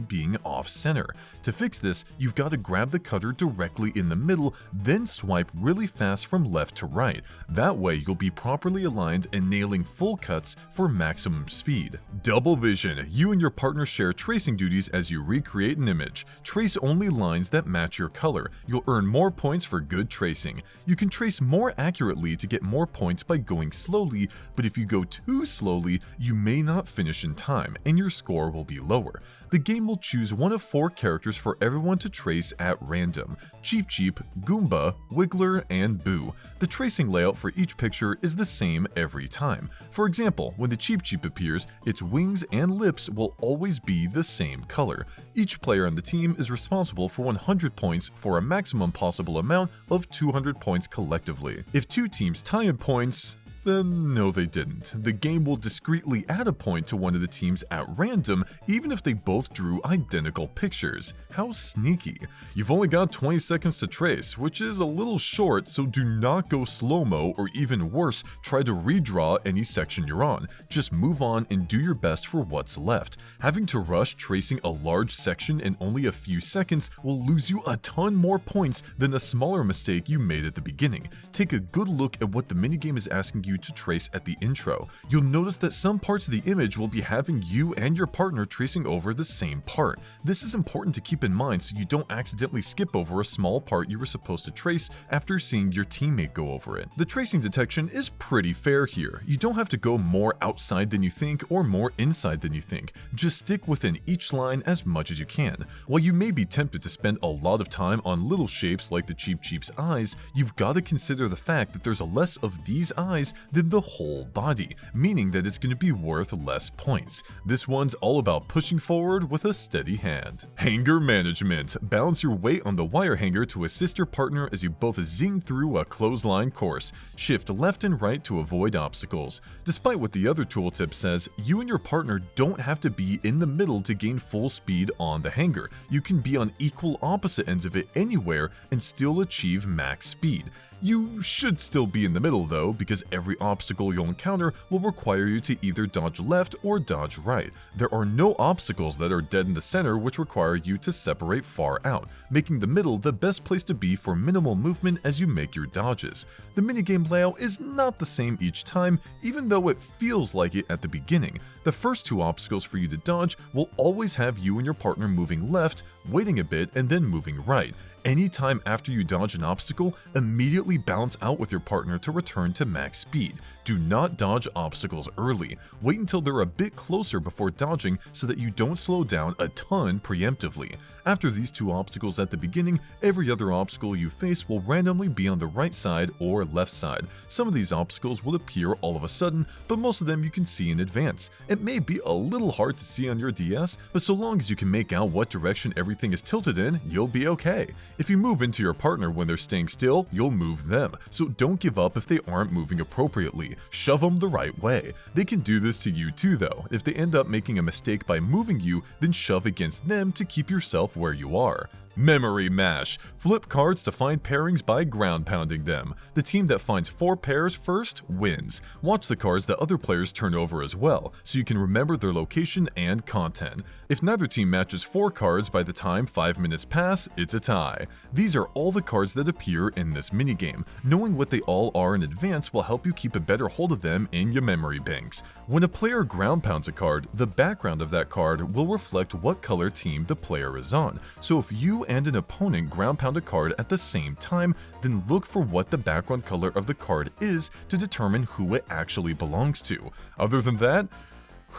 being off center. To fix this, you've got to grab the cutter directly in the middle, then swipe really fast from left to right. That way you'll be properly aligned and nailing full cuts for maximum speed. Double vision. You and your partner share tracing duties as you recreate an image. Trace only lines that match your color. You'll earn more points for good tracing. You can trace more accurately to get more points by going slowly, but if you go too slowly, you may not finish in time, and your score will be lower. The game will choose one of 4 characters for everyone to trace at random: Cheep Cheep, Goomba, Wiggler, and Boo. The tracing layout for each picture is the same every time. For example, when the Cheep Cheep appears, its wings and lips will always be the same color. Each player on the team is responsible for 100 points for a maximum possible amount of 200 points collectively. If 2 teams tie in points, then no, they didn't. The game will discreetly add a point to one of the teams at random, even if they both drew identical pictures. How sneaky. You've only got 20 seconds to trace, which is a little short, so do not go slow-mo, or even worse, try to redraw any section you're on. Just move on and do your best for what's left. Having to rush tracing a large section in only a few seconds will lose you a ton more points than a smaller mistake you made at the beginning. Take a good look at what the minigame is asking you to trace at the intro. You'll notice that some parts of the image will be having you and your partner tracing over the same part. This is important to keep in mind so you don't accidentally skip over a small part you were supposed to trace after seeing your teammate go over it. The tracing detection is pretty fair here. You don't have to go more outside than you think or more inside than you think. Just stick within each line as much as you can. While you may be tempted to spend a lot of time on little shapes like the Cheep Cheep's eyes, you've got to consider the fact that there's less of these eyes than the whole body, meaning that it's going to be worth less points. This one's all about pushing forward with a steady hand. Hanger management. Balance your weight on the wire hanger to assist your partner as you both zing through a clothesline course. Shift left and right to avoid obstacles. Despite what the other tooltip says, you and your partner don't have to be in the middle to gain full speed on the hanger. You can be on equal opposite ends of it anywhere and still achieve max speed. You should still be in the middle though, because every obstacle you'll encounter will require you to either dodge left or dodge right. There are no obstacles that are dead in the center which require you to separate far out, making the middle the best place to be for minimal movement as you make your dodges. The minigame layout is not the same each time, even though it feels like it at the beginning. The first 2 obstacles for you to dodge will always have you and your partner moving left, waiting a bit, and then moving right. Anytime after you dodge an obstacle, immediately balance out with your partner to return to max speed. Do not dodge obstacles early. Wait until they're a bit closer before dodging so that you don't slow down a ton preemptively. After these 2 obstacles at the beginning, every other obstacle you face will randomly be on the right side or left side. Some of these obstacles will appear all of a sudden, but most of them you can see in advance. It may be a little hard to see on your DS, but so long as you can make out what direction every everything is tilted in, you'll be okay. If you move into your partner when they're staying still, you'll move them, so don't give up if they aren't moving appropriately. Shove them the right way. They can do this to you too though. If they end up making a mistake by moving you, then shove against them to keep yourself where you are. Memory Mash. Flip cards to find pairings by ground pounding them. The team that finds 4 pairs first wins. Watch the cards that other players turn over as well, so you can remember their location and content. If neither team matches 4 cards by the time 5 minutes pass, it's a tie. These are all the cards that appear in this minigame. Knowing what they all are in advance will help you keep a better hold of them in your memory banks. When a player ground pounds a card, the background of that card will reflect what color team the player is on. So if you and an opponent ground pound a card at the same time, then look for what the background color of the card is to determine who it actually belongs to. Other than that,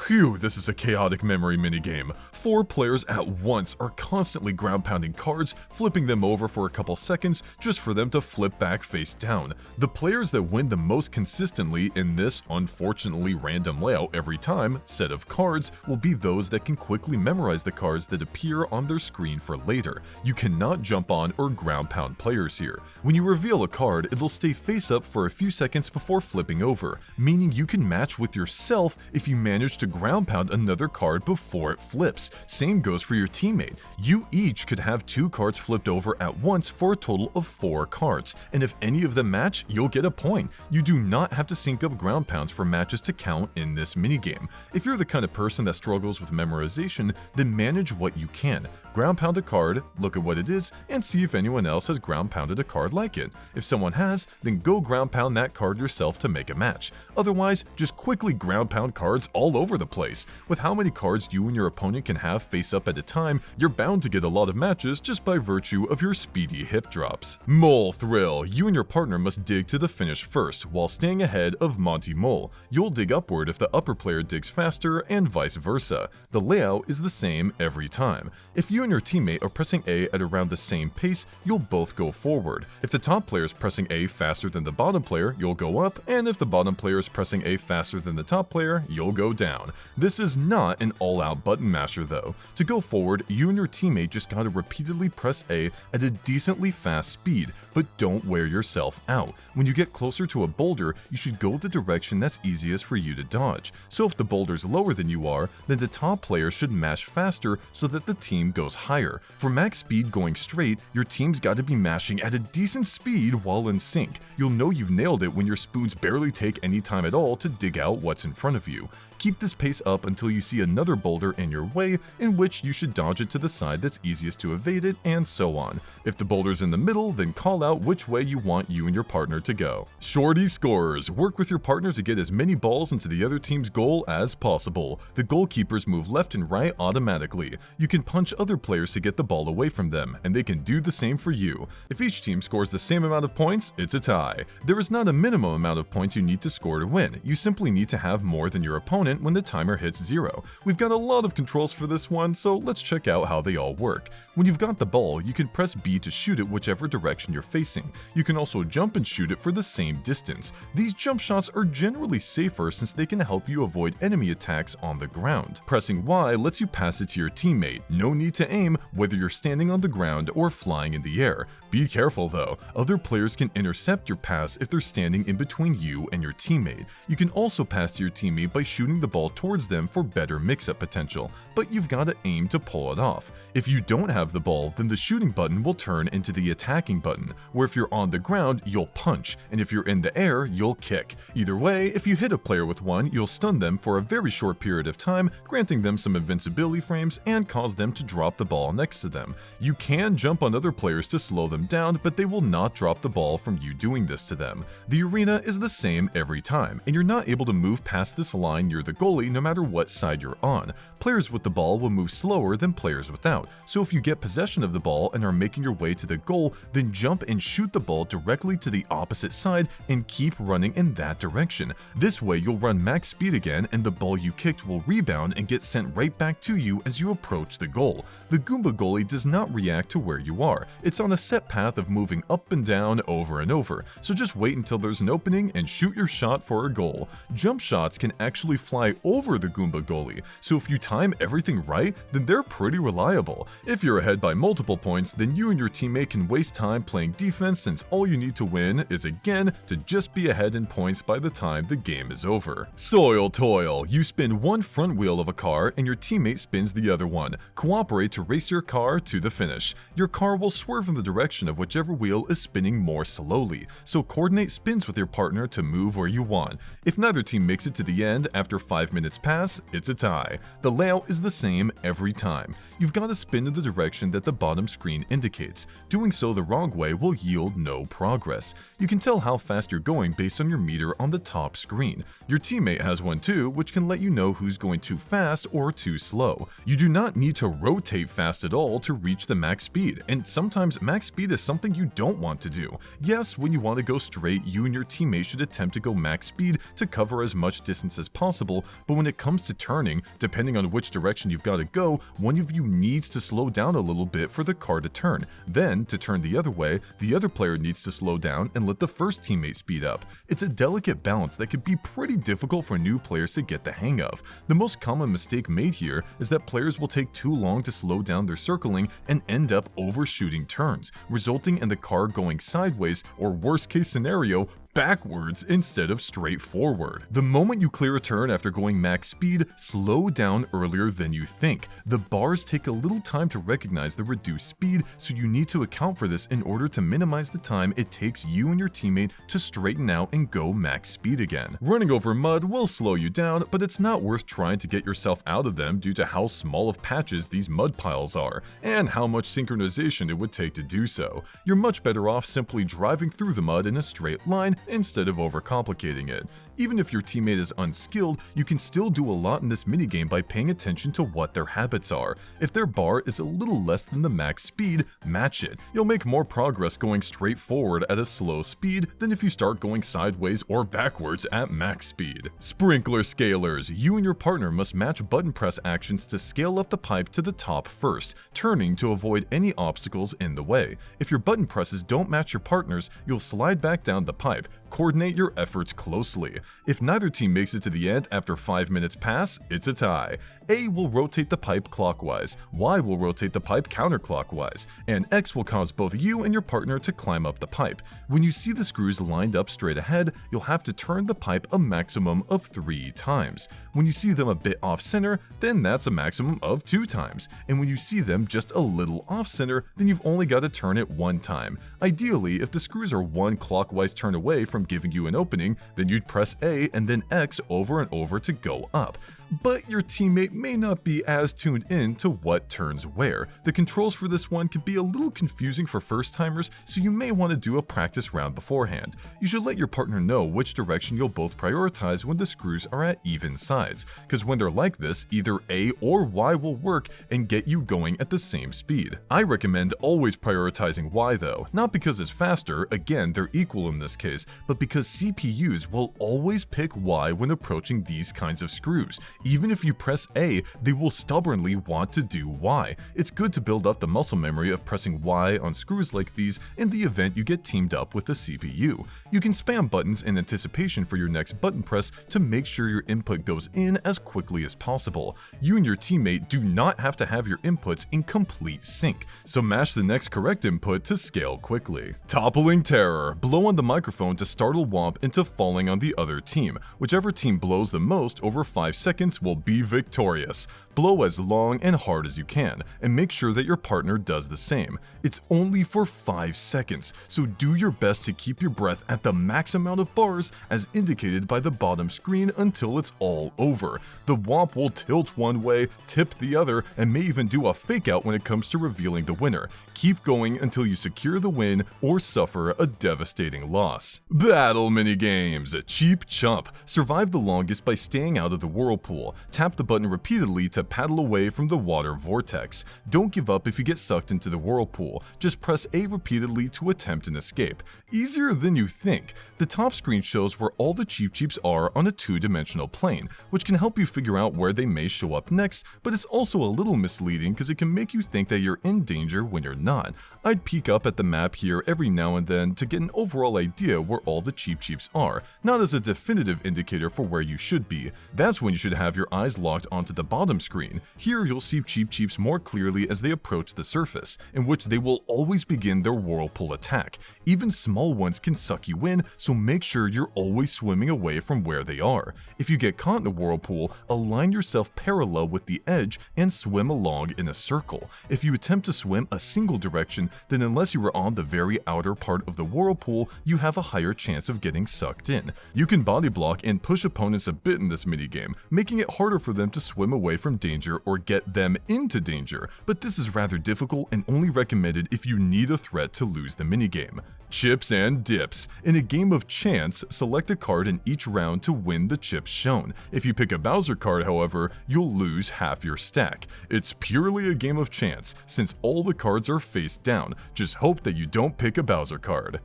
phew, this is a chaotic memory minigame. 4 players at once are constantly ground pounding cards, flipping them over for a couple seconds just for them to flip back face down. The players that win the most consistently in this unfortunately random layout every time set of cards will be those that can quickly memorize the cards that appear on their screen for later. You cannot jump on or ground pound players here. When you reveal a card, it'll stay face up for a few seconds before flipping over, meaning you can match with yourself if you manage to ground pound another card before it flips. Same goes for your teammate. You each could have 2 cards flipped over at once for a total of 4 cards, and if any of them match, you'll get a point. You do not have to sync up ground pounds for matches to count in this minigame. If you're the kind of person that struggles with memorization, then manage what you can. Ground pound a card, look at what it is, and see if anyone else has ground pounded a card like it. If someone has, then go ground pound that card yourself to make a match. Otherwise, just quickly ground pound cards all over the place. With how many cards you and your opponent can have face up at a time, you're bound to get a lot of matches just by virtue of your speedy hip drops. Mole Thrill. You and your partner must dig to the finish first, while staying ahead of Monty Mole. You'll dig upward if the upper player digs faster, and vice versa. The layout is the same every time. If you and your teammate are pressing A at around the same pace, you'll both go forward. If the top player is pressing A faster than the bottom player, you'll go up, and if the bottom player is pressing A faster than the top player, you'll go down. This is not an all-out button masher though. To go forward, you and your teammate just gotta repeatedly press A at a decently fast speed, but don't wear yourself out. When you get closer to a boulder, you should go the direction that's easiest for you to dodge. So if the boulder's lower than you are, then the top player should mash faster so that the team goes higher. For max speed going straight, your team's gotta be mashing at a decent speed while in sync. You'll know you've nailed it when your spoons barely take any time at all to dig out what's in front of you. Keep this pace up until you see another boulder in your way, in which you should dodge it to the side that's easiest to evade it, and so on. If the boulder's in the middle, then call out which way you want you and your partner to go. Shorty Scorers. Work with your partner to get as many balls into the other team's goal as possible. The goalkeepers move left and right automatically. You can punch other players to get the ball away from them, and they can do the same for you. If each team scores the same amount of points, it's a tie. There is not a minimum amount of points you need to score to win. You simply need to have more than your opponent when the timer hits 0. We've got a lot of controls for this one, so let's check out how they all work. When you've got the ball, you can press B to shoot it whichever direction you're facing. You can also jump and shoot it for the same distance. These jump shots are generally safer since they can help you avoid enemy attacks on the ground. Pressing Y lets you pass it to your teammate. No need to aim, whether you're standing on the ground or flying in the air. Be careful though, other players can intercept your pass if they're standing in between you and your teammate. You can also pass to your teammate by shooting the ball towards them for better mix-up potential, but you've got to aim to pull it off. If you don't have the ball, then the shooting button will turn into the attacking button, where if you're on the ground, you'll punch, and if you're in the air, you'll kick. Either way, if you hit a player with one, you'll stun them for a very short period of time, granting them some invincibility frames and cause them to drop the ball next to them. You can jump on other players to slow them down, but they will not drop the ball from you doing this to them. The arena is the same every time, and you're not able to move past this line near the goalie no matter what side you're on. Players with the ball will move slower than players without, so if you get possession of the ball and are making your way to the goal, then jump and shoot the ball directly to the opposite side and keep running in that direction. This way you'll run max speed again and the ball you kicked will rebound and get sent right back to you as you approach the goal. The Goomba goalie does not react to where you are. It's on a set path of moving up and down over and over, so just wait until there's an opening and shoot your shot for a goal. Jump shots can actually fly over the Goomba goalie, so if you time everything right, then they're pretty reliable. If you're a ahead by multiple points, then you and your teammate can waste time playing defense since all you need to win is again to just be ahead in points by the time the game is over. Soil Toil. You spin one front wheel of a car and your teammate spins the other one. Cooperate to race your car to the finish. Your car will swerve in the direction of whichever wheel is spinning more slowly, so coordinate spins with your partner to move where you want. If neither team makes it to the end after 5 minutes pass, it's a tie. The layout is the same every time. You've got to spin in the direction that the bottom screen indicates. Doing so the wrong way will yield no progress. You can tell how fast you're going based on your meter on the top screen. Your teammate has one too, which can let you know who's going too fast or too slow. You do not need to rotate fast at all to reach the max speed, and sometimes max speed is something you don't want to do. Yes, when you want to go straight, you and your teammate should attempt to go max speed to cover as much distance as possible, but when it comes to turning, depending on which direction you've got to go, one of you needs to slow down a little bit for the car to turn. Then, to turn the other way, the other player needs to slow down and let the first teammate speed up. It's a delicate balance that can be pretty difficult for new players to get the hang of. The most common mistake made here is that players will take too long to slow down their circling and end up overshooting turns, resulting in the car going sideways or worst case scenario, backwards instead of straight forward. The moment you clear a turn after going max speed, slow down earlier than you think. The bars take a little time to recognize the reduced speed, so you need to account for this in order to minimize the time it takes you and your teammate to straighten out and go max speed again. Running over mud will slow you down, but it's not worth trying to get yourself out of them due to how small of patches these mud piles are, and how much synchronization it would take to do so. You're much better off simply driving through the mud in a straight line instead of overcomplicating it. Even if your teammate is unskilled, you can still do a lot in this minigame by paying attention to what their habits are. If their bar is a little less than the max speed, match it. You'll make more progress going straight forward at a slow speed than if you start going sideways or backwards at max speed. Sprinkler Scalers. You and your partner must match button press actions to scale up the pipe to the top first, turning to avoid any obstacles in the way. If your button presses don't match your partner's, you'll slide back down the pipe. Coordinate your efforts closely. If neither team makes it to the end after 5 minutes pass, it's a tie. A will rotate the pipe clockwise, Y will rotate the pipe counterclockwise, and X will cause both you and your partner to climb up the pipe. When you see the screws lined up straight ahead, you'll have to turn the pipe a maximum of 3 times. When you see them a bit off center, then that's a maximum of 2 times. And when you see them just a little off center, then you've only got to turn it 1 time. Ideally, if the screws are 1 clockwise turn away from giving you an opening, then you'd press A and then X over and over to go up. But your teammate may not be as tuned in to what turns where. The controls for this one can be a little confusing for first-timers, so you may want to do a practice round beforehand. You should let your partner know which direction you'll both prioritize when the screws are at even sides, because when they're like this, either A or Y will work and get you going at the same speed. I recommend always prioritizing Y though, not because it's faster, again they're equal in this case, but because CPUs will always pick Y when approaching these kinds of screws. Even if you press A, they will stubbornly want to do Y. It's good to build up the muscle memory of pressing Y on screws like these in the event you get teamed up with the CPU. You can spam buttons in anticipation for your next button press to make sure your input goes in as quickly as possible. You and your teammate do not have to have your inputs in complete sync, so mash the next correct input to scale quickly. Toppling Terror. Blow on the microphone to startle Whomp into falling on the other team. Whichever team blows the most over 5 seconds will be victorious. Blow as long and hard as you can, and make sure that your partner does the same. It's only for 5 seconds, so do your best to keep your breath at the max amount of bars as indicated by the bottom screen until it's all over. The Whomp will tilt one way, tip the other, and may even do a fake out when it comes to revealing the winner. Keep going until you secure the win or suffer a devastating loss. Battle Minigames. Cheep Chump. Survive the longest by staying out of the whirlpool. Tap the button repeatedly to paddle away from the water vortex. Don't give up if you get sucked into the whirlpool. Just press A repeatedly to attempt an escape. Easier than you think. The top screen shows where all the Cheep Cheeps are on a 2-dimensional plane, which can help you figure out where they may show up next, but it's also a little misleading because it can make you think that you're in danger when you're not. I'd peek up at the map here every now and then to get an overall idea where all the Cheep Cheeps are, not as a definitive indicator for where you should be. That's when you should have your eyes locked onto the bottom screen screen. Here you'll see Cheep Cheeps more clearly as they approach the surface, in which they will always begin their whirlpool attack. Even small ones can suck you in, so make sure you're always swimming away from where they are. If you get caught in a whirlpool, align yourself parallel with the edge and swim along in a circle. If you attempt to swim a single direction, then unless you are on the very outer part of the whirlpool, you have a higher chance of getting sucked in. You can body block and push opponents a bit in this minigame, making it harder for them to swim away from danger or get them into danger, but this is rather difficult and only recommended if you need a threat to lose the minigame. Chips and dips. In a game of chance, select a card in each round to win the chips shown. If you pick a Bowser card, however, you'll lose half your stack. It's purely a game of chance, since all the cards are face down. Just hope that you don't pick a Bowser card.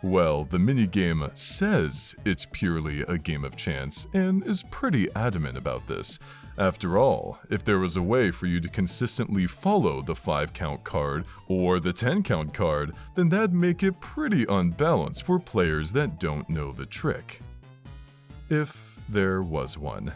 Well, the minigame says it's purely a game of chance, and is pretty adamant about this. After all, if there was a way for you to consistently follow the 5-count card or the 10-count card, then that'd make it pretty unbalanced for players that don't know the trick. If there was one.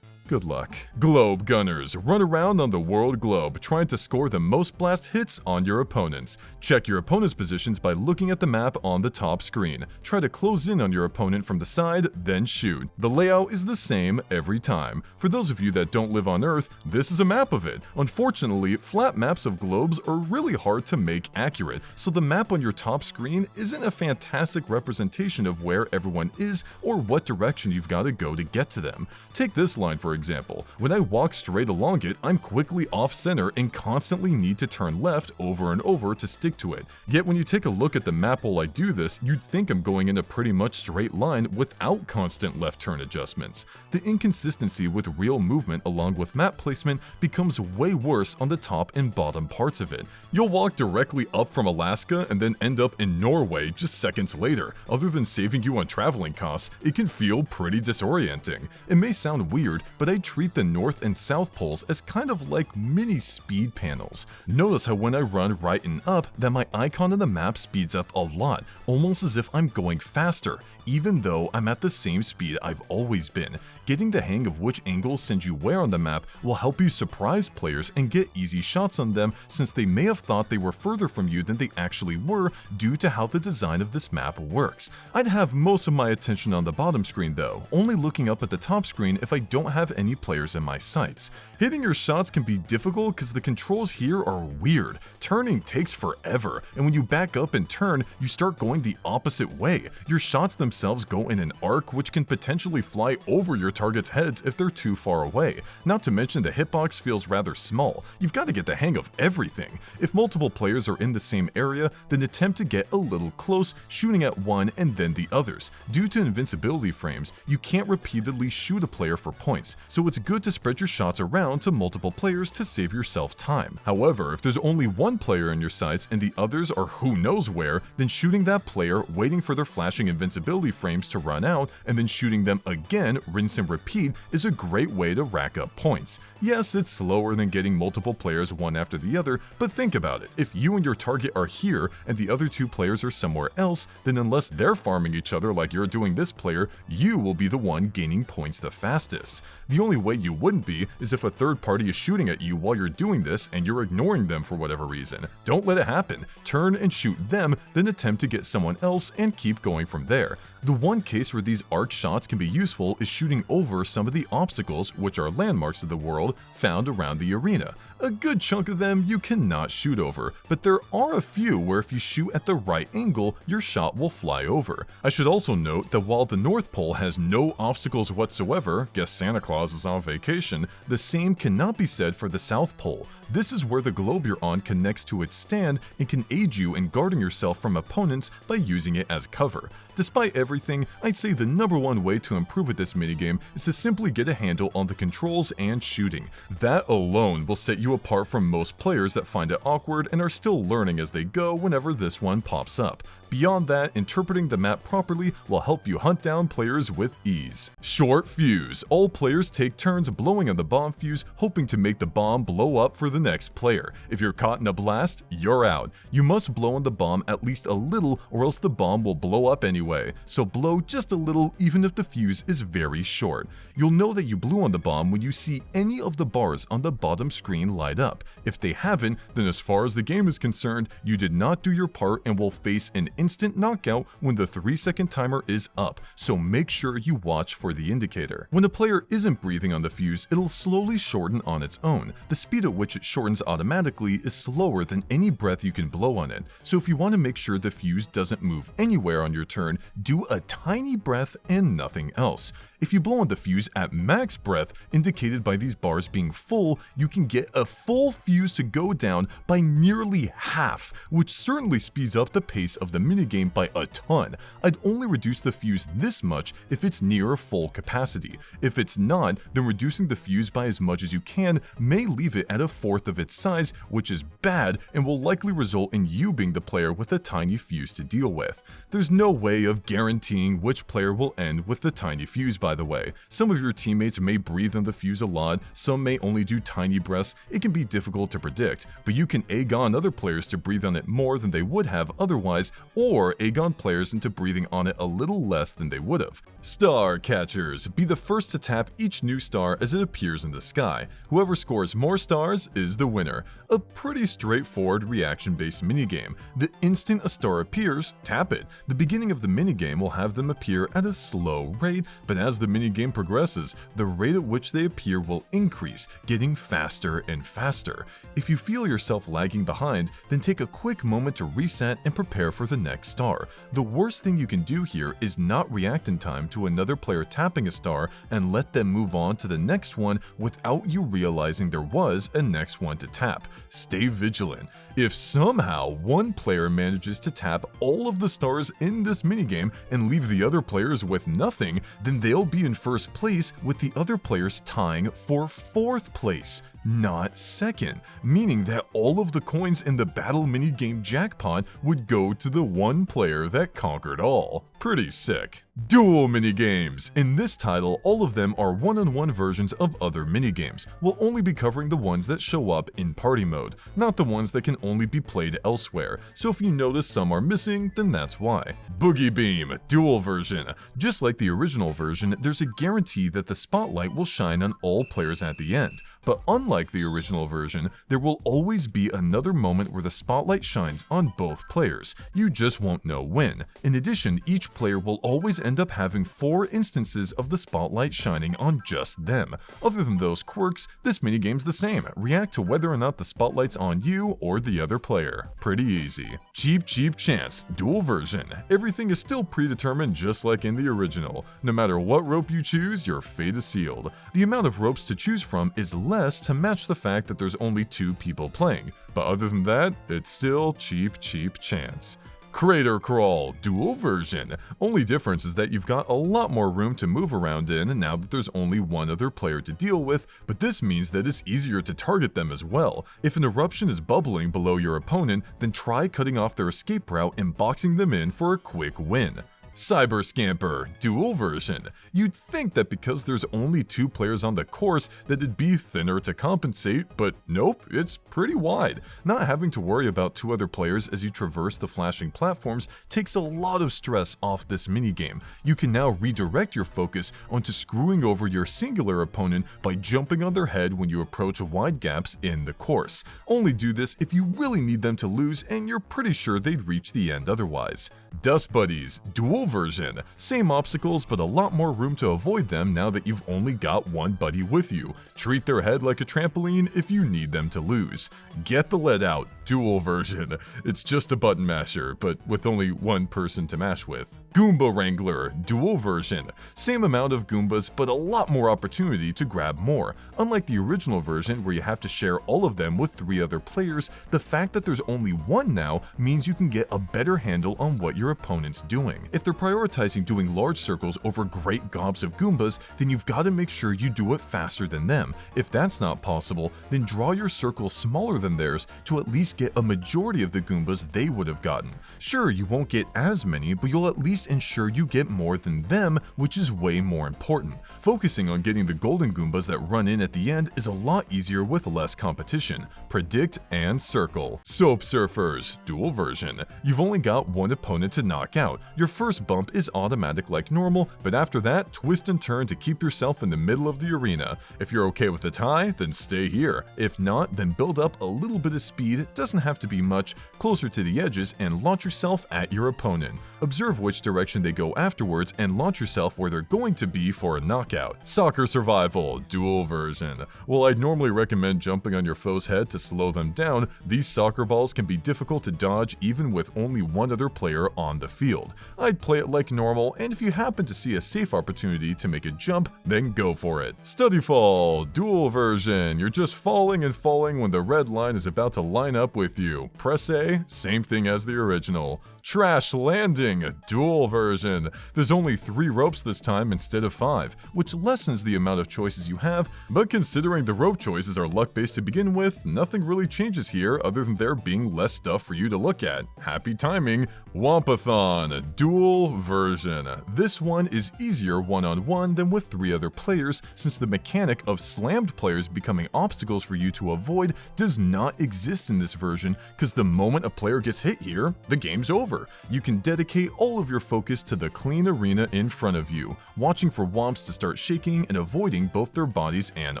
Good luck. Globe Gunners. Run around on the world globe, trying to score the most blast hits on your opponents. Check your opponent's positions by looking at the map on the top screen. Try to close in on your opponent from the side, then shoot. The layout is the same every time. For those of you that don't live on Earth, this is a map of it. Unfortunately, flat maps of globes are really hard to make accurate, so the map on your top screen isn't a fantastic representation of where everyone is or what direction you've got to go to get to them. Take this line for example. When I walk straight along it, I'm quickly off-center and constantly need to turn left over and over to stick to it. Yet when you take a look at the map while I do this, you'd think I'm going in a pretty much straight line without constant left turn adjustments. The inconsistency with real movement along with map placement becomes way worse on the top and bottom parts of it. You'll walk directly up from Alaska and then end up in Norway just seconds later. Other than saving you on traveling costs, it can feel pretty disorienting. It may sound weird, but I treat the North and South poles as kind of like mini speed panels. Notice how when I run right and up, that my icon on the map speeds up a lot, almost as if I'm going faster, even though I'm at the same speed I've always been. Getting the hang of which angles send you where on the map will help you surprise players and get easy shots on them, since they may have thought they were further from you than they actually were due to how the design of this map works. I'd have most of my attention on the bottom screen though, only looking up at the top screen if I don't have any players in my sights. Hitting your shots can be difficult because the controls here are weird. Turning takes forever, and when you back up and turn, you start going the opposite way. Your shots themselves go in an arc, which can potentially fly over your target's heads if they're too far away. Not to mention the hitbox feels rather small. You've got to get the hang of everything. If multiple players are in the same area, then attempt to get a little close, shooting at one and then the others. Due to invincibility frames, you can't repeatedly shoot a player for points, so it's good to spread your shots around to multiple players to save yourself time. However, if there's only one player in your sights and the others are who knows where, then shooting that player, waiting for their flashing invincibility frames to run out, and then shooting them again, rinse and repeat, is a great way to rack up points. Yes, it's slower than getting multiple players one after the other, but think about it. If you and your target are here and the other two players are somewhere else, then unless they're farming each other like you're doing this player, you will be the one gaining points the fastest. The only way you wouldn't be is if a third party is shooting at you while you're doing this and you're ignoring them for whatever reason. Don't let it happen. Turn and shoot them, then attempt to get someone else and keep going from there. The one case where these arc shots can be useful is shooting over some of the obstacles, which are landmarks of the world, found around the arena. A good chunk of them you cannot shoot over, but there are a few where if you shoot at the right angle, your shot will fly over. I should also note that while the North Pole has no obstacles whatsoever, guess Santa Claus is on vacation, the same cannot be said for the South Pole. This is where the globe you're on connects to its stand and can aid you in guarding yourself from opponents by using it as cover. Despite everything, I'd say the number one way to improve at this minigame is to simply get a handle on the controls and shooting. That alone will set you apart from most players that find it awkward and are still learning as they go whenever this one pops up. Beyond that, interpreting the map properly will help you hunt down players with ease. Short fuse. All players take turns blowing on the bomb fuse, hoping to make the bomb blow up for the next player. If you're caught in a blast, you're out. You must blow on the bomb at least a little or else the bomb will blow up anyway, so blow just a little even if the fuse is very short. You'll know that you blew on the bomb when you see any of the bars on the bottom screen light up. If they haven't, then as far as the game is concerned, you did not do your part and will face an instant knockout when the 3-second timer is up, so make sure you watch for the indicator. When a player isn't breathing on the fuse, it'll slowly shorten on its own. The speed at which it shortens automatically is slower than any breath you can blow on it, so if you want to make sure the fuse doesn't move anywhere on your turn, do a tiny breath and nothing else. If you blow on the fuse at max breath, indicated by these bars being full, you can get a full fuse to go down by nearly half, which certainly speeds up the pace of the minigame by a ton. I'd only reduce the fuse this much if it's near full capacity. If it's not, then reducing the fuse by as much as you can may leave it at a fourth of its size, which is bad and will likely result in you being the player with a tiny fuse to deal with. There's no way of guaranteeing which player will end with the tiny fuse, by the way. Some of your teammates may breathe on the fuse a lot, some may only do tiny breaths. It can be difficult to predict, but you can egg on other players to breathe on it more than they would have otherwise, or egg on players into breathing on it a little less than they would have. Star catchers. Be the first to tap each new star as it appears in the sky. Whoever scores more stars is the winner. A pretty straightforward reaction-based minigame. The instant a star appears, tap it. The beginning of the minigame will have them appear at a slow rate, but as the minigame progresses, the rate at which they appear will increase, getting faster and faster. If you feel yourself lagging behind, then take a quick moment to reset and prepare for the next star. The worst thing you can do here is not react in time to another player tapping a star and let them move on to the next one without you realizing there was a next one to tap. Stay vigilant. If somehow one player manages to tap all of the stars in this minigame and leave the other players with nothing, then they'll be in first place with the other players tying for fourth place, not second, meaning that all of the coins in the battle minigame jackpot would go to the one player that conquered all. Pretty sick. Dual minigames. In this title, all of them are one-on-one versions of other minigames. We'll only be covering the ones that show up in party mode, not the ones that can only be played elsewhere, so if you notice some are missing, then that's why. Boogie Beam, dual version. Just like the original version, there's a guarantee that the spotlight will shine on all players at the end, but unlike the original version, there will always be another moment where the spotlight shines on both players. You just won't know when. In addition, each player will always end up having 4 instances of the spotlight shining on just them. Other than those quirks, this minigame's the same. React to whether or not the spotlight's on you or the other player. Pretty easy. Cheep Chance, dual version. Everything is still predetermined just like in the original. No matter what rope you choose, your fate is sealed. The amount of ropes to choose from is less to match the fact that there's only 2 people playing. But other than that, it's still Cheep Chance. Crater Crawl, dual version. Only difference is that you've got a lot more room to move around in now that there's only one other player to deal with, but this means that it's easier to target them as well. If an eruption is bubbling below your opponent, then try cutting off their escape route and boxing them in for a quick win. Cyber Scamper, dual version. You'd think that because there's only 2 players on the course that it'd be thinner to compensate, but nope, it's pretty wide. Not having to worry about 2 other players as you traverse the flashing platforms takes a lot of stress off this minigame. You can now redirect your focus onto screwing over your singular opponent by jumping on their head when you approach wide gaps in the course. Only do this if you really need them to lose and you're pretty sure they'd reach the end otherwise. Dust Buddies, dual version. Same obstacles, but a lot more room to avoid them now that you've only got one buddy with you. Treat their head like a trampoline if you need them to lose. Get the Lead Out, dual version. It's just a button masher, but with only one person to mash with. Goomba Wrangler, dual version. Same amount of Goombas, but a lot more opportunity to grab more. Unlike the original version where you have to share all of them with 3 other players, the fact that there's only one now means you can get a better handle on what your opponent's doing. If they're you're prioritizing doing large circles over great gobs of Goombas, then you've got to make sure you do it faster than them. If that's not possible, then draw your circle smaller than theirs to at least get a majority of the Goombas they would have gotten. Sure, you won't get as many, but you'll at least ensure you get more than them, which is way more important. Focusing on getting the golden Goombas that run in at the end is a lot easier with less competition. Predict and circle. Soap Surfers, dual version. You've only got one opponent to knock out. Your first bump is automatic like normal, but after that, twist and turn to keep yourself in the middle of the arena. If you're okay with the tie, then stay here. If not, then build up a little bit of speed, it doesn't have to be much, closer to the edges and launch yourself at your opponent. Observe which direction they go afterwards and launch yourself where they're going to be for a knockout. Soccer Survival, dual version. While I'd normally recommend jumping on your foe's head to slow them down, these soccer balls can be difficult to dodge even with only one other player on the field. I'd play it like normal, and if you happen to see a safe opportunity to make a jump, then go for it. Study Fall, dual version. You're just falling and falling when the red line is about to line up with you. Press A, same thing as the original. Trash Landing, dual version. There's only 3 ropes this time instead of 5, which lessens the amount of choices you have, but considering the rope choices are luck-based to begin with, nothing really changes here other than there being less stuff for you to look at. Happy timing. Whomp-a-Thon, dual version. This one is easier one-on-one than with 3 other players, since the mechanic of slammed players becoming obstacles for you to avoid does not exist in this version, because the moment a player gets hit here, the game's over. You can dedicate all of your focus to the clean arena in front of you, watching for whomps to start shaking and avoiding both their bodies and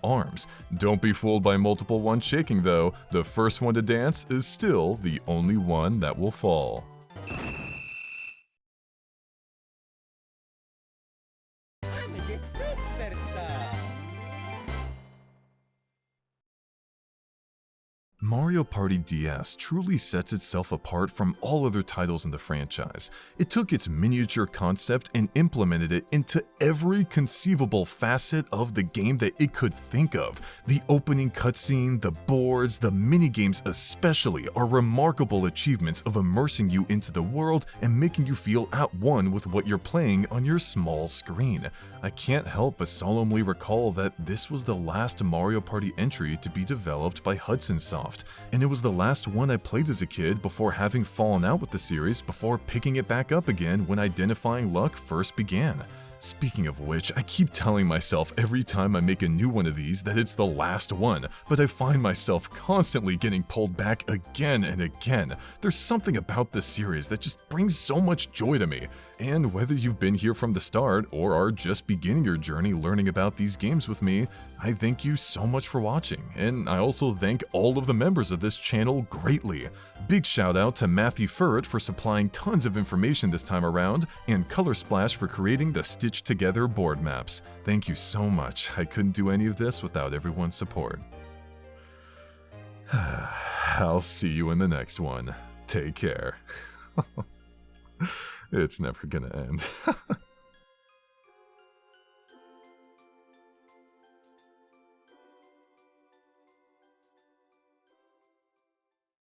arms. Don't be fooled by multiple ones shaking though, the first one to dance is still the only one that will fall. Mario Party DS truly sets itself apart from all other titles in the franchise. It took its miniature concept and implemented it into every conceivable facet of the game that it could think of. The opening cutscene, the boards, the minigames especially are remarkable achievements of immersing you into the world and making you feel at one with what you're playing on your small screen. I can't help but solemnly recall that this was the last Mario Party entry to be developed by Hudson Soft, and it was the last one I played as a kid before having fallen out with the series before picking it back up again when Identifying Luck first began. Speaking of which, I keep telling myself every time I make a new one of these that it's the last one, but I find myself constantly getting pulled back again and again. There's something about this series that just brings so much joy to me, and whether you've been here from the start or are just beginning your journey learning about these games with me, I thank you so much for watching, and I also thank all of the members of this channel greatly. Big shout out to Matthew Furrett for supplying tons of information this time around, and Color Splash for creating the stitched together board maps. Thank you so much, I couldn't do any of this without everyone's support. I'll see you in the next one. Take care. It's never gonna end.